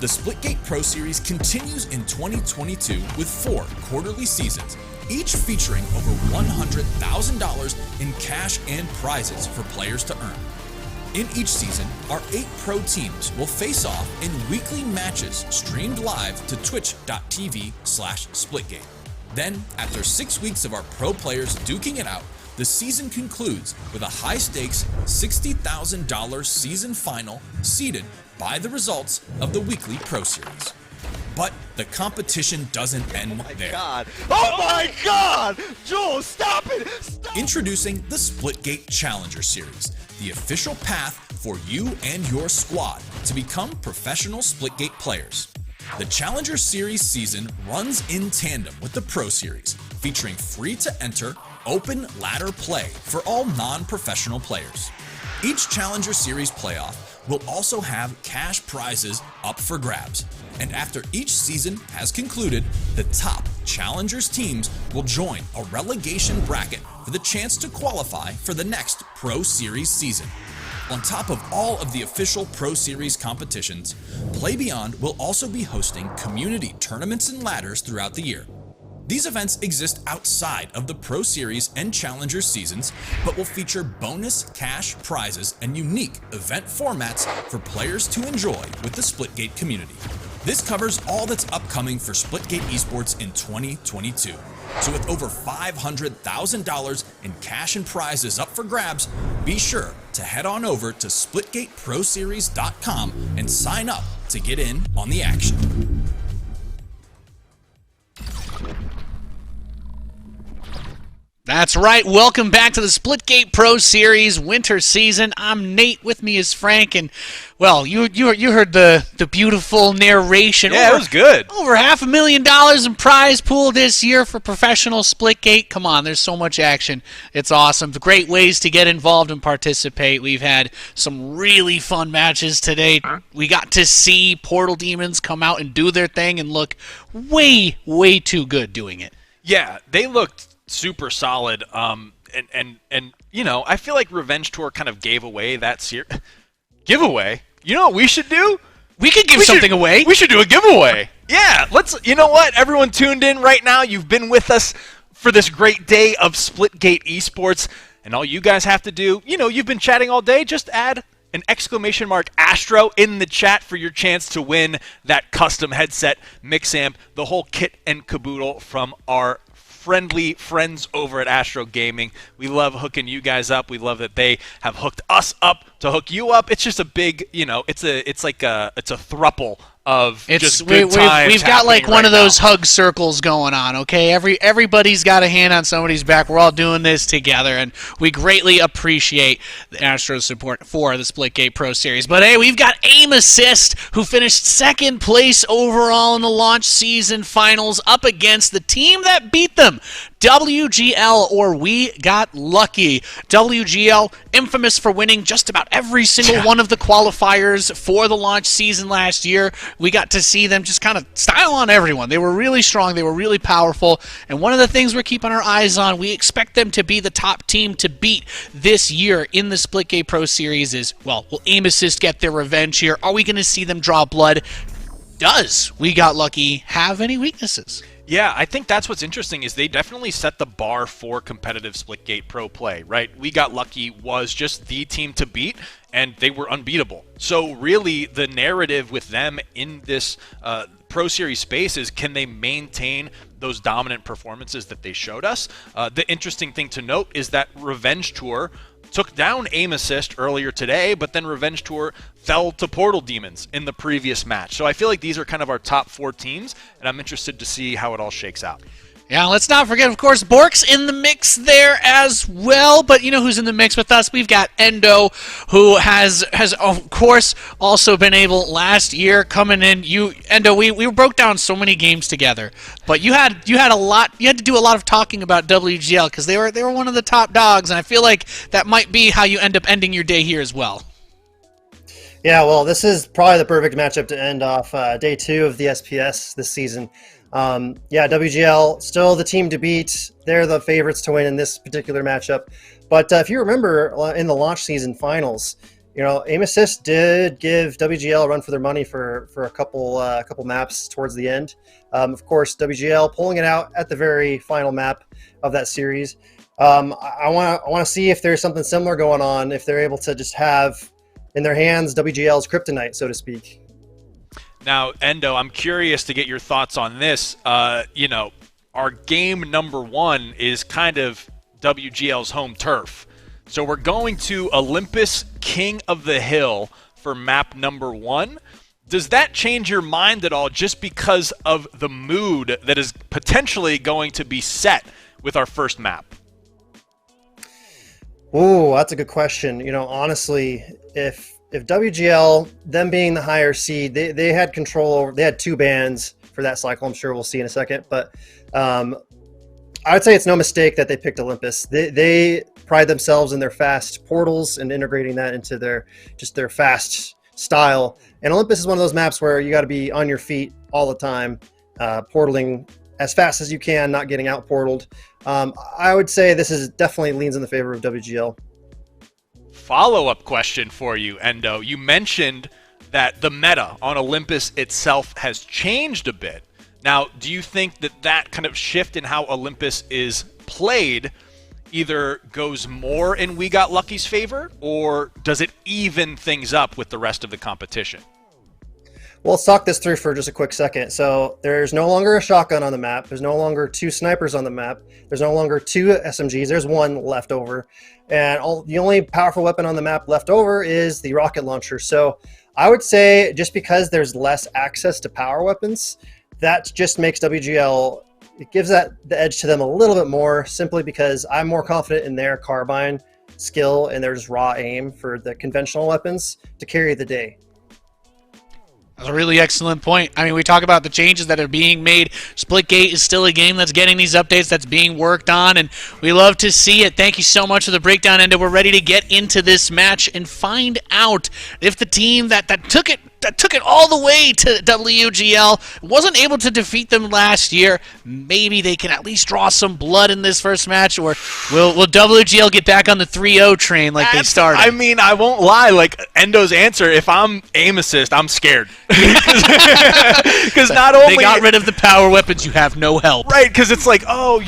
The Splitgate Pro Series continues in 2022 with 4 quarterly seasons, each featuring over $100,000 in cash and prizes for players to earn. In each season, our 8 pro teams will face off in weekly matches streamed live to twitch.tv/Splitgate. Then, after 6 weeks of our pro players duking it out, the season concludes with a high-stakes $60,000 season final seeded by the results of the weekly pro series. But the competition doesn't end there. Oh my God! Joel, stop it! Stop. Introducing the Splitgate Challenger Series, the official path for you and your squad to become professional Splitgate players. The Challenger Series season runs in tandem with the Pro Series, featuring free-to-enter, open ladder play for all non-professional players. Each Challenger Series playoff will also have cash prizes up for grabs, and after each season has concluded, the top Challengers teams will join a relegation bracket for the chance to qualify for the next Pro Series season. On top of all of the official Pro Series competitions, Play Beyond will also be hosting community tournaments and ladders throughout the year. These events exist outside of the Pro Series and Challenger seasons, but will feature bonus cash prizes and unique event formats for players to enjoy with the Splitgate community. This covers all that's upcoming for Splitgate Esports in 2022. So with over $500,000 in cash and prizes up for grabs, be sure to head on over to splitgateproseries.com and sign up to get in on the action. That's right. Welcome back to the Splitgate Pro Series winter season. I'm Nate. With me is Frank, and well, you heard the beautiful narration. Yeah, it was good. Over $500,000 in prize pool this year for professional Splitgate. Come on, there's so much action. It's awesome. Great ways to get involved and participate. We've had some really fun matches today. We got to see Portal Demons come out and do their thing and look way, way too good doing it. Yeah, they looked super solid, and you know, I feel like Revenge Tour kind of gave away that giveaway. You know what we should do? We could give something away. We should do a giveaway. Yeah, you know what? Everyone tuned in right now. You've been with us for this great day of Splitgate Esports, and all you guys have to do, you know, you've been chatting all day, just add an exclamation mark Astro in the chat for your chance to win that custom headset, mix amp, the whole kit and caboodle from our friendly friends over at Astro Gaming. We love hooking you guys up. We love that they have hooked us up to hook you up. It's just a big, you know, it's a thruple of just good times. We've got like one of those hug circles going on, okay? Everybody's got a hand on somebody's back. We're all doing this together, and we greatly appreciate the Astros support for the Splitgate Pro Series. But hey, we've got Aim Assist, who finished second place overall in the launch season finals up against the team that beat them, WGL, or We Got Lucky. WGL, infamous for winning just about every single one of the qualifiers for the launch season last year. We got to see them just kind of style on everyone. They were really strong. They were really powerful. And one of the things we're keeping our eyes on, we expect them to be the top team to beat this year in the Splitgate Pro Series is, well, will Aim Assist get their revenge here? Are we going to see them draw blood? Does We Got Lucky have any weaknesses? Yeah, I think that's what's interesting is they definitely set the bar for competitive Splitgate Pro play, right? We Got Lucky was just the team to beat, and they were unbeatable. So really, the narrative with them in this Pro Series space is, can they maintain those dominant performances that they showed us? The interesting thing to note is that Revenge Tour took down Aim Assist earlier today, but then Revenge Tour fell to Portal Demons in the previous match. So I feel like these are kind of our top four teams, and I'm interested to see how it all shakes out. Yeah, let's not forget, of course, Bork's in the mix there as well. But you know who's in the mix with us? We've got Endo, who has of course also been able last year coming in. Endo, we broke down so many games together, but you had to do a lot of talking about WGL because they were one of the top dogs, and I feel like that might be how you end up ending your day here as well. Yeah, well, this is probably the perfect matchup to end off day 2 of the SPS this season. Yeah, WGL, still the team to beat. They're the favorites to win in this particular matchup. But if you remember in the launch season finals, you know, Aim Assist did give WGL a run for their money for a couple maps towards the end. Of course, WGL pulling it out at the very final map of that series. I want to see if there's something similar going on, if they're able to just have in their hands WGL's kryptonite, so to speak. Now, Endo, I'm curious to get your thoughts on this. You know, our game number 1 is kind of WGL's home turf. So we're going to Olympus King of the Hill for map number 1. Does that change your mind at all just because of the mood that is potentially going to be set with our first map? Oh, that's a good question. You know, honestly, if if WGL, them being the higher seed, they had control over. They had 2 bans for that cycle. I'm sure we'll see in a second, but I would say it's no mistake that they picked Olympus. They pride themselves in their fast portals and integrating that into their fast style. And Olympus is one of those maps where you got to be on your feet all the time, portaling as fast as you can, not getting out portaled. I would say this is definitely leans in the favor of WGL. Follow-up question for you, Endo. You mentioned that the meta on Olympus itself has changed a bit. Now, do you think that that kind of shift in how Olympus is played either goes more in We Got Lucky's favor, or does it even things up with the rest of the competition? Well, let's talk this through for just a quick second. So there's no longer a shotgun on the map. There's no longer 2 snipers on the map. There's no longer 2 SMGs. There's 1 left over. And the only powerful weapon on the map left over is the rocket launcher. So I would say just because there's less access to power weapons, that just makes WGL, it gives that the edge to them a little bit more, simply because I'm more confident in their carbine skill and their just raw aim for the conventional weapons to carry the day. That's a really excellent point. I mean, we talk about the changes that are being made. Splitgate is still a game that's getting these updates, that's being worked on, and we love to see it. Thank you so much for the breakdown, and we're ready to get into this match and find out if the team that took it all the way to WGL wasn't able to defeat them last year, maybe they can at least draw some blood in this first match, or will WGL get back on the 3-0 train like they started? I mean, I won't lie, like Endo's answer, if I'm aim assist, I'm scared. Because not only... They got rid of the power weapons, you have no help. Right, because it's like, oh,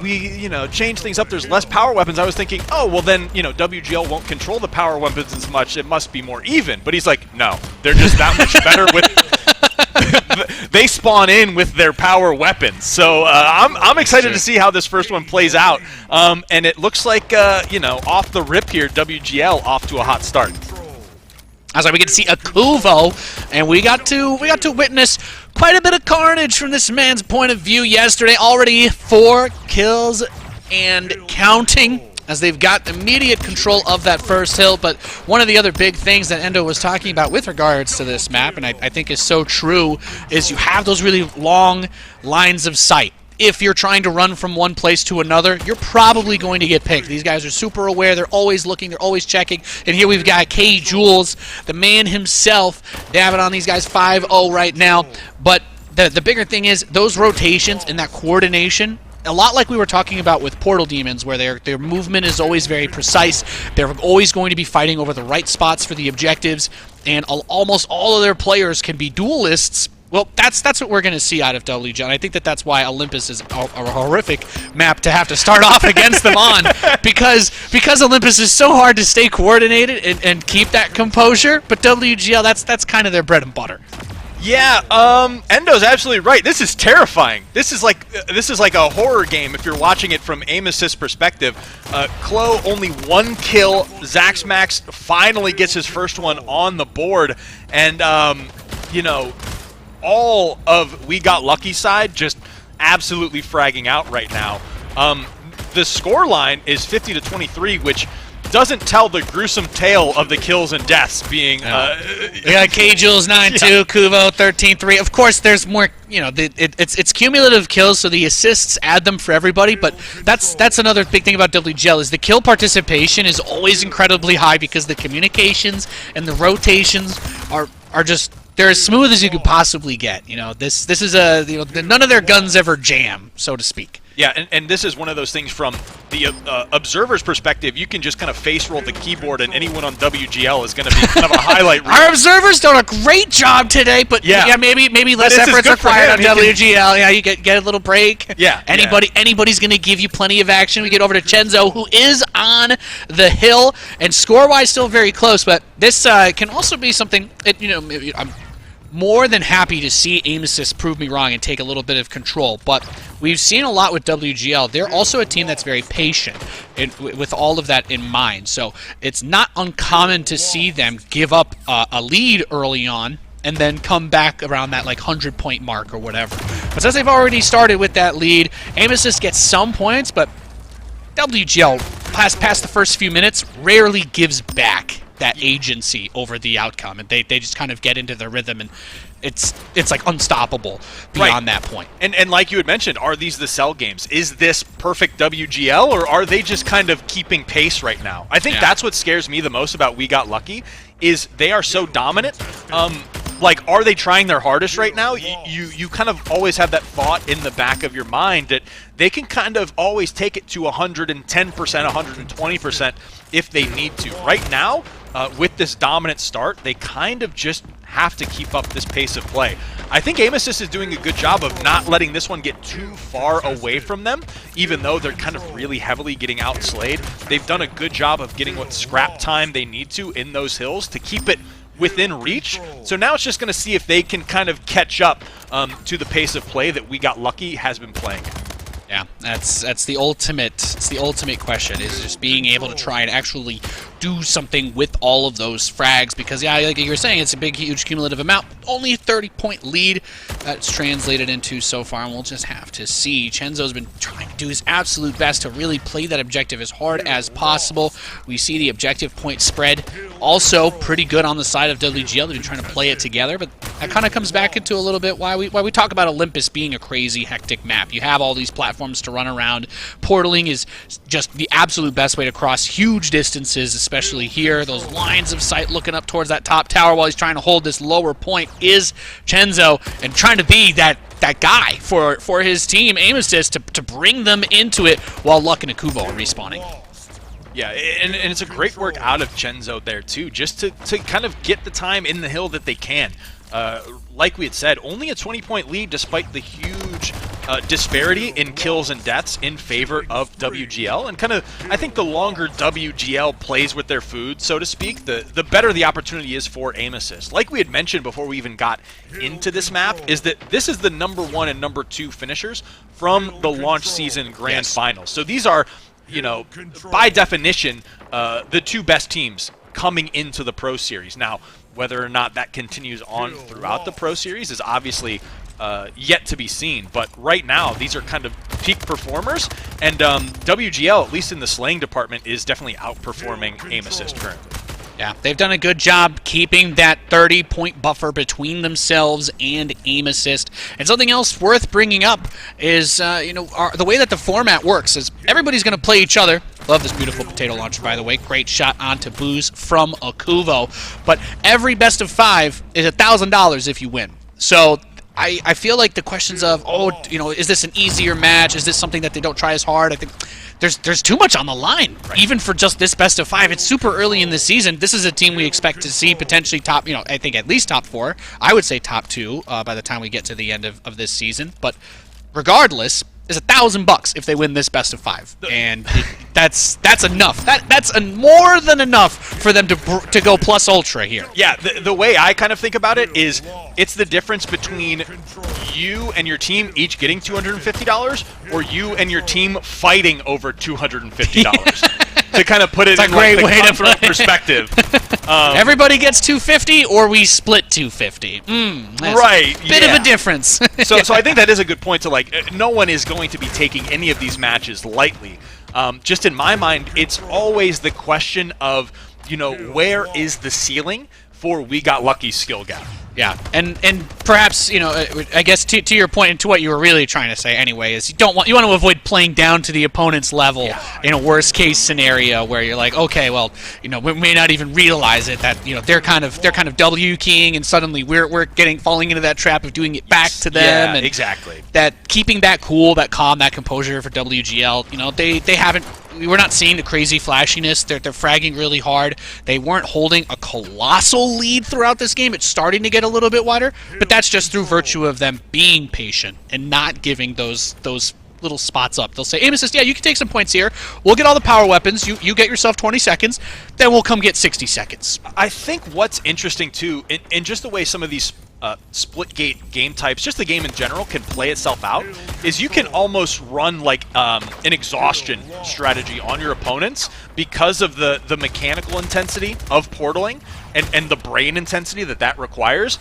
we change things up, there's less power weapons. I was thinking, oh, well then, WGL won't control the power weapons as much, it must be more even. But he's like, no, they're just that much better with... They spawn in with their power weapons. So I'm excited to see how this first one plays out. And it looks like, off the rip here, WGL off to a hot start. As we get to see a Kuvo, and we got to witness quite a bit of carnage from this man's point of view yesterday. Already 4 kills and counting, as they've got immediate control of that first hill. But one of the other big things that Endo was talking about with regards to this map, and I think is so true, is you have those really long lines of sight. If you're trying to run from one place to another, you're probably going to get picked. These guys are super aware. They're always looking. They're always checking. And here we've got K. Jules, the man himself, dabbing on these guys 5-0 right now. But the bigger thing is those rotations and that coordination, a lot like we were talking about with Portal Demons, where their movement is always very precise. They're always going to be fighting over the right spots for the objectives, and almost all of their players can be duelists. Well, that's what we're going to see out of WGL. I think that's why Olympus is a horrific map to have to start off against them on, because Olympus is so hard to stay coordinated and keep that composure. But WGL, that's kind of their bread and butter. Yeah, Endo's absolutely right. This is terrifying. This is like a horror game if you're watching it from aim assist perspective. Klo only 1 kill. Zaxmax finally gets his first one on the board, and all of We Got Lucky side just absolutely fragging out right now. The score line is 50-23, which doesn't tell the gruesome tale of the kills and deaths being... We got K-Jules 9-2, Kuvo 13-3. Of course, there's more, it's cumulative kills, so the assists add them for everybody, but that's another big thing about WGL is the kill participation is always incredibly high because the communications and the rotations are just... They're as smooth as you could possibly get. This is none of their guns ever jam, so to speak. Yeah, and this is one of those things from the observer's perspective. You can just kind of face roll the keyboard, and anyone on WGL is going to be kind of a highlight reel. Our observer's done a great job today, but maybe less effort's required on WGL. Yeah, you get a little break. Yeah. Anybody's going to give you plenty of action. We get over to Chenzo, who is on the hill, and score-wise still very close. But this can also be something. I'm more than happy to see aim assist prove me wrong and take a little bit of control, but we've seen a lot with WGL. They're also a team that's very patient with all of that in mind, so it's not uncommon to see them give up a lead early on and then come back around that 100-point mark or whatever. But since they've already started with that lead, aim assist gets some points, but WGL past the first few minutes rarely gives back. that agency over the outcome, and they just kind of get into their rhythm, and it's like unstoppable beyond that point. And like you had mentioned, are these the Cell games? Is this perfect WGL, or are they just kind of keeping pace right now? I think that's what scares me the most about We Got Lucky, is they are so dominant. Like, are they trying their hardest right now? You kind of always have that thought in the back of your mind that they can kind of always take it to 110%, 120% if they need to. Right now, with this dominant start, they kind of just have to keep up this pace of play. I think Aim Assist is doing a good job of not letting this one get too far away from them, even though they're kind of really heavily getting outslayed. They've done a good job of getting what scrap time they need to in those hills to keep it within reach. So now it's just going to see if they can kind of catch up to the pace of play that We Got Lucky has been playing. Yeah, that's the ultimate. It's the ultimate question, is just being able to try and actually do something with all of those frags, because like you were saying, it's a big, huge cumulative amount. Only a 30-point lead that's translated into so far, and we'll just have to see. Chenzo's been trying to do his absolute best to really play that objective as hard as possible. We see the objective point spread also pretty good on the side of WGL. They've been trying to play it together, but that kind of comes back into a little bit why we talk about Olympus being a crazy, hectic map. You have all these platforms to run around. Portaling is just the absolute best way to cross huge distances, especially here. Those lines of sight looking up towards that top tower while he's trying to hold this lower point is Chenzo, and trying to be that guy for his team, Aim Assist, to bring them into it while Luck and Akuvo are respawning. Yeah, and it's a great work out of Chenzo there too, just to kind of get the time in the hill that they can. Like we had said, only a 20-point lead despite the huge disparity in kills and deaths in favor of WGL. And kind of, I think the longer WGL plays with their food, so to speak, the better the opportunity is for Aim Assist. Like we had mentioned before we even got into this map, is that this is the #1 and #2 finishers from the launch season grand finals. So these are, you know, by definition, the two best teams coming into the Pro Series. Now, whether or not that continues on throughout the Pro Series is obviously yet to be seen. But right now, these are kind of peak performers, and WGL, at least in the slaying department, is definitely outperforming Aim Assist currently. Yeah, they've done a good job keeping that 30-point buffer between themselves and Aim Assist. And something else worth bringing up is, the way that the format works is everybody's going to play each other. Love this beautiful potato launcher, by the way. Great shot onto Booze from Akuvo. But every best of 5 is $1,000 if you win. So I feel like the questions of, is this an easier match? Is this something that they don't try as hard? I think there's too much on the line, even for just this best of 5. It's super early in the season. This is a team we expect to see potentially top, I think at least top 4. I would say top 2 by the time we get to the end of this season. But regardless, it's $1,000 if they win this best of 5, and that's enough. That's more than enough for them to go plus ultra here. Yeah, the way I kind of think about it is, it's the difference between you and your team each getting $250, or you and your team fighting over $250. To kind of put it in like the cutthroat perspective. Everybody gets $250, or we split $250. Right. Bit of a difference. So I think that is a good point to, like, no one is going to be taking any of these matches lightly. Just in my mind, it's always the question of, where is the ceiling for We Got Lucky's skill gap? Yeah, and perhaps, I guess to your point and to what you were really trying to say anyway, is you want to avoid playing down to the opponent's level in a worst case scenario where you're like, okay, well, we may not even realize it, that they're kind of W keying, and suddenly we're falling into that trap of doing it back to them. Yeah, and exactly. That keeping that cool, that calm, that composure for WGL, they haven't. We're not seeing the crazy flashiness. They're fragging really hard. They weren't holding a colossal lead throughout this game. It's starting to get a little bit wider, but that's just through virtue of them being patient and not giving those little spots up. They'll say, Aim Assist, yeah, you can take some points here. We'll get all the power weapons. You get yourself 20 seconds. Then we'll come get 60 seconds. I think what's interesting, too, in just the way some of these split-gate game types, just the game in general, can play itself out, is you can almost run like an exhaustion strategy on your opponents because of the mechanical intensity of portaling and the brain intensity that requires.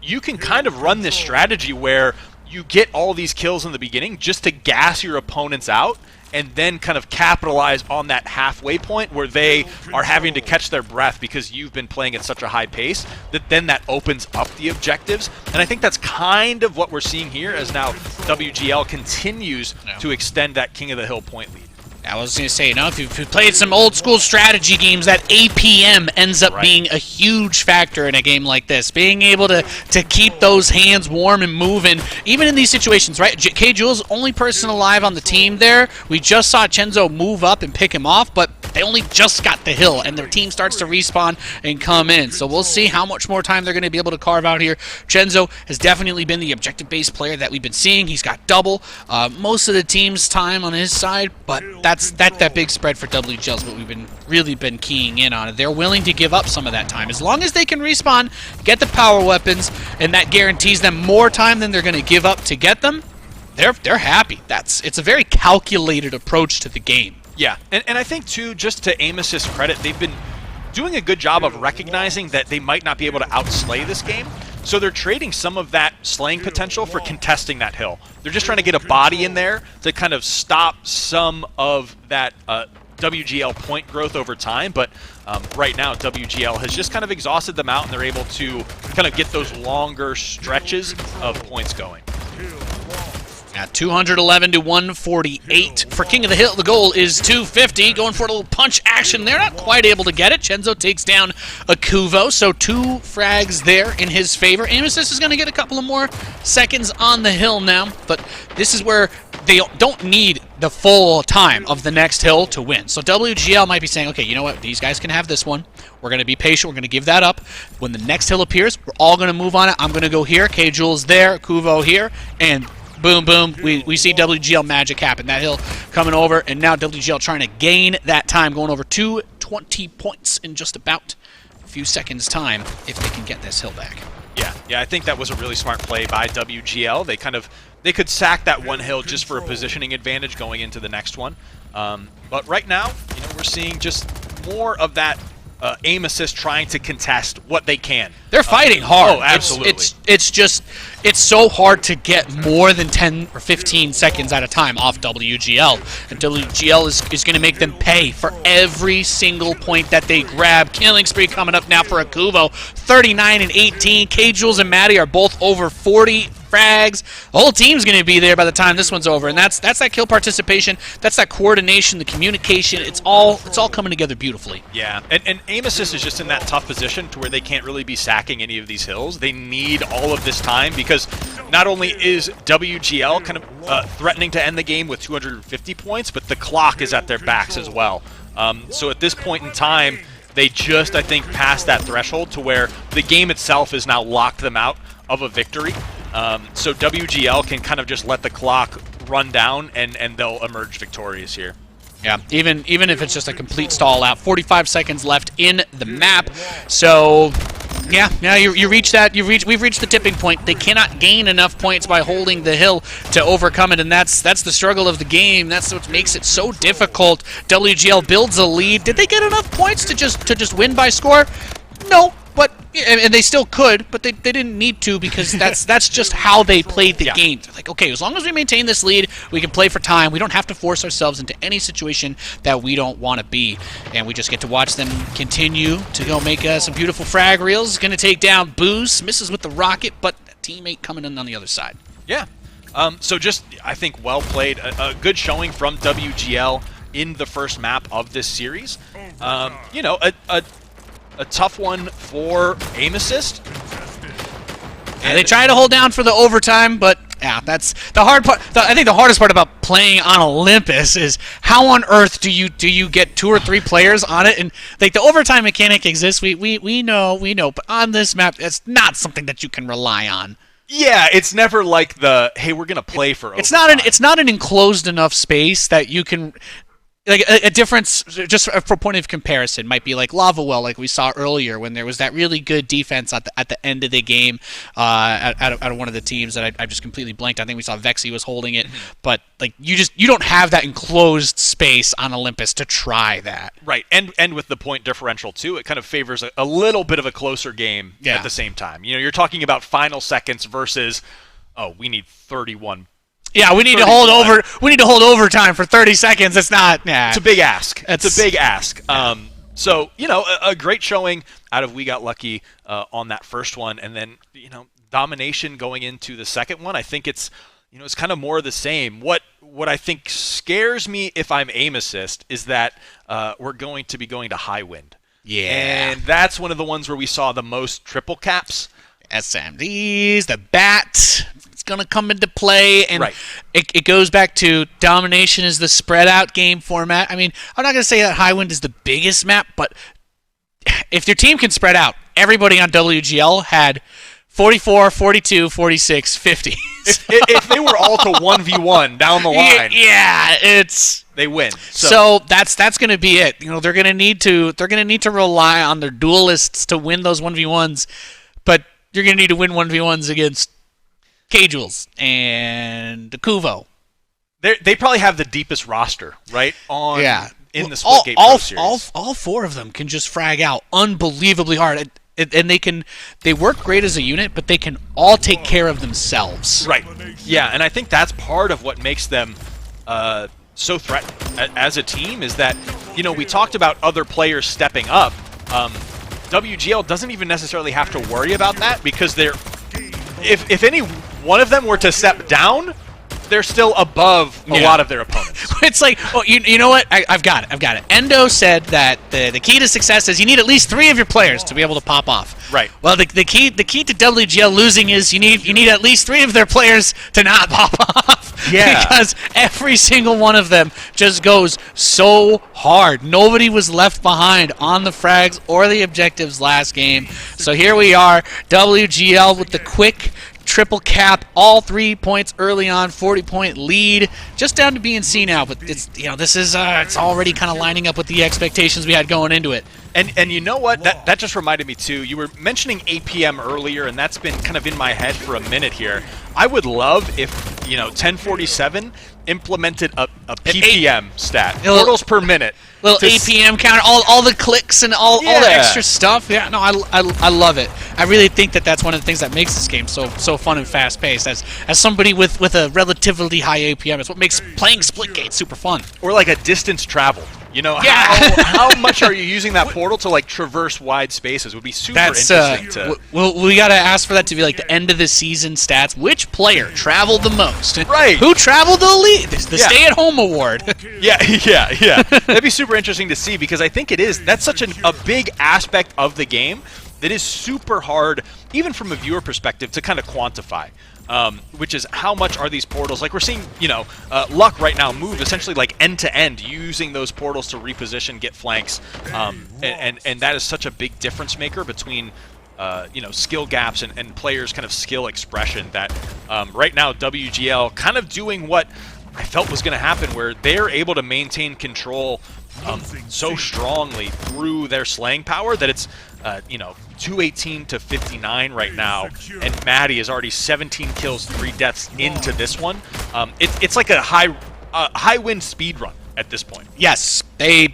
You can kind of run this strategy where you get all these kills in the beginning just to gas your opponents out, and then kind of capitalize on that halfway point where they are having to catch their breath because you've been playing at such a high pace, that opens up the objectives. And I think that's kind of what we're seeing here as now WGL continues to extend that King of the Hill point lead. I was going to say, if you've played some old school strategy games, that APM ends up being a huge factor in a game like this. Being able to keep those hands warm and moving, even in these situations, right? K. Jules, only person alive on the team there. We just saw Chenzo move up and pick him off, but they only just got the hill, and their team starts to respawn and come in. So we'll see how much more time they're going to be able to carve out here. Chenzo has definitely been the objective-based player that we've been seeing. He's got double most of the team's time on his side, but that's that big spread for WGL is what we've really been keying in on. They're willing to give up some of that time. As long as they can respawn, get the power weapons, and that guarantees them more time than they're going to give up to get them, they're happy. It's a very calculated approach to the game. Yeah, and I think, too, just to Amos's credit, they've been doing a good job of recognizing that they might not be able to outslay this game, so they're trading some of that slaying potential for contesting that hill. They're just trying to get a body in there to kind of stop some of that WGL point growth over time, but right now WGL has just kind of exhausted them out, and they're able to kind of get those longer stretches of points going. At 211 to 148 for King of the Hill. The goal is 250. Going for a little punch action there. Not quite able to get it. Chenzo takes down Akuvo. So 2 frags there in his favor. Amesis is going to get a couple of more seconds on the hill now. But this is where they don't need the full time of the next hill to win. So WGL might be saying, okay, you know what? These guys can have this one. We're going to be patient. We're going to give that up. When the next hill appears, we're all going to move on it. I'm going to go here. K-Jules there. Akuvo here. And boom, boom, we see WGL magic happen. That hill coming over, and now WGL trying to gain that time, going over 220 points in just about a few seconds' time if they can get this hill back. Yeah, I think that was a really smart play by WGL. They could sack that one hill just for a positioning advantage going into the next one. But right now, we're seeing just more of that aim assist trying to contest what they can. They're fighting hard. Oh, absolutely. It's so hard to get more than 10 or 15 seconds at a time off WGL. And WGL is going to make them pay for every single point that they grab. Killing spree coming up now for Akuvo. 39 and 18. K-Jules and Maddie are both over 40 frags. The whole team's going to be there by the time this one's over, and that's that kill participation. That's that coordination, the communication. It's all coming together beautifully. Yeah, and aim assist is just in that tough position to where they can't really be sacking any of these hills. They need all of this time because not only is WGL kind of threatening to end the game with 250 points, but the clock is at their backs as well. So at this point in time, they just, I think, passed that threshold to where the game itself has now locked them out of a victory. So WGL can kind of just let the clock run down, and they'll emerge victorious here. Yeah, even if it's just a complete stall out. 45 seconds left in the map. So yeah, you reach that. We've reached the tipping point. They cannot gain enough points by holding the hill to overcome it, and that's the struggle of the game. That's what makes it so difficult. WGL builds a lead. Did they get enough points to just win by score? No. But and they still could, but they didn't need to because that's just how they played the game. They're like, okay, as long as we maintain this lead, we can play for time. We don't have to force ourselves into any situation that we don't want to be, and we just get to watch them continue to go make some beautiful frag reels. Going to take down Boost, misses with the rocket, but a teammate coming in on the other side. Yeah. So just I think well played, a good showing from WGL in the first map of this series. A tough one for aim assist. And they try to hold down for the overtime, but yeah, that's the hard part. I think the hardest part about playing on Olympus is how on earth do you get 2 or 3 players on it? And like the overtime mechanic exists, we know, but on this map, it's not something that you can rely on. Yeah, it's never like hey, we're gonna play for overtime. It's not an enclosed enough space that you can. Like a difference, just for point of comparison, might be like Lava Well, like we saw earlier, when there was that really good defense at the end of the game out of one of the teams that I just completely blanked. I think we saw Vexy was holding it, but like you don't have that enclosed space on Olympus to try that. Right, and with the point differential too, it kind of favors a little bit of a closer game at the same time. You're talking about final seconds versus we need 31 Yeah, we need to hold over. We need to hold overtime for 30 seconds. It's not. Yeah, it's a big ask. It's a big ask. So a great showing out of We Got Lucky on that first one, and then domination going into the second one. I think it's it's kind of more of the same. What I think scares me if I'm aim assist is that we're going to be going to high wind. Yeah, and that's one of the ones where we saw the most triple caps. SMDs, the bat, it's going to come into play, and right. it goes back to domination is the spread out game format. I mean, I'm not going to say that high wind is the biggest map, but if your team can spread out, everybody on WGL had 44, 42, 46, 50. If they were all to 1v1 down the line, they win. So that's going to be it. They're going to need to rely on their duelists to win those 1v1s, but you're going to need to win 1v1s against Casuals and the Kuvo. They probably have the deepest roster, right? In the Splitgate Pro Series. All four of them can just frag out unbelievably hard. And they work great as a unit, but they can all take care of themselves. Right. Yeah, and I think that's part of what makes them so threatening as a team is that, we talked about other players stepping up. WGL doesn't even necessarily have to worry about that because if any one of them were to step down, they're still above a lot of their opponents. It's like, you know what? I've got it. Endo said that the key to success is you need at least 3 of your players to be able to pop off. Right. Well, the key to WGL losing is you need at least 3 of their players to not pop off. Yeah. Because every single one of them just goes so hard. Nobody was left behind on the frags or the objectives last game. So here we are, WGL with the quick triple cap, all 3 points early on, 40-point lead, just down to BNC now. But it's this is it's already kind of lining up with the expectations we had going into it. And you know what? That just reminded me too. You were mentioning APM earlier, and that's been kind of in my head for a minute here. I would love if 1047 implemented a PPM stat, portals per minute. Little APM counter, all the clicks and all the extra stuff. Yeah, no, I love it. I really think that's one of the things that makes this game so fun and fast paced. As somebody with a relatively high APM, it's what makes playing Splitgate super fun. Or like a distance traveled. How much are you using that portal to like traverse wide spaces? Would be super interesting. We got to ask for that to be like the end of the season stats. Which player traveled the most? Right. Who traveled the least? The stay-at-home award. Yeah. That'd be super interesting to see because I think that's such a big aspect of the game that is super hard, even from a viewer perspective, to kind of quantify. Which is how much are these portals, like we're seeing, Luck right now move essentially like end to end, using those portals to reposition, get flanks, and that is such a big difference maker between, skill gaps and players' kind of skill expression that right now WGL kind of doing what I felt was going to happen, where they're able to maintain control so strongly through their slaying power that it's 218 to 59 right now, and Maddie is already 17 kills, 3 deaths into this one. It's like a high win speed run at this point. Yes, they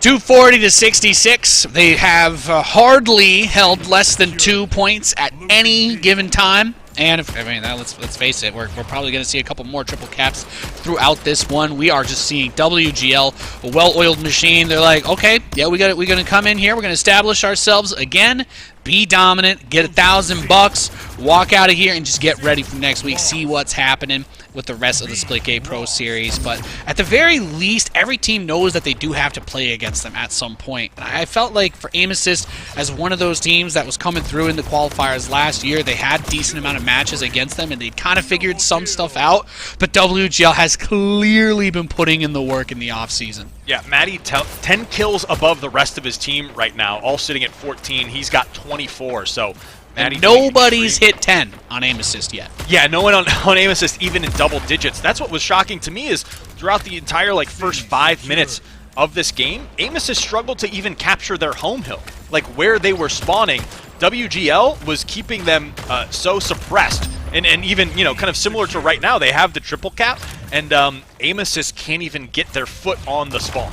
240 to 66. They have hardly held less than 2 points at any given time. And let's face it, we're probably going to see a couple more triple caps throughout this one. We are just seeing WGL, a well-oiled machine. They're like, okay, yeah, we're going to come in here. We're going to establish ourselves again, be dominant, get $1,000, walk out of here, and just get ready for next week. See what's happening with the rest of the Splitgate Pro Series. But at the very least, every team knows that they do have to play against them at some point. And I felt like for Aim Assist, as one of those teams that was coming through in the qualifiers last year, they had a decent amount of matches against them, and they kind of figured some stuff out. But WGL has clearly been putting in the work in the offseason. Yeah, Matty, 10 kills above the rest of his team right now, all sitting at 14. He's got 24, so... And nobody's hit 10 on Aim Assist yet. Yeah, no one on Aim Assist even in double digits. That's what was shocking to me, is throughout the entire first 5 minutes of this game, Aim Assist struggled to even capture their home hill. Like where they were spawning, WGL was keeping them so suppressed. And even, kind of similar to right now, they have the triple cap, and Aim Assist can't even get their foot on the spawn.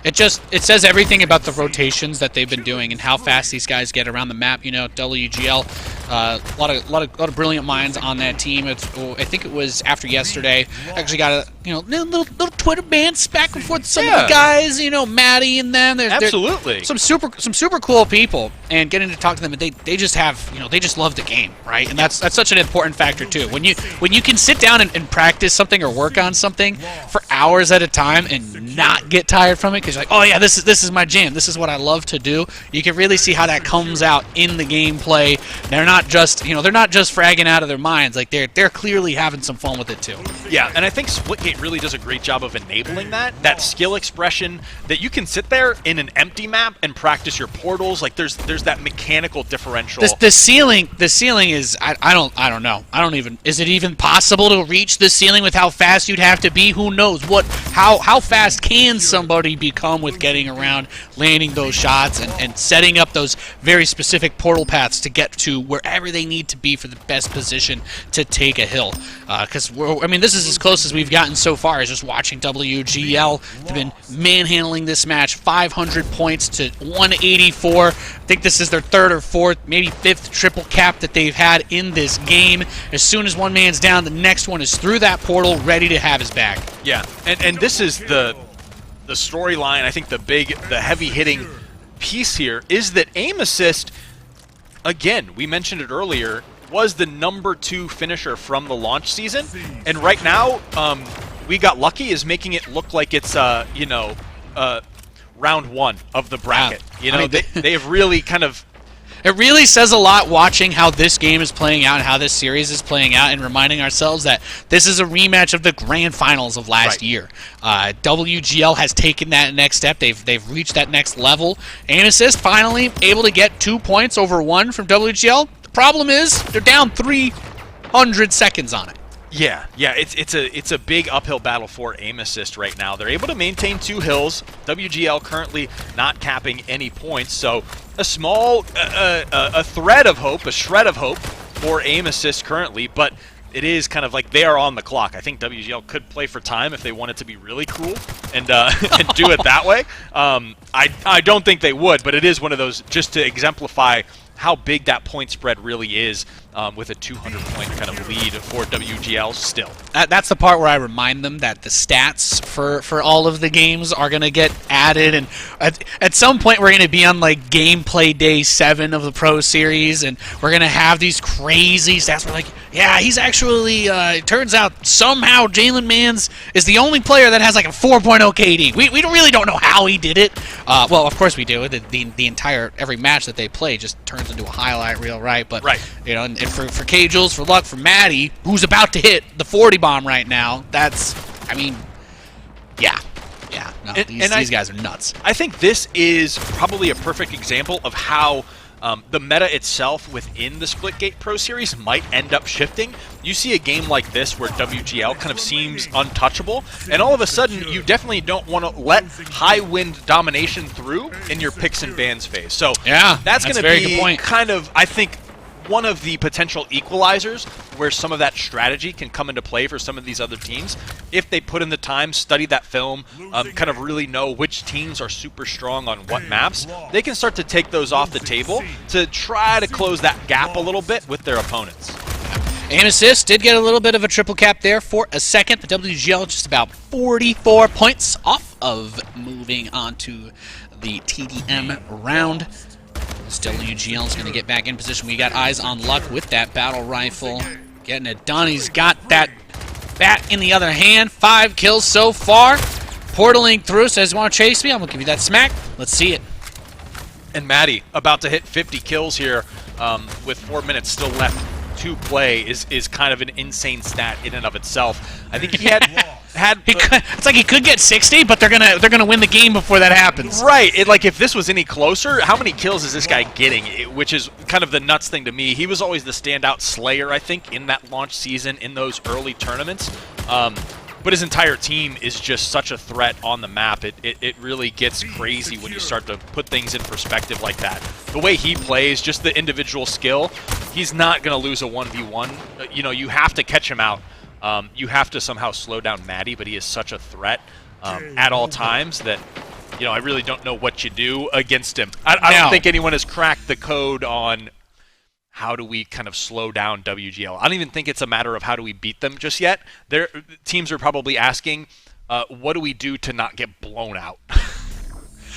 It says everything about the rotations that they've been doing and how fast these guys get around the map. WGL A lot of brilliant minds on that team. I think it was after yesterday. Actually got a little Twitter bants back and forth with some of the guys. Maddie and them. Absolutely. Some super cool people, and getting to talk to them. And they just have they just love the game, right? And that's such an important factor too. When you can sit down and practice something or work on something for hours at a time and not get tired from it because you're like, oh yeah, this is my jam. This is what I love to do. You can really see how that comes out in the gameplay. They're not just fragging out of their minds. Like they're clearly having some fun with it too. Yeah, and I think Splitgate really does a great job of enabling that skill expression, that you can sit there in an empty map and practice your portals. Like there's that mechanical differential. The ceiling is I don't know. Is it even possible to reach the ceiling with how fast you'd have to be? Who knows how fast can somebody become with getting around, landing those shots and setting up those very specific portal paths to get to wherever they need to be for the best position to take a hill. Because this is as close as we've gotten so far, is just watching WGL. They've been manhandling this match, 500 points to 184. I think this is their third or fourth, maybe fifth triple cap that they've had in this game. As soon as one man's down, the next one is through that portal, ready to have his back. Yeah, and this is the storyline. I think the heavy hitting piece here is that aim assist, again, we mentioned it earlier, was the #2 finisher from the launch season, and right now we got lucky is making it look like it's round 1 of the bracket. They have really kind of. It really says a lot watching how this game is playing out and how this series is playing out, and reminding ourselves that this is a rematch of the grand finals of last year. WGL has taken that next step. They've reached that next level. Aim assist finally able to get 2 points over 1 from WGL. The problem is they're down 300 seconds on it. Yeah, it's a big uphill battle for aim assist right now. They're able to maintain 2 hills. WGL currently not capping any points, so a small a thread of hope, a shred of hope for aim assist currently, but it is kind of like they are on the clock. I think WGL could play for time if they wanted to be really cool and and do it that way. I don't think they would, but it is one of those, just to exemplify how big that point spread really is, with a 200-point kind of lead for WGL still. That's the part where I remind them that the stats for all of the games are going to get added, and at some point we're going to be on like gameplay day 7 of the Pro Series, and we're going to have these crazy stats. We're like, yeah, he's actually, it turns out somehow Jalen Mans is the only player that has like a 4.0 KD. We really don't know how he did it. Well, of course we do. The entire, every match that they play just turns into a highlight reel, right? But, and for K-Jules, for Luck, for Maddie, who's about to hit the 40 bomb right now, that's, these guys are nuts. I think this is probably a perfect example of how the meta itself within the Splitgate Pro Series might end up shifting. You see a game like this where WGL kind of seems untouchable, and all of a sudden you definitely don't want to let high wind domination through in your picks and bans phase. So that's going to be kind of, I think, one of the potential equalizers where some of that strategy can come into play for some of these other teams. If they put in the time, study that film, kind of really know which teams are super strong on what maps, they can start to take those off the table to try to close that gap a little bit with their opponents. Aim assist did get a little bit of a triple cap there for a second. The WGL just about 44 points off of moving on to the TDM round. WGL is going to get back in position. We got eyes on Luck with that battle rifle. Getting it done. He's got that bat in the other hand. 5 kills so far. Portaling through, says, want to chase me? I'm going to give you that smack. Let's see it. And Maddie, about to hit 50 kills here with 4 minutes still left to play, is kind of an insane stat in and of itself. I think he had it's like he could get 60, but they're gonna win the game before that happens. Right. Like if this was any closer, how many kills is this guy getting? Which is kind of the nuts thing to me. He was always the standout slayer, I think, in that launch season, in those early tournaments. But his entire team is just such a threat on the map. It really gets crazy when you start to put things in perspective like that. The way he plays, just the individual skill, he's not going to lose a 1v1. You have to catch him out. You have to somehow slow down Maddie, but he is such a threat at all times that, I really don't know what you do against him. I don't think anyone has cracked the code on how do we kind of slow down WGL. I don't even think it's a matter of how do we beat them just yet. Their teams are probably asking, what do we do to not get blown out?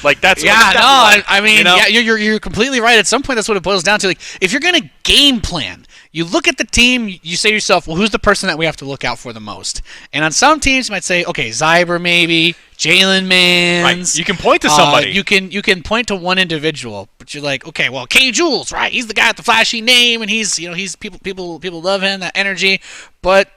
Like that's I mean, you know? yeah, you're completely right. At some point, that's what it boils down to. Like, if you're gonna game plan, you look at the team, you say to yourself, well, who's the person that we have to look out for the most? And on some teams, you might say, okay, Zyber maybe, Jalen Mans. Right. You can point to somebody. You can point to one individual, but you're like, okay, well, K. Jules, right? He's the guy with the flashy name, and he's people love him, that energy, but.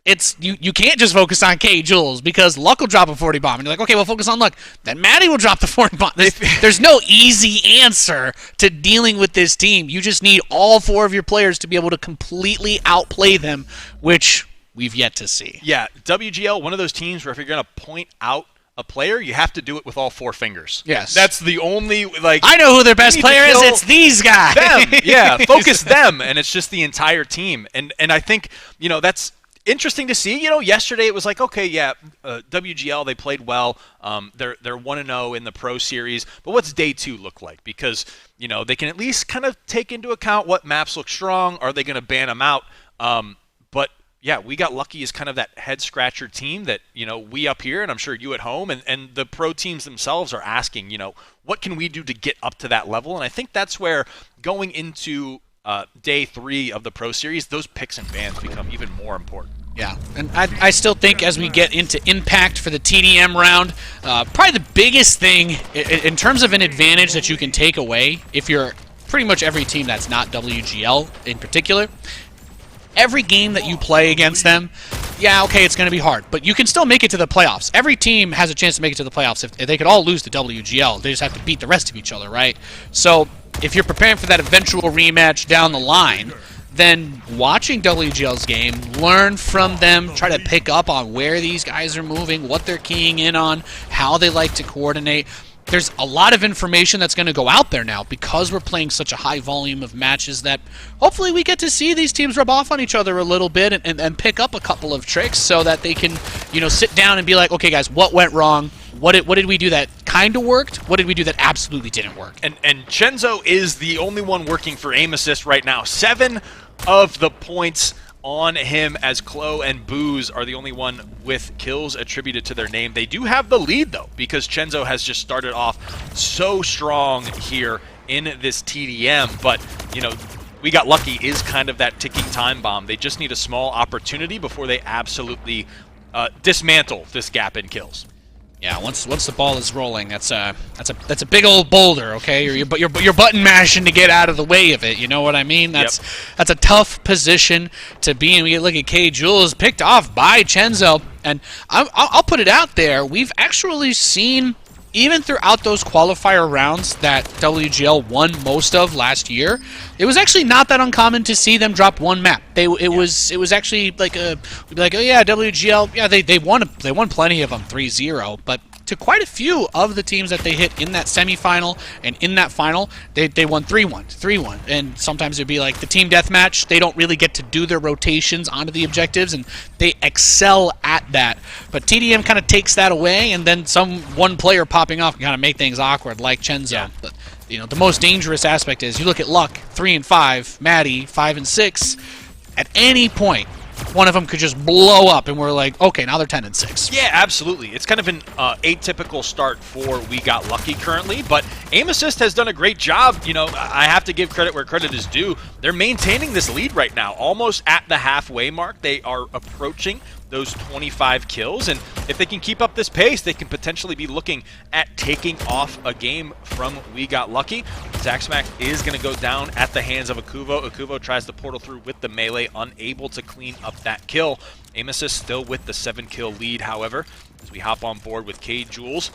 It's you can't just focus on K. Jules because Luck will drop a 40 bomb. And you're like, okay, well, focus on Luck. Then Maddie will drop the 40 bomb. There's no easy answer to dealing with this team. You just need all 4 of your players to be able to completely outplay them, which we've yet to see. Yeah, WGL, one of those teams where if you're going to point out a player, you have to do it with all 4 fingers. Yes. That's the only, like... I know who their best player is. It's these guys. Them. Yeah, focus them, and it's just the entire team. And I think, that's... interesting to see. Yesterday it was like, okay, yeah, WGL, they played well. They're 1-0 in the Pro Series. But what's day 2 look like? Because, they can at least kind of take into account what maps look strong. Are they going to ban them out? But, yeah, we got lucky as kind of that head-scratcher team that, we up here, and I'm sure you at home, and the pro teams themselves are asking, what can we do to get up to that level? And I think that's where going into day 3 of the Pro Series, those picks and bans become even more important. Yeah, and I still think as we get into Impact for the TDM round, probably the biggest thing in terms of an advantage that you can take away if you're pretty much every team that's not WGL in particular, every game that you play against them, yeah, okay, it's going to be hard, but you can still make it to the playoffs. Every team has a chance to make it to the playoffs. If they could all lose to WGL, they just have to beat the rest of each other, right? So if you're preparing for that eventual rematch down the line, then watching WGL's game, learn from them, try to pick up on where these guys are moving, what they're keying in on, how they like to coordinate. There's a lot of information that's going to go out there now because we're playing such a high volume of matches that hopefully we get to see these teams rub off on each other a little bit and pick up a couple of tricks so that they can, sit down and be like, okay, guys, what went wrong? What did we do that kind of worked? What did we do that absolutely didn't work? And Chenzo is the only one working for aim assist right now. 7 of the points on him as Chloe and Booze are the only one with kills attributed to their name. They do have the lead, though, because Chenzo has just started off so strong here in this TDM. But, we got lucky is kind of that ticking time bomb. They just need a small opportunity before they absolutely dismantle this gap in kills. Yeah, once the ball is rolling, that's a big old boulder, okay? You're button mashing to get out of the way of it. You know what I mean? That's a tough position to be in. We look at K. Jules picked off by Chenzo, and I'll put it out there. We've actually seen, even throughout those qualifier rounds that WGL won most of last year, it was actually not that uncommon to see them drop one map. It was actually like we'd be like, oh yeah, WGL, yeah, they won plenty of them 3-0, but to quite a few of the teams that they hit in that semifinal and in that final, they won 3-1, 3-1, and sometimes it'd be like the team deathmatch. They don't really get to do their rotations onto the objectives, and they excel at that. But TDM kind of takes that away, and then one player popping off can kind of make things awkward, like Chenzo. Yeah. But, the most dangerous aspect is you look at Luck, 3 and 5, Maddie, 5 and 6. At any point, one of them could just blow up, and we're like, okay, now they're 10 and 6. Yeah, absolutely. It's kind of an atypical start for We Got Lucky currently, but Aim Assist has done a great job. I have to give credit where credit is due. They're maintaining this lead right now, almost at the halfway mark. They are approaching those 25 kills, and if they can keep up this pace, they can potentially be looking at taking off a game from We Got Lucky. Zaxmack is going to go down at the hands of Akuvo. Akuvo tries to portal through with the melee, unable to clean up that kill. Aim Assist still with the 7-kill lead, however, as we hop on board with K. Jules.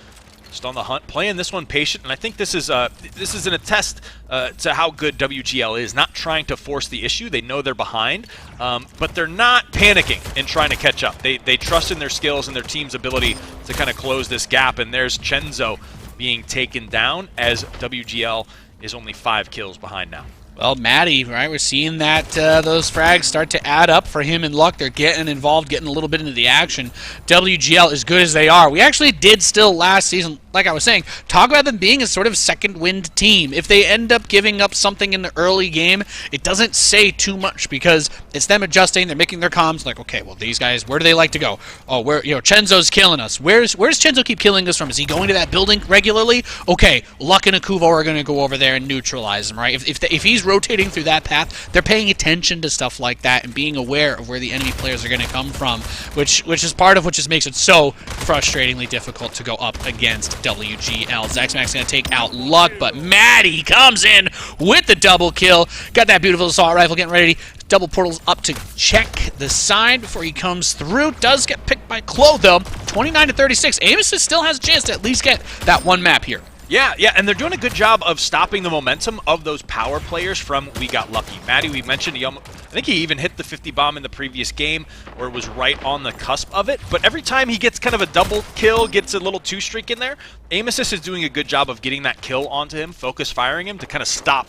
Just on the hunt, playing this one patient, and I think this is an attest to how good WGL is. Not trying to force the issue. They know they're behind, but they're not panicking and trying to catch up. They trust in their skills and their team's ability to kind of close this gap, and there's Chenzo being taken down as WGL is only 5 kills behind now. Well, Maddie, right? We're seeing that those frags start to add up for him and Luck. They're getting involved, getting a little bit into the action. WGL, as good as they are, we actually did still last like I was saying, talk about them being a sort of second wind team. If they end up giving up something in the early game, it doesn't say too much because it's them adjusting. They're making their comms like, okay, well, these guys, where do they like to go? Oh, Chenzo's killing us. Where's Chenzo keep killing us from? Is he going to that building regularly? Okay, Luck and Akuvo are going to go over there and neutralize him, right? If he's rotating through that path, they're paying attention to stuff like that and being aware of where the enemy players are going to come from, which is part of what just makes it so frustratingly difficult to go up against WGL. Zexmax going to take out Luck, but Maddie comes in with the double kill. Got that beautiful assault rifle getting ready. Double portals up to check the side before he comes through. Does get picked by Chloe, though. 29-36. Amos still has a chance to at least get that one map here. Yeah, and they're doing a good job of stopping the momentum of those power players from We Got Lucky. Maddie, we mentioned, I think he even hit the 50 bomb in the previous game, or was right on the cusp of it. But every time he gets kind of a double kill, gets a little two-streak in there, Amesis is doing a good job of getting that kill onto him, focus firing him to kind of stop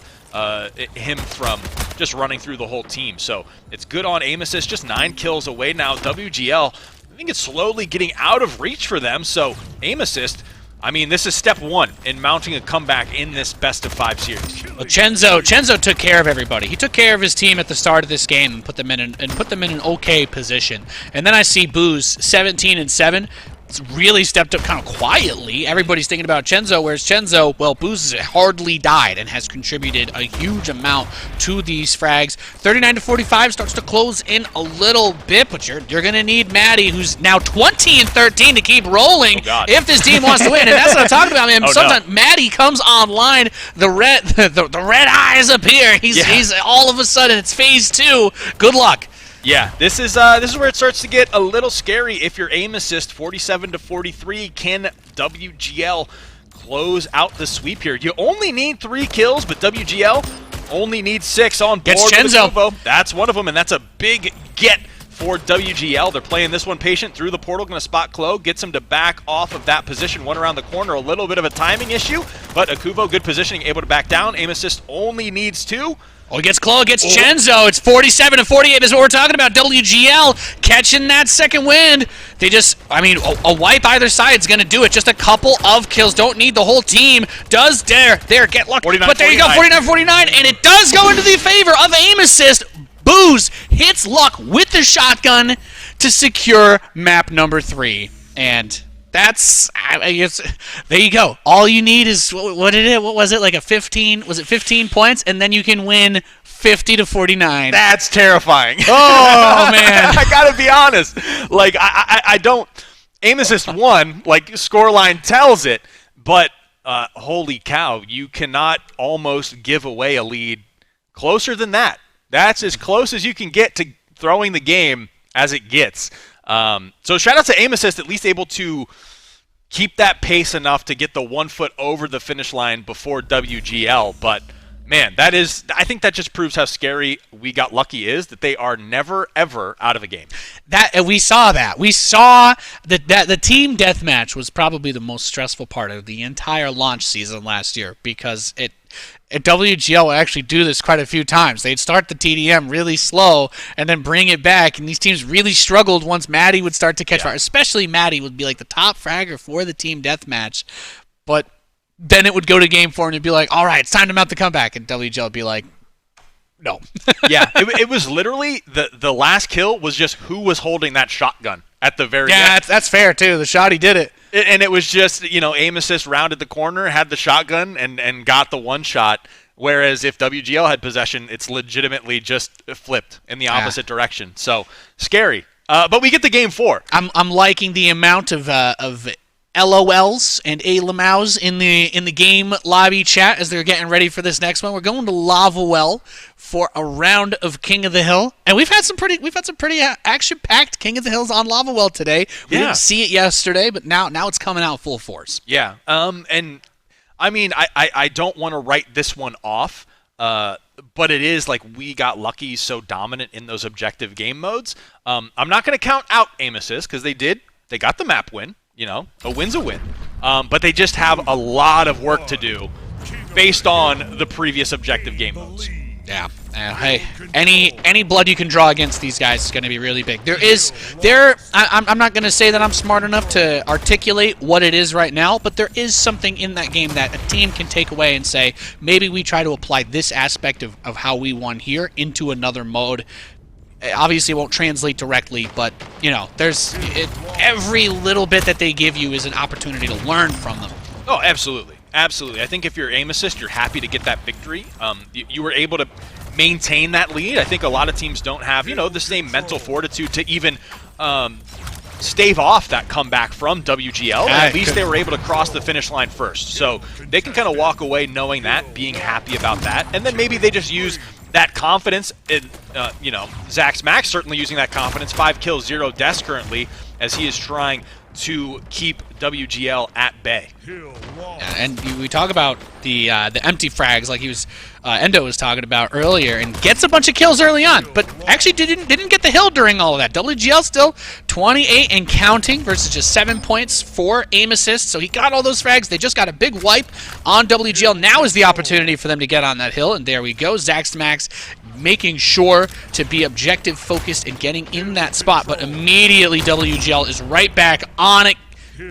him from just running through the whole team. So it's good on Amesis, just 9 kills away now. WGL, I think it's slowly getting out of reach for them. So Aim Assist, I mean, this is step 1 in mounting a comeback in this best-of-5 series. Well, Chenzo took care of everybody. He took care of his team at the start of this game and put them in an okay position. And then I see Booze 17-7. It's really stepped up kind of quietly. Everybody's thinking about Chenzo, whereas Chenzo, well, Booze has hardly died and has contributed a huge amount to these frags. 39-45 starts to close in a little bit, but you're going to need Maddie, who's now 20-13 to keep rolling if this team wants to win. And that's what I'm talking about, man. Sometimes Maddie comes online, the red eyes appear. He's all of a sudden, it's phase 2. Good luck. Yeah, this is where it starts to get a little scary. If your Aim Assist 47-43, can WGL close out the sweep here? You only need 3 kills, but WGL only needs 6 on board. Gets Chenzo. That's one of them, and that's a big get for WGL. They're playing this one patient through the portal, going to spot Chloe, gets him to back off of that position, one around the corner, a little bit of a timing issue, but Akuvo, good positioning, able to back down. Aim Assist only needs 2. Oh, he gets Chloe, gets Chenzo. It's 47-48 is what we're talking about. WGL catching that second wind. They just, I mean, a wipe either side is going to do it. Just a couple of kills. Don't need the whole team. Does there, get lucky. But there you go, 49-49, and it does go into the favor of Aim Assist. Booze hits Luck with the shotgun to secure map number 3. And that's, I guess, there you go. All you need is, what was it, like a 15, was it 15 points? And then you can win 50-49. That's terrifying. Oh, man. I gotta be honest. Like, I don't, Aim Assist 1, like, scoreline tells it, but holy cow, you cannot almost give away a lead closer than that. That's as close as you can get to throwing the game as it gets. So shout out to Aim Assist, at least able to keep that pace enough to get the 1 foot over the finish line before WGL. But man, I think that just proves how scary We Got Lucky is, that they are never ever out of a game. We saw that. We saw that the team deathmatch was probably the most stressful part of the entire launch season last year, because at WGL would actually do this quite a few times. They'd start the TDM really slow and then bring it back, and these teams really struggled once Maddie would start to catch fire. Especially Maddie would be like the top fragger for the team deathmatch, but then it would go to game 4 and it'd be like, all right, it's time to mount the comeback, and WGL would be like, no. Yeah, it was literally, the last kill was just who was holding that shotgun at the very end. Yeah, that's fair too. The shotty did it. And it was just, Aim Assist rounded the corner, had the shotgun, and got the one shot. Whereas if WGL had possession, it's legitimately just flipped in the opposite direction. So, scary. But we get the game 4. I'm liking the amount of LOLs and A-Lamaus in the game lobby chat as they're getting ready for this next one. We're going to Lava Well for a round of King of the Hill, and we've had some pretty action-packed King of the Hills on Lava Well today. We didn't see it yesterday, but now it's coming out full force. Yeah. And I mean, I don't want to write this one off, but it is like We Got Lucky so dominant in those objective game modes. I'm not going to count out Aim Assist because they got the map win. A win's a win. But they just have a lot of work to do based on the previous objective game modes. Yeah. Hey, any blood you can draw against these guys is going to be really big. I'm not going to say that I'm smart enough to articulate what it is right now, but there is something in that game that a team can take away and say, maybe we try to apply this aspect of how we won here into another mode. Obviously, it won't translate directly, but, you know, every little bit that they give you is an opportunity to learn from them. Oh, absolutely. Absolutely. I think if you're aim assist, you're happy to get that victory. You were able to maintain that lead. I think a lot of teams don't have, the same mental fortitude to even stave off that comeback from WGL. And at least they were able to cross the finish line first. So they can kind of walk away knowing that, being happy about that. And then maybe they just use that confidence in, Zax Max certainly using that confidence. 5 kills, 0 deaths currently, as he is trying to keep WGL at bay. And we talk about the empty frags like Endo was talking about earlier, and gets a bunch of kills early on, but actually didn't get the hill during all of that. WGL still 28 and counting versus just 7 points for aim assist, so he got all those frags. They just got a big wipe on WGL. Now is the opportunity for them to get on that hill, and there we go. Zax Max making sure to be objective focused and getting in that spot, but immediately WGL is right back on it.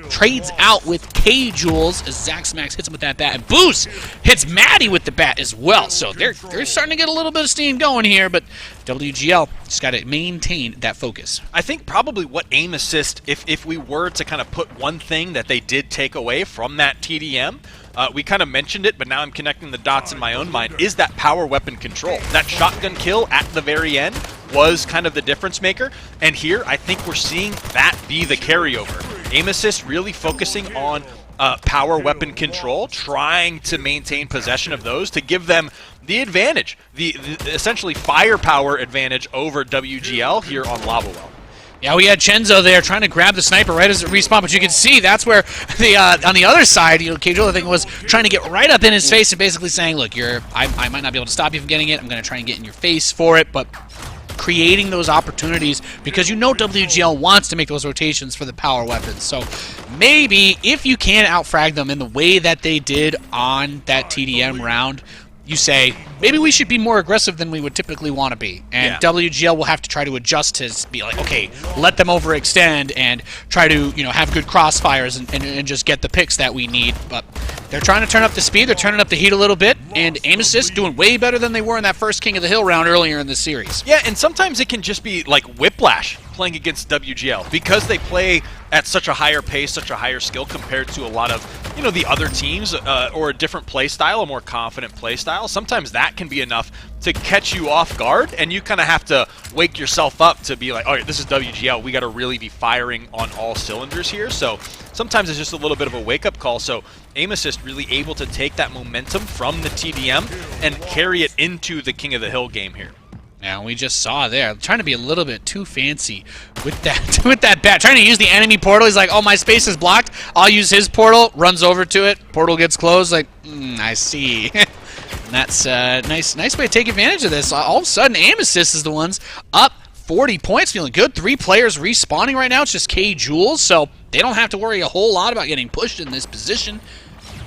Trades out with K-Jules as Zax Max hits him with that bat, and Boost hits Maddie with the bat as well. So they're starting to get a little bit of steam going here, but WGL just got to maintain that focus. I think probably what aim assist, if we were to kind of put one thing that they did take away from that TDM, we kind of mentioned it, but now I'm connecting the dots in my own mind, is that power weapon control. That shotgun kill at the very end was kind of the difference maker, and here I think we're seeing that be the carryover. Aim assist really focusing on power weapon control, trying to maintain possession of those to give them the advantage, the essentially firepower advantage over WGL here on Lava Well. Yeah, we had Chenzo there trying to grab the sniper right as it respawned, but you can see that's where on the other side, K-Jul, I think, was trying to get right up in his face and basically saying, look, I might not be able to stop you from getting it. I'm going to try and get in your face for it, but creating those opportunities because WGL wants to make those rotations for the power weapons. So maybe if you can outfrag them in the way that they did on that TDM round, you say, maybe we should be more aggressive than we would typically want to be. And WGL will have to try to adjust to be like, okay, let them overextend and try to, have good crossfires and just get the picks that we need. But they're trying to turn up the speed, they're turning up the heat a little bit, and aim assist doing way better than they were in that first King of the Hill round earlier in the series. Yeah, and sometimes it can just be like whiplash playing against WGL because they play at such a higher pace, such a higher skill compared to a lot of, the other teams or a different play style, a more confident play style. Sometimes that can be enough to catch you off guard, and you kind of have to wake yourself up to be like, all right, this is WGL. We got to really be firing on all cylinders here. So sometimes it's just a little bit of a wake-up call. So aim assist really able to take that momentum from the TDM and carry it into the King of the Hill game here. Yeah, we just saw there, trying to be a little bit too fancy with that bat, trying to use the enemy portal. He's like, oh, my space is blocked. I'll use his portal, runs over to it, portal gets closed, like, I see. And that's a nice way to take advantage of this. All of a sudden, aim assist is the ones up 40 points, feeling good. 3 players respawning right now. It's just K-Jules, so they don't have to worry a whole lot about getting pushed in this position.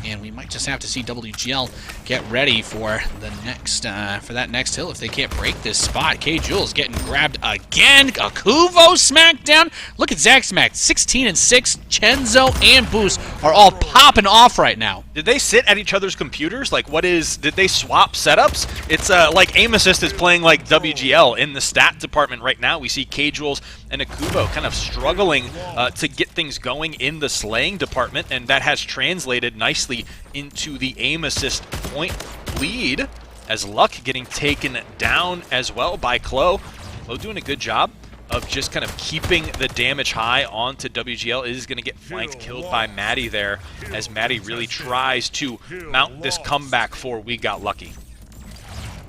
And we might just have to see WGL get ready for the next for that next hill if they can't break this spot. K-Jules getting grabbed again. A Kuvo smackdown. Look at Zax Max, 16 and 6. Chenzo and Boost are all popping off right now. Did they sit at each other's computers? Like, did they swap setups? It's like aim assist is playing like WGL in the stat department right now. We see K-Jules and Akubo kind of struggling to get things going in the slaying department, and that has translated nicely into the aim assist point lead, as Luck getting taken down as well by Klo. Klo doing a good job of just kind of keeping the damage high onto WGL. Is going to get flanked, killed by Maddie there, as Maddie really tries to mount this comeback for We Got Lucky.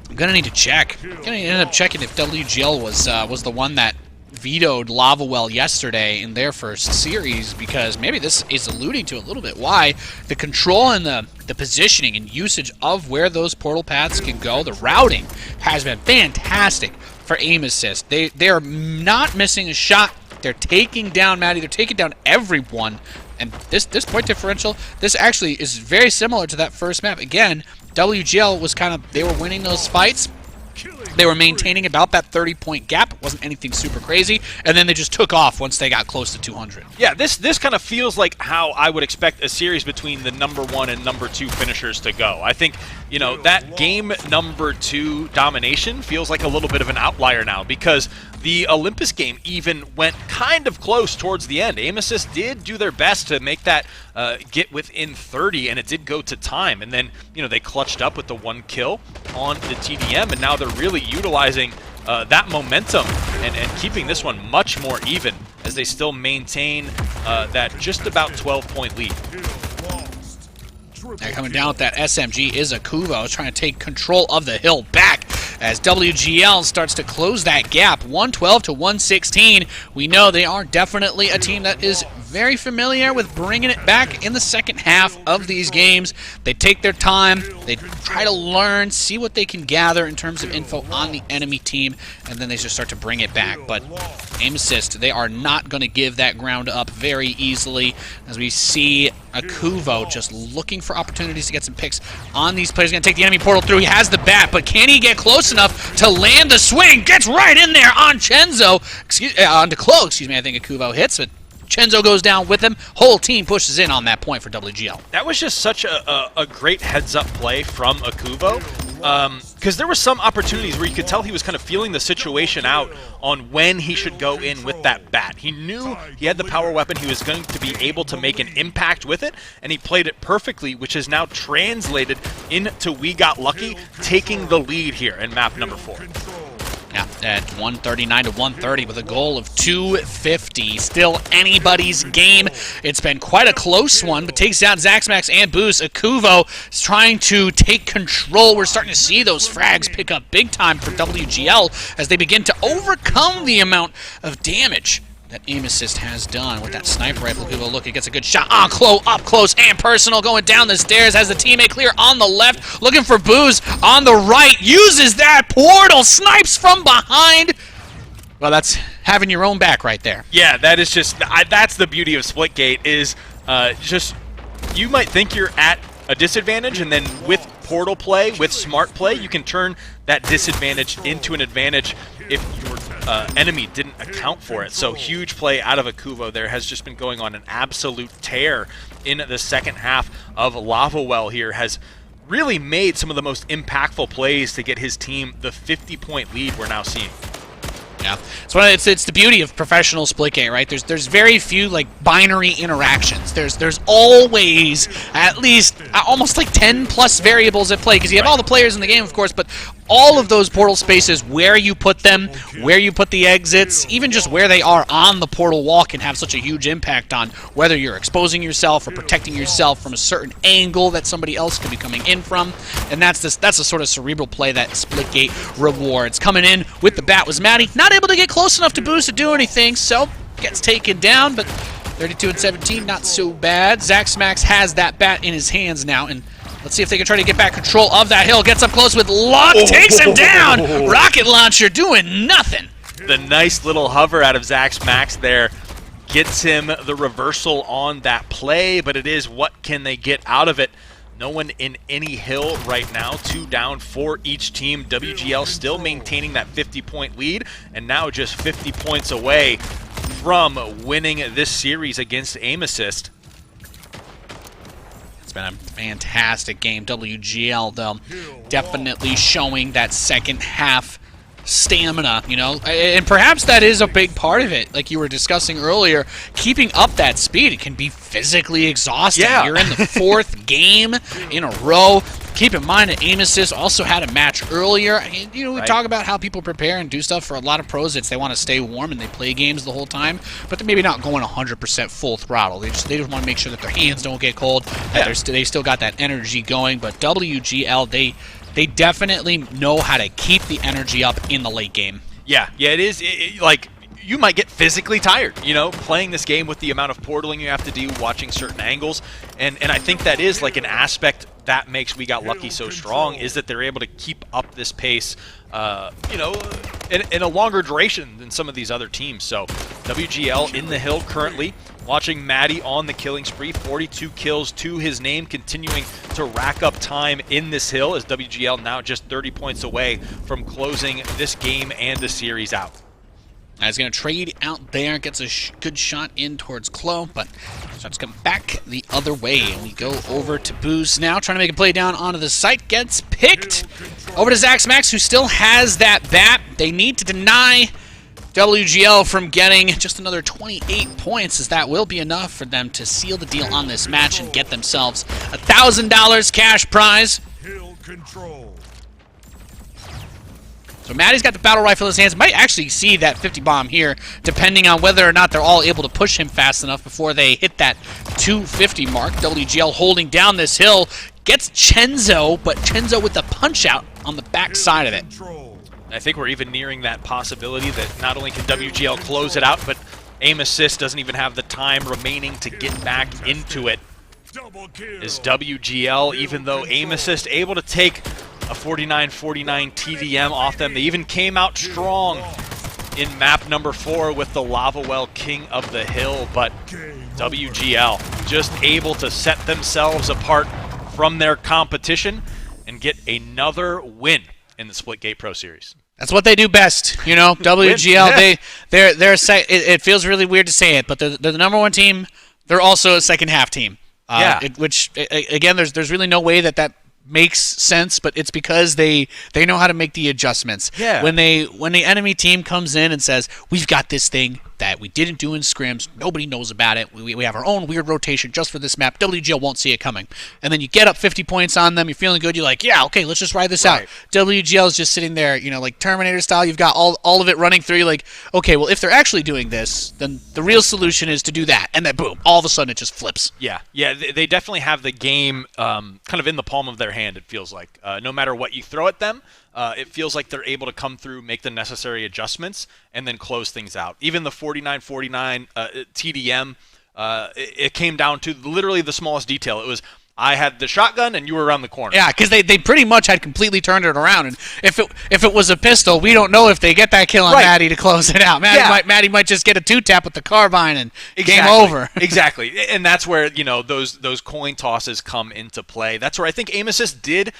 I'm going to need to check. I'm going to end up checking if WGL was the one that vetoed Lava Well yesterday in their first series, because maybe this is alluding to a little bit why the control and the positioning and usage of where those portal paths can go, the routing has been fantastic for aim assist. They're not missing a shot. They're taking down Maddie. They're taking down everyone. And this point differential, this actually is very similar to that first map. Again, WGL was they were winning those fights. They were maintaining about that 30-point gap. It wasn't anything super crazy, and then they just took off once they got close to 200. Yeah, this kind of feels like how I would expect a series between the number 1 and number 2 finishers to go. I think, you know, that game number 2 domination feels like a little bit of an outlier now, because the Olympus game even went kind of close towards the end. Aim Assist did do their best to make that get within 30, and it did go to time. And then, you know, they clutched up with the 1 kill on the TDM, and now they're really utilizing that momentum and keeping this one much more even as they still maintain that just about 12-point lead. Now coming down with that SMG is Akuvo, trying to take control of the hill back as WGL starts to close that gap, 112 to 116. We know they are definitely a team that is very familiar with bringing it back in the second half of these games. They take their time, they try to learn, see what they can gather in terms of info on the enemy team, and then they just start to bring it back. But Aim Assist, they are not going to give that ground up very easily, as we see Akuvo just looking for opportunities to get some picks on these players. Going to take the enemy portal through. He has the bat, but can he get close enough to land the swing? Gets right in there on Chenzo. On Declo, excuse me. I think Akuvo hits, but Chenzo goes down with him. Whole team pushes in on that point for WGL. That was just such a great heads-up play from Akuvo, because there were some opportunities where you could tell he was kind of feeling the situation out on when he should go in with that bat. He knew he had the power weapon, he was going to be able to make an impact with it, and he played it perfectly, which is now translated into We Got Lucky, taking the lead here in map number 4. Yeah, at 139 to 130 with a goal of 250. Still anybody's game. It's been quite a close one, but takes down Zaxmax and Boost. Akuvo is trying to take control. We're starting to see those frags pick up big time for WGL as they begin to overcome the amount of damage that Aim Assist has done with that sniper rifle. Akuvo, look, he gets a good shot up close and personal, going down the stairs, has the teammate clear on the left, looking for Booze on the right, uses that portal, snipes from behind. Well, that's having your own back right there. Yeah, that is just, that's the beauty of Splitgate, is just, you might think you're at a disadvantage, and then with portal play, with smart play, you can turn that disadvantage into an advantage if your enemy didn't account for it. So huge play out of Akuvo there, has just been going on an absolute tear in the second half of Lava Well here, has really made some of the most impactful plays to get his team the 50-point lead we're now seeing. Yeah, it's the beauty of professional Splitgate, right? There's very few like binary interactions. There's always at least almost like 10 plus variables at play, because you have all the players in the game, of course, but all of those portal spaces, where you put them, where you put the exits, even just where they are on the portal wall can have such a huge impact on whether you're exposing yourself or protecting yourself from a certain angle that somebody else could be coming in from. And that's the sort of cerebral play that Splitgate rewards. Coming in with the bat was Maddie, not able to get close enough to Boost to do anything, so gets taken down, but 32 and 17, not so bad. Zaxmax has that bat in his hands now, and let's see if they can try to get back control of that hill. Gets up close with luck, takes him down. Rocket launcher doing nothing. The nice little hover out of Zaxmax there gets him the reversal on that play, but it is what can they get out of it. No one in any hill right now. 2 down for each team. WGL still maintaining that 50-point lead, and now just 50 points away from winning this series against Aim Assist. It's been a fantastic game. WGL, though, definitely showing that second half stamina, you know, and perhaps that is a big part of it. Like you were discussing earlier, keeping up that speed, it can be physically exhausting. Yeah. You're in the 4th game in a row. Keep in mind that Aim Assist also had a match earlier. You know, we talk about how people prepare and do stuff. For a lot of pros, they want to stay warm and they play games the whole time, but they're maybe not going 100% full throttle. They just want to make sure that their hands don't get cold, that they still got that energy going. But WGL, they definitely know how to keep the energy up in the late game. Yeah, it is. Like, you might get physically tired, you know, playing this game with the amount of portaling you have to do, watching certain angles, and I think that is like an aspect that makes We Got Lucky so strong is that they're able to keep up this pace, in a longer duration than some of these other teams. So WGL in the hill currently, watching Maddie on the killing spree, 42 kills to his name, continuing to rack up time in this hill as WGL now just 30 points away from closing this game and the series out. He's going to trade out there, gets a good shot in towards Klo, but starts to come back the other way. And we go over to Booze now, trying to make a play down onto the site. Gets picked. Over to Zax Max, who still has that bat. They need to deny WGL from getting just another 28 points, as that will be enough for them to seal the deal on this match and get themselves a $1,000 cash prize. Hill control. So Maddie's got the battle rifle in his hands. Might actually see that 50 bomb here, depending on whether or not they're all able to push him fast enough before they hit that 250 mark. WGL holding down this hill. Gets Chenzo, but Chenzo with the punch out on the back side of it. I think we're even nearing that possibility that not only can WGL close it out, but Aim Assist doesn't even have the time remaining to get back into it. Is WGL, even though Aim Assist able to take a 49-49 TDM off them. They even came out strong in map number 4 with the Lava Well King of the Hill, but WGL just able to set themselves apart from their competition and get another win in the Splitgate Pro Series. That's what they do best, you know. WGL, it feels really weird to say it, but they're the number 1 team. They're also a second half team. Which again, there's really no way that makes sense, but it's because they know how to make the adjustments. Yeah. When the enemy team comes in and says, we've got this thing that we didn't do in scrims, nobody knows about it, we have our own weird rotation just for this map, WGL won't see it coming. And then you get up 50 points on them, you're feeling good, you're like, yeah, okay, let's just ride this out. WGL is just sitting there, like Terminator style, you've got all of it running through, you're like, okay, well, if they're actually doing this, then the real solution is to do that, and then boom, all of a sudden it just flips. Yeah, they definitely have the game kind of in the palm of their hand, it feels like. No matter what you throw at them, it feels like they're able to come through, make the necessary adjustments, and then close things out. Even the 49-49 TDM, it came down to literally the smallest detail. It was, I had the shotgun and you were around the corner. Yeah, because they pretty much had completely turned it around. And if it was a pistol, we don't know if they get that kill on Maddie to close it out. Maddie might just get a 2-tap with the carbine and game over. Exactly, and that's where those coin tosses come into play. That's where I think Aim Assist did,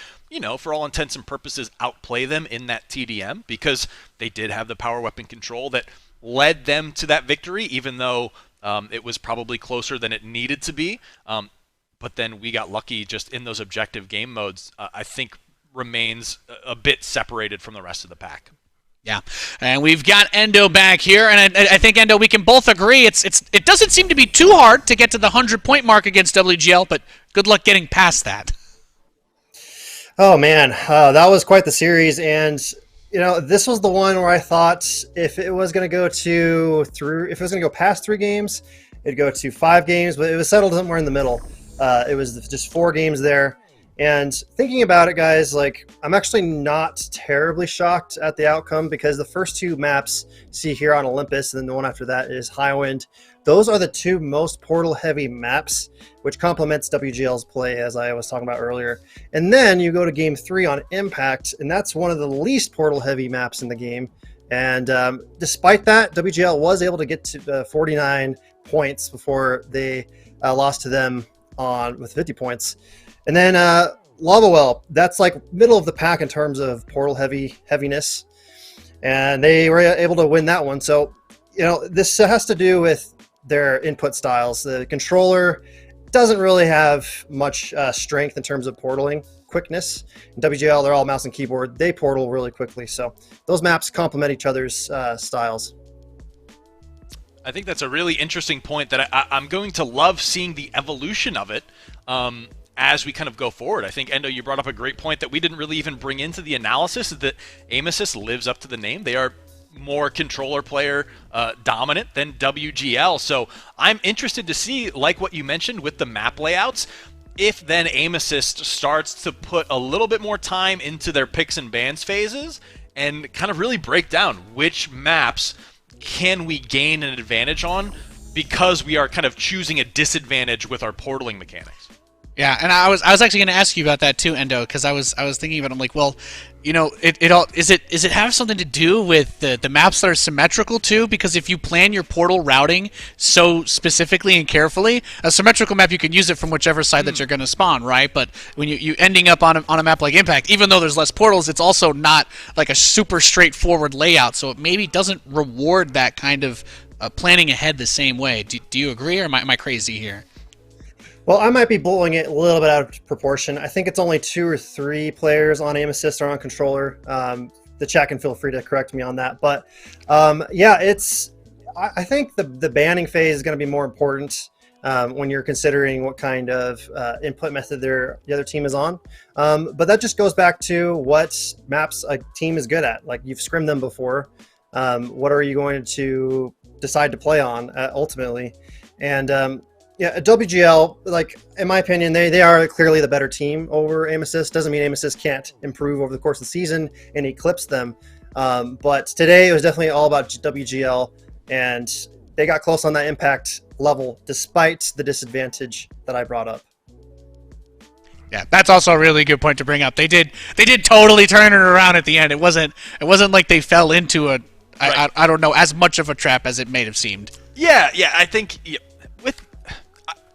for all intents and purposes, outplay them in that TDM, because they did have the power weapon control that led them to that victory, even though it was probably closer than it needed to be. But then We Got Lucky just in those objective game modes, I think remains a bit separated from the rest of the pack. Yeah, and we've got Endo back here, and I think, Endo, we can both agree it doesn't seem to be too hard to get to the 100-point mark against WGL, but good luck getting past that. Oh man, that was quite the series, and this was the one where I thought if it was going to go past 3 games, it'd go to 5 games, but it was settled somewhere in the middle. It was just 4 games there. And thinking about it, guys, I'm actually not terribly shocked at the outcome, because the first 2 maps see here on Olympus, and then the one after that is Highwind. Those are the 2 most portal-heavy maps, which complements WGL's play, as I was talking about earlier. And then you go to Game 3 on Impact, and that's one of the least portal-heavy maps in the game. And despite that, WGL was able to get to 49 points before they lost to them with 50 points. And then Lava Well, that's middle of the pack in terms of portal heaviness. And they were able to win that one. So, this has to do with their input styles. The controller doesn't really have much strength in terms of portaling quickness. In WGL, they're all mouse and keyboard. They portal really quickly. So those maps complement each other's styles. I think that's a really interesting point that I'm going to love seeing the evolution of it as we kind of go forward. I think, Endo, you brought up a great point that we didn't really even bring into the analysis, that Aim Assist lives up to the name. They are more controller player dominant than WGL. So I'm interested to see, like what you mentioned with the map layouts, if then Aim Assist starts to put a little bit more time into their picks and bans phases and kind of really break down which maps can we gain an advantage on because we are kind of choosing a disadvantage with our portaling mechanics. Yeah, and I was actually going to ask you about that too, Endo, because I was thinking about it. I'm like, well, you know, it all is it have something to do with the maps that are symmetrical too? Because if you plan your portal routing so specifically and carefully, a symmetrical map, you can use it from whichever side that you're going to spawn, right? But when you ending up on a map like Impact, even though there's less portals, it's also not like a super straightforward layout, so it maybe doesn't reward that kind of planning ahead the same way. Do you agree, or am I crazy here? Well, I might be blowing it a little bit out of proportion. I think it's only 2 or 3 players on aim assist or on controller. The chat can feel free to correct me on that. But yeah, I think the banning phase is going to be more important when you're considering what kind of input method the other team is on. But that just goes back to what maps a team is good at. Like, you've scrimmed them before. What are you going to decide to play on ultimately? And yeah, WGL, like, in my opinion, they are clearly the better team over aim assist. Doesn't mean aim assist can't improve over the course of the season and eclipse them. But today it was definitely all about WGL, and they got close on that impact level despite the disadvantage that I brought up. Yeah, that's also a really good point to bring up. They did totally turn it around at the end. It wasn't like they fell into a I don't know, as much of a trap as it may have seemed. Yeah, I think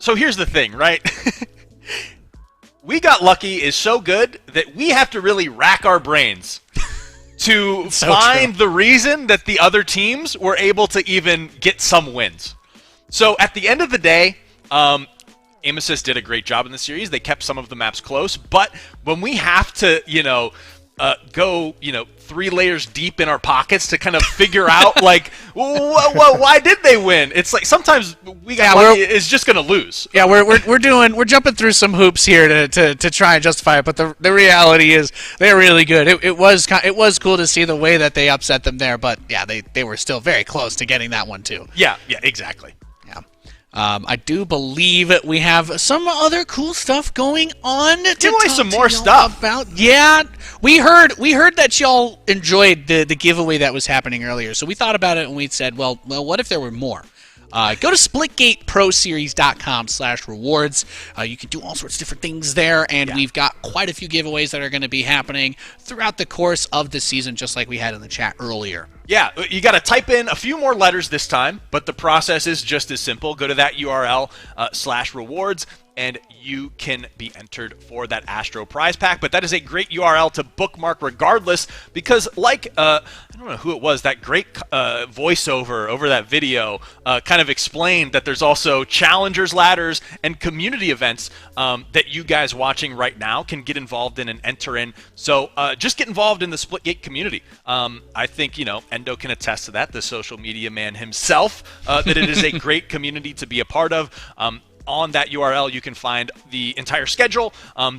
so here's the thing, right? We Got Lucky is so good that we have to really rack our brains to find the reason that the other teams were able to even get some wins. So at the end of the day, Aim Assist did a great job in the series. They kept some of the maps close, but when we have to, go, 3 layers deep in our pockets to kind of figure out, like, why did they win? It's like sometimes We Got Lucky is just going to lose. Yeah, we're jumping through some hoops here to try and justify it, but the reality is they're really good. It was cool to see the way that they upset them there, but yeah, they were still very close to getting that one too. Yeah, exactly. I do believe we have some other cool stuff going on. Give away some more stuff. Yeah, we heard that y'all enjoyed the giveaway that was happening earlier, so we thought about it and we said, well, what if there were more? Go to splitgateproseries.com/rewards. You can do all sorts of different things there, and we've got quite a few giveaways that are going to be happening throughout the course of the season, just like we had in the chat earlier. Yeah, you got to type in a few more letters this time, but the process is just as simple. Go to that URL /rewards, and you can be entered for that Astro prize pack. But that is a great URL to bookmark regardless, because like, I don't know who it was, that great voiceover over that video kind of explained that there's also challengers, ladders, and community events that you guys watching right now can get involved in and enter in. So just get involved in the Splitgate community. I think, Endo can attest to that, the social media man himself, that it is a great community to be a part of. On that URL, you can find the entire schedule,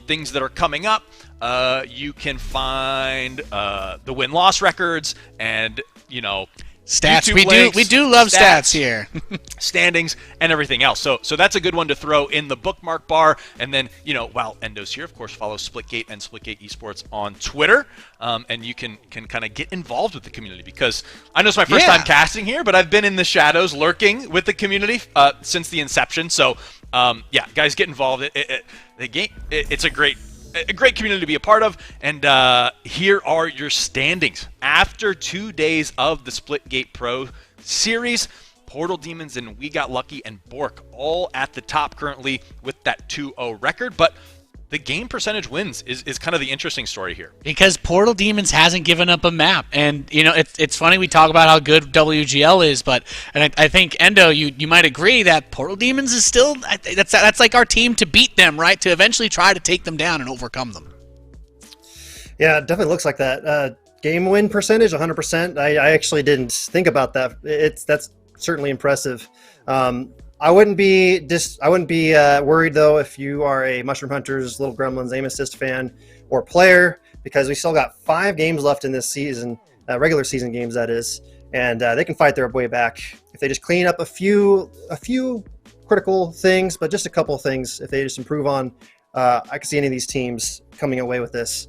things that are coming up. You can find the win-loss records and, stats. YouTube We do love stats here. Standings and everything else. So that's a good one to throw in the bookmark bar. And then, while Endo's here, of course, follow Splitgate and Splitgate Esports on Twitter. And you can kind of get involved with the community, because I know it's my first time casting here, but I've been in the shadows lurking with the community since the inception. So, yeah, guys, get involved. It's a great community to be a part of. And here are your standings. After 2 days of the Splitgate Pro Series, Portal Demons and We Got Lucky and Bork all at the top currently with that 2-0 record. But the game percentage wins is kind of the interesting story here. Because Portal Demons hasn't given up a map. And, it's funny we talk about how good WGL is, but I think, Endo, you might agree that Portal Demons is still, that's like our team to beat them, right? To eventually try to take them down and overcome them. Yeah, it definitely looks like that. Game win percentage, 100%. I actually didn't think about that. That's certainly impressive. I wouldn't be worried though if you are a Mushroom Hunters, Little Gremlins, Aim Assist fan or player, because we still got 5 games left in this season, regular season games that is, and they can fight their way back if they just clean up a few critical things, but just a couple things. If they just improve on, I can see any of these teams coming away with this.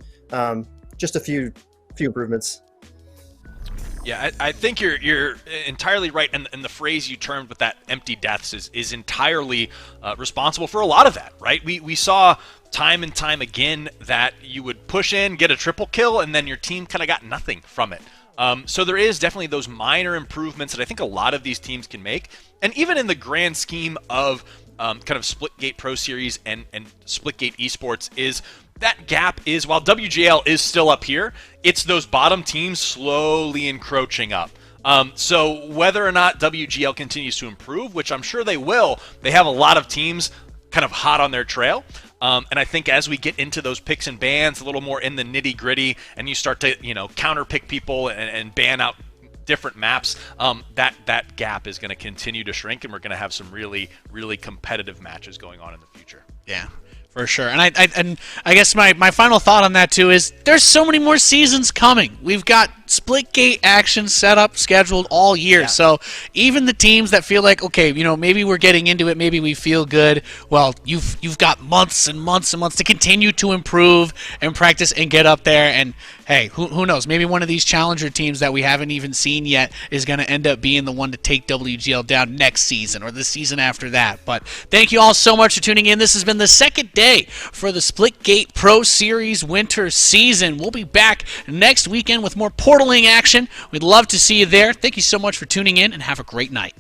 Just a few improvements. Yeah, I think you're entirely right, and the phrase you termed with that empty deaths is entirely responsible for a lot of that, right? We saw time and time again that you would push in, get a triple kill, and then your team kind of got nothing from it. So there is definitely those minor improvements that I think a lot of these teams can make, and even in the grand scheme of kind of Splitgate Pro Series and Splitgate Esports is that gap is, while WGL is still up here, it's those bottom teams slowly encroaching up. So whether or not WGL continues to improve, which I'm sure they will, they have a lot of teams kind of hot on their trail. And I think as we get into those picks and bans, a little more in the nitty gritty, and you start to, counter pick people and ban out different maps, that gap is going to continue to shrink, and we're going to have some really, really competitive matches going on in the future. Yeah, for sure. And I guess my final thought on that too is there's so many more seasons coming. We've got Splitgate action set up, scheduled all year. Yeah. So even the teams that feel like, okay, maybe we're getting into it, maybe we feel good. Well, you've got months and months and months to continue to improve and practice and get up there. And hey, who knows? Maybe one of these challenger teams that we haven't even seen yet is going to end up being the one to take WGL down next season or the season after that. But thank you all so much for tuning in. This has been the second day for the Splitgate Pro Series winter season. We'll be back next weekend with more portaling action. We'd love to see you there. Thank you so much for tuning in, and have a great night.